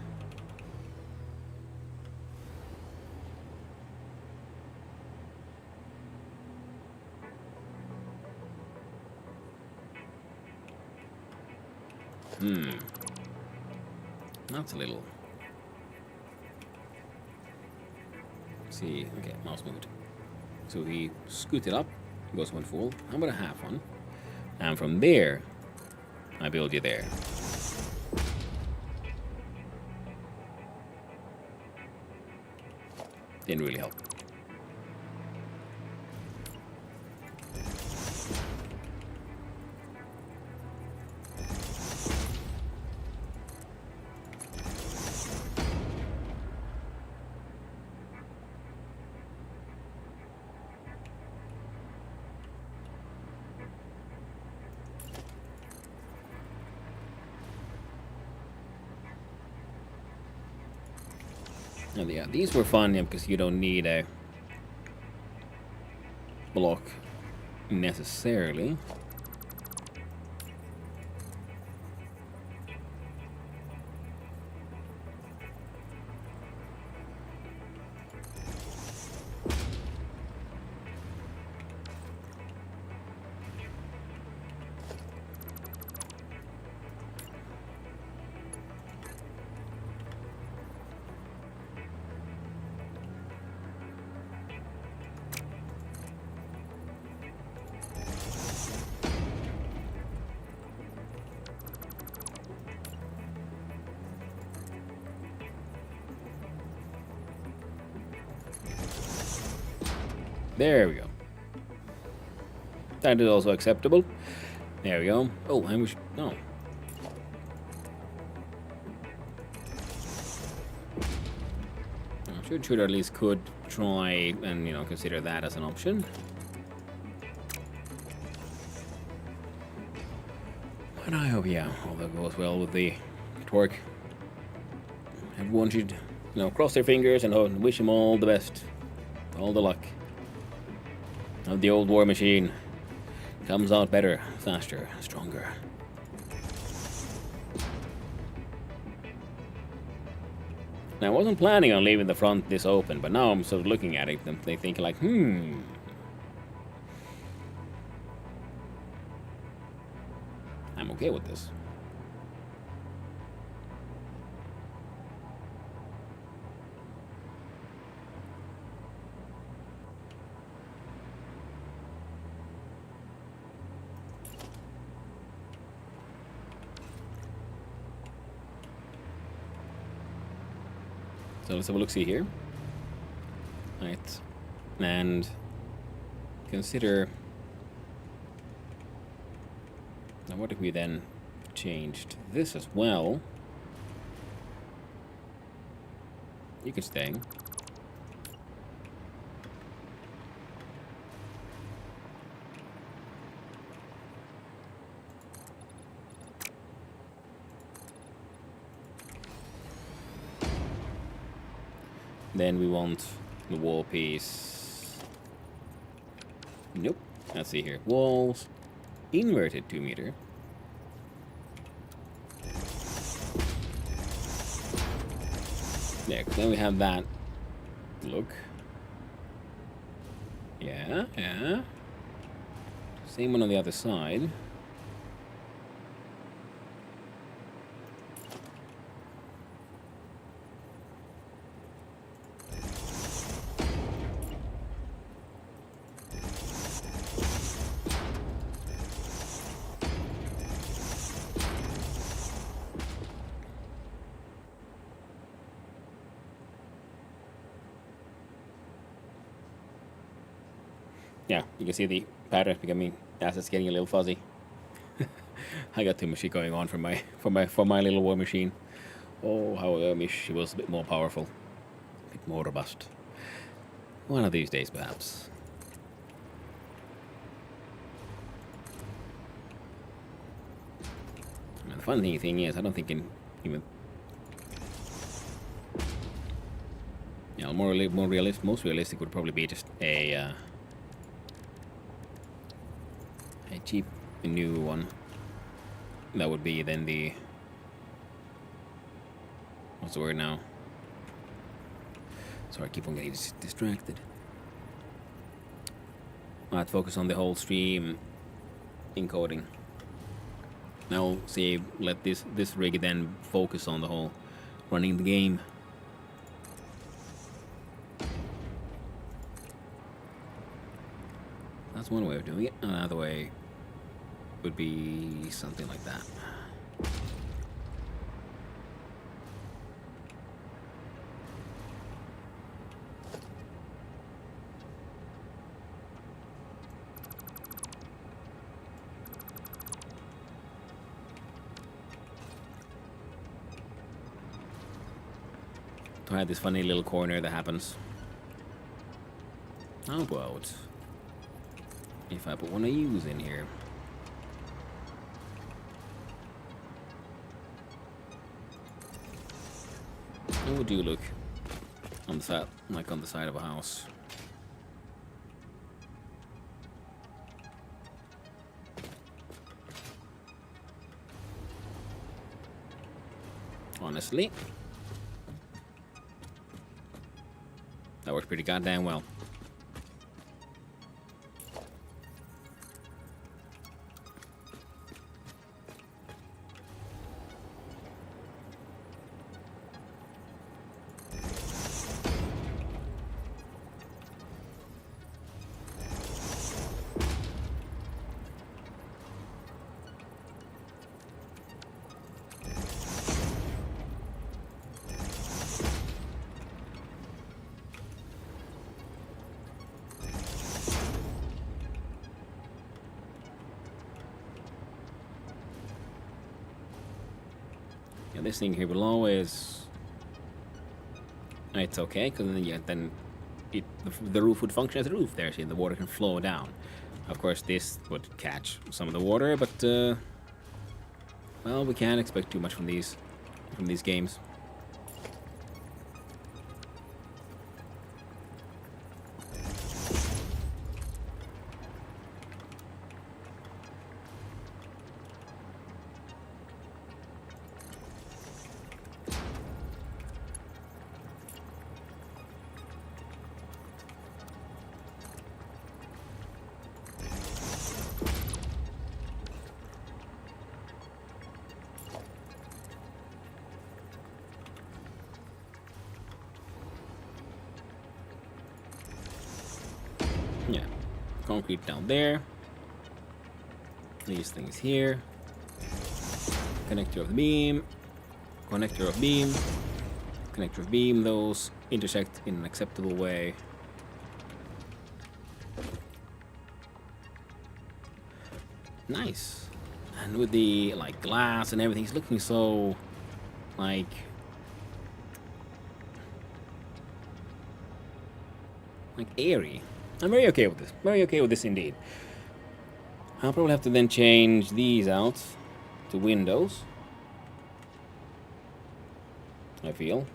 That's a little. Let's see, okay, mouse moved. So we scoot it up, goes one full. How about a half one? And from there, I build you there. Didn't really help. And yeah, these were fun, yeah, because you don't need a block necessarily. There we go. That is also acceptable. There we go. Oh, I wish... No. Should at least could try and, you know, consider that as an option. But I hope, yeah, all that goes well with the torque. Everyone should, you know, cross their fingers and wish him all the best. All the luck. Hope the old war machine comes out better, faster, stronger. Now, I wasn't planning on leaving the front this open, but now I'm sort of looking at it and they think like, I'm okay with this. So let's have a look-see here. Right. And consider... Now what if we then changed this as well? You can stay. Then we want the wall piece. Nope. Let's see here. Walls. Inverted 2 meter. Yeah, then we have that look. Yeah, yeah. Same one on the other side. Yeah, you can see the pattern becoming as it's getting a little fuzzy. I got too much shit going on for my little war machine. Oh, how I wish she was a bit more powerful, a bit more robust. One of these days, perhaps. And the funny thing is, I don't think in even. You know, most realistic would probably be just a cheap new one. That would be then the... What's the word now? Sorry, I keep on getting distracted. I'd focus on the whole stream encoding. Now, see, let this rig then focus on the whole running the game. That's one way of doing it. Another way would be something like that. To have this funny little corner that happens. How about if I put one I use in here? How would you look on the side, like on the side of a house? Honestly, that works pretty goddamn well. And this thing here below is... It's okay, because then the roof would function as a roof there, so the water can flow down. Of course, this would catch some of the water, but well, we can't expect too much from these games. Yeah, concrete down there. These things here. Connector of the beam. Connector of beam. Connector of beam. Those intersect in an acceptable way. Nice. And with the like glass and everything, it's looking so like airy. I'm very okay with this. Very okay with this indeed. I'll probably have to then change these out to windows, I feel.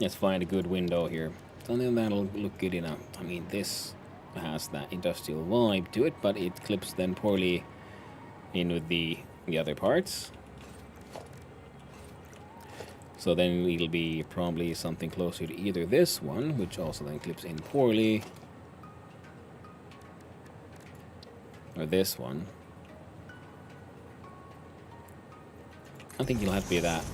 Let's find a good window here. Something that'll look good enough. I mean, this has that industrial vibe to it, but it clips then poorly in with the other parts. So then it'll be probably something closer to either this one, which also then clips in poorly, or this one. I think it'll have to be that.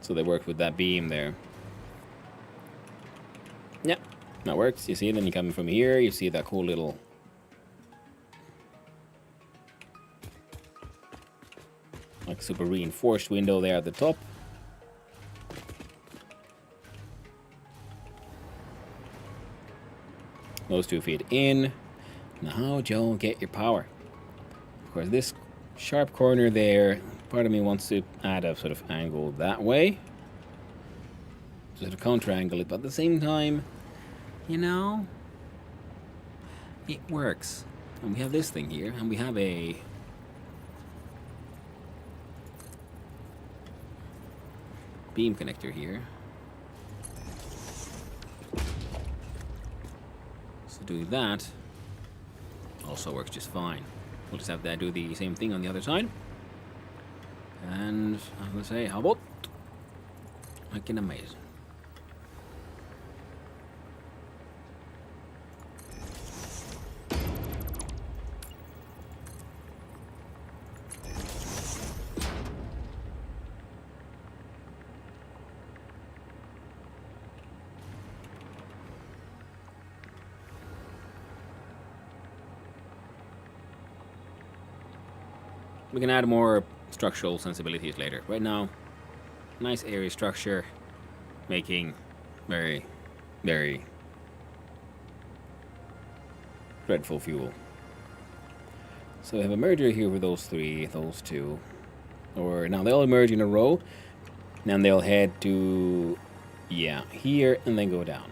So they work with that beam there. Yeah, that works. You see, then you come from here, you see that cool little like super reinforced window there at the top. Those two feet in. Now, Joe, get your power. Of course, this sharp corner there, part of me wants to add a sort of angle that way. To sort of counter-angle it, but at the same time, you know, it works. And we have this thing here, and we have a beam connector here. So doing that also works just fine. We'll just have that do the same thing on the other side. And I'm gonna say, how about looking amazing. We can add more structural sensibilities later. Right now, nice airy structure, making very, very dreadful fuel. So we have a merger here with those three, those two. Or now they'll merge in a row. Then they'll head to, yeah, here and then go down.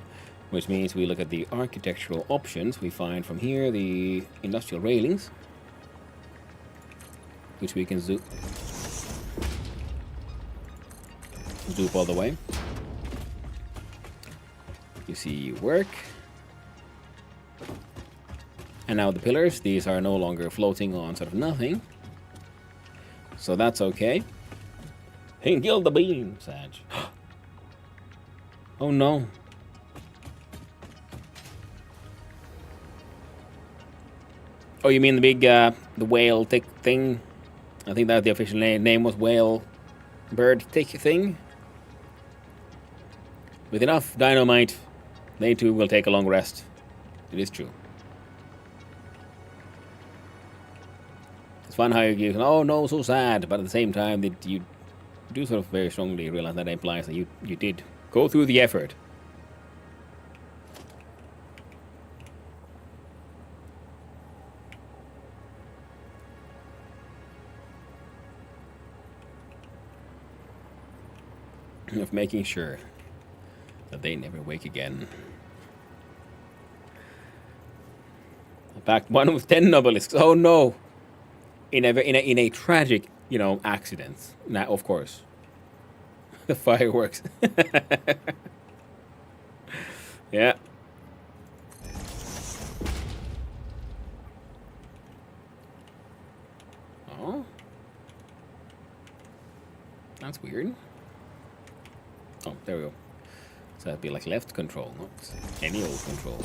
Which means we look at the architectural options. We find from here the industrial railings, which we can zoop all the way. You see work. And now the pillars, these are no longer floating on sort of nothing. So that's okay. Hey, kill the beam, Sag. Oh no. Oh, you mean the big, the whale tick thing? I think that the official name was whale bird tick thing. With enough dynamite, they too will take a long rest. It is true. It's fun how you can, oh no, so sad, but at the same time, you do sort of very strongly realize that implies that you did Go through the effort. Of making sure that they never wake again. In fact, one with 10 obelisks. Oh no! In a tragic, accident. Now, of course, the fireworks. Yeah. Oh, that's weird. Oh, there we go. So that'd be like left control, not any old control.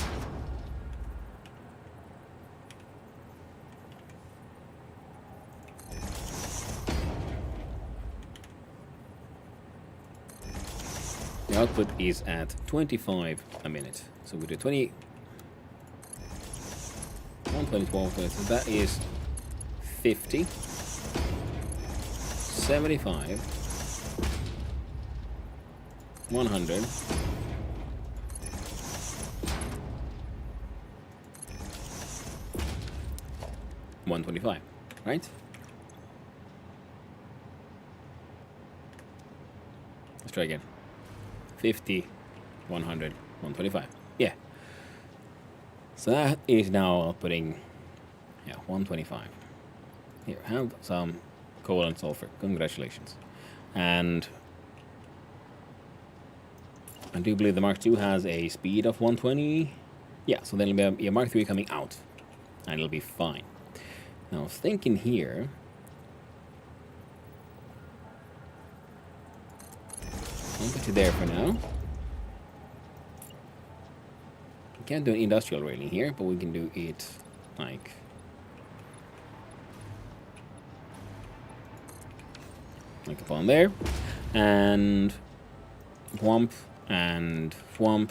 The output is at 25 a minute. So we do 20, 120, 120, so that is 50, 75, 100, 125, right? Let's try again. 50, 100, 125. Yeah. So that is now outputting, 125. Here, have some coal and sulfur. Congratulations. And I do believe the Mark II has a speed of 120. Yeah, so then it'll be a Mark III coming out, and it'll be fine. Now, I was thinking here, I'll put you there for now. We can't do an industrial railing here, but we can do it like upon there, and whomp and whomp.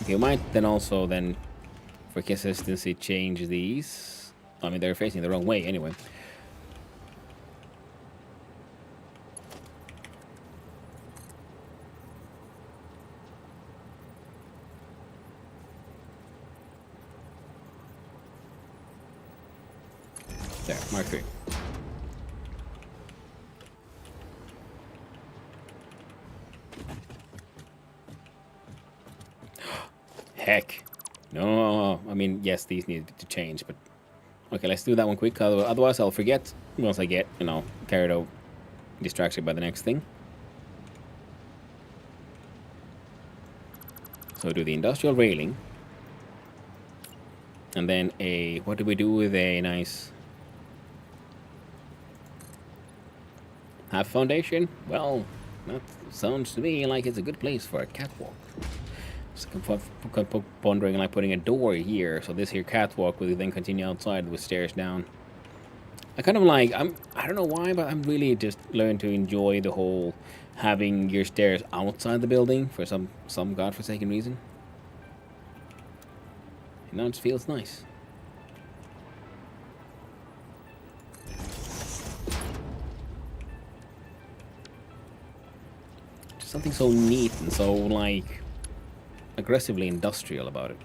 Okay, we might then also for consistency change these. I mean, they're facing the wrong way anyway. There, Mark III. Heck. No, I mean, yes, these need to change, but... Okay, let's do that one quick, otherwise I'll forget once I get, carried out, distracted by the next thing. So do the industrial railing. And then what do we do with a nice... half foundation? Well, that sounds to me like it's a good place for a catwalk. Just pondering like putting a door here, so this here catwalk will then continue outside with stairs down. I kind of like, I don't know why, but I'm really just learning to enjoy the whole having your stairs outside the building for some godforsaken reason. And now it just feels nice. Just something so neat and so like aggressively industrial about it.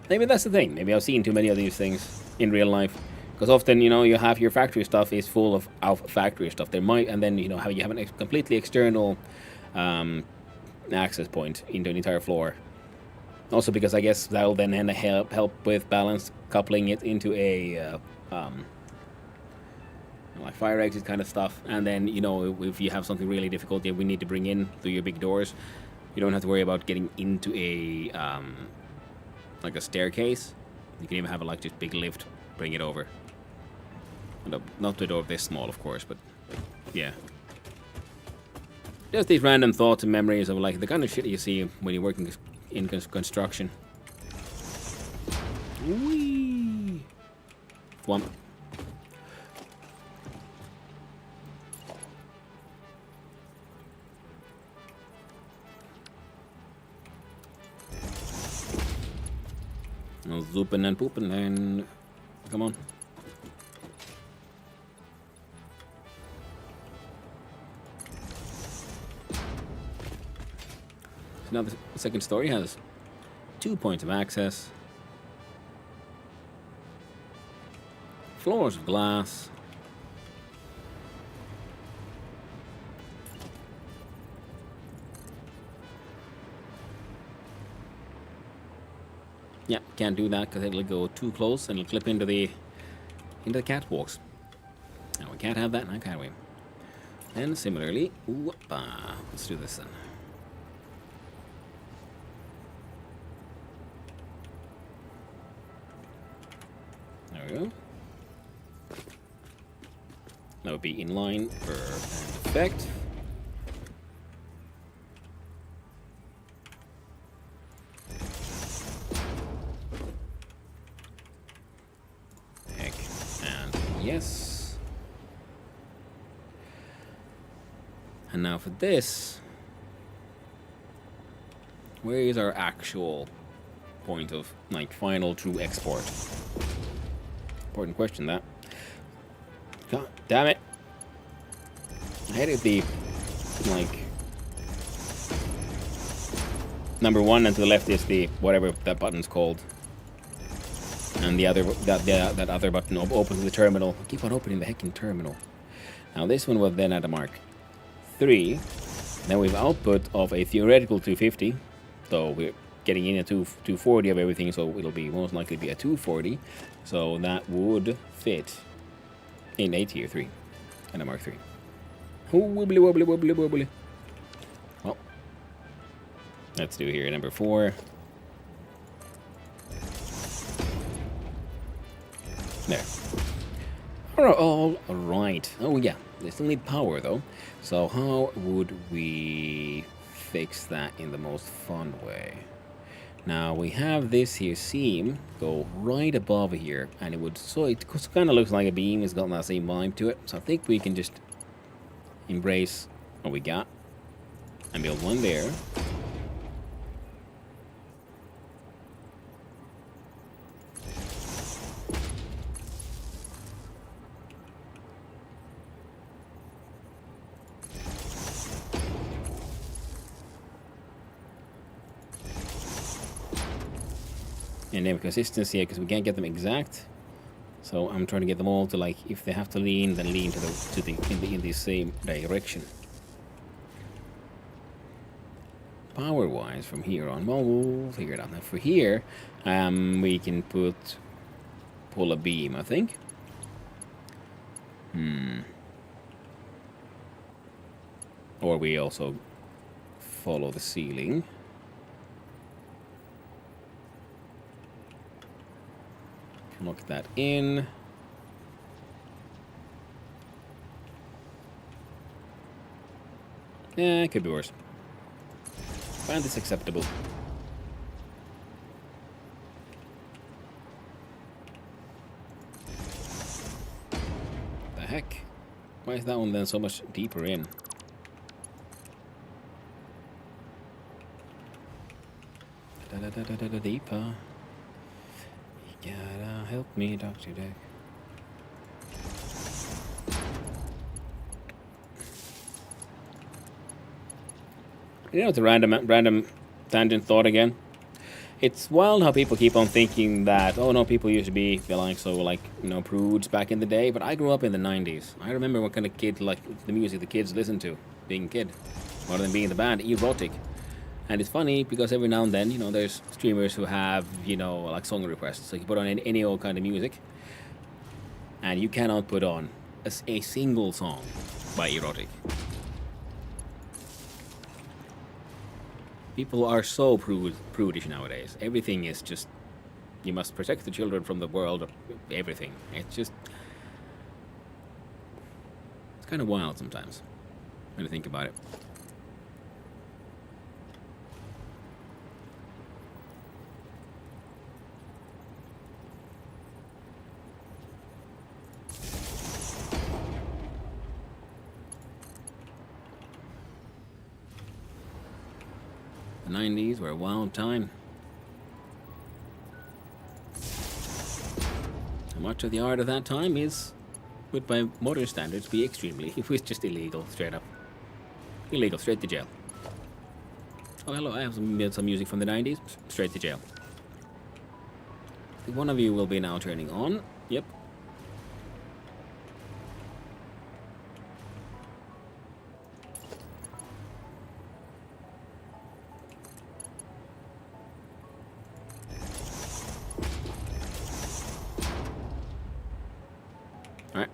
Maybe that's the thing. Maybe I've seen too many of these things in real life. Because often, you have your factory stuff is full of factory stuff. There might, and then, you have a completely external access point into an entire floor. Also because I guess that'll then help with balance, coupling it into a like fire exit kind of stuff. And then, if you have something really difficult that we need to bring in through your big doors, you don't have to worry about getting into a like a staircase. You can even have a like just big lift, bring it over. Not the door this small, of course, but yeah. Just these random thoughts and memories of like the kind of shit you see when you're working in construction. Whee! One. No zooping and pooping and come on. now the second story has 2 points of access, floors of glass, yeah, can't do that because it'll go too close and it'll clip into the catwalks. And we can't have that now, can we? And similarly, let's do this then. There we go. That would be in line for an effect. Heck, and yes. And now for this, where is our actual point of, like, final true export? Important question, that. God damn it. I hated the, like, number 1, and to the left is the, whatever that button's called. And the other, that other button opens the terminal. I keep on opening the heckin' terminal. Now this one was then at a mark 3. Then we've output of a theoretical 250, so we're getting in a 240 of everything, so it'll be most likely be a 240. So that would fit in a tier 3 and a mark 3. Oh, wobbly wobbly wobbly wobbly. Well, let's do here number 4. There. All right. Oh yeah, they still need power though. So how would we fix that in the most fun way? Now we have this here seam go right above here, and it would, so it kind of looks like a beam. It's got that same vibe to it. So I think we can just embrace what we got and build one there. And then consistency here, because we can't get them exact. So I'm trying to get them all to, like, if they have to lean, then lean in the same direction. Power-wise, from here on, well, we'll figure it out. Now for here, we can pull a beam, I think. Or we also follow the ceiling. Lock that in. Yeah, it could be worse. Find this acceptable. The heck? Why is that one then so much deeper in? Deeper. You gotta help me, Dr. Dick. You know, it's a random tangent thought again. It's wild how people keep on thinking that, oh no, people used to be like so, like, you know, prudes back in the day. But I grew up in the 90s. I remember what kind of kid, like, the music the kids listened to, being a kid, rather than being in the band, erotic. And it's funny because every now and then, you know, there's streamers who have, you know, like song requests. So you put on any old kind of music, and you cannot put on a single song by erotic. People are so prudish nowadays. Everything is just, you must protect the children from the world, everything. It's just, it's kind of wild sometimes when you think about it. The 90s were a wild time. So much of the art of that time is, would by modern standards be extremely, it was just illegal, straight up. Illegal, straight to jail. Oh, hello, I have some music from the 90s. Straight to jail. One of you will be now turning on. Yep. Alright.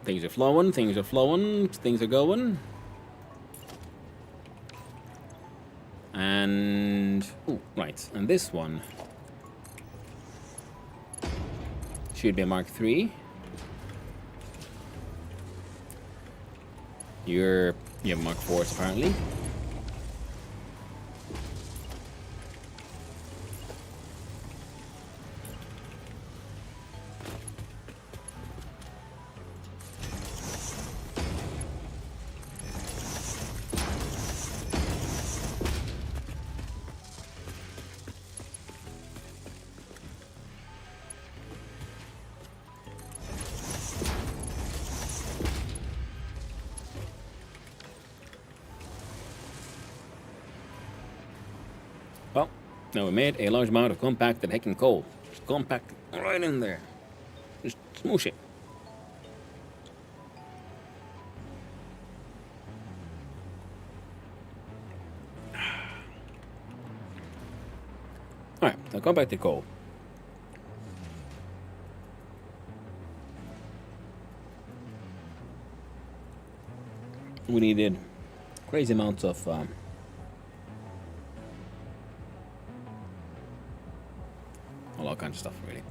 Things are flowing, things are flowing, things are going. And... oh, right. And this one should be a Mark III. You have Mark IVs apparently. Well, now we made a large amount of compacted heckin' coal. Just compact it right in there. Just smoosh it. Alright, now compacted coal. We needed crazy amounts of all kinds of stuff, really.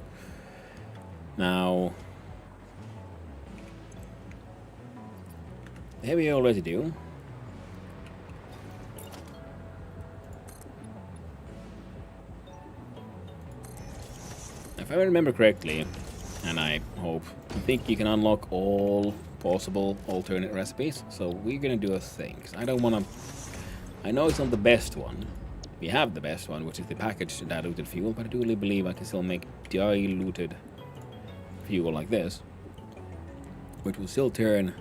Now, the heavy oil residue. If I remember correctly, and I think you can unlock all possible alternate recipes. So we're gonna do a thing. 'Cause I don't want to. I know it's not the best one. We have the best one, which is the packaged diluted fuel, but I do really believe I can still make diluted fuel like this, which will still turn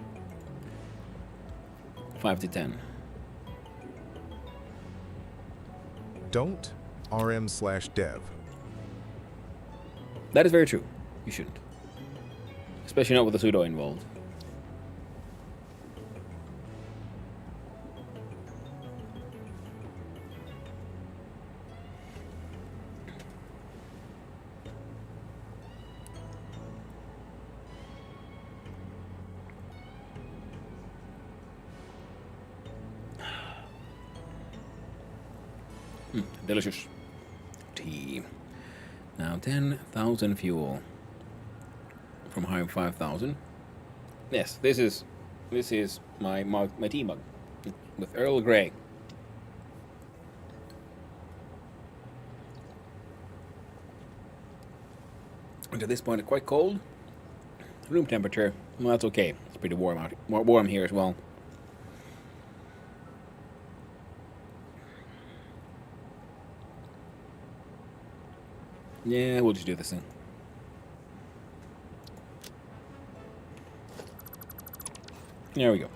5 to 10. Don't rm/dev. That is very true. You shouldn't. Especially not with the sudo involved. Delicious tea. Now 10,000 fuel from Hive 5,000. Yes, this is my tea mug with Earl Grey. And at this point, it's quite cold. Room temperature. Well, that's okay. It's pretty warm out. Warm here as well. Yeah, we'll just do this thing. There we go.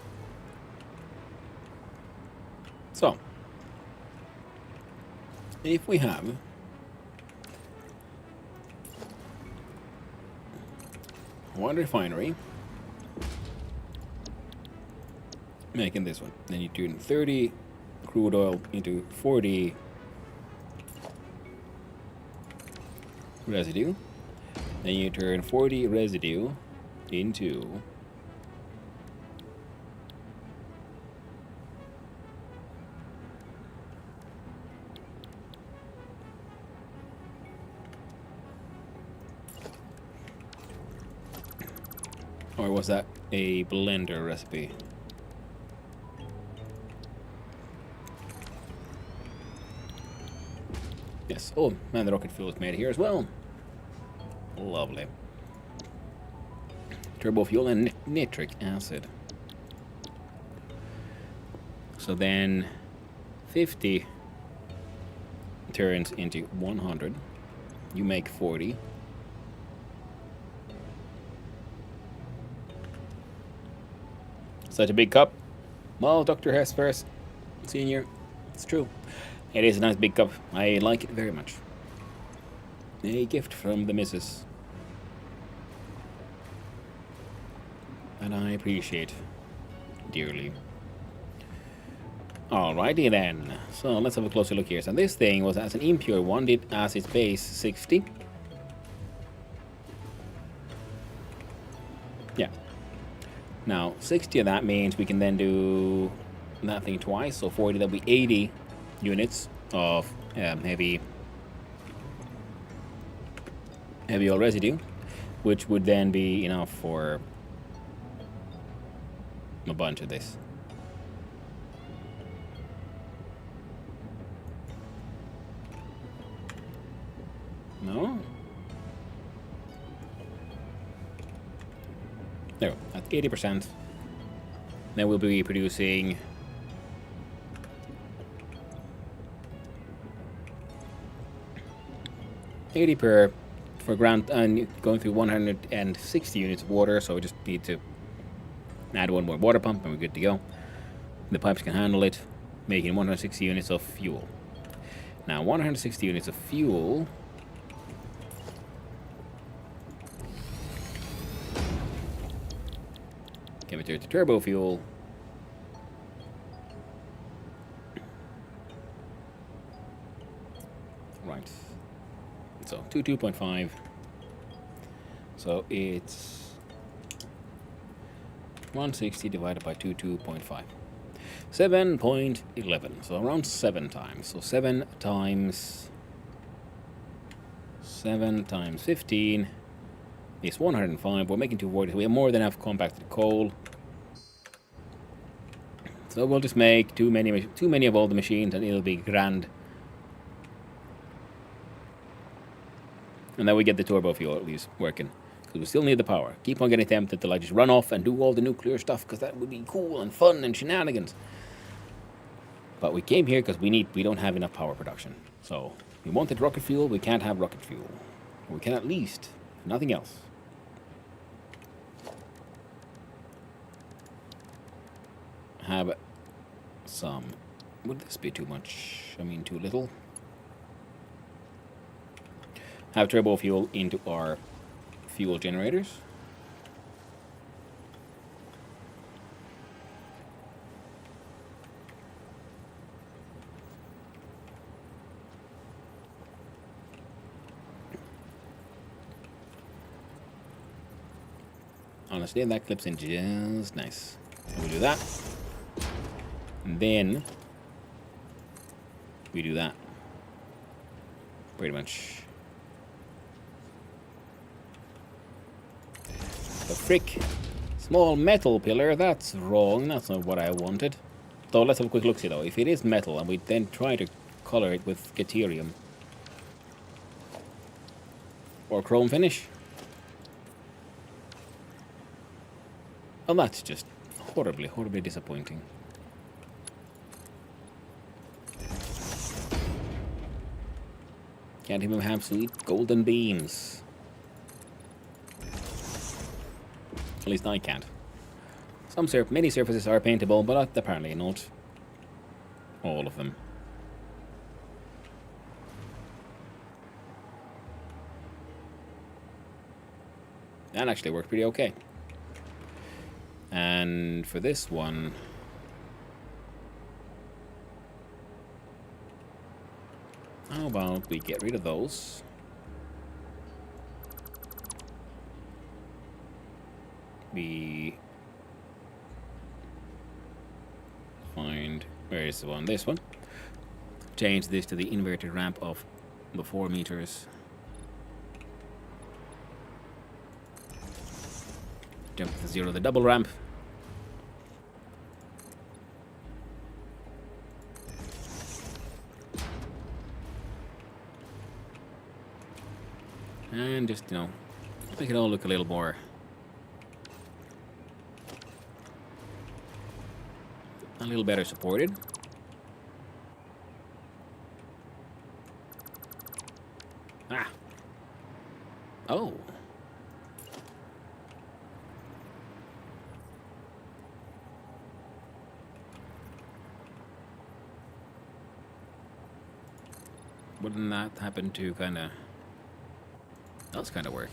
So, if we have one refinery making this one, then you turn 30 crude oil into 40 residue, then you turn 40 residue into or was that a blender recipe? Yes. Oh, man, the rocket fuel is made here as well. Lovely. Turbo fuel and nitric acid. So then 50 turns into 100. You make 40. Such a big cup. Well, Dr. Hesperus, Senior, it's true. It is a nice big cup. I like it very much. A gift from the missus. And I appreciate dearly. Alrighty then. So let's have a closer look here. So this thing was as an impure one, did as its base 60. Yeah. Now 60 of that means we can then do that thing twice. So 40, that'll be 80 units of heavy oil residue, which would then be enough for a bunch of this. No? There, at 80%. Then we'll be producing $80 per for ground, and going through 160 units of water, so we just need to add one more water pump and we're good to go. The pipes can handle it, making 160 units of fuel. Now 160 units of fuel. Convert to turbo fuel. Right. So 2.5. So it's 160 divided by 2.5. 7.11. So around 7 times. So 7 times 15 is 105. We're making 240. So we have more than enough compacted coal. So we'll just make too many of all the machines and it'll be grand. And then we get the turbo fuel at least working. Because we still need the power. Keep on getting tempted to like just run off and do all the nuclear stuff, because that would be cool and fun and shenanigans. But we came here because we don't have enough power production. So we wanted rocket fuel, we can't have rocket fuel. We can at least, nothing else. Have some, would this be too much? I mean too little? Have turbo fuel into our fuel generators. Honestly, that clips in just nice. We do that. And then we do that. Pretty much. The frick. Small metal pillar, that's wrong. That's not what I wanted. So let's have a quick look see though. If it is metal and we then try to color it with deuterium or chrome finish. Well, that's just horribly, horribly disappointing. Can't even have sweet golden beams. At least I can't. Many surfaces are paintable, but apparently not all of them. That actually worked pretty okay. And for this one, how about we get rid of those? We find, where is the one? This one. Change this to the inverted ramp of the 4 meters. Jump to 0, the double ramp. And just, you know, make it all look a little more a little better supported. Ah. Oh. wouldn't that happen to kinda... Does kinda work.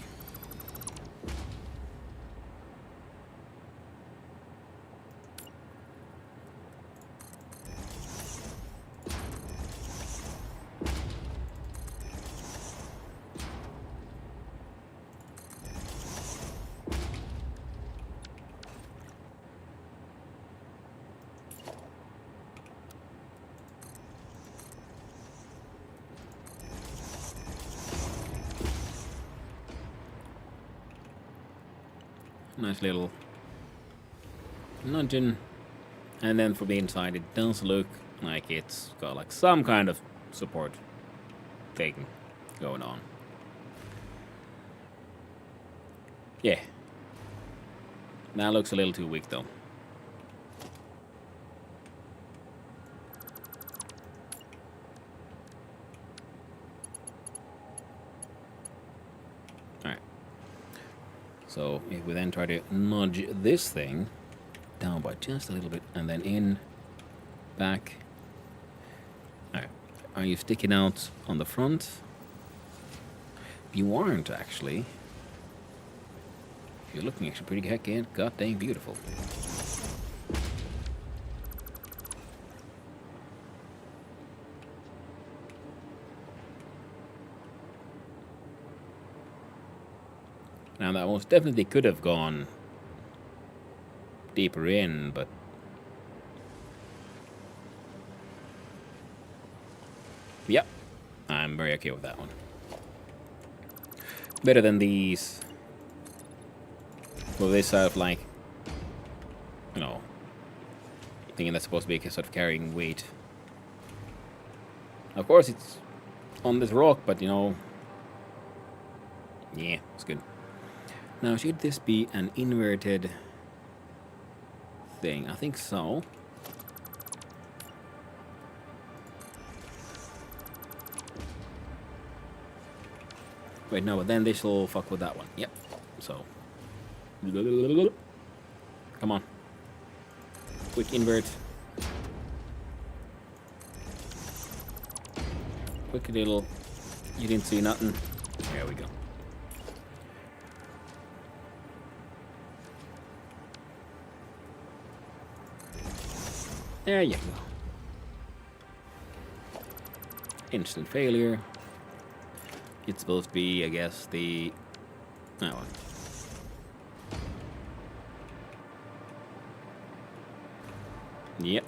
Nice little nudging. And then from the inside it does look like it's got like some kind of support thing going on. Yeah. That looks a little too weak though. So if we then try to nudge this thing down by just a little bit and then in, back. Alright. Are you sticking out on the front? You aren't actually. You're looking actually pretty heckin' goddamn beautiful. Now that most definitely could have gone deeper in, but yep, I'm very okay with that one. Better than these. Well, this sort of like, you know, thinking that's supposed to be sort of carrying weight. Of course, it's on this rock, but you know, yeah, it's good. Now, should this be an inverted thing? I think so. Wait, no, but then this will fuck with that one. Yep. So. Come on. Quick invert. Quick little. You didn't see nothing. There we go. There you go. Instant failure. It's supposed to be, I guess, that one. Yep.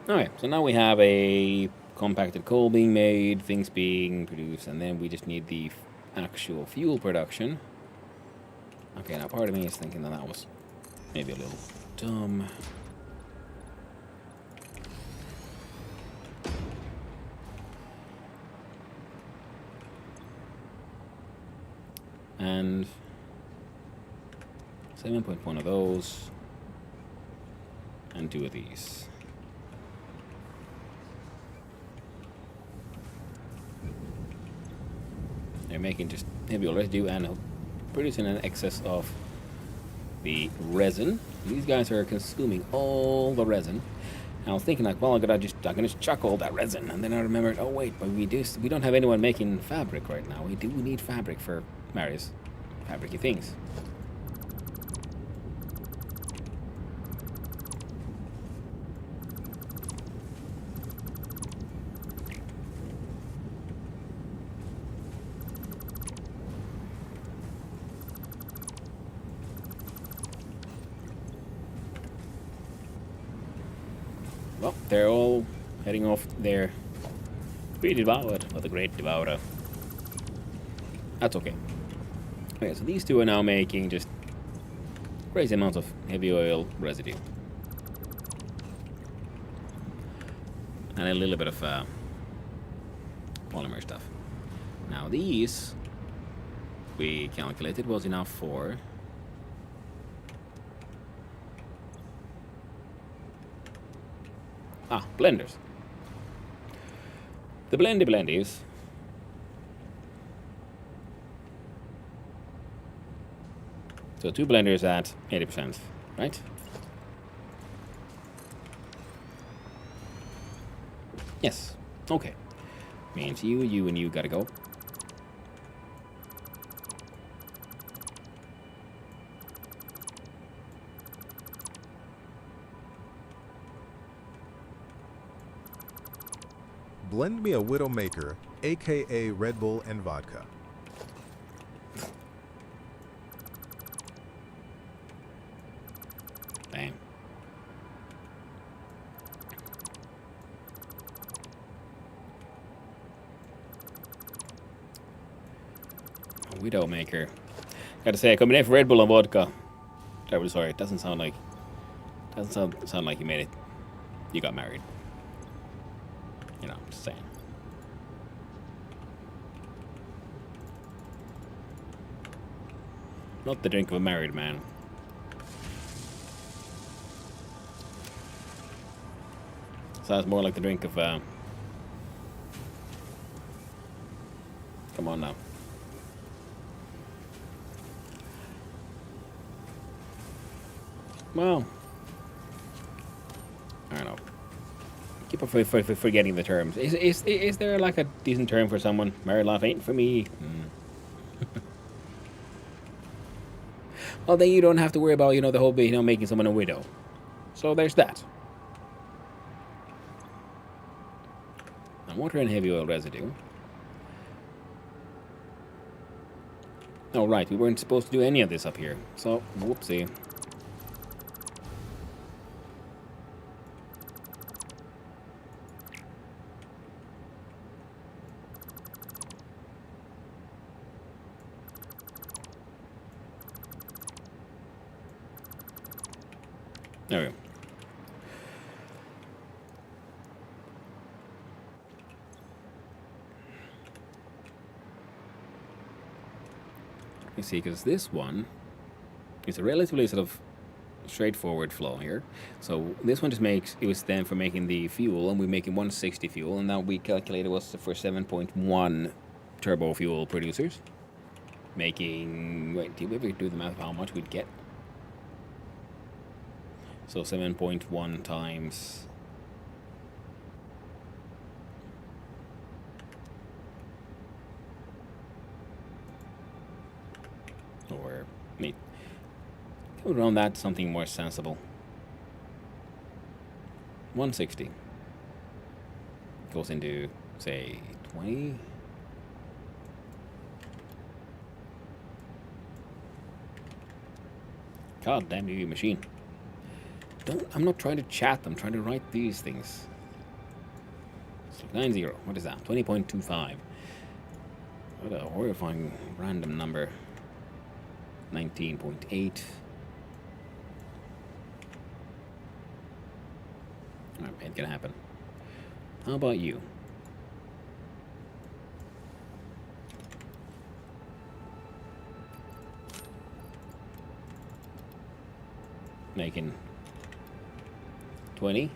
Alright, so now we have a compacted coal being made, things being produced, and then we just need the actual fuel production. Okay, now part of me is thinking that that was maybe a little dumb. And 7.1 of those. And 2 of these. They're making just heavy residue and producing an excess of the resin. These guys are consuming all the resin. And I was thinking like, well, I can just chuck all that resin, and then I remembered, oh wait, but we don't have anyone making fabric right now. We do need fabric for various fabricy things. Well, they're all heading off there. Pretty devoured for the great devourer. That's okay. Okay, so these two are now making just crazy amounts of heavy oil residue. And a little bit of polymer stuff. Now these, we calculated, was enough for blenders. The blendies. So 2 blenders at 80%, right? Yes. Okay. Means you, and you gotta go. Blend me a Widowmaker, aka Red Bull and vodka. Bang. Widowmaker. Gotta say, coming in for Red Bull and vodka. Terribly sorry. It doesn't sound like you made it. You got married. You know, just saying. Not the drink of a married man. Sounds more like the drink of come on now. Well, I don't know. Keep on forgetting the terms. Is there like a decent term for someone? Married life ain't for me. Well, then you don't have to worry about, you know, the whole bit, you know, making someone a widow. So there's that. Now, water and heavy oil residue. Oh, right, we weren't supposed to do any of this up here. So, whoopsie. There we go. You see, because this one is a relatively sort of straightforward flow here. So this one just makes, it was then for making the fuel, and we're making 160 fuel, and now we calculated was for 7.1 turbo fuel producers. Making, wait, did we ever do the math of how much we'd get? So 7.1 times or me around that, something more sensible. 160 goes into, say, 20. God damn you, machine. I'm not trying to chat, I'm trying to write these things. So 90, what is that? 20.25. What a horrifying random number. 19.8. Alright, ain't gonna happen. How about you? Making 20.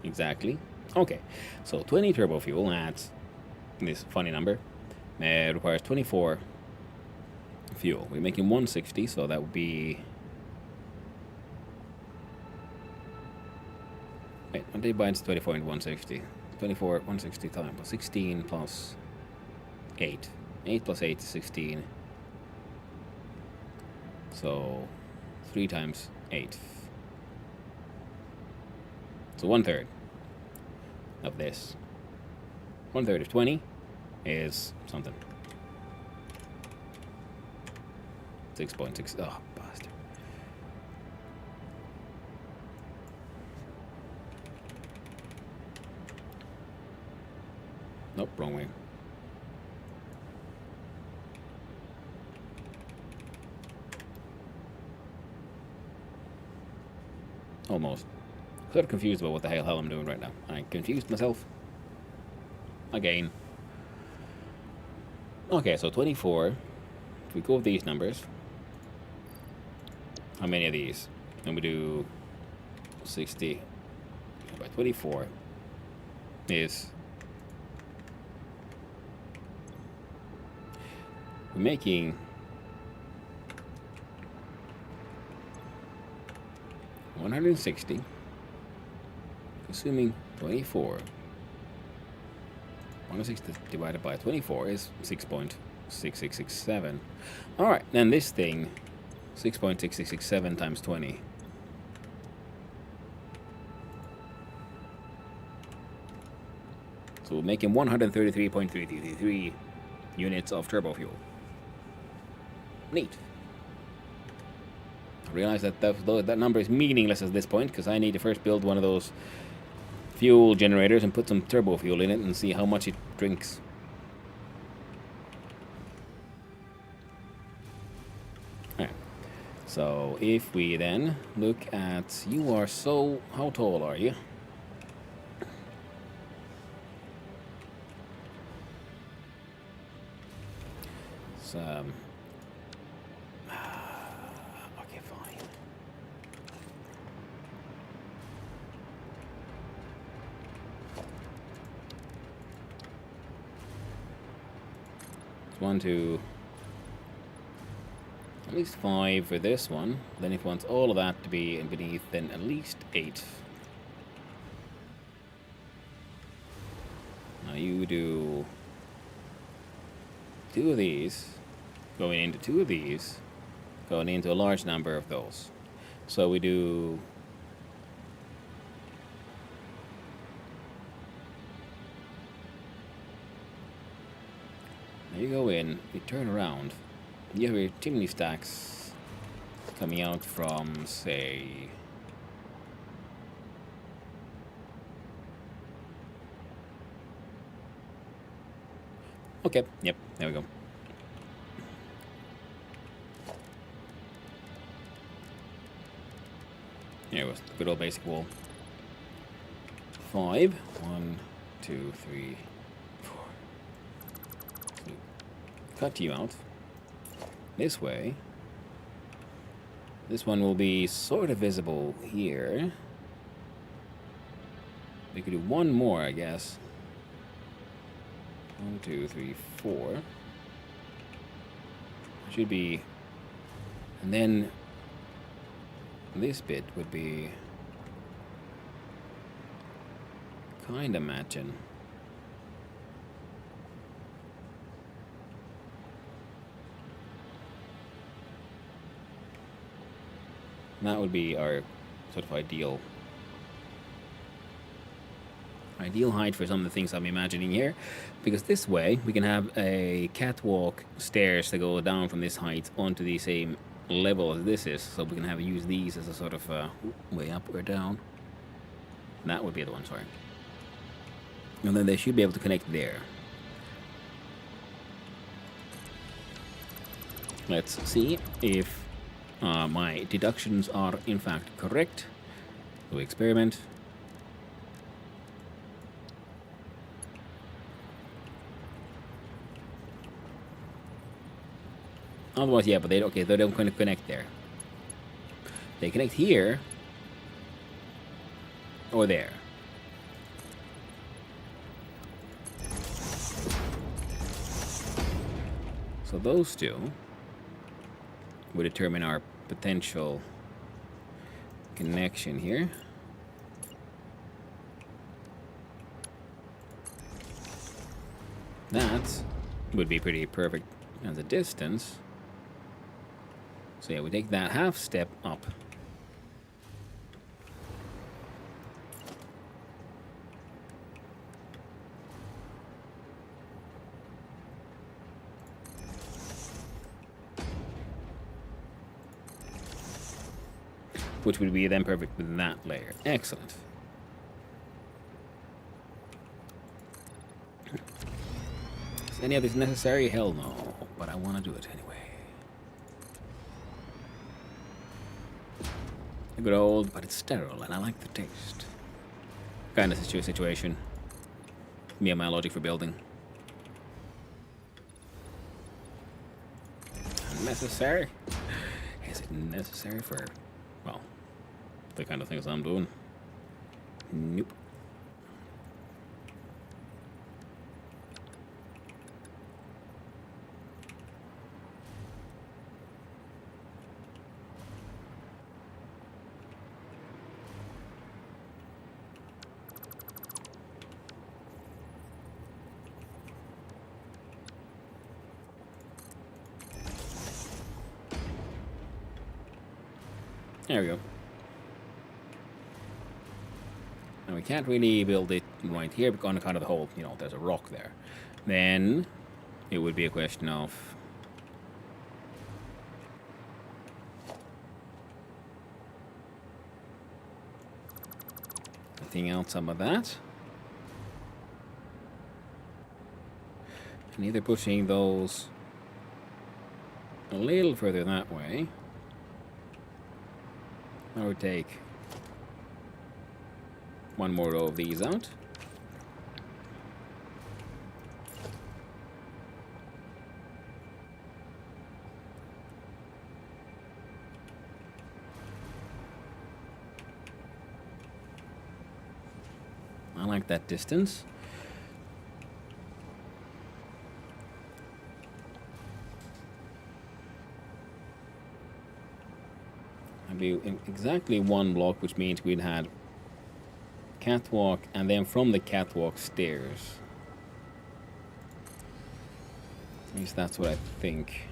Exactly. Okay, so 20 turbo fuel adds this funny number. It requires 24 fuel. We're making 160, so that would be. Wait, what divides 24 into 160? 24, 160 times 16 plus 8. 8 plus 8 is 16. So 3 times 8. So 1/3 of this. 1/3 of 20 is something. 6.6. Oh, bastard. Nope, wrong way. Almost. Sort of confused about what the hell I'm doing right now. I confused myself. Again. Okay, so 24. If we go with these numbers. How many of these? And we do 60 by 24 is we're making 160. assuming 24. 160 divided by 24 is 6.6667. Alright, then this thing, 6.6667 times 20. So we're making 133.333 units of turbo fuel. Neat. I realize that that number is meaningless at this point, because I need to first build one of those fuel generators and put some turbo fuel in it and see how much it drinks. Alright. So if we then look at, you are so, how tall are you? Okay, fine. It's 1, 2, at least 5 for this one. Then if it wants all of that to be beneath, then at least 8. Now you do 2 of these, going into 2 of these, going into a large number of those. So we do now you go in, you turn around, you have your chimney stacks coming out from, say, okay, yep, there we go. Here was the good old basic wall. 5. 1, 2, 3, 4. So cut you out this way. This one will be sort of visible here. We could do one more, I guess. 1, 2, 3, 4. Should be, and then this bit would be kind of matching. And that would be our sort of ideal height for some of the things I'm imagining here, because this way we can have a catwalk stairs that go down from this height onto the same level as this is, so we can use these as a sort of way up or down. That would be the one, sorry. And then they should be able to connect there. Let's see if my deductions are in fact correct. So experiment. Otherwise, yeah, but they don't connect there. They connect here or there. So those two would determine our potential connection here. That would be pretty perfect as a distance. So yeah, we take that half step up. Which would be then perfect with that layer. Excellent. Is any of this necessary? Hell no. But I want to do it anyway. A good old, but it's sterile, and I like the taste. Kind of situation. Me and my logic for building. Necessary? Is it necessary for, well, the kind of things I'm doing? Nope. There we go. And we can't really build it right here on account of the hole. You know, there's a rock there. Then it would be a question of anything else about that. And either pushing those a little further that way, or take one more row of these out. I like that distance. I'd be exactly one block, which means we'd had catwalk, and then from the catwalk stairs. At least that's what I think.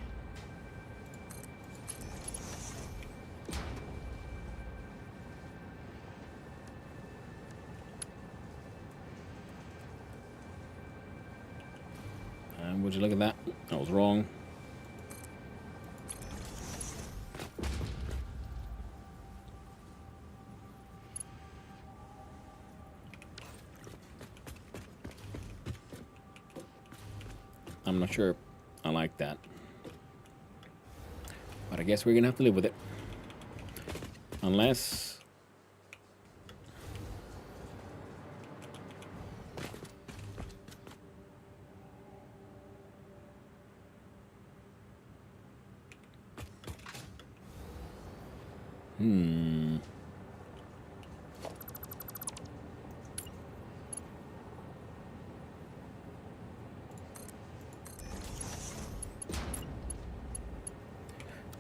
And would you look at that? I was wrong. I'm not sure I like that. But I guess we're gonna have to live with it. Unless...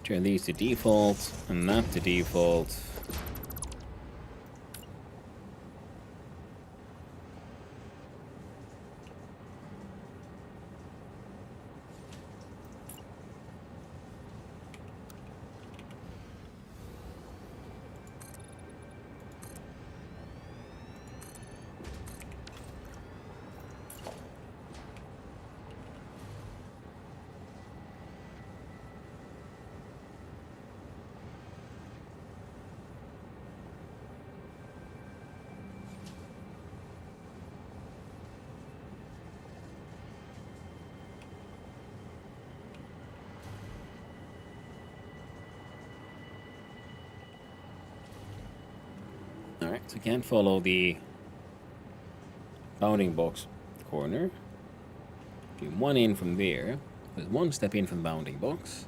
Turn these to default, and that to default. Alright, so can't follow the bounding box corner. Do one in from there. There's one step in from the bounding box.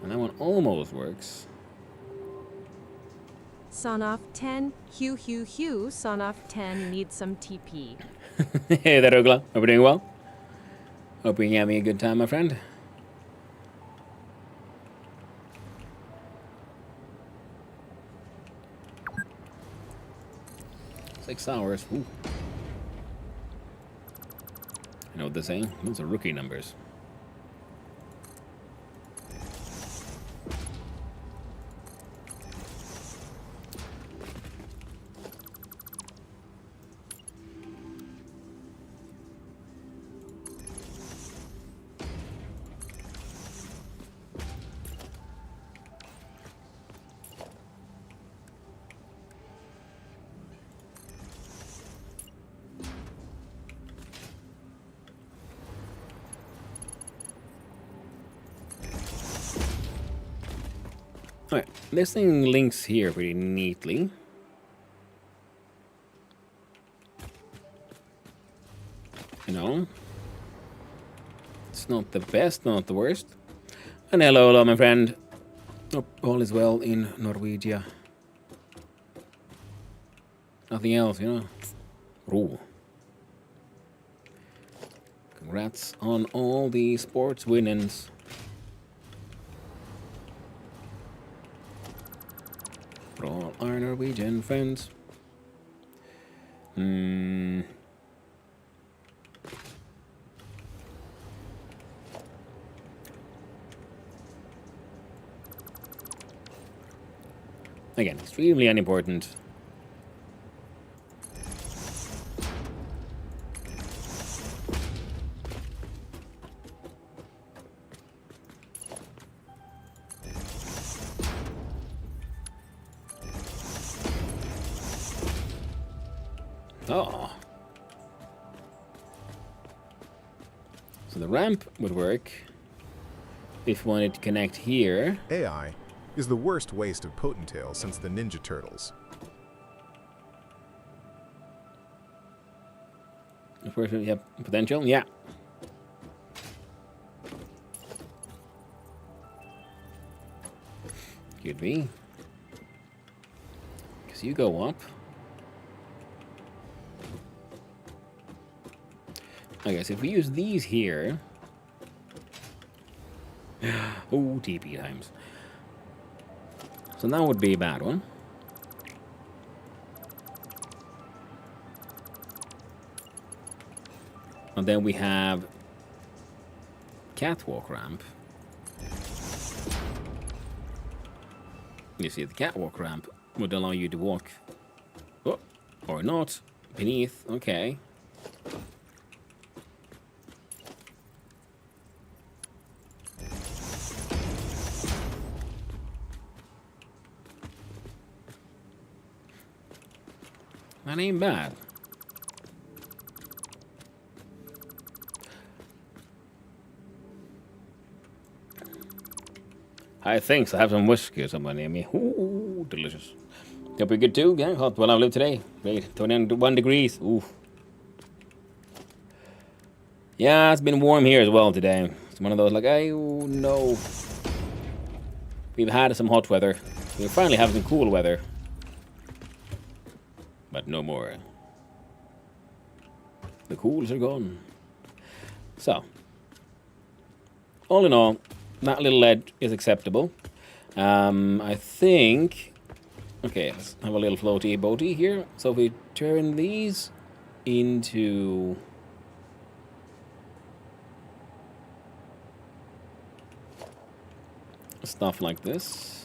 And that one almost works. Son of 10, Hugh, son of 10, need some TP. Hey there, Ugla. Hope you're doing well. Hope you're having a good time, my friend. 6 hours. Ooh. You know what they're saying? Those are rookie numbers. Alright, this thing links here pretty neatly. You know, it's not the best, not the worst. And hello, my friend. Hope all is well in Norwegia. Nothing else, you know. Ooh. Congrats on all the sports winnings. For all our Norwegian friends. Again, extremely unimportant. Oh. So the ramp would work if we wanted to connect here. AI is the worst waste of Potentail since the Ninja Turtles. Of course, we have potential, yeah. Could be. Because you go up. I guess if we use these here. Oh, TP times. So that would be a bad one. And then we have catwalk ramp. You see, the catwalk ramp would allow you to walk, oh, or not, beneath. Okay. That ain't bad. I think so. I have some whiskey or something near me. Ooh, delicious. Hope you're good too, yeah? Hot while I live today. Great. 21 degrees. Ooh. Yeah, it's been warm here as well today. It's one of those like, oh no. We've had some hot weather. We're finally having some cool weather. But no more. The cools are gone. So, all in all, that little ledge is acceptable. I think... Okay, let's have a little floaty boaty here. So if we turn these into... stuff like this.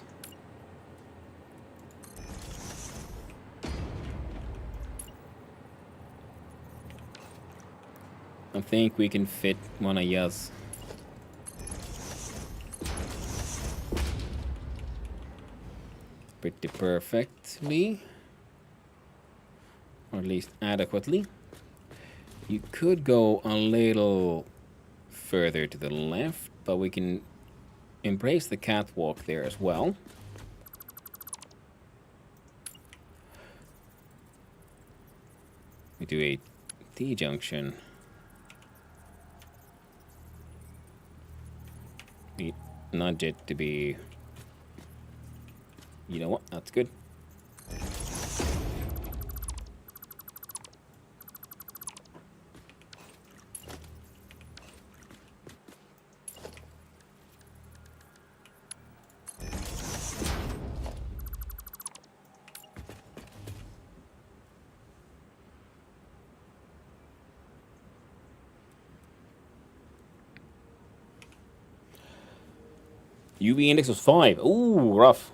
I think we can fit one of yours. Pretty perfectly. Or at least adequately. You could go a little further to the left, but we can embrace the catwalk there as well. We do a T-junction. We nudge it to be... You know what? That's good. UV index was 5. Ooh, rough.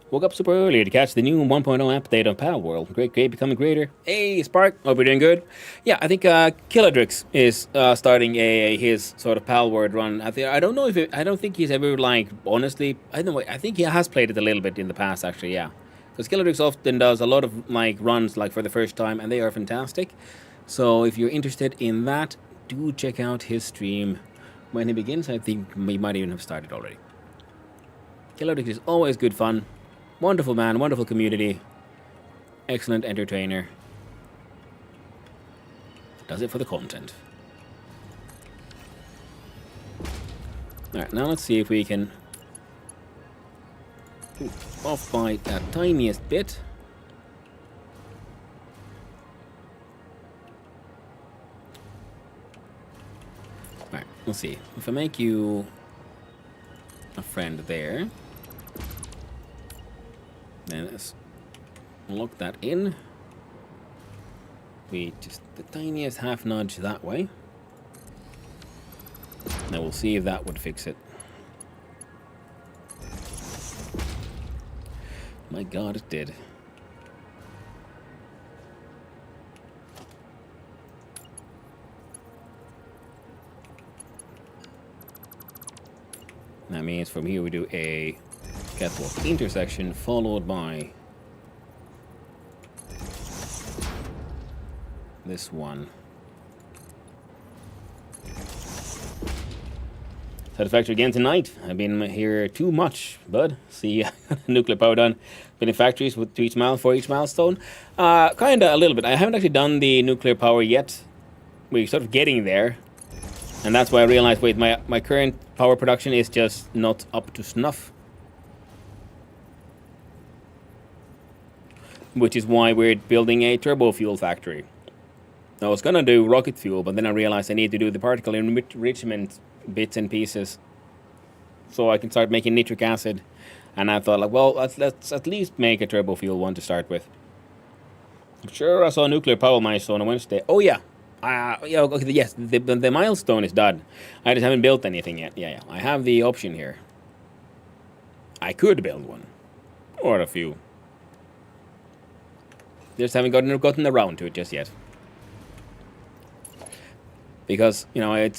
Woke up super early to catch the new 1.0 update on Pal World. Great, becoming greater. Hey, Spark, hope you're doing good. Yeah, I think Killadrix is starting his sort of Pal World run. I don't know if I don't think he's ever like honestly. I think he has played it a little bit in the past actually. Yeah, because Killadrix often does a lot of like runs like for the first time, and they are fantastic. So if you're interested in that, do check out his stream when he begins. I think we might even have started already. Killadrix is always good fun. Wonderful man, wonderful community, excellent entertainer. Does it for the content. Alright, now let's see if we can off by that tiniest bit. Alright, let's see. If I make you a friend there, then let's lock that in. We just the tiniest half nudge that way. Now we'll see if that would fix it. My god, it did. That means from here we do a catwalk intersection followed by this one. Satisfactory again tonight. I've been here too much, bud. See, nuclear power done. Been in factories with for each milestone. Kinda a little bit. I haven't actually done the nuclear power yet. We're sort of getting there. And that's why I realized, wait, my current power production is just not up to snuff. Which is why we're building a turbo fuel factory. I was gonna do rocket fuel, but then I realized I need to do the particle enrichment bits and pieces so I can start making nitric acid. And I thought, like, well, let's at least make a turbo fuel one to start with. Sure, I saw a nuclear power milestone on Wednesday. Oh yeah, yeah. Okay, yes, the milestone is done. I just haven't built anything yet. Yeah, I have the option here. I could build one, or a few. Just haven't gotten around to it just yet. Because, you know, I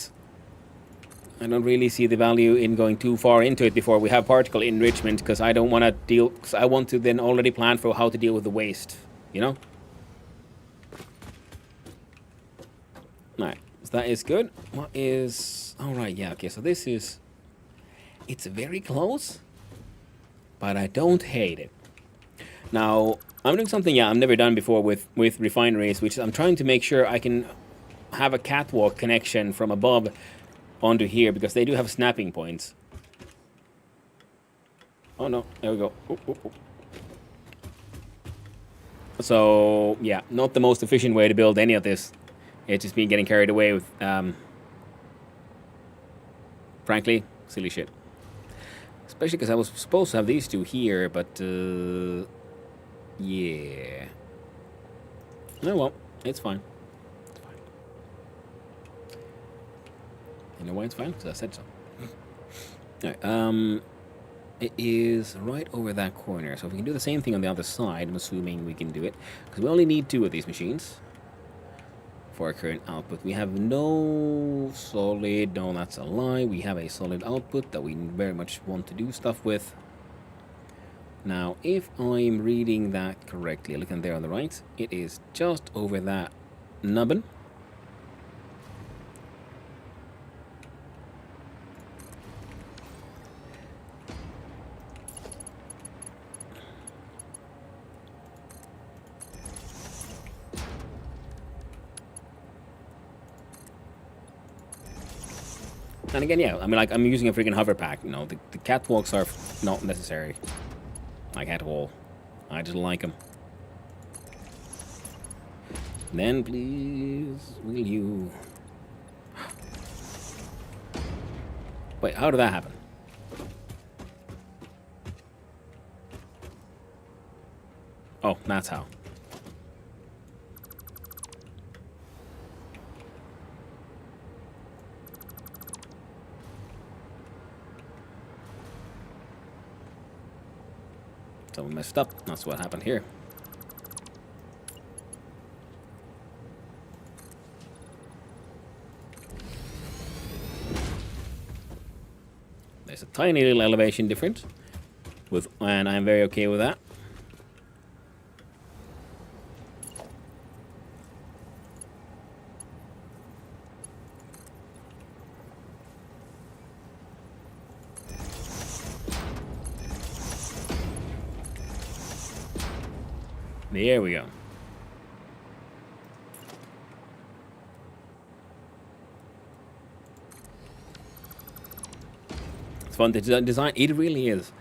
don't really see the value in going too far into it before we have particle enrichment, because I don't want to deal, because I want to then already plan for how to deal with the waste, you know? Alright, so that is good. What is, alright, yeah, okay, so this is, it's very close, but I don't hate it. Now, I'm doing something, I've never done before with refineries, which is I'm trying to make sure I can have a catwalk connection from above onto here, because they do have snapping points. Oh no, there we go. Ooh, ooh, ooh. So, yeah, not the most efficient way to build any of this. It's just been getting carried away with, frankly, silly shit. Especially because I was supposed to have these two here, but, yeah. No, well, it's fine. You know why it's fine? Because I said so. Alright, it is right over that corner. So if we can do the same thing on the other side, I'm assuming we can do it. Because we only need 2 of these machines for our current output. We have no solid, no, that's a lie. We have a solid output that we very much want to do stuff with. Now, if I'm reading that correctly, looking there on the right, it is just over that nubbin. And again, yeah, I mean, like, I'm using a freaking hover pack, you know, the catwalks are not necessary, like, at all. I just like them. Then, please, will you... Wait, how did that happen? Oh, that's how. Someone messed up. That's what happened here. There's a tiny little elevation difference, and I'm very okay with that. There we go. It's fun to design. It really is.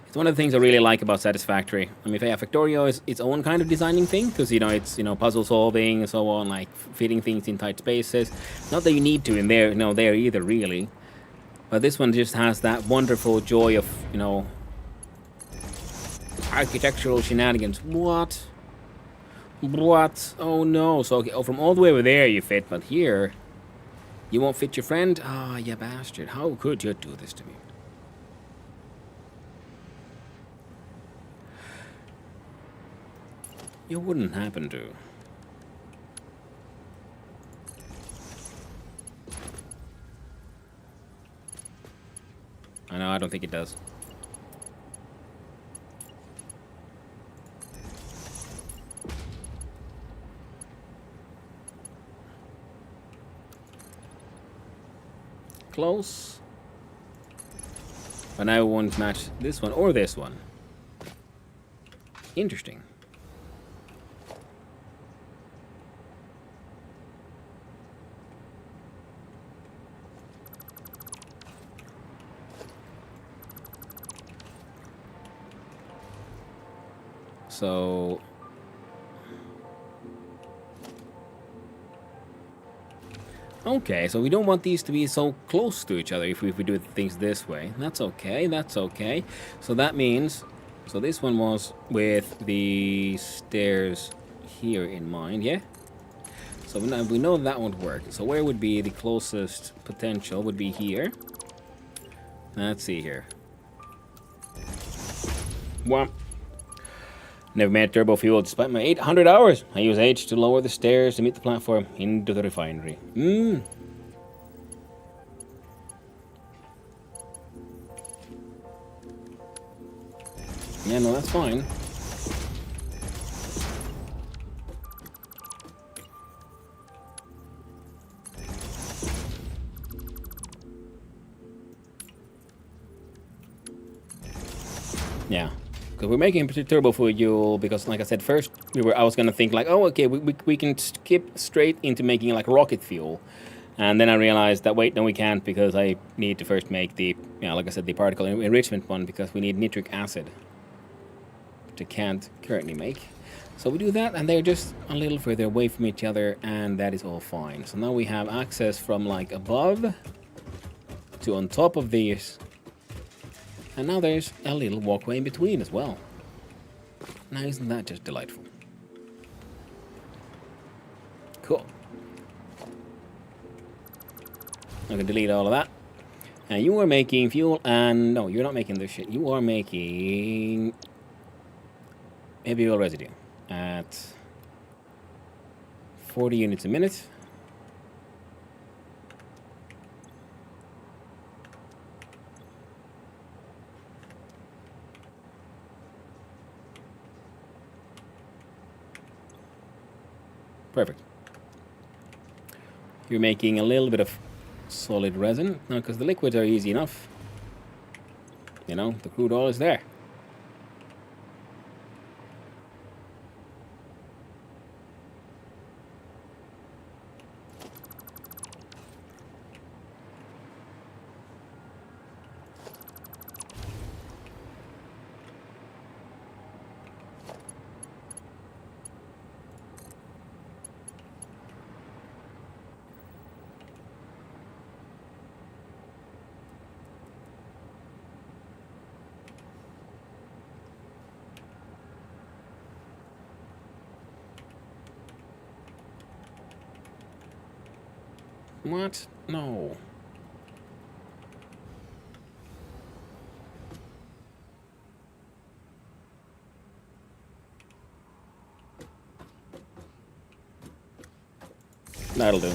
It's one of the things I really like about Satisfactory. I mean, Factorio is its own kind of designing thing, because, you know, it's, you know, puzzle solving and so on, like fitting things in tight spaces. Not that you need to in there, no, there either, really. But this one just has that wonderful joy of, you know, architectural shenanigans. What? What? Oh no. So okay, from all the way over there you fit, but here you won't fit your friend? Ah, you bastard. How could you do this to me? You wouldn't happen to. I know, I don't think it does. Close. But now we won't match this one or this one. Interesting. So okay, so we don't want these to be so close to each other if we do things this way. That's okay, that's okay. So that means, so this one was with the stairs here in mind, yeah? So we know that won't work. So where would be the closest potential would be here. Let's see here. Whomp. Never made turbo fuel despite my 800 hours. I use H to lower the stairs to meet the platform into the refinery. Yeah, no, that's fine. Yeah. Because we're making turbo fuel because, like I said, first I was gonna think like, oh, okay, we can skip straight into making like rocket fuel, and then I realized that wait, no, we can't because I need to first make the, like I said, the particle enrichment one because we need nitric acid, which I can't currently make. So we do that, and they're just a little further away from each other, and that is all fine. So now we have access from like above to on top of these. And now there's a little walkway in between as well. Now isn't that just delightful? Cool. I can delete all of that. And you are making fuel, and no, you're not making this shit. You are making heavy oil residue at 40 units a minute. Perfect. You're making a little bit of solid resin. No, because the liquids are easy enough. You know, the crude oil is there. What? No. That'll do.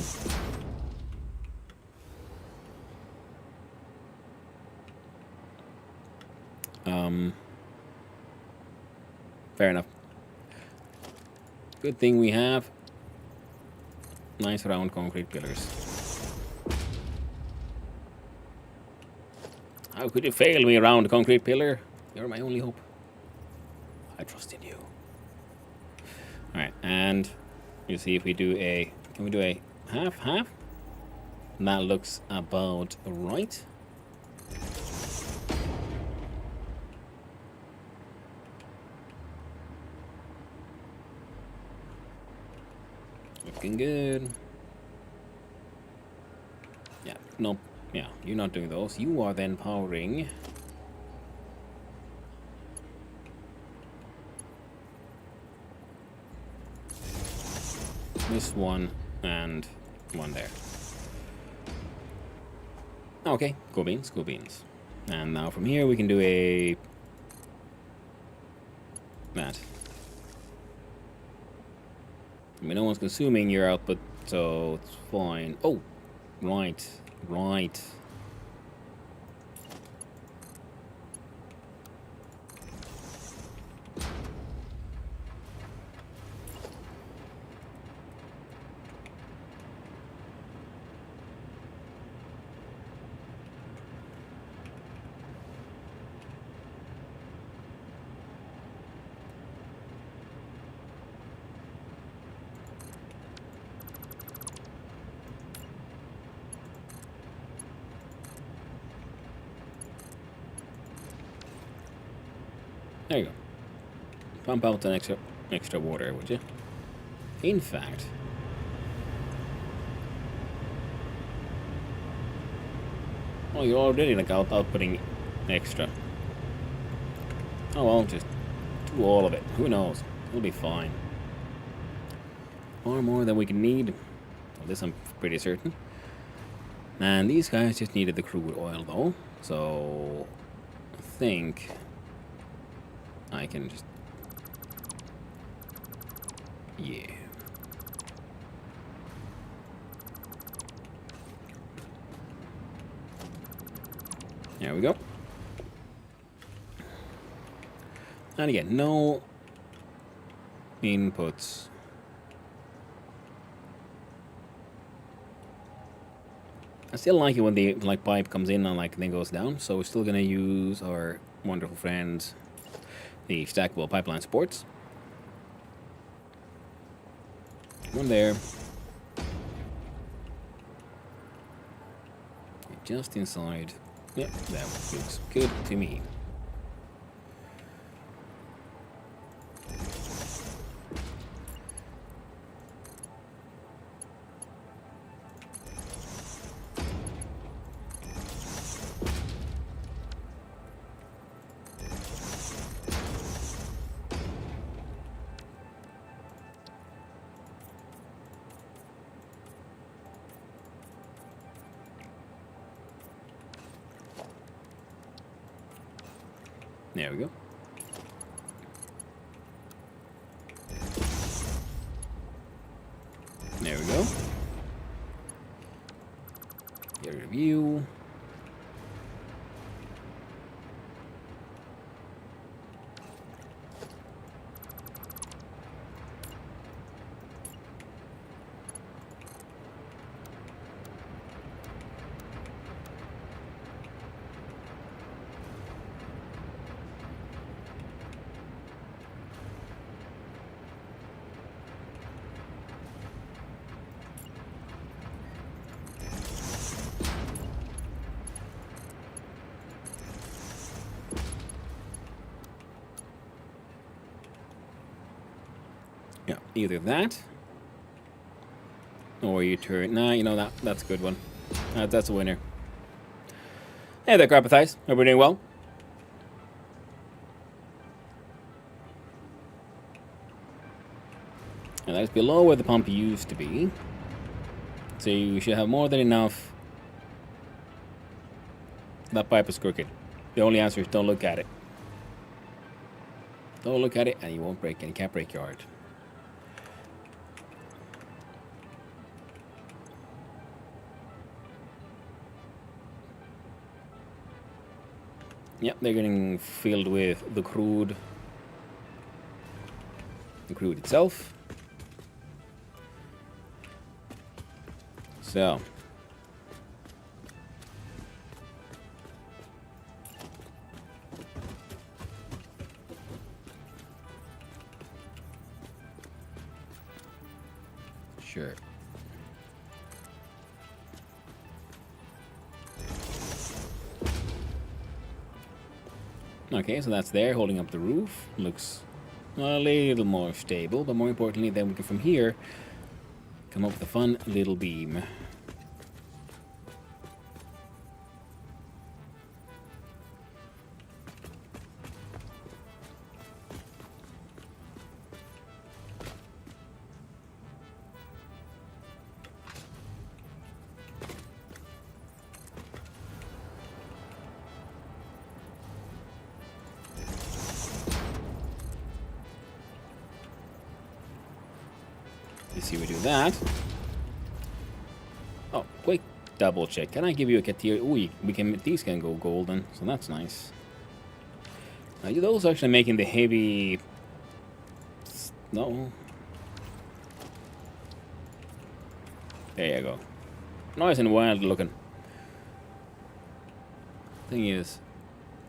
Fair enough. Good thing we have nice round concrete pillars. How could you fail me, round concrete pillar? You're my only hope. I trust in you. Alright, and you see if we do a... Can we do a half-half? That looks about right. Looking good. Yeah, nope. Yeah, you're not doing those. You are then powering this one and one there. Okay, cool beans, cool beans. And now from here we can do a... that. I mean, no one's consuming your output, so it's fine. Oh, right, right. There you go. Pump out an extra water, would you? In fact, oh, you're already like outputting extra. Oh well, just do all of it. Who knows? It'll be fine. Far more than we can need. Well, this I'm pretty certain. And these guys just needed the crude oil though, so I think I can just, yeah. There we go. And again, no inputs. I still like it when the pipe comes in and then goes down. So we're still gonna use our wonderful friends, the stackable pipeline supports. One there. Just inside. Yep, that looks good to me. There we go. There we go. Get rid of you. Yeah, either that, or you turn. Nah, you know that's a good one. That's a winner. Hey there, Carpathize. Hope we're doing well. And that's below where the pump used to be. So you should have more than enough. That pipe is crooked. The only answer is don't look at it. Don't look at it and you won't break, and you can't break your heart. Yep, they're getting filled with the crude itself. So sure. Okay, so that's there, holding up the roof. Looks a little more stable, but more importantly, then we can from here come up with a fun little beam. see we do that. Oh, quick double check. Can I give you a cat here? Ooh, these can go golden, so that's nice. Now, those actually making the heavy... No. There you go. Nice and wild looking. Thing is,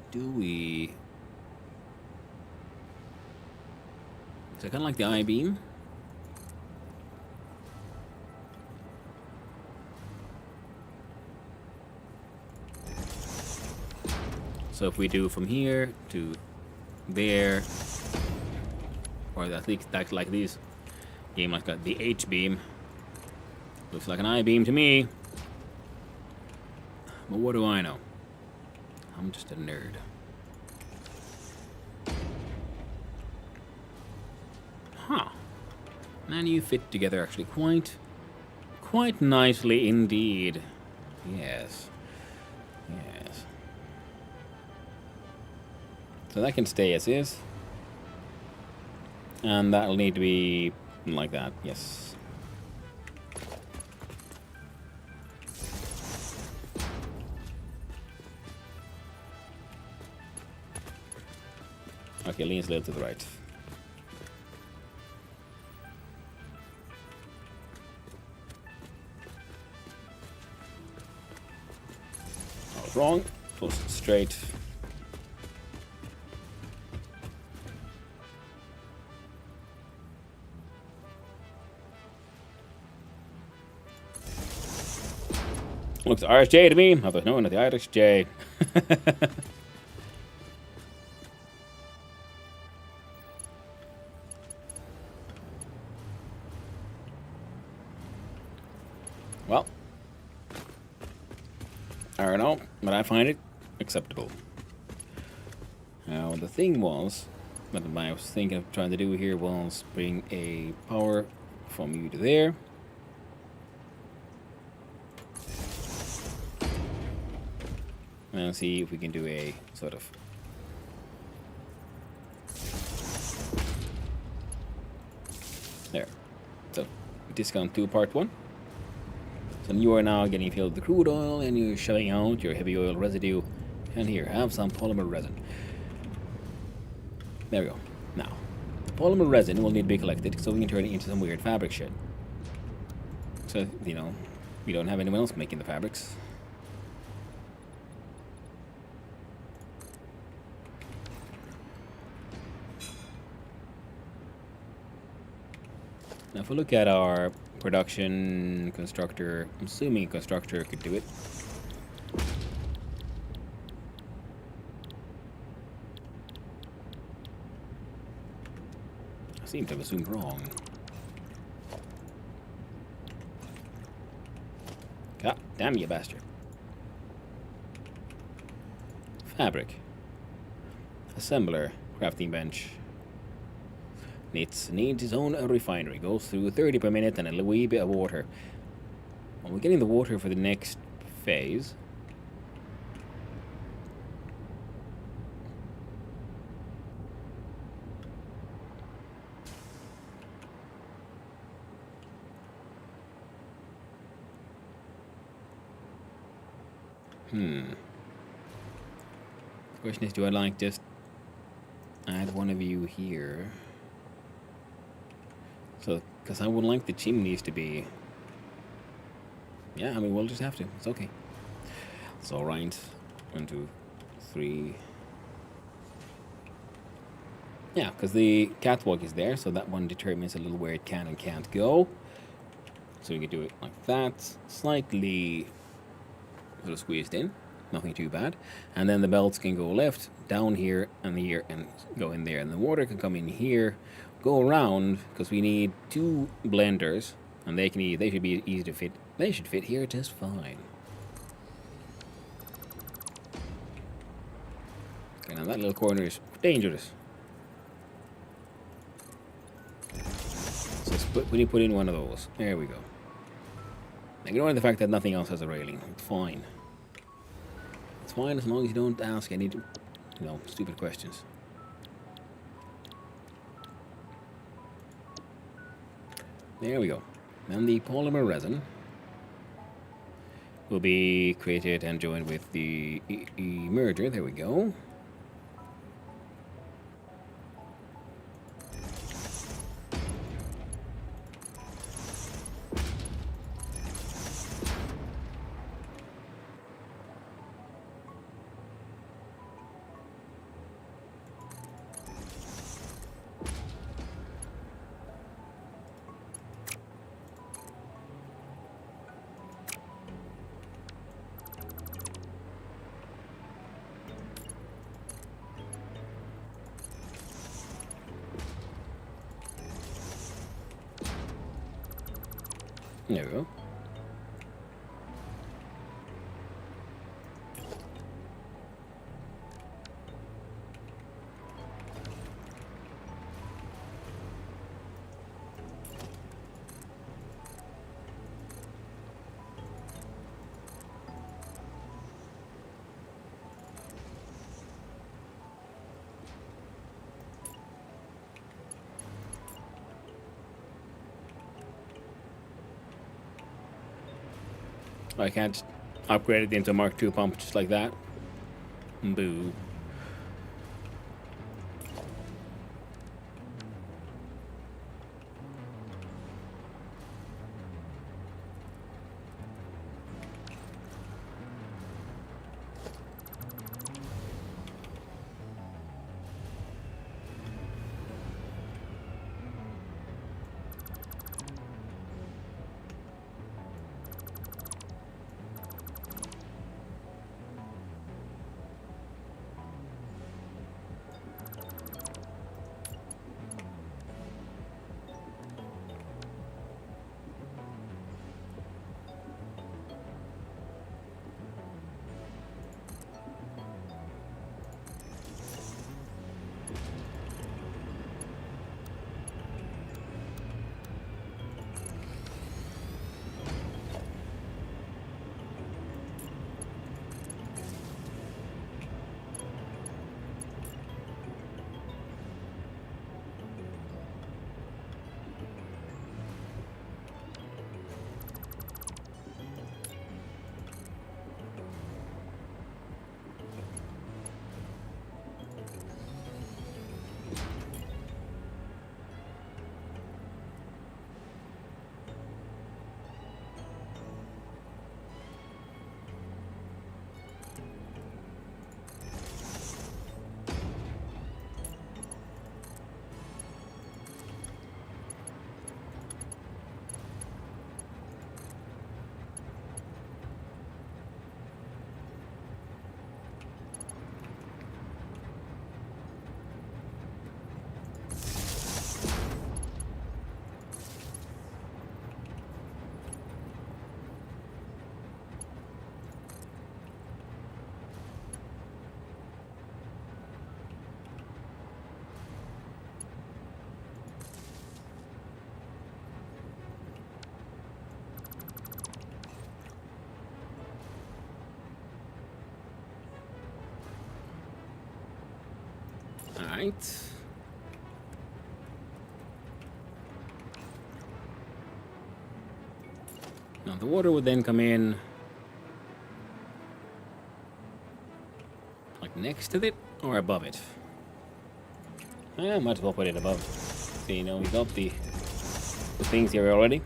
do we... So kind of like the I-beam. So if we do from here to there, or at least like this, game like got the H-beam. Looks like an I-beam to me. But what do I know? I'm just a nerd. Huh. And you fit together actually quite nicely indeed. Yes. Yes. So that can stay as is. And that'll need to be like that, yes. Okay, leans a little to the right. I was wrong. Close it straight. Looks Irish J to me. I was knowing the Irish J. Well, I don't know, but I find it acceptable. Now, the thing was, what I was thinking of trying to do here was bring a power from you to there. And see if we can do a sort of there. So discount 2 part 1. So you are now getting filled with crude oil and you're shoving out your heavy oil residue. And here, have some polymer resin. There we go. Now, the polymer resin will need to be collected so we can turn it into some weird fabric shit. So, you know, we don't have anyone else making the fabrics. Now, if we look at our production constructor, I'm assuming a constructor could do it. I seem to have assumed wrong. God damn you, bastard. Fabric. Assembler. Crafting bench. Needs its own refinery. Goes through 30 per minute and a wee bit of water. Well, we're getting the water for the next phase. The question is, do I like just add one of you here? So, because I would like the chimneys to be... Yeah, I mean, we'll just have to. It's okay. It's alright. 1, 2, 3... Yeah, because the catwalk is there, so that one determines a little where it can and can't go. So we can do it like that. Slightly sort of squeezed in. Nothing too bad. And then the belts can go left, down here, and go in there. And the water can come in here, go around, because we need 2 blenders, and they should be easy to fit. They should fit here just fine. Okay, now that little corner is dangerous. So we need to put in one of those. There we go. Ignore the fact that nothing else has a railing. It's fine. It's fine as long as you don't ask any, stupid questions. There we go. And the polymer resin will be created and joined with the merger. There we go. There we go. I can't upgrade it into a Mark II pump just like that. Boo. Alright. Now the water would then come in like next to it or above it. I might as well put it above. So you know we got the things here already.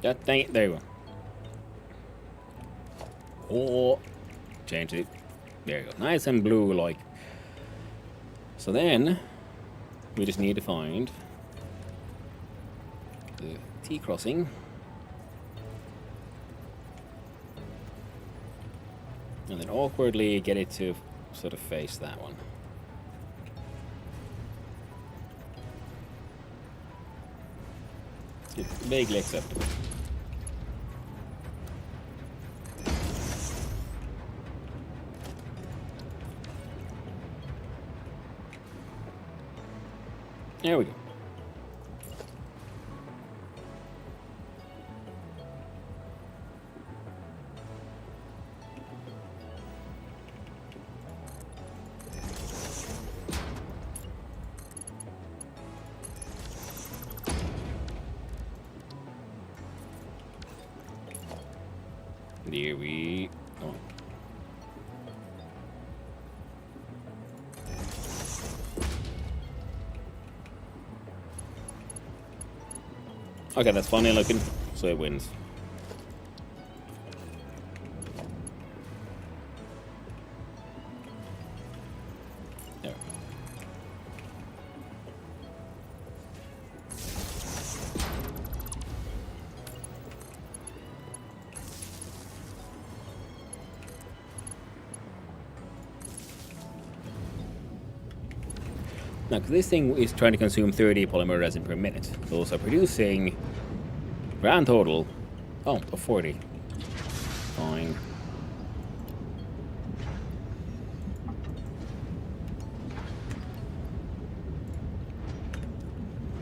God dang it, there you go. Oh, change it. There you go. Nice and blue like. So then, we just need to find the T-crossing. And then awkwardly get it to sort of face that one. It's vaguely acceptable. There we go. There we go. Okay, that's funny looking, so it wins. There. Now, because this thing is trying to consume 30 polymer resin per minute, those are producing grand total, of 40. Fine.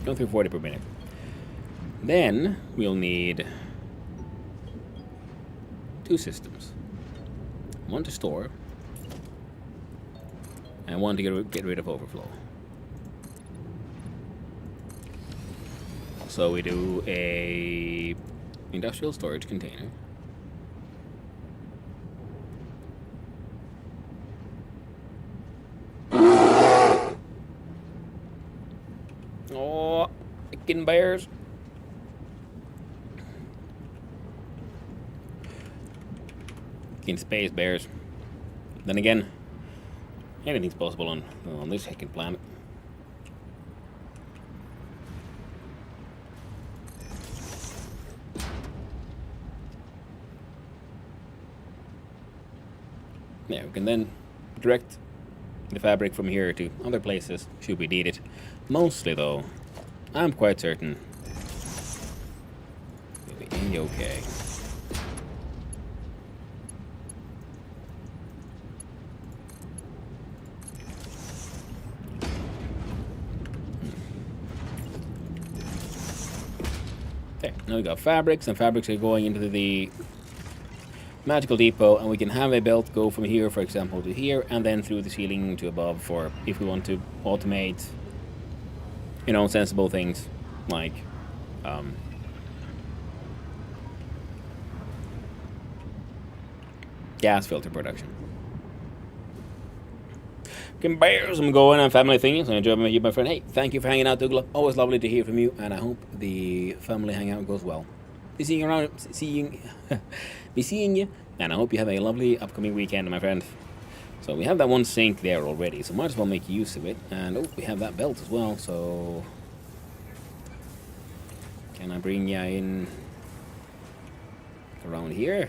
Go through 40 per minute. Then we'll need 2 systems. One to store, and one to get rid of overflow. So we do a industrial storage container. Oh, freaking bears. In space bears. Then again, anything's possible on this heckin' planet. Yeah, we can then direct the fabric from here to other places should we need it. Mostly though, I'm quite certain we'll be okay. Okay, now we got fabrics, and fabrics are going into the magical depot, and we can have a belt go from here, for example, to here, and then through the ceiling to above for if we want to automate, sensible things like gas filter production. Bears, I'm going on family things. I enjoy you, my friend. Hey, thank you for hanging out, Douglas. Always lovely to hear from you, and I hope the family hangout goes well. Be seeing you, and I hope you have a lovely upcoming weekend, my friend. So we have that one sink there already, so might as well make use of it. And we have that belt as well. So can I bring ya in around here?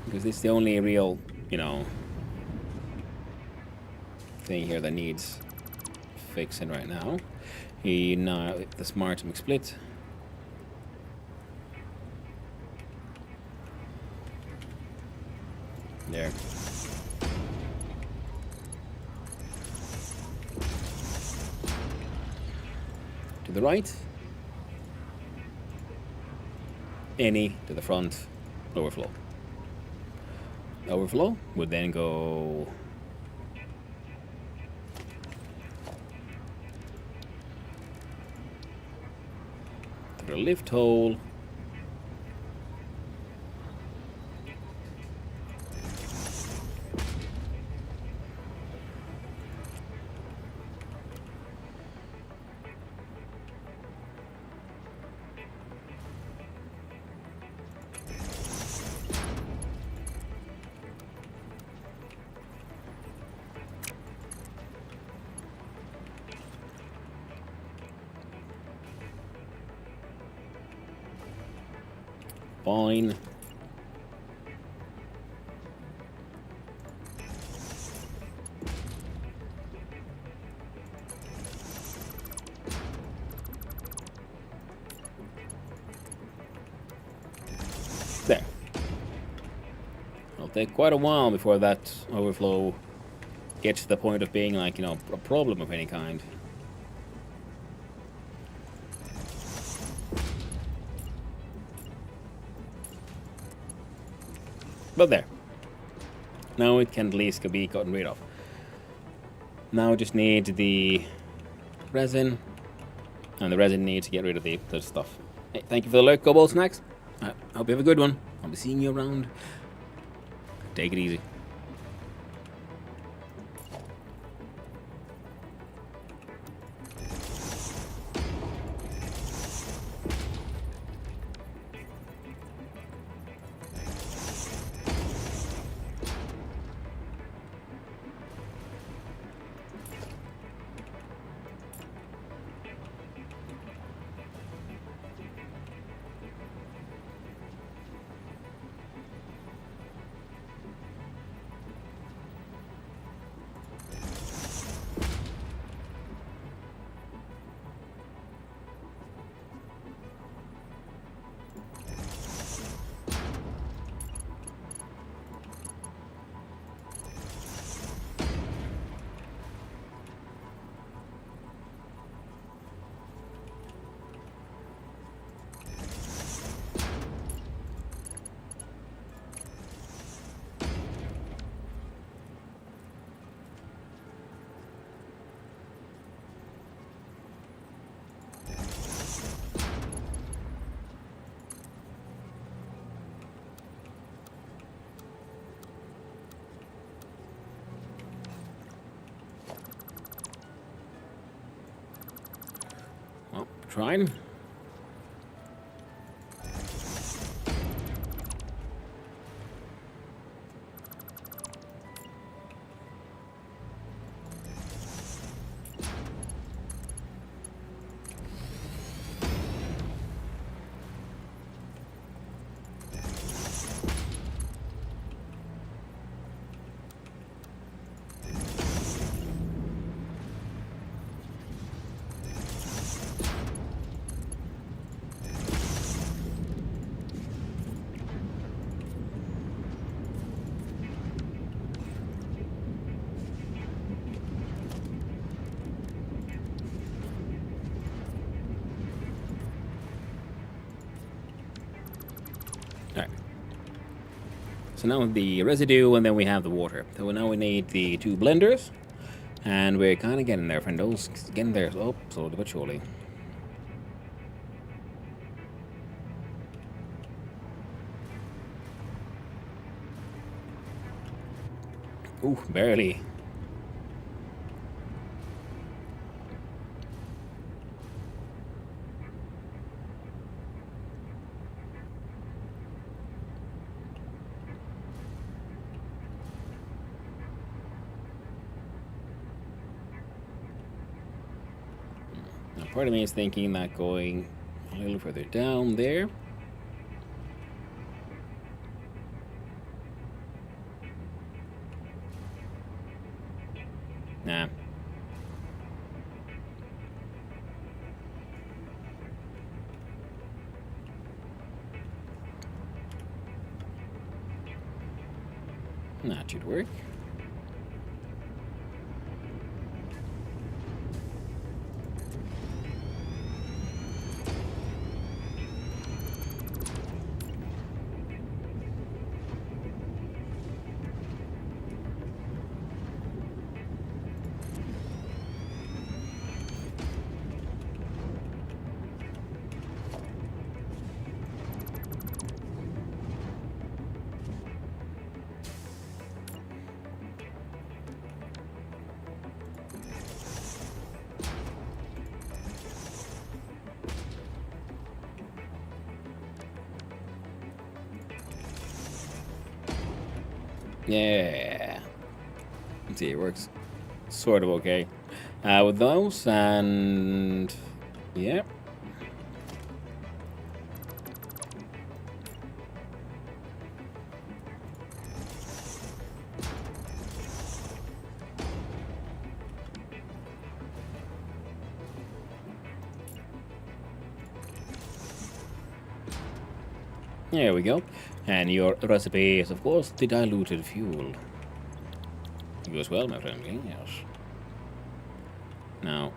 Because this is the only real, thing here that needs fixing right now. The smart split. There. To the right. Any to the front. Overflow. Overflow would then go to the lift hole. Fine. There. It'll take quite a while before that overflow get to the point of being like, you know, a problem of any kind. But there. Now it can at least be gotten rid of. Now we just need the resin. And the resin needs to get rid of the stuff. Hey, thank you for the lurk, Cobalt Snacks. I hope you have a good one. I'll be seeing you around. Take it easy. Well, trying. Alright. So now the residue, and then we have the water. So now we need the 2 blenders. And we're kind of getting there, friendos. Getting there. Oh, slowly but surely. Ooh, barely. Now, part of me is thinking that going a little further down there. Nah. That should work. Yeah. Let's see, it works sort of okay with those, and yeah. There we go. And your recipe is, of course, the diluted fuel. You as well, my friend. Yes. Now.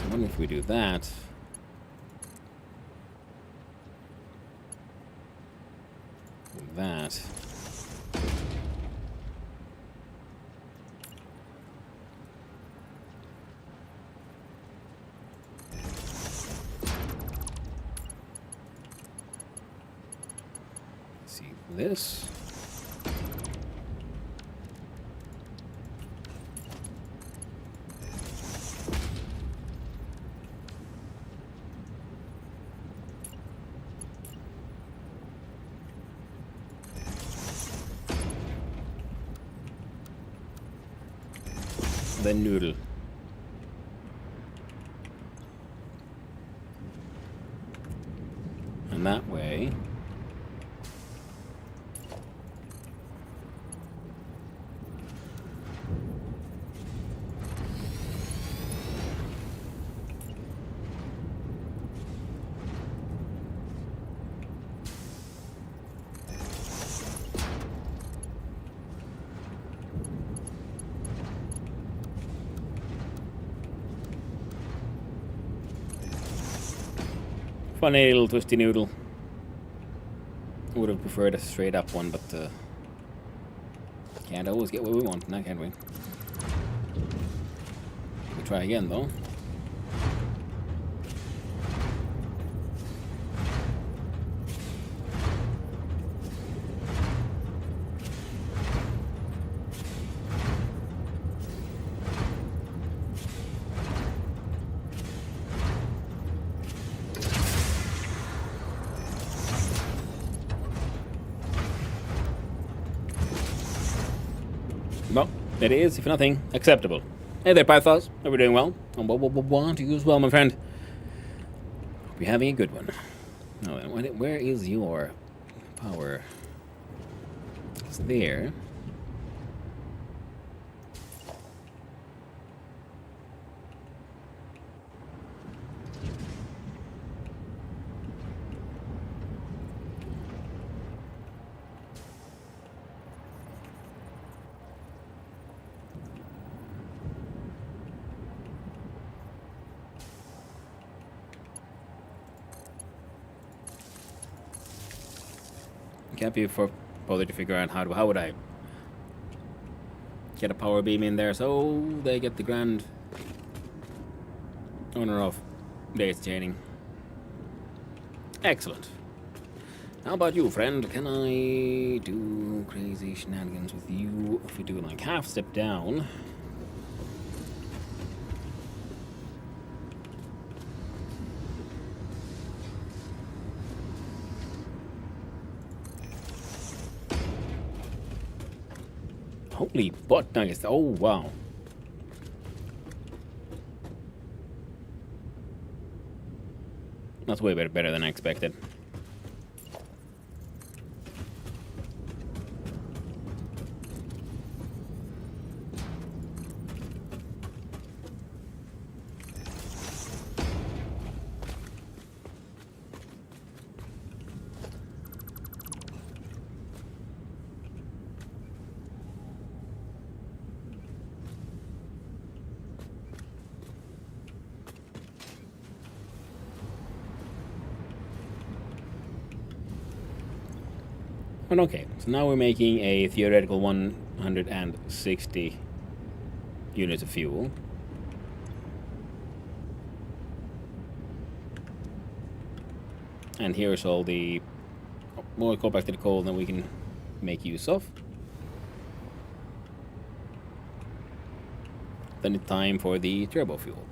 I wonder if we do that. That. See this. The noodle. And that way. Funny little twisty noodle. Would have preferred a straight up one, but can't always get what we want now, can we? We'll try again though. Well, it is, if nothing, acceptable. Hey there, Pythos. Hope you're doing well. And what to you as well, my friend. Hope you're having a good one. Now then, where is your power? It's there. Can't be bothered to figure out how would I get a power beam in there so they get the grand owner of base chaining. Excellent. How about you, friend? Can I do crazy shenanigans with you if we do like half step down? Holy butt nuggets. Oh, wow. That's way better than I expected. But okay, so now we're making a theoretical 160 units of fuel. And here's all the more compacted coal that we can make use of. then it's time for the turbo fuel.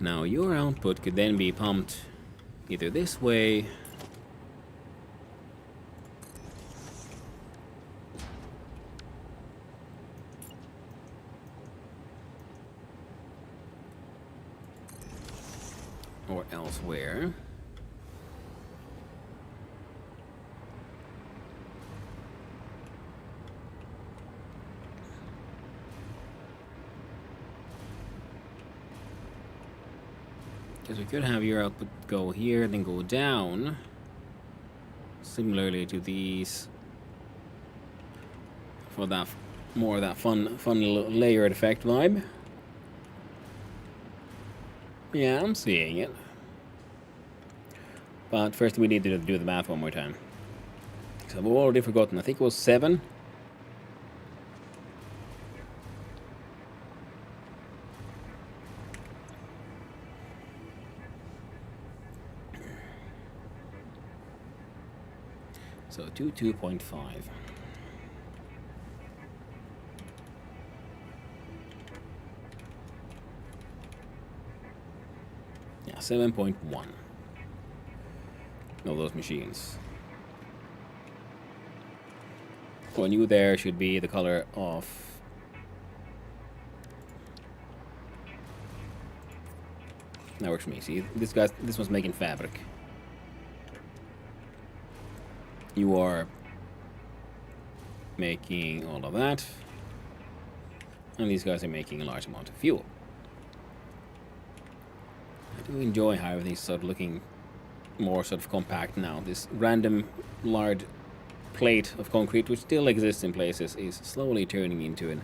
Now your output could then be pumped either this way or elsewhere. Because we could have your output go here, then go down. Similarly to these. For that more of that fun layered effect vibe. Yeah, I'm seeing it. But first we need to do the math one more time. So I've already forgotten. I think it was 7. So 2.5. Yeah, 7.1 of those machines. One you there should be the color of that works for me. See, this one's making fabric. You are making all of that, and these guys are making a large amount of fuel. I do enjoy how everything's sort of looking more sort of compact now. This random large plate of concrete, which still exists in places, is slowly turning into it.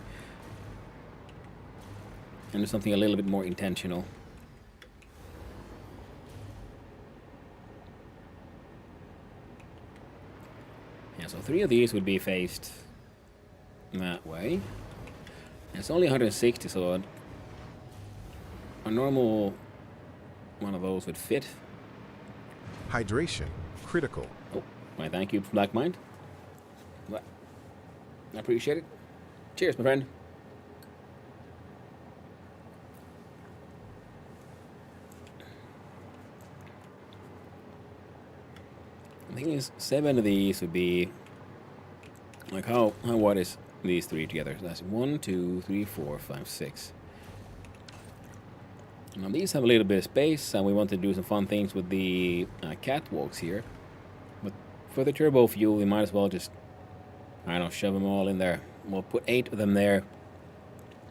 And there's something a little bit more intentional. Yeah, so 3 of these would be faced that way. It's only 160, so a normal one of those would fit. Hydration, critical. Oh, why thank you, Black Mind. What? I appreciate it. Cheers, my friend. The thing is, 7 of these would be like how what is these 3 together? That's 1, 2, 3, 4, 5, 6. Now these have a little bit of space, and we want to do some fun things with the catwalks here. But for the turbo fuel, we might as well just, I don't know, shove them all in there. We'll put 8 of them there,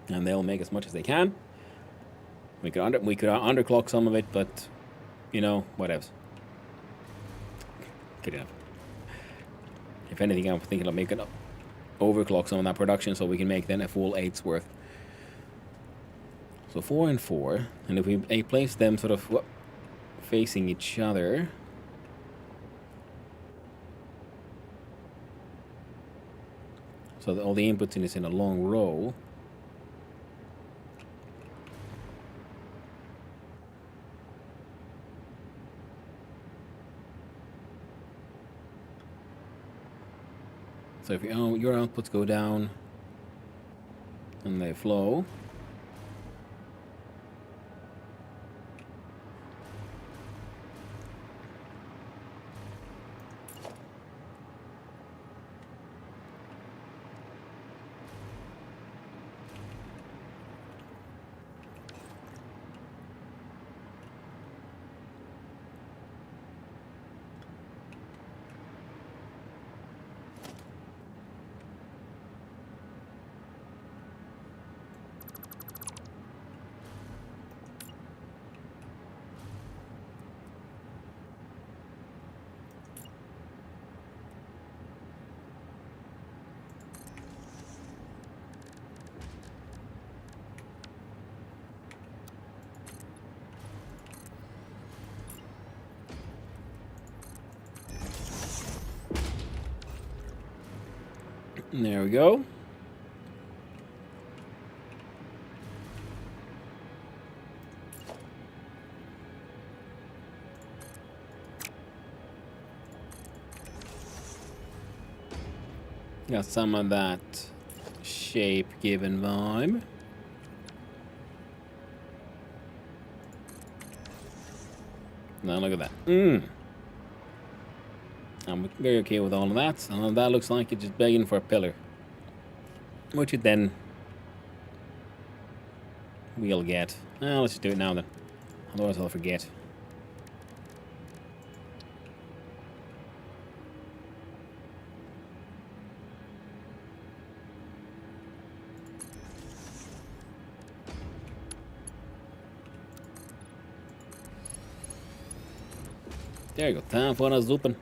and they'll make as much as they can. We could underclock some of it, but you know, whatever. Good enough. If anything, I'm thinking of making overclock some of that production so we can make then a full 8's worth. So 4 and 4, and if we place them sort of facing each other, so that all the inputs in is in a long row. So if your outputs go down and they flow, there we go. Got some of that shape given vibe. Now look at that. I'm very okay with all of that. And that looks like it's just begging for a pillar. Which it then we'll get. Let's just do it now then. Otherwise I'll forget. There you go. Time for us open.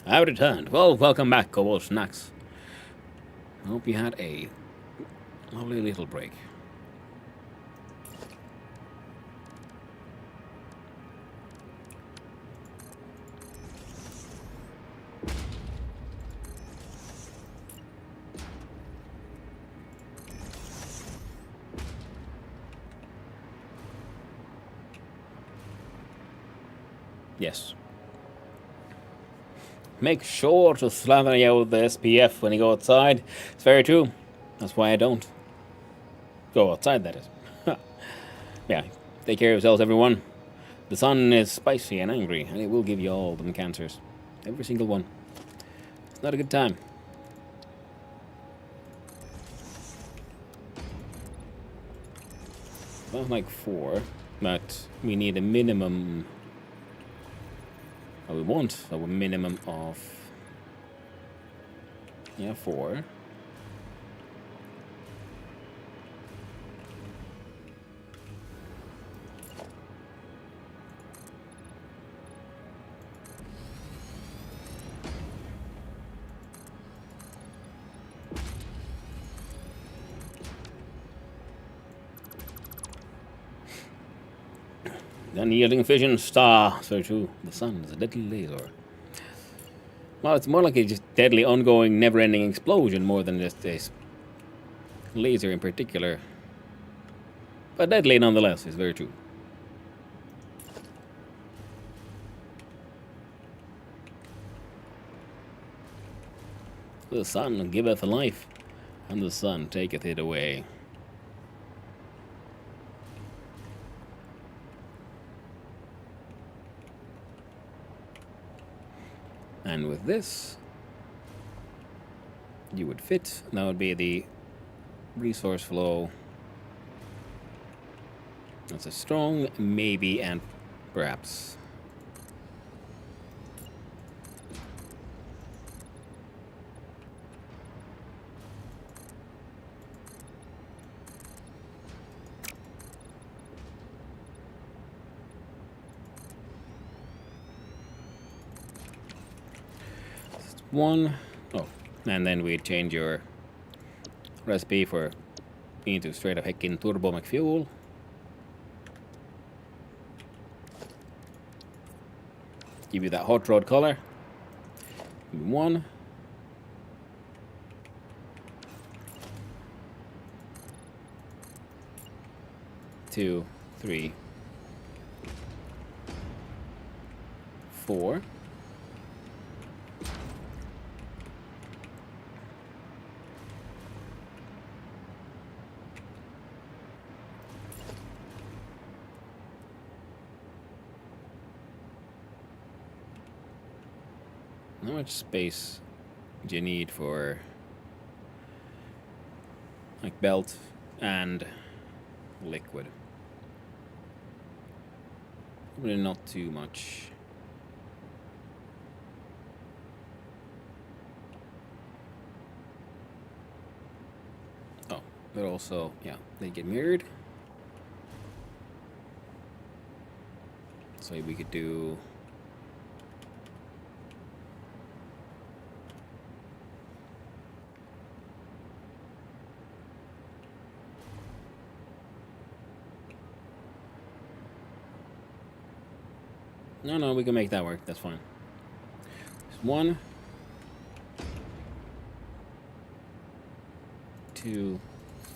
I returned. Well, welcome back, Cobalt Snacks. I hope you had a lovely little break. Yes. Make sure to slather out the SPF when you go outside. It's very true. That's why I don't go outside, that is. Yeah, take care of yourselves, everyone. The sun is spicy and angry, and it will give you all them cancers. Every single one. It's not a good time. Sounds like 4, but we need a minimum. We want a minimum of 4. Unyielding fission star. So true. The sun is a deadly laser. Well, it's more like a just deadly, ongoing, never-ending explosion more than just a laser in particular. But deadly nonetheless, is very true. The sun giveth life, and the sun taketh it away. And with this, you would fit. That would be the resource flow. That's a strong maybe and perhaps. One. Oh, and then we change your recipe for into straight up heckin' turbo McFuel. Give you that hot rod color. 1. 2, 3, 4. How much space do you need for like belt and liquid? Probably not too much. Oh, but also, yeah, they get mirrored. So we could do No, we can make that work. That's fine. Just 1, 2,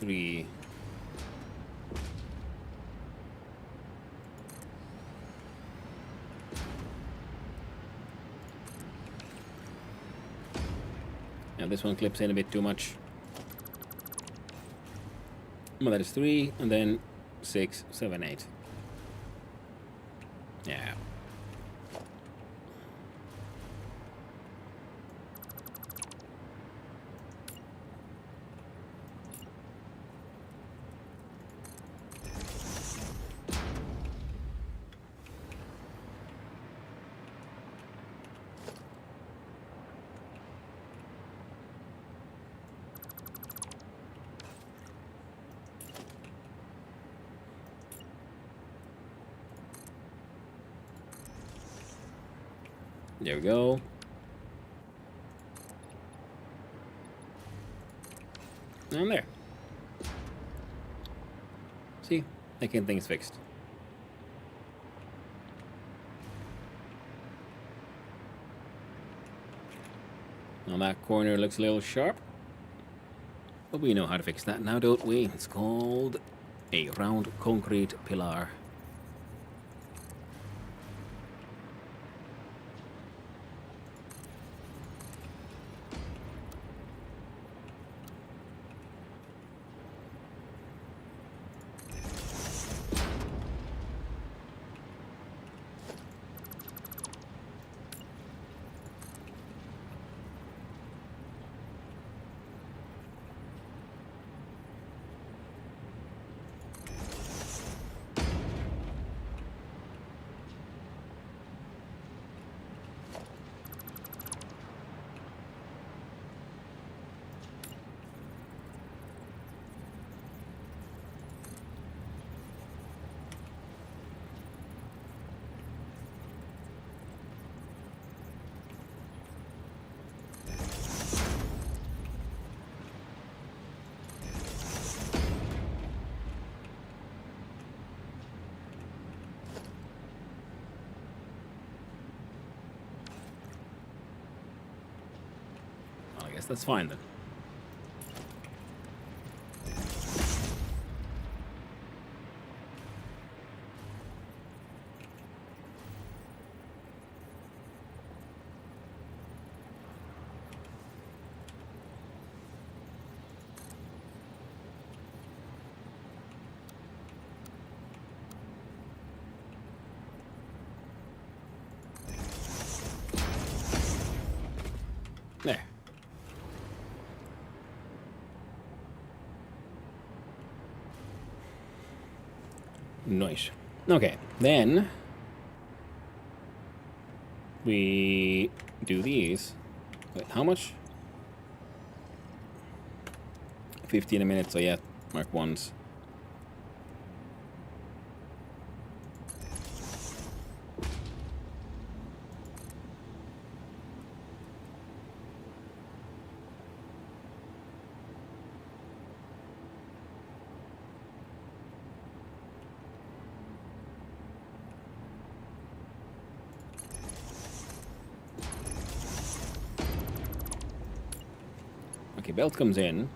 3. Yeah, this one clips in a bit too much. Well, that is 3, and then 6, 7, 8. Yeah. There we go. And there. See? Making things fixed. Now that corner looks a little sharp. But we know how to fix that now, don't we? It's called a round concrete pillar. Well, I guess that's fine then. There. Nice. Okay, then we do these. Wait, how much? 15 a minute, so yeah, mark ones. Okay, belt comes in.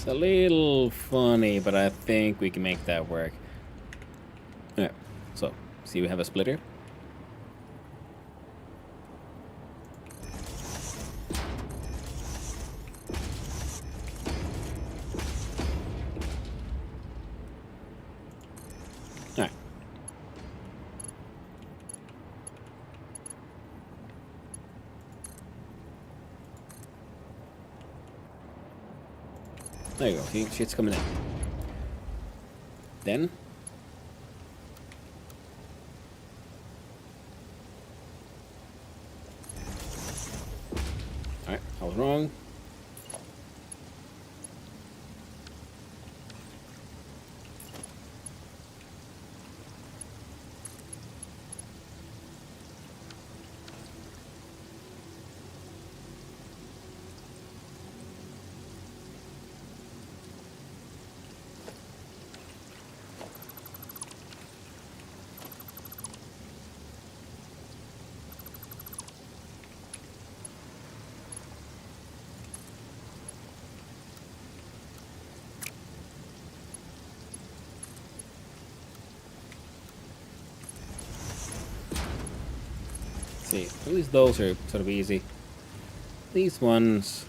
It's a little funny, but I think we can make that work. Yeah, so, see we have a splitter. Alright. There you go, see, shit's coming in. Then alright, I was wrong. See, at least those are sort of easy. These ones.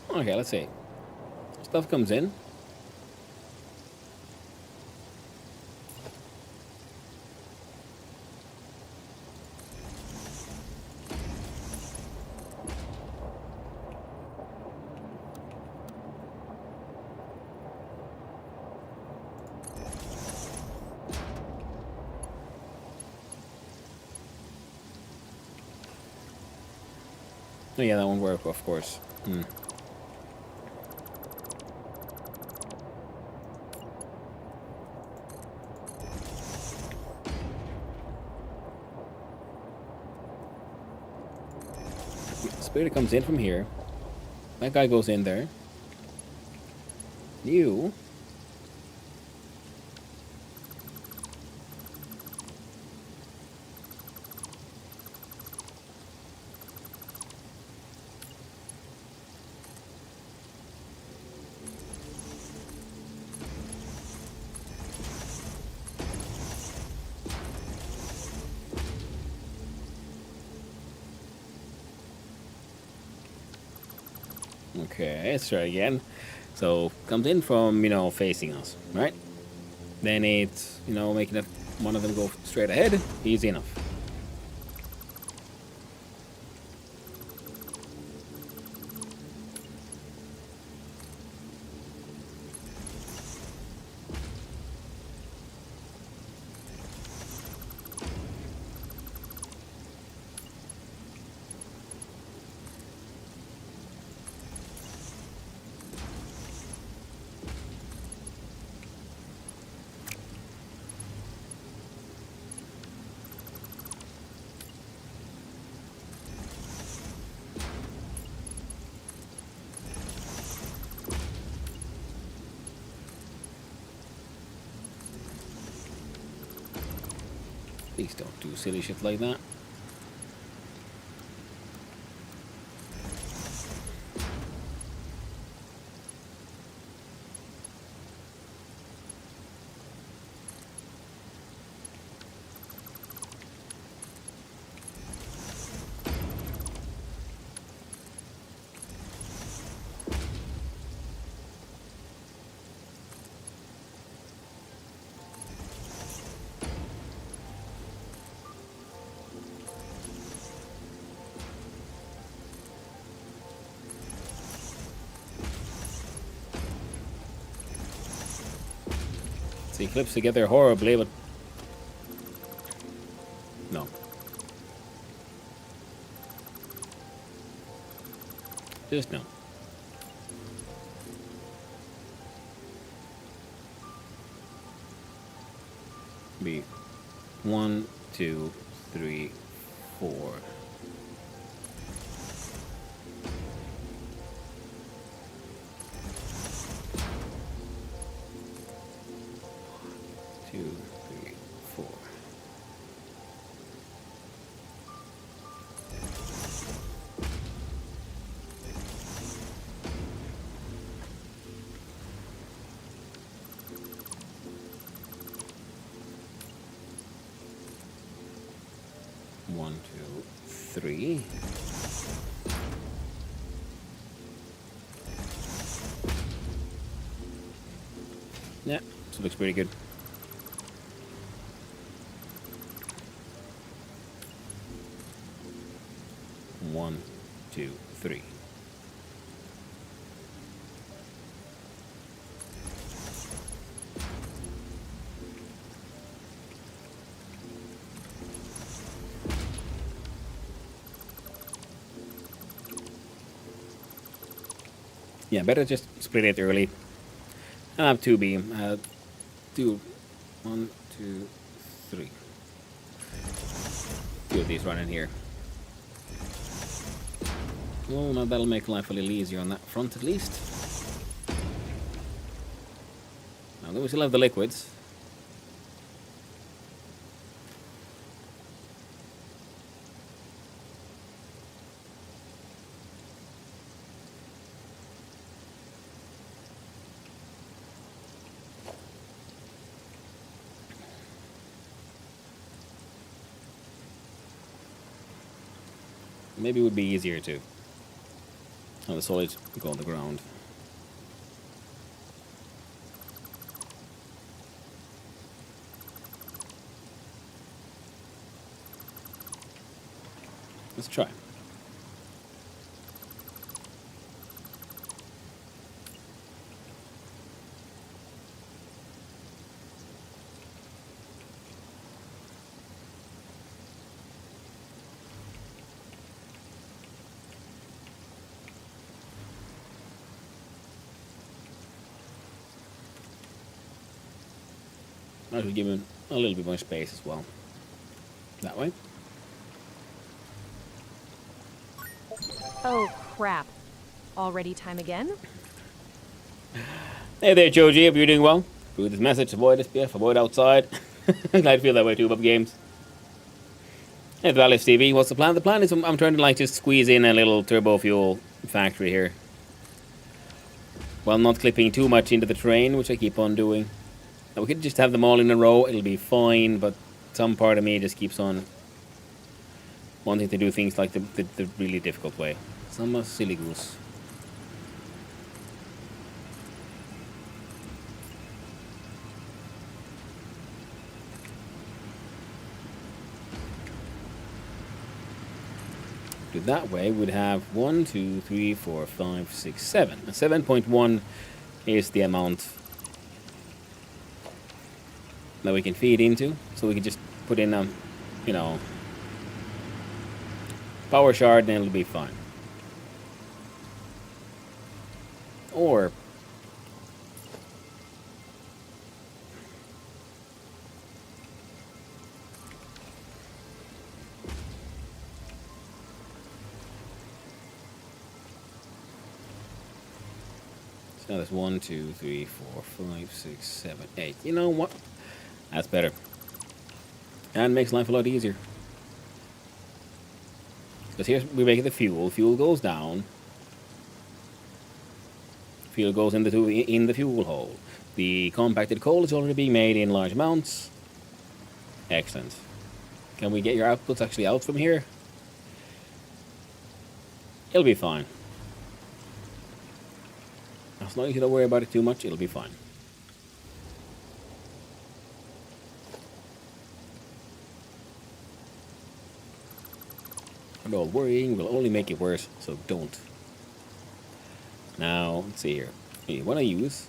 Okay, let's see. Stuff comes in. Oh yeah, that won't work, of course. Spirit comes in from here. That guy goes in there. You. Okay, let's try again. So, comes in from, facing us, right? Then it's, making one of them go straight ahead. Easy enough. Please don't do silly shit like that. See, clips together horribly, but no. Just no. Be 1, 2, 3, 4. One, two, three. Yeah, this looks pretty good. One, two, three. Yeah, better just split it early. I have two beam. Two, 1, 2, 3. Two of these running here. Well, now that'll make life a little easier on that front at least. Now then we still have the liquids. Maybe it would be easier to have the solid go on the ground. Let's try. I should give him a little bit more space as well. That way. Oh, crap. Already time again? Hey there, Joji. Hope you're doing well. Through this message, avoid SPF, avoid outside. I feel that way too about games. Hey, Valley TV, what's the plan? The plan is I'm trying to like just squeeze in a little turbo fuel factory here, while not clipping too much into the train, which I keep on doing. Now, we could just have them all in a row, it'll be fine, but some part of me just keeps on wanting to do things like the really difficult way. Some silly goose. Do that way, we'd have 1, 2, 3, 4, 5, 6, 7. And 7.1 is the amount that we can feed into. So we can just put in you know, power shard and it'll be fine. Or so that's 1, 2, 3, 4, 5, 6, 7, 8. You know what? That's better. And makes life a lot easier. Because here we make the fuel. Fuel goes down. Fuel goes in the fuel hole. The compacted coal is already being made in large amounts. Excellent. Can we get your outputs actually out from here? It'll be fine. As long as you don't worry about it too much, it'll be fine. And all worrying will only make it worse, so don't. Now, let's see here. You want to use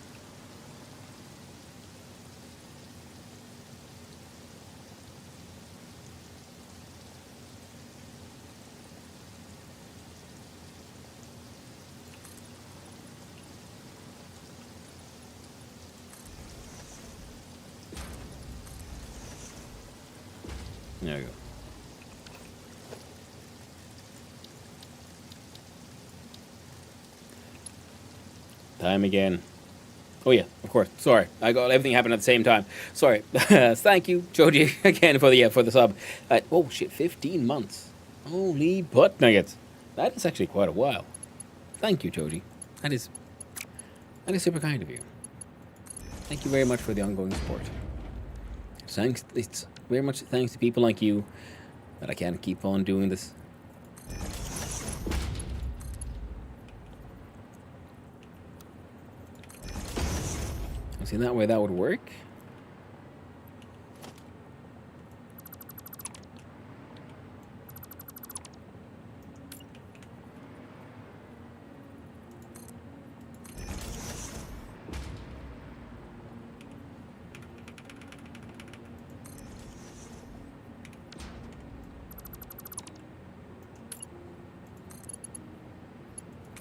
there we go. Time again. Oh yeah, of course. Sorry, I got everything happened at the same time. Sorry. Thank you, Joji, again for the sub. Oh shit, 15 months. Holy butt nuggets. That is actually quite a while. Thank you, Joji. That is super kind of you. Thank you very much for the ongoing support. Thanks. It's very much thanks to people like you that I can keep on doing this. See, that way that would work.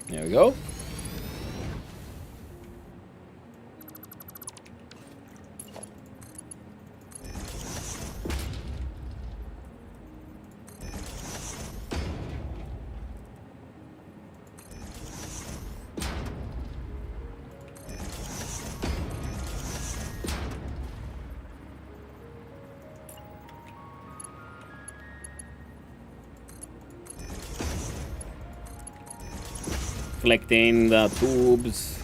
There we go. Collecting the tubes.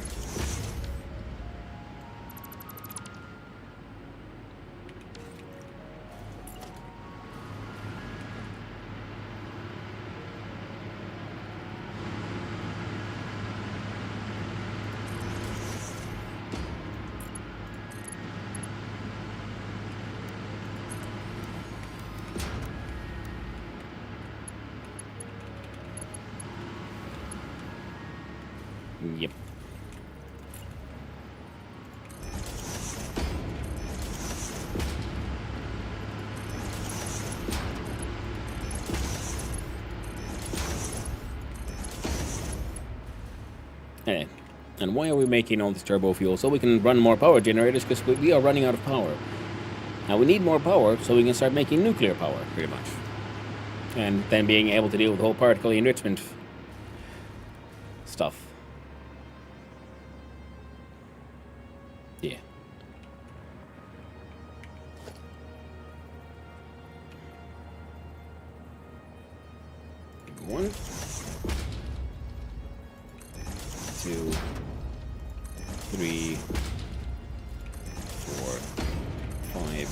And why are we making all this turbo fuel? So we can run more power generators, because we are running out of power. Now we need more power so we can start making nuclear power, pretty much. And then being able to deal with the whole particle enrichment stuff. Yeah. One, two, three, four, five,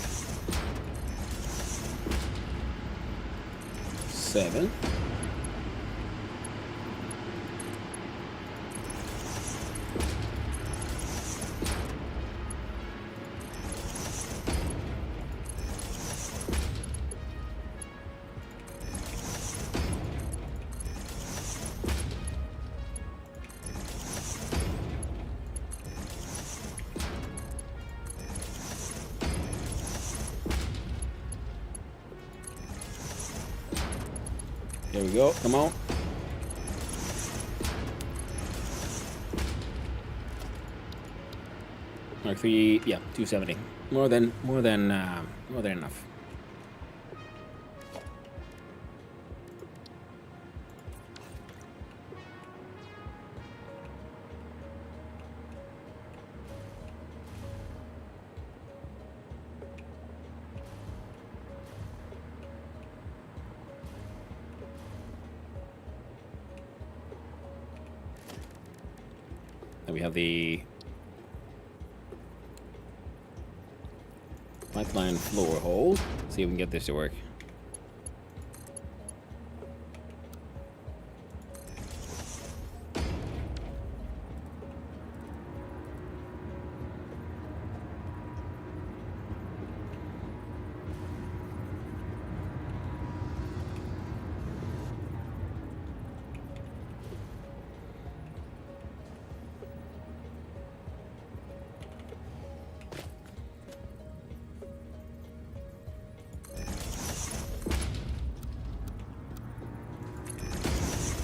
seven. There we go. Come on. Mark 3, yeah, 270. More than enough. Then we have the pipeline floor hole. See if we can get this to work.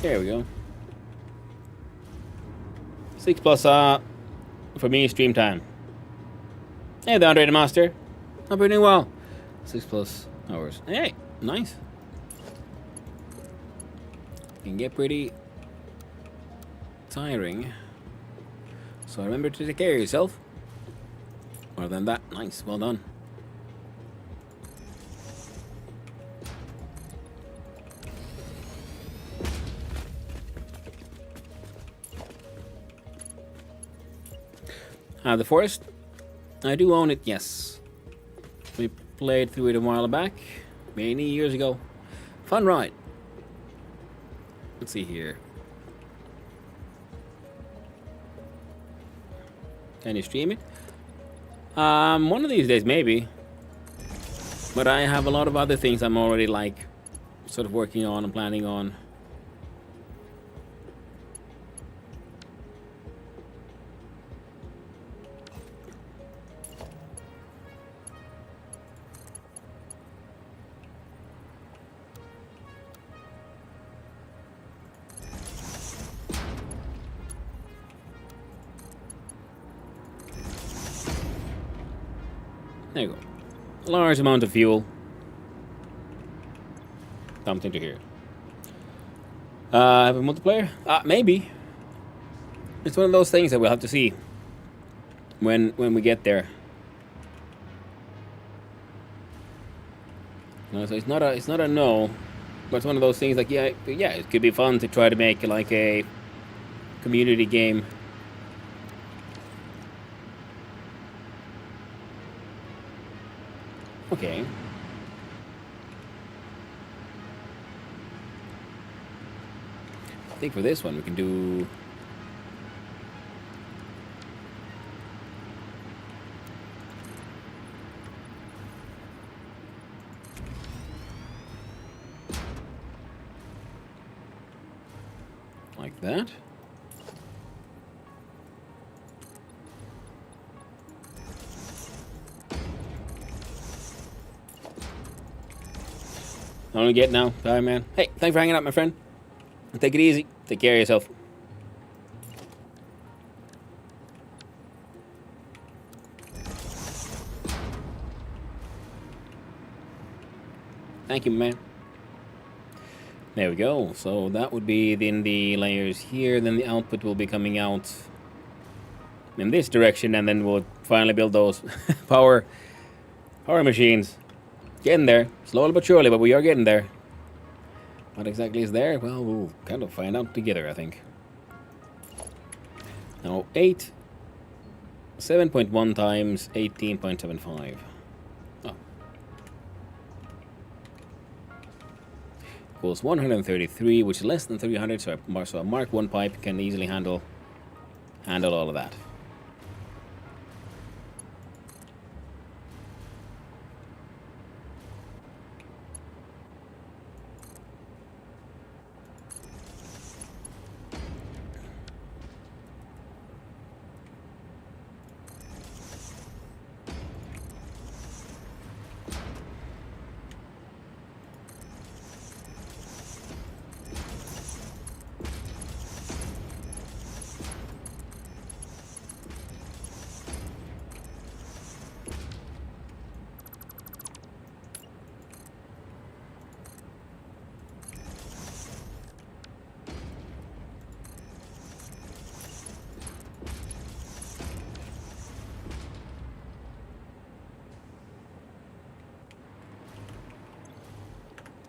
There we go. 6+ for me stream time. Hey, the Andre the Master. I'm doing well. 6+ hours. Hey, nice. Can get pretty tiring. So remember to take care of yourself. More than that, nice, well done. The Forest, I do own it, yes. We played through it a while back, many years ago. Fun ride. Let's see here. Can you stream it? One of these days, maybe. But I have a lot of other things I'm already like, sort of working on and planning on. There you go. A large amount of fuel dumped into here. Have a multiplayer? Maybe. It's one of those things that we'll have to see when we get there. No, so it's not a no, but it's one of those things like yeah, it could be fun to try to make like a community game. Okay. I think for this one we can do like that. I don't get now. Bye, man. Hey, thanks for hanging out, my friend. Take it easy. Take care of yourself. Thank you, man. There we go. So that would be in the layers here. Then the output will be coming out in this direction, and then we'll finally build those power machines. Getting there, slowly but surely, but we are getting there. What exactly is there? Well, we'll kind of find out together, I think. Now, 7.1 times 18.75. Oh. Equals 133, which is less than 300, so a Mark 1 pipe can easily handle all of that.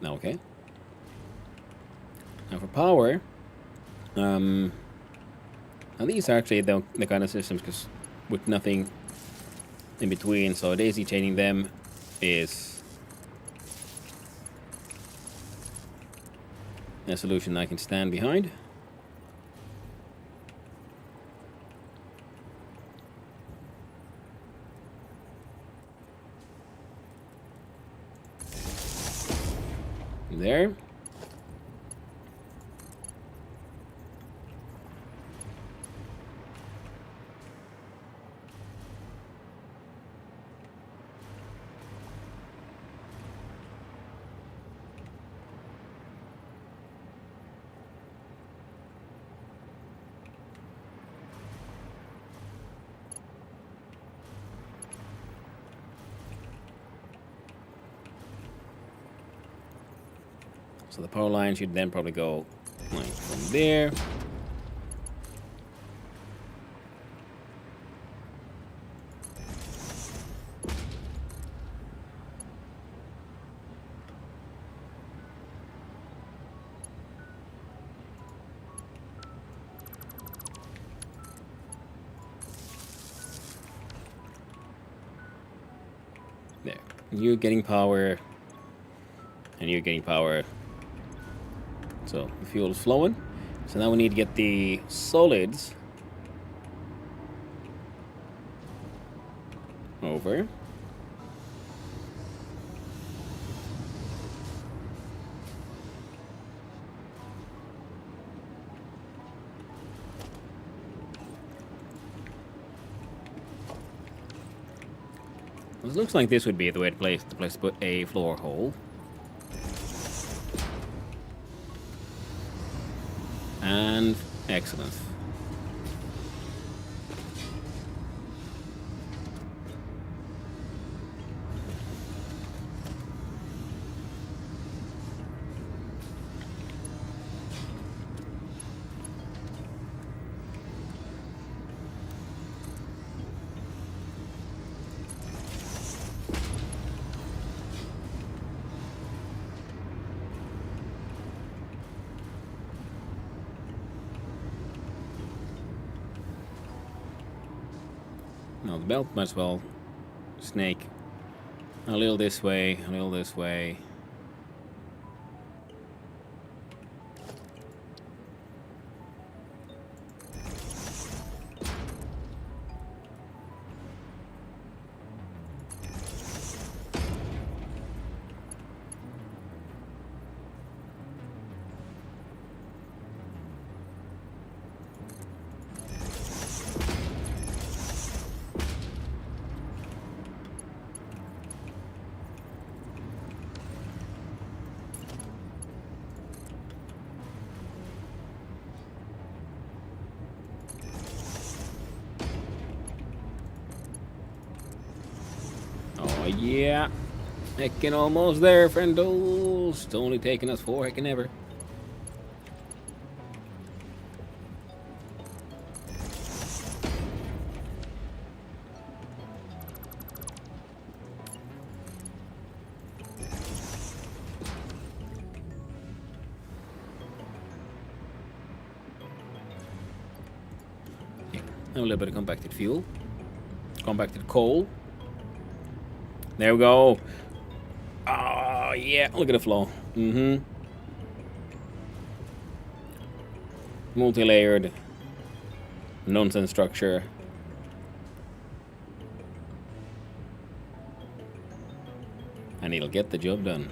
Okay. Now for power, now these are actually the kind of systems because with nothing in between, so daisy chaining them is a solution I can stand behind. There. So the power line should then probably go like from there. There. You're getting power, and you're getting power. So the fuel is flowing. So now we need to get the solids over. It looks like this would be the way to put a floor hole. And excellent. Now the belt might as well snake a little this way, a little this way. Oh yeah, Heckin' almost there, friendos. It's only taking us 4 heckin' ever. A little bit of compacted fuel. Compacted coal. There we go. Oh, yeah. Look at the flow. Mm-hmm. Multi-layered. Nonsense structure. And it'll get the job done.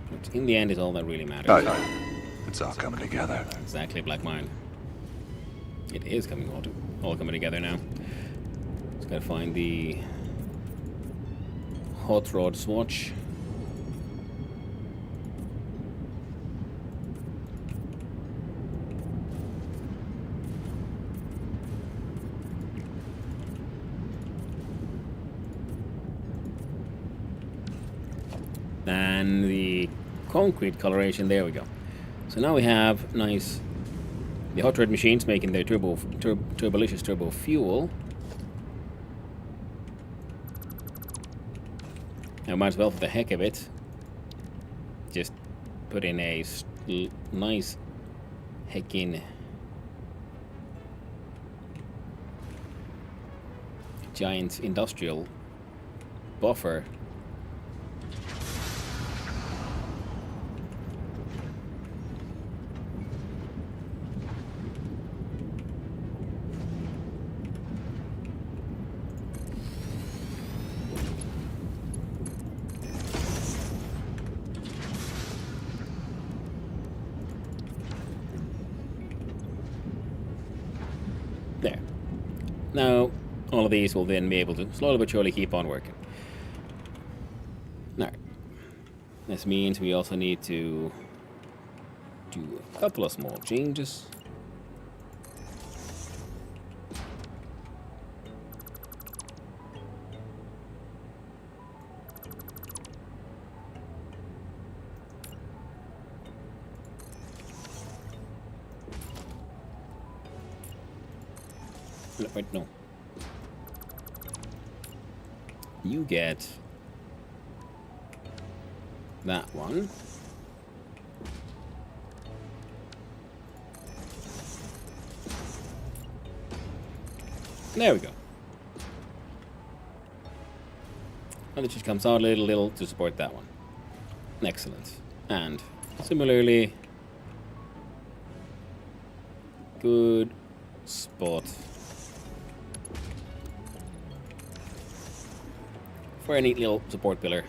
Which in the end is all that really matters. Aye. It's all coming together. Exactly, Black Mine. It is coming all coming together now. Just gotta find the hot rod swatch. And the concrete coloration, there we go. So now we have nice, the hot rod machines making their turbolicious turbo fuel. I might as well, for the heck of it, just put in a nice heckin' giant industrial buffer. There. Now, all of these will then be able to slowly but surely keep on working. Now, this means we also need to do a couple of small changes. No, wait, no. You get that one. There we go. And it just comes out a little to support that one. Excellent. And similarly, good spot for a neat little support pillar.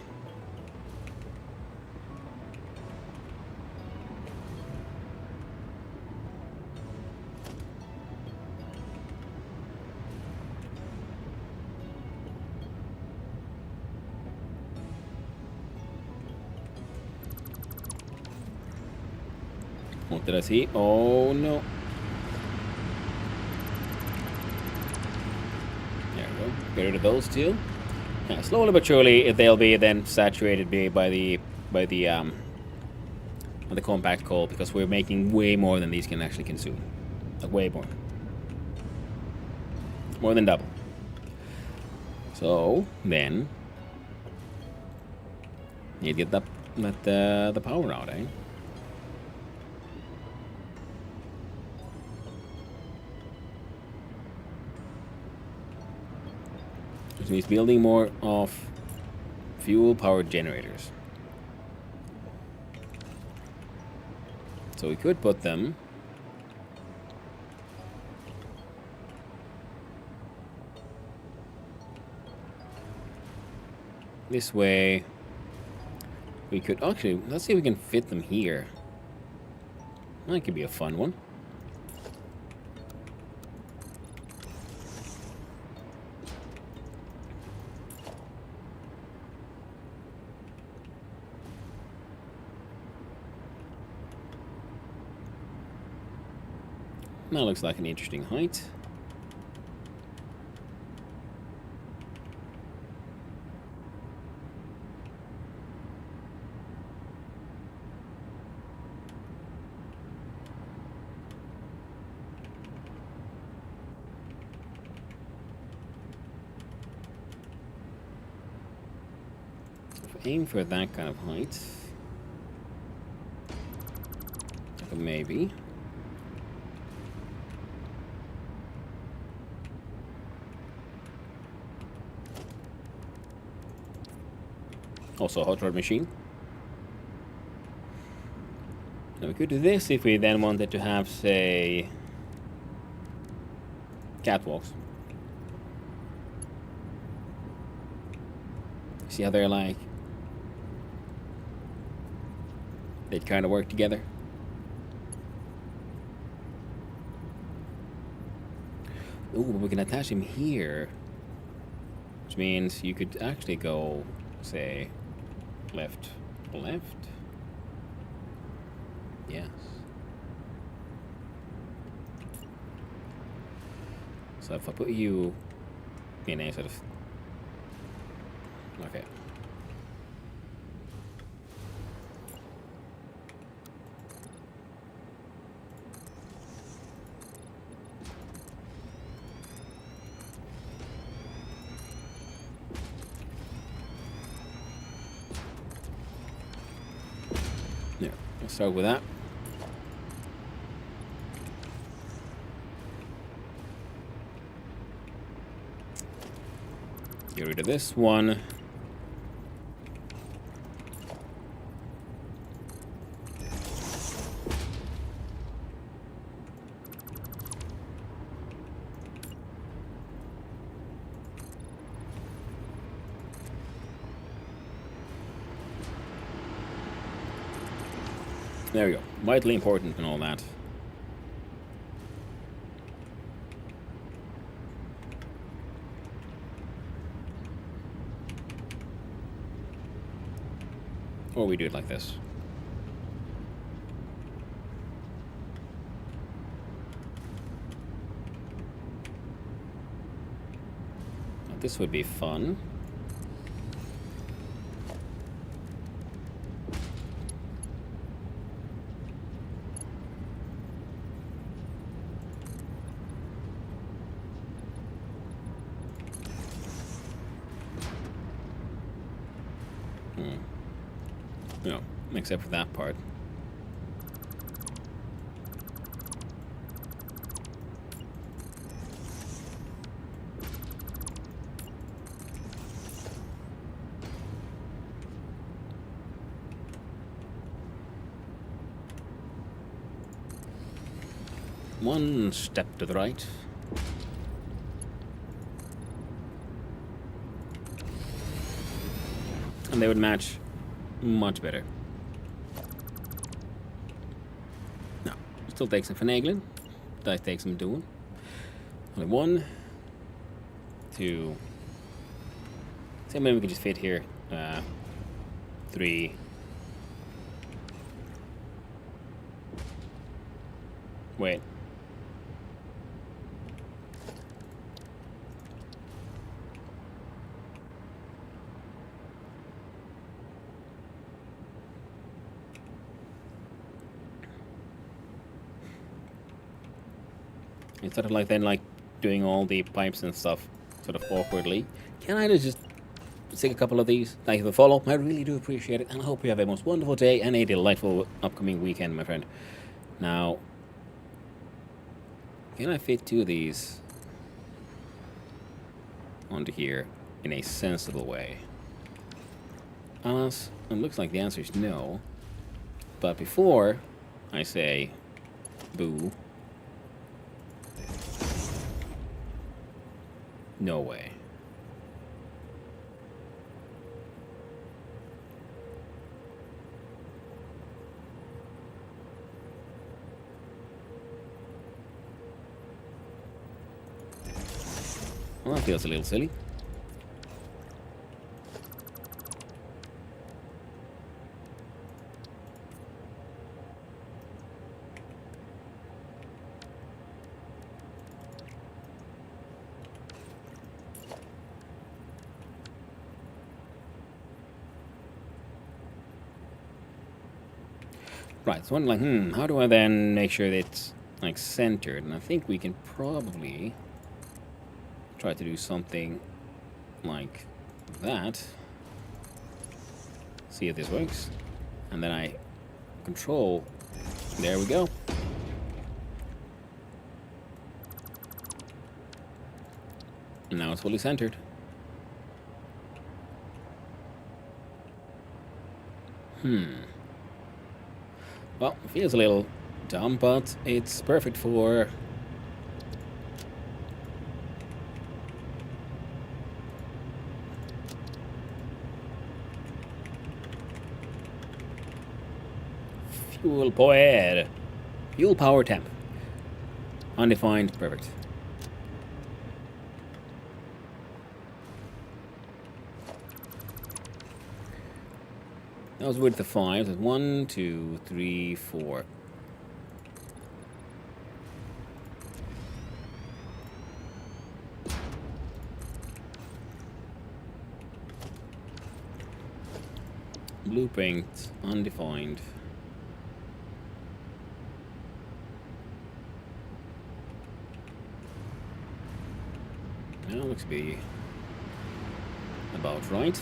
What did I see? Oh no. There we go. Get rid of those two. Yeah, slowly but surely they'll be then saturated by the compact coal, because we're making way more than these can actually consume. Like way more. More than double. So then you get the power out, eh? So he's building more of fuel-powered generators. So we could put them this way. We could actually, let's see if we can fit them here. That could be a fun one. That looks like an interesting height. aim for that kind of height. Maybe. Also a hot rod machine. Now we could do this if we then wanted to have, say, catwalks. See how they're like? They kind of work together. Ooh, but we can attach him here. Which means you could actually go, say, left. Yes. So if I put you in a sort of... Okay. Yeah, let's start with that. Get rid of this one. There we go. Vitally important and all that. Or we do it like this. Now, this would be fun. No, except for that part. One step to the right. And they would match much better. No, still takes some finagling. That takes some doing. Only 1, 2. So maybe we can just fit here. 3. Wait. Instead of like then like doing all the pipes and stuff sort of awkwardly, can I just stick a couple of these? Thank you for the follow. I really do appreciate it, and I hope you have a most wonderful day and a delightful upcoming weekend, my friend. Now, can I fit 2 of these onto here in a sensible way? It looks like the answer is no. But before I say boo, no way. Well, that feels a little silly. Right, so I'm like, how do I then make sure that it's like centered? And I think we can probably try to do something like that. See if this works. And then I control. There we go. And now it's fully centered. Well, it feels a little dumb, but it's perfect for fuel power. Fuel power temp. Undefined, perfect. That was with the 5. That's 1, 2, 3, 4. Blueprint, undefined. That looks to be about right.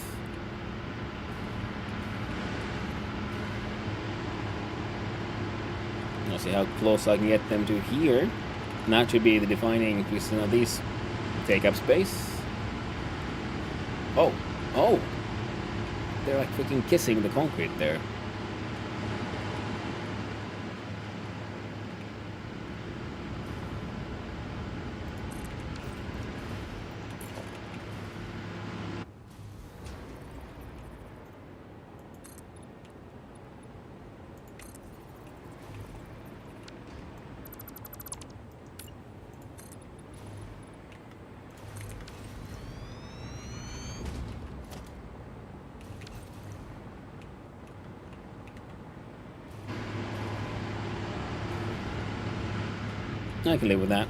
I'll see how close I can get them to here. And that should be the defining piece. Now these take up space. Oh, oh! They're like freaking kissing the concrete there. I can live with that.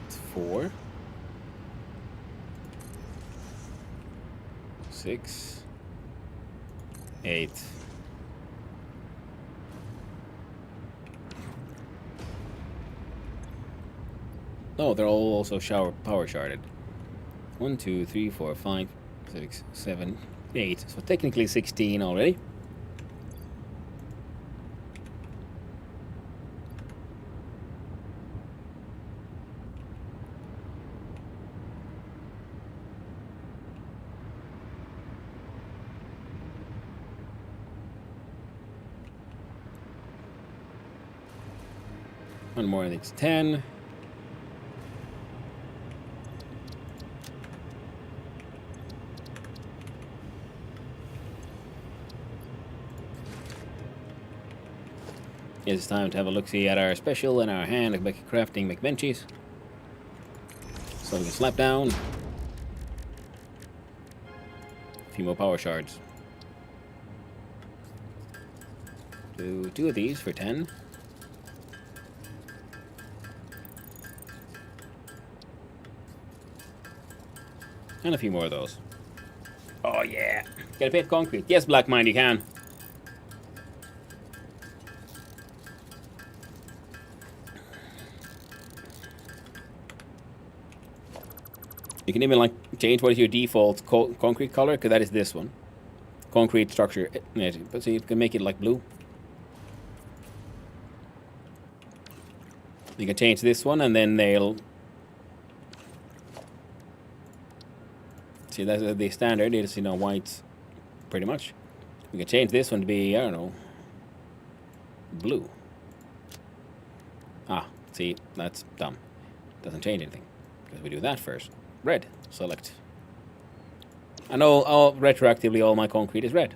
It's 4, 6, 8. Oh, they're all also power sharded. 1, 2, 3, 4, 5, 6, 7, 8. So technically 16 already. One more, and it's 10. It's time to have a look-see at our special in our hand of crafting McBenchies. So we can slap down a few more power shards. Do 2 of these for 10. And a few more of those. Oh yeah! Get a bit of concrete. Yes, Black Mind, you can. You can even like change what is your default concrete color, because that is this one. Concrete structure. But see, you can make it like blue. You can change this one, and then they'll. See, that's the standard. It's, you know, white, pretty much. We can change this one to be, I don't know, blue. Ah, see, that's dumb. Doesn't change anything, because we do that first. Red, select. I know retroactively all my concrete is red,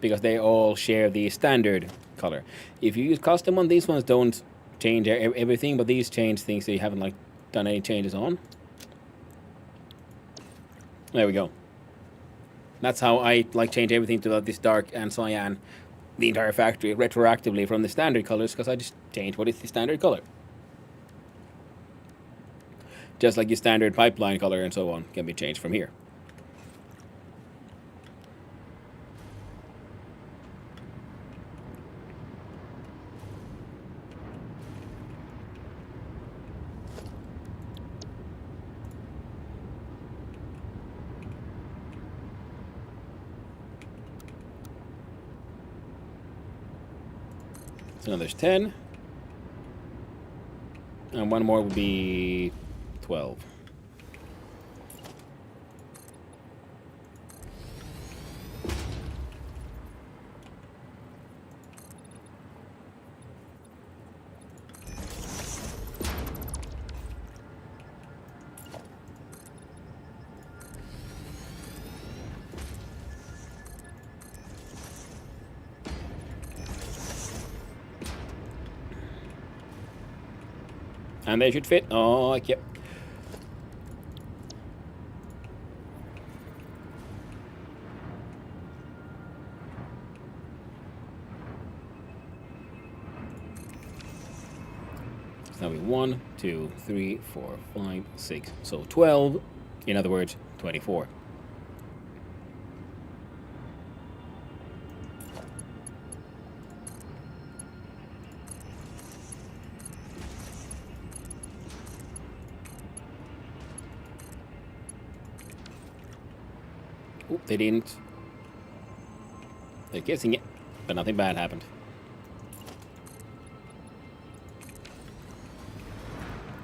because they all share the standard color. If you use custom on these ones, don't change everything, but these change things that you haven't like done any changes on. There we go. That's how I like change everything to this dark and cyan, the entire factory retroactively from the standard colors, because I just change what is the standard color. Just like your standard pipeline color and so on can be changed from here. So now there's 10. And one more would be 12. And they should fit. Oh, yep. So that'll be 1, 2, 3, 4, 5, 6. So 12. In other words, 24. Oop, they didn't. They're guessing it, but nothing bad happened.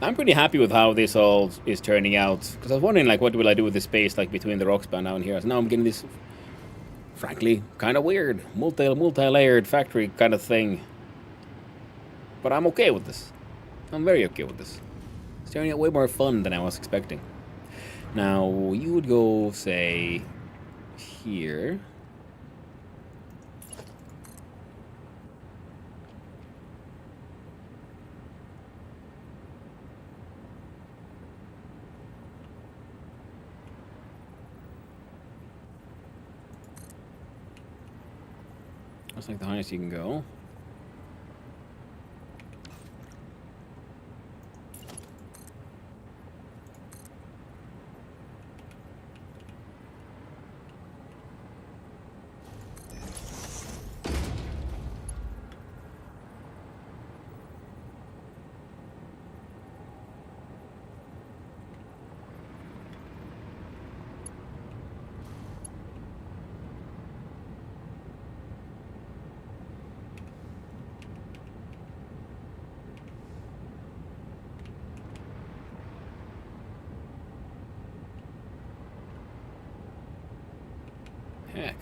I'm pretty happy with how this all is turning out, because I was wondering, like, what will I do with the space, like, between the rocks down here. So now I'm getting this, frankly, kind of weird, multi-layered factory kind of thing. But I'm okay with this. I'm very okay with this. It's turning out way more fun than I was expecting. Now, you would go, say, here. That's like the highest you can go. Heck.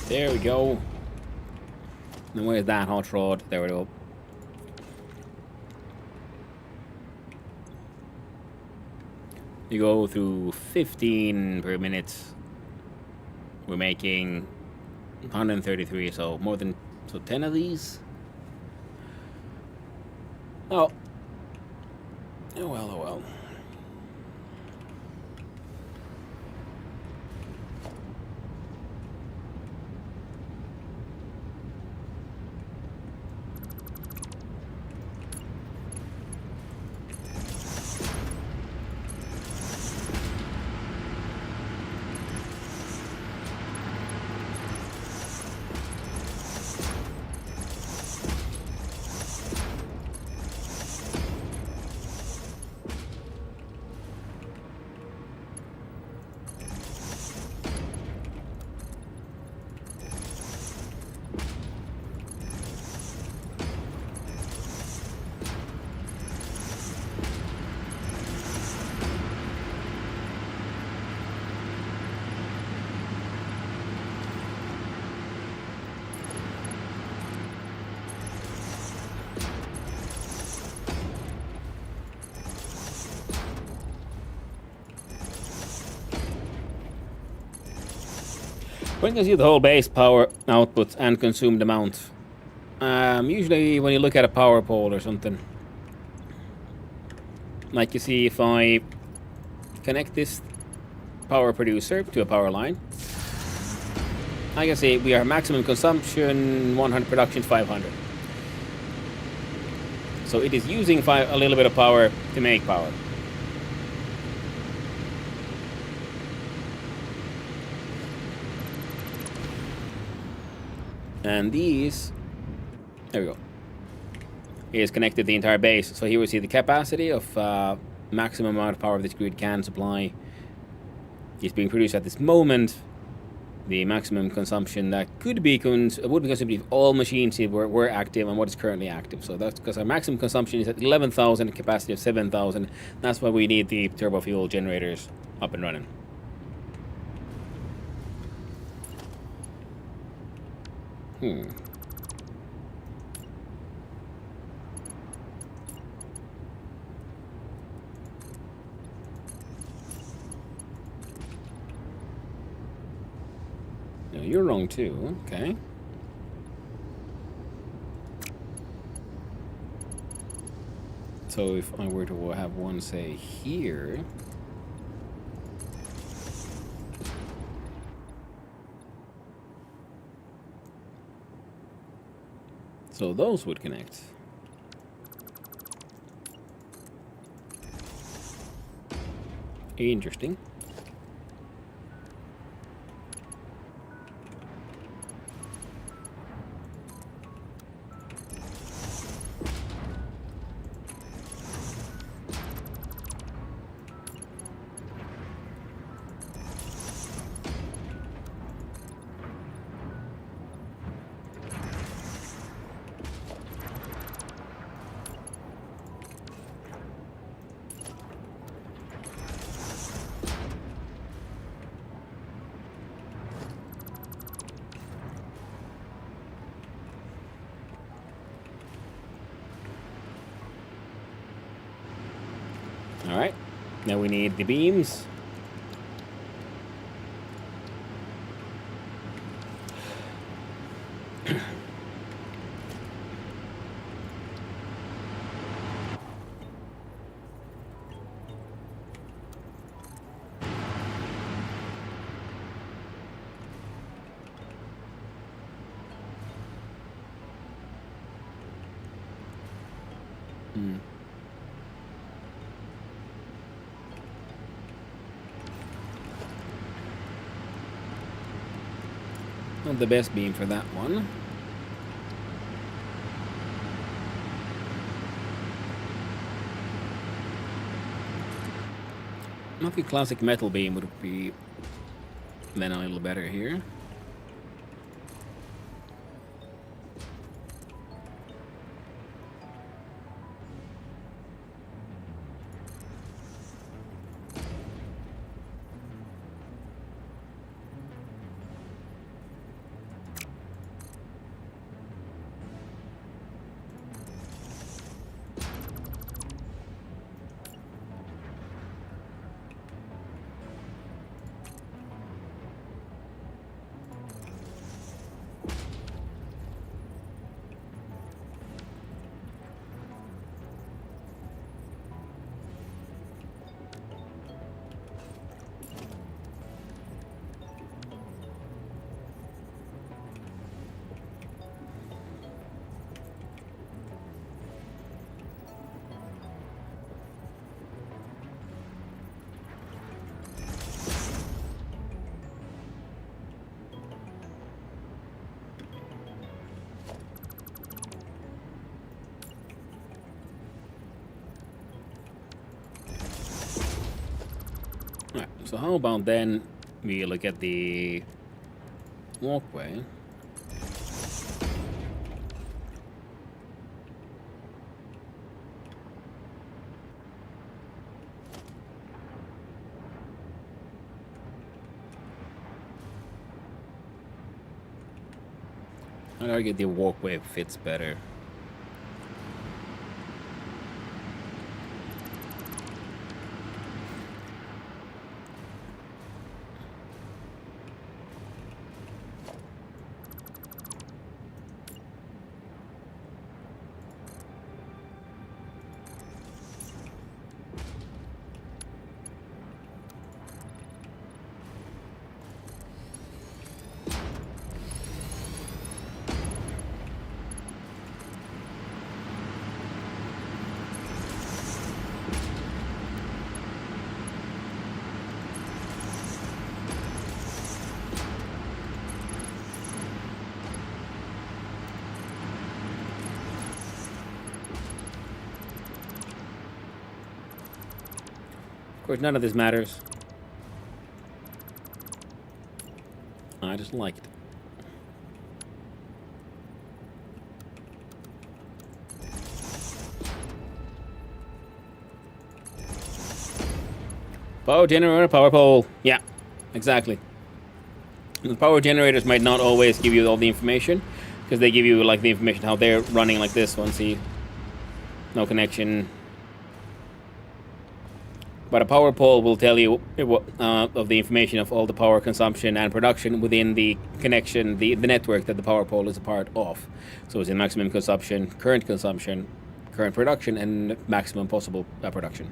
There we go. And where's that hot rod? There we go. You go through 15 per minute. We're making 133, so more than 10 of these. Oh. Oh well, oh well. When you see the whole base power output and consumed amount, usually when you look at a power pole or something, like you see if I connect this power producer to a power line, I can see we are maximum consumption 100, production 500. So it is using a little bit of power to make power. And these, there we go, is connected to the entire base. So here we see the capacity of maximum amount of power this grid can supply is being produced at this moment. The maximum consumption that would be consumed if all machines were active and what is currently active. So that's because our maximum consumption is at 11,000, capacity of 7,000. That's why we need the turbo fuel generators up and running. No, you're wrong too. Okay. So if I were to have one, say, here. So those would connect. Interesting. Alright, now we need the beams. Not the best beam for that one. Not the classic metal beam would be then a little better here. Alright, so how about then we look at the walkway. I'd argue the walkway fits better. course, none of this matters. I just like it. Power generator, power pole. Yeah, exactly. The power generators might not always give you all the information, because they give you like the information how they're running like this one. See, no connection. But a power pole will tell you of the information of all the power consumption and production within the connection, the network that the power pole is a part of. So it's in maximum consumption, current production, and maximum possible production.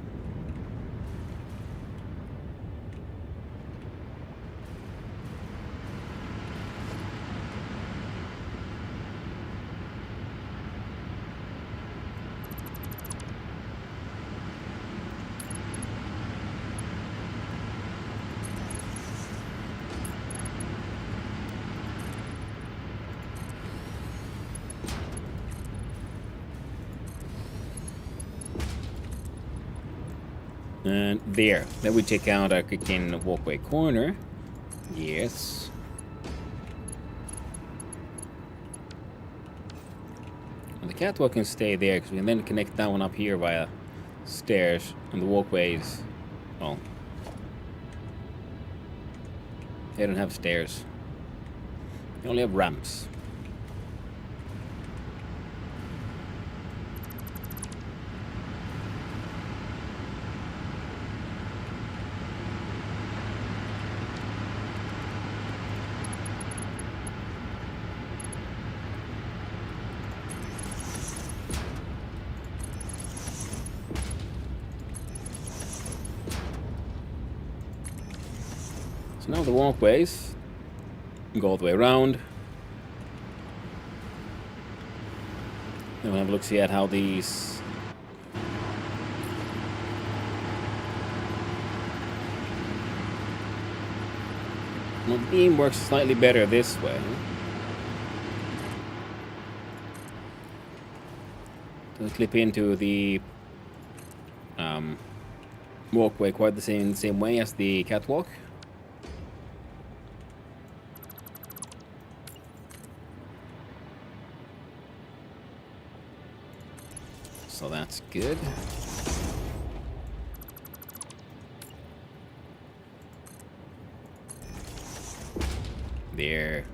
And there. Then we take out our kicking walkway corner. Yes. And the catwalk can stay there because we can then connect that one up here via stairs, and the walkways, well, they don't have stairs. They only have ramps. So now the walkways go all the way around. Then we'll have a look, see at how these the beam works slightly better this way. Doesn't clip into the walkway quite the same way as the catwalk. So that's good. There.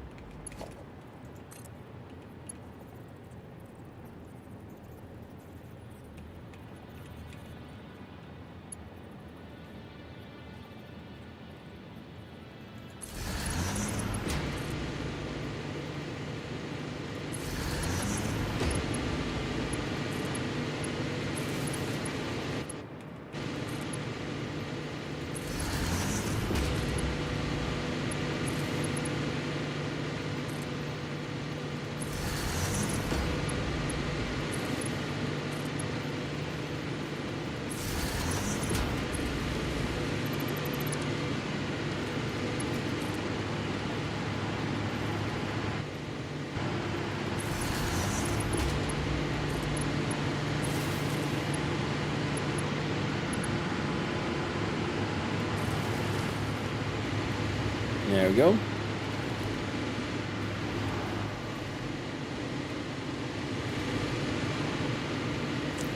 There we go.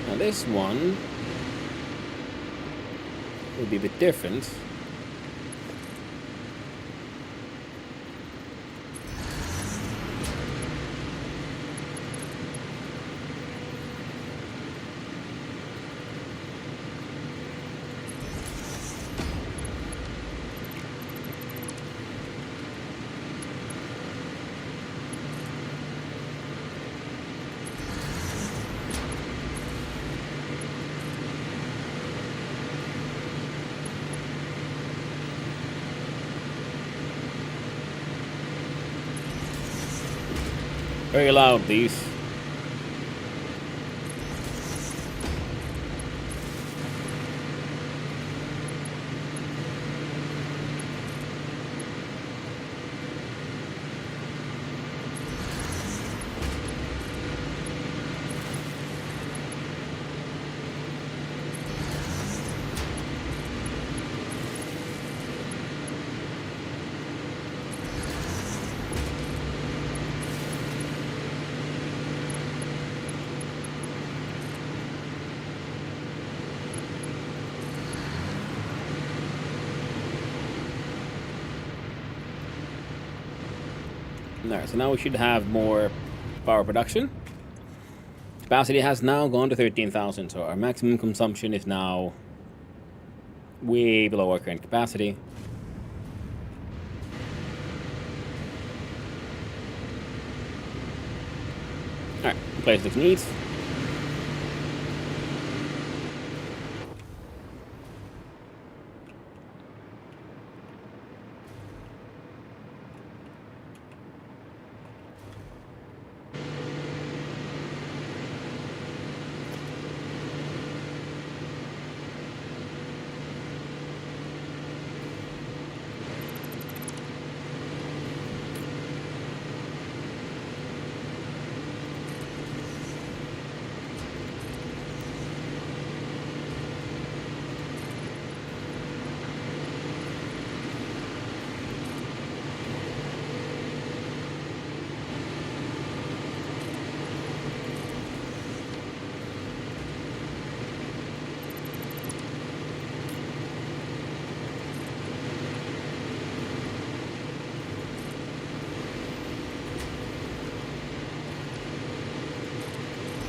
Now this one will be a bit different. Very loud, these. Alright, so now we should have more power production. Capacity has now gone to 13,000, so our maximum consumption is now way below our current capacity. Alright, place looks neat.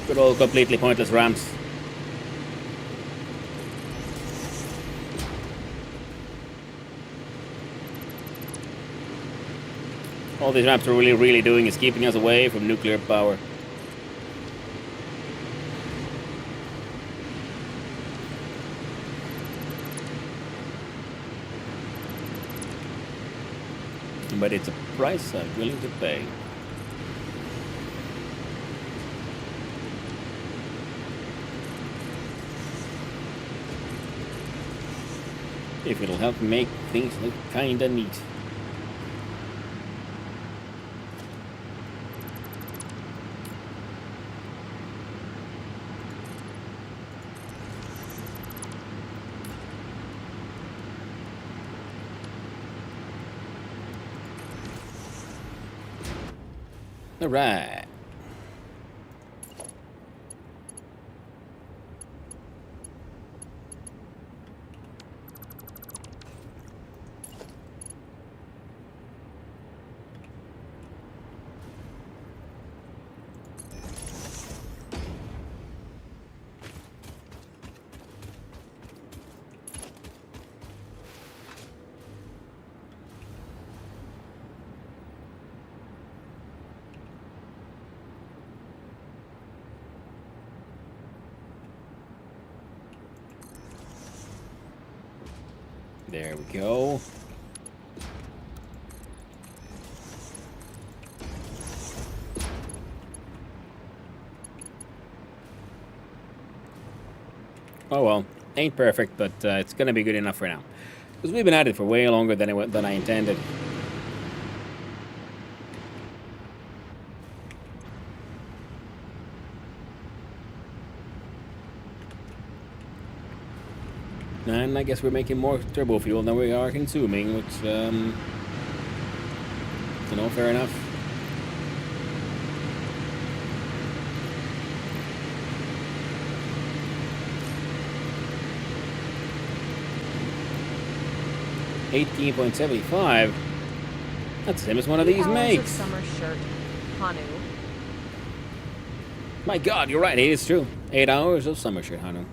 Good old completely pointless ramps. All these ramps are really doing is keeping us away from nuclear power. But it's a price I'm willing to pay. If it'll help make things look kinda neat. Alright. There we go. Oh well, ain't perfect, but it's gonna be good enough for now. Because we've been at it for way longer than I intended. And I guess we're making more turbo fuel than we are consuming, which, you know, fair enough. $18.75. That's the same as one of these makes. Summer shirt, Hanu. My God, you're right. It is true. 8 hours of summer shirt, Hanu.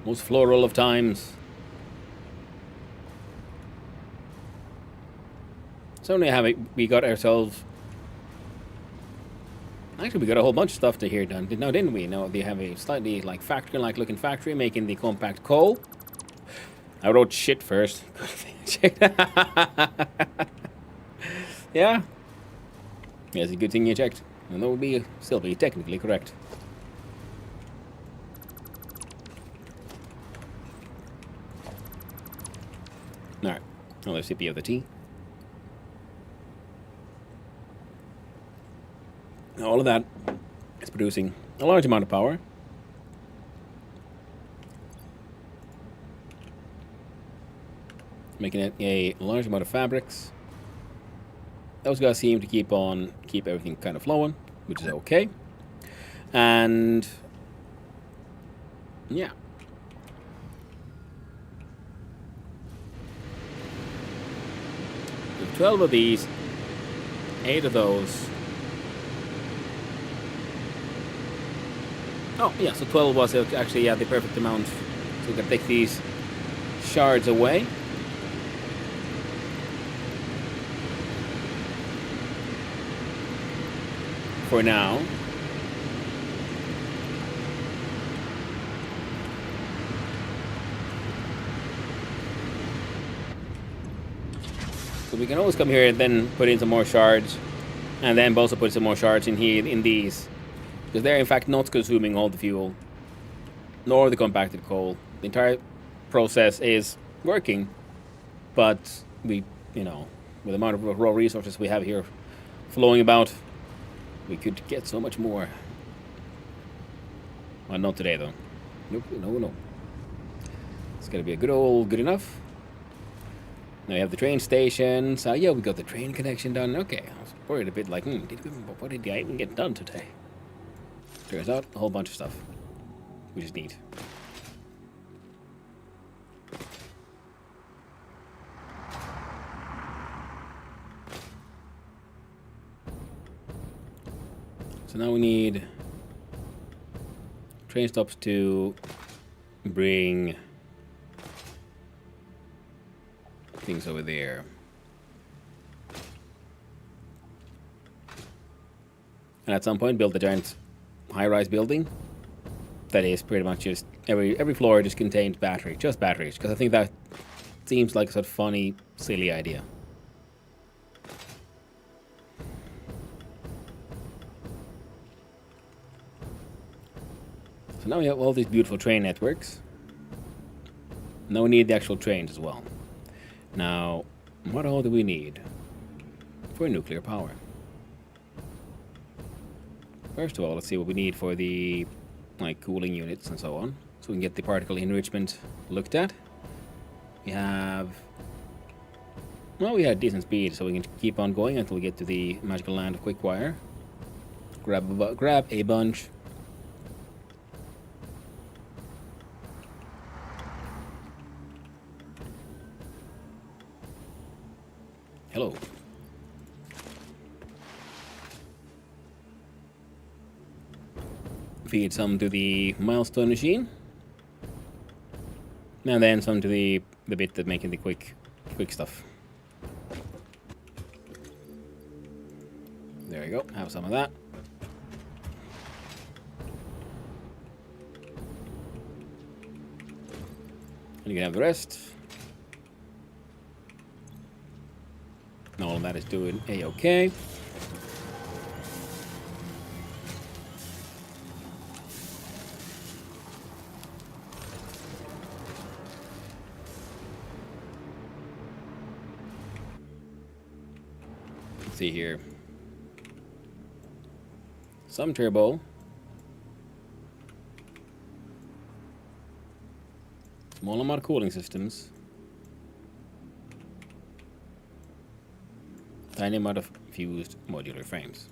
Most floral of times. So we got ourselves. Actually, we got a whole bunch of stuff to here done. Now, didn't we? No, they have a slightly like factory-like looking factory making the compact coal. I wrote shit first. Yeah. Yeah, it's a good thing you checked. And that would be still be technically correct. Alright, another sippy of the tea. All of that is producing a large amount of power. Making it a large amount of fabrics. Those guys seem to keep everything kind of flowing, which is okay. And yeah. With 12 of these, 8 of those. Oh, yeah, so 12 was actually, yeah, the perfect amount. So we can take these shards away. For now. So we can always come here and then put in some more shards. And then also put some more shards in here, in these. Because they're in fact not consuming all the fuel. Nor the compacted coal. The entire process is working. But we, you know, with the amount of raw resources we have here flowing about, we could get so much more. Well, not today though. Nope, no. It's gonna be a good old good enough. Now we have the train station. So yeah, we got the train connection done. Okay, I was worried a bit like, what did I even get done today? Turns out a whole bunch of stuff, which is neat. So now we need train stops to bring things over there. And at some point build a giant high-rise building that is pretty much just every floor just contains just batteries, because I think that seems like a sort of funny, silly idea. So now we have all these beautiful train networks. Now we need the actual trains as well. Now, what all do we need for nuclear power? First of all, let's see what we need for the cooling units and so on, so we can get the particle enrichment looked at. We have, well, we had decent speed, so we can keep on going until we get to the magical land of Quickwire. Grab a bunch. Hello. Feed some to the milestone machine. And then some to the bit that making the quick stuff. There you go, have some of that. And you can have the rest. And all of that is doing a-okay. Let's see here. Some turbo. Small amount of cooling systems. Tiny amount of fused modular frames.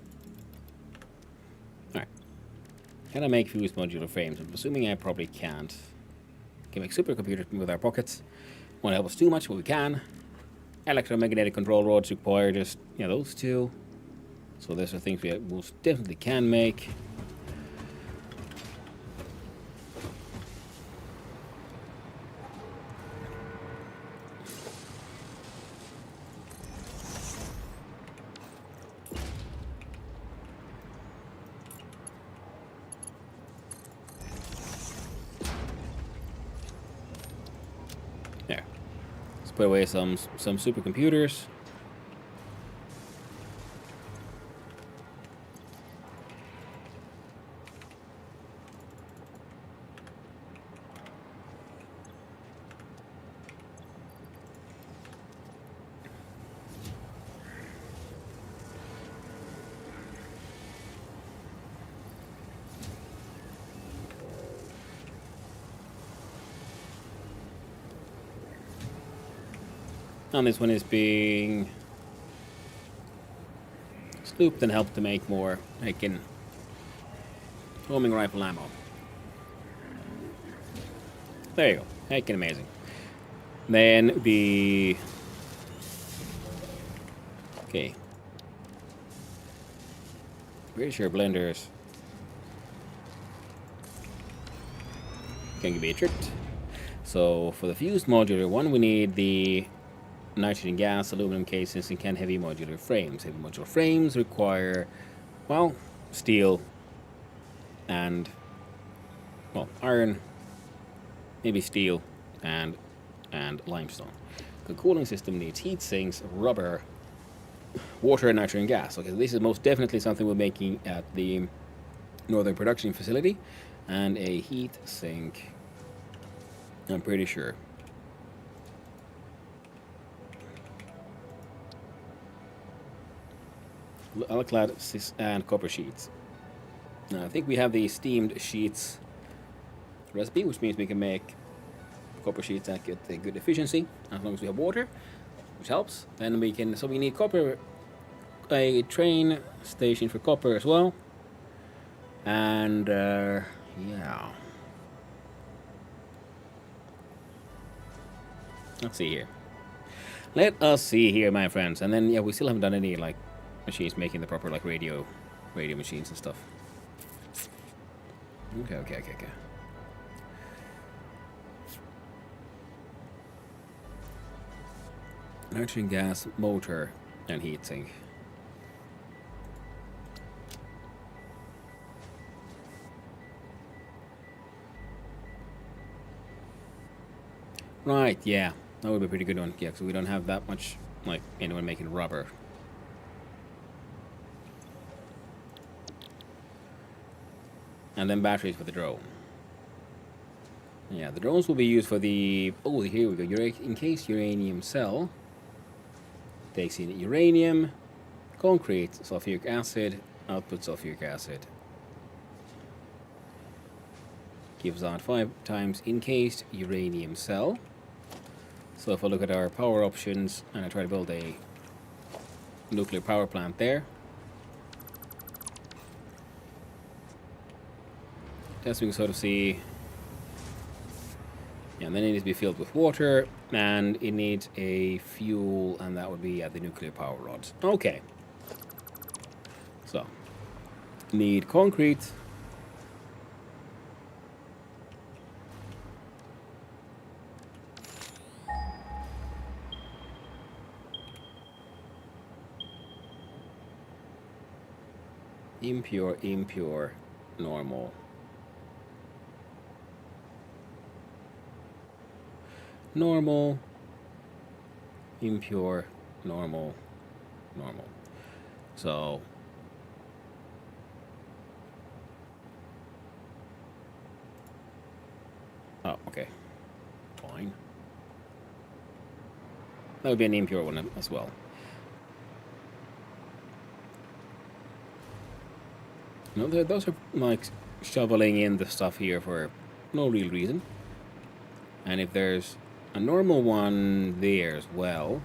Alright. Can I make fused modular frames? I'm assuming I probably can't. Can make supercomputers with our pockets. Won't help us too much, but we can. Electromagnetic control rods require just, those two. So those are things we most definitely can make. There. Let's put away some supercomputers. And this one is being slooped and helped to make more homing rifle ammo. There you go. Heckin' amazing. Then the... Okay. Pretty sure blenders can be tricked. So for the fused modular one, we need the nitrogen gas, aluminum casings, and can heavy modular frames. Heavy modular frames require, well, steel and, well, iron, maybe steel and limestone. The cooling system needs heat sinks, rubber, water, and nitrogen gas. Okay, so this is most definitely something we're making at the Northern Production Facility, and a heat sink, I'm pretty sure. Alclad and copper sheets. Now, I think we have the steamed sheets recipe, which means we can make copper sheets that get a good efficiency as long as we have water, which helps. Then we can, so we need copper, a train station for copper as well, and yeah. Let's see here. Let us see here, my friends. And then, yeah, we still haven't done any, like, machines making the proper, like, radio machines and stuff. Okay. Nitrogen gas, motor, and heat sink. Right, yeah. That would be a pretty good one. Yeah, because we don't have that much, like, anyone making rubber. And then batteries for the drone. Yeah, the drones will be used for the... Oh, here we go. Encased uranium cell. Takes in uranium, concrete, sulfuric acid, output sulfuric acid. Gives out 5 times encased uranium cell. So if I look at our power options and I try to build a nuclear power plant there. As we can sort of see, yeah, and then it needs to be filled with water, and it needs a fuel, and that would be the nuclear power rods. Okay. So, need concrete. Impure, normal. Normal, impure, normal. So, oh, okay, fine. That would be an impure one as well. No, those are like shoveling in the stuff here for no real reason. And if there's a normal one there as well,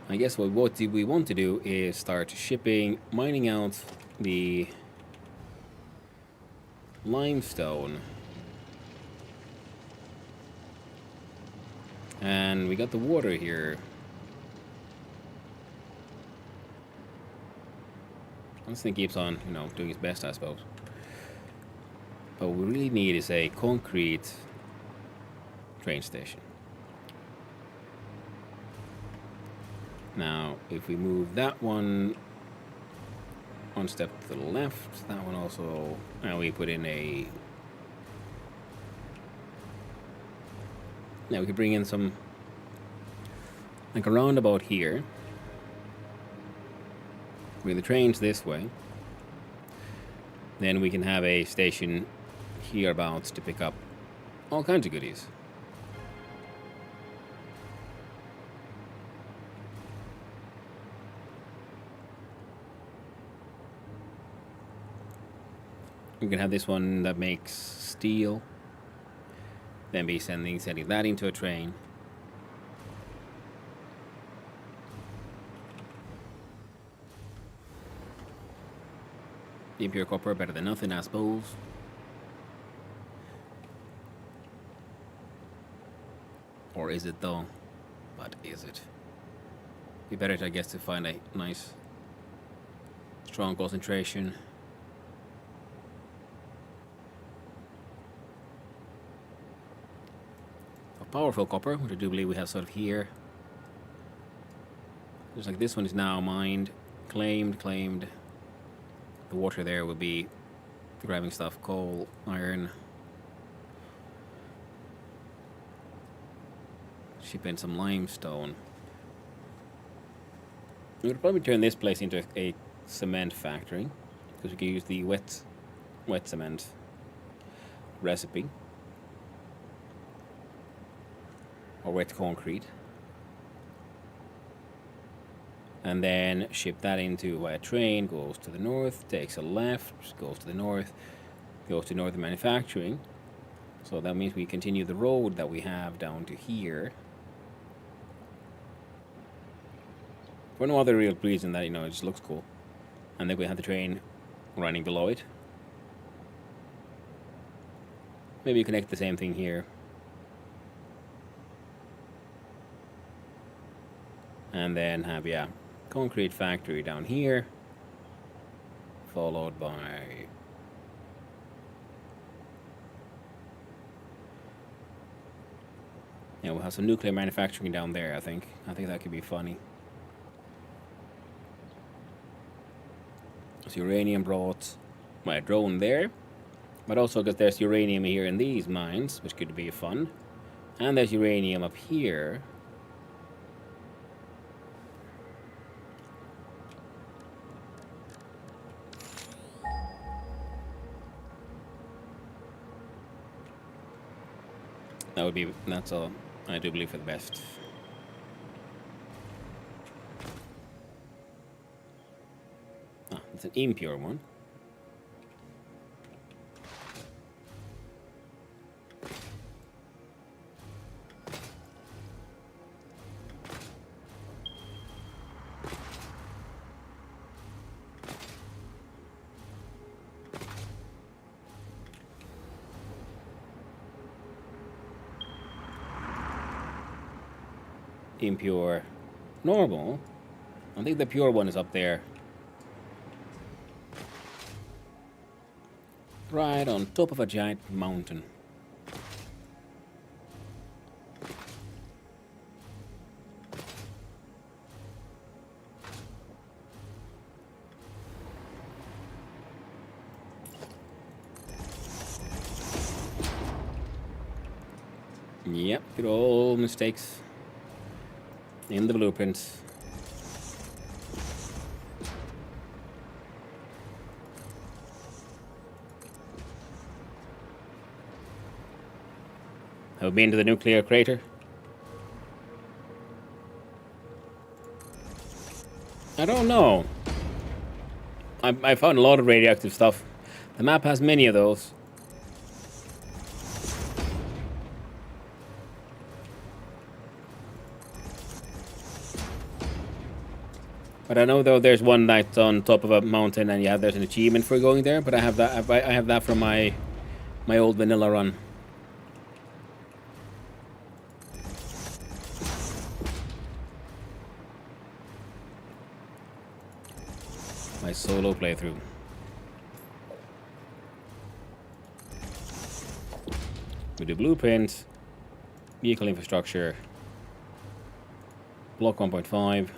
I guess what we want to do is start shipping, mining out the limestone. And we got the water here. This thing keeps on, doing its best, I suppose. But what we really need is a concrete train station. Now, if we move that one step to the left, that one also, now we put in a... Now we could bring in some, like a roundabout here. Bring the trains this way. Then we can have a station hereabouts to pick up all kinds of goodies. We can have this one that makes steel. Then be sending that into a train. Impure copper, better than nothing, I suppose. Or is it though? But is it? Be better, I guess, to find a nice Strong concentration. Of powerful copper, which I do believe we have sort of here. Just like this one is now mined, claimed. The water there will be grabbing stuff, coal, iron. Ship in some limestone. We would probably turn this place into a cement factory, because we can use the wet cement recipe. Or wet concrete. And then ship that into a train, goes to the north, takes a left, goes to the north, goes to northern manufacturing. So that means we continue the road that we have down to here. For no other real reason that, it just looks cool. And then we have the train running below it. Maybe connect the same thing here. And then have, concrete factory down here. Followed by... Yeah, we'll have some nuclear manufacturing down there, I think. I think that could be funny. So uranium brought my drone there. But also because there's uranium here in these mines, which could be fun. And there's uranium up here. That's all, I do believe, for the best. Ah, it's an impure one. Impure. Normal. I think the pure one is up there. Right on top of a giant mountain. Yep, good old mistakes in the blueprints. Have we been to the nuclear crater? I don't know. I found a lot of radioactive stuff. The map has many of those. But I know though there's one that's on top of a mountain, and yeah, there's an achievement for going there. But I have that. I have that from my old vanilla run. My solo playthrough. We do blueprints, vehicle infrastructure, block 1.5.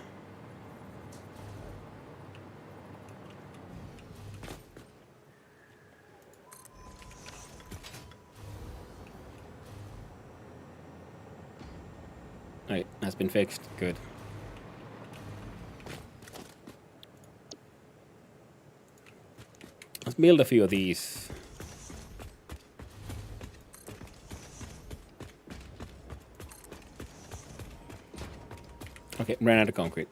Right, that's been fixed. Good. Let's build a few of these. Okay, ran out of concrete.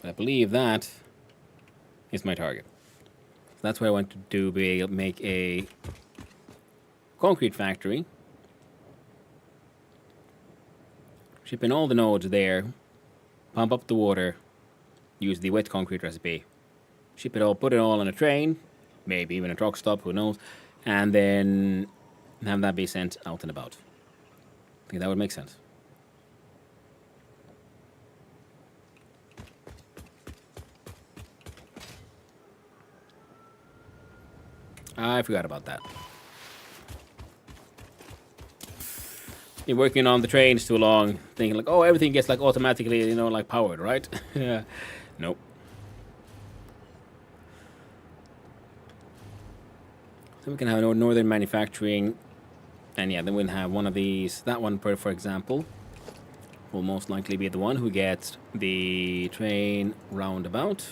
I believe that is my target. That's what I want to do, be make a concrete factory. Ship in all the nodes there, pump up the water, use the wet concrete recipe, ship it all, put it all on a train, maybe even a truck stop, who knows, and then have that be sent out and about. I think that would make sense. I forgot about that. Been working on the trains too long, thinking like, oh, everything gets like automatically, you know, like powered, right? Yeah. Nope. So we can have northern manufacturing, and yeah, then we'll have one of these. That one, for example, will most likely be the one who gets the train roundabout.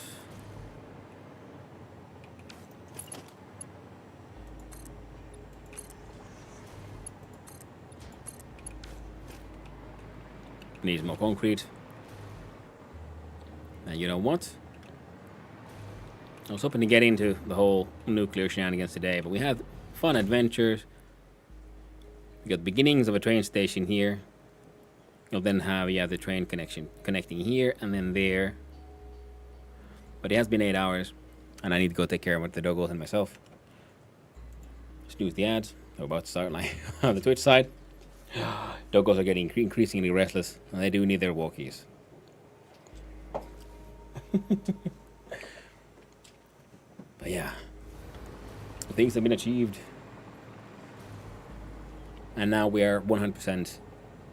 Needs more concrete. And you know what? I was hoping to get into the whole nuclear shenanigans today, but we had fun adventures. We got beginnings of a train station here. You'll then have, yeah, the train connecting here and then there. But it has been 8 hours, and I need to go take care of the doggos and myself. Snooze the ads. We're about to start like on the Twitch side. Doggos are getting increasingly restless, and they do need their walkies. But yeah, things have been achieved. And now we are 100%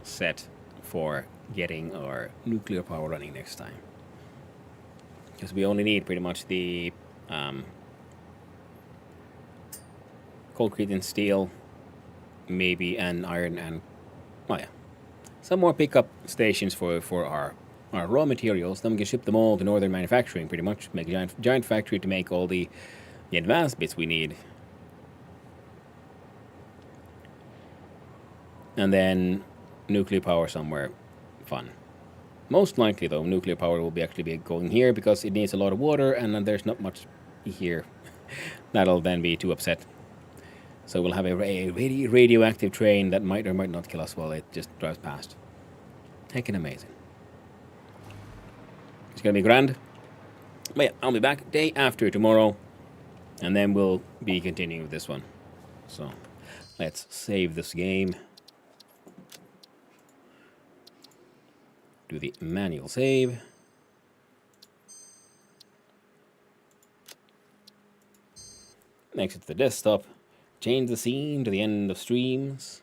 set for getting our nuclear power running next time. Because we only need pretty much the concrete and steel, maybe, and iron, and, oh yeah, some more pickup stations for our raw materials. Then we can ship them all to northern manufacturing, pretty much. Make a giant factory to make all the advanced bits we need. And then nuclear power somewhere fun. Most likely, though, nuclear power will actually be going here because it needs a lot of water, and then there's not much here. That'll then be too upset. So we'll have a radioactive train that might or might not kill us while it just drives past. Heckin' amazing. It's gonna be grand. But yeah, I'll be back day after tomorrow, and then we'll be continuing with this one. So let's save this game. Do the manual save. Exit the desktop. Change the scene to the end of streams.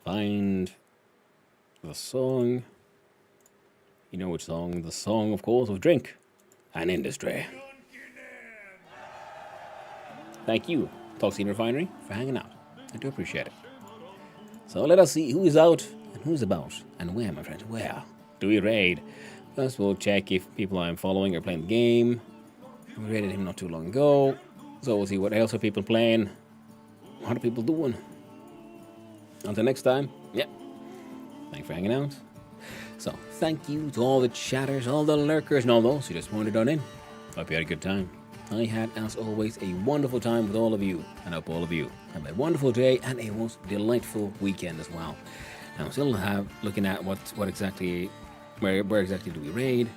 Find the song. You know which song? The song, of course, of Drink and Industry. Thank you, Toxin Refinery, for hanging out. I do appreciate it. So let us see who is out and who's about and where, my friends. Where do we raid? First, we'll check if people I'm following are playing the game. We raided him not too long ago. So we'll see what else are people playing. What are people doing? Until next time, yeah. Thanks for hanging out. So, thank you to all the chatters, all the lurkers, and all those who just wandered on in. Hope you had a good time. I had, as always, a wonderful time with all of you, and I hope all of you have a wonderful day and a most delightful weekend as well. I'm still looking at what exactly, where exactly do we raid?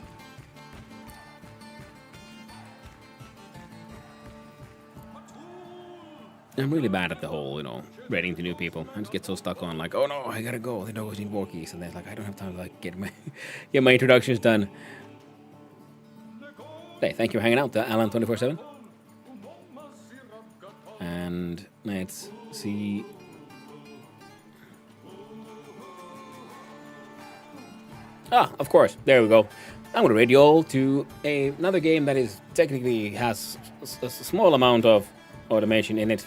I'm really bad at the whole, raiding to new people. I just get so stuck on like, oh no, I gotta go. They always need walkies, and then like I don't have time to like get my introductions done. Hey, thank you for hanging out, Alan247. And let's see. Ah, of course, there we go. I'm gonna raid you all to another game that is technically has a small amount of automation in it.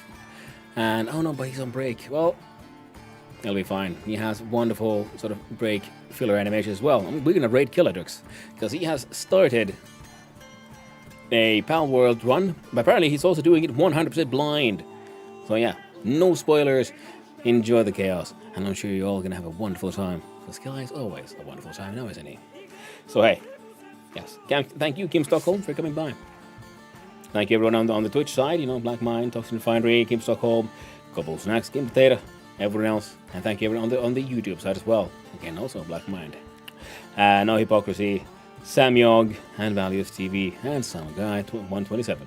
And oh no, but he's on break. Well, he'll be fine. He has wonderful sort of break filler animation as well. We're gonna raid Killadux because he has started a Pal World run, but apparently he's also doing it 100% blind. So yeah, no spoilers. Enjoy the chaos, and I'm sure you're all gonna have a wonderful time. Because Sky is always a wonderful time now, isn't he? So hey, yes, thank you, Kim Stockholm, for coming by. Thank you everyone on the Twitch side, Black Mind, Toxin Refinery, Kim Stockholm, Couple Snacks, Kim Potato, everyone else. And thank you everyone on the YouTube side as well. Again, also Black Mind. No Hypocrisy, Samyog, and Values TV, and Some Guy 127.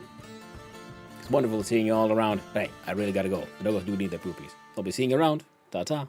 It's wonderful seeing you all around. But hey, I really gotta go. The dogs do need their poopies. I'll be seeing you around. Ta-ta.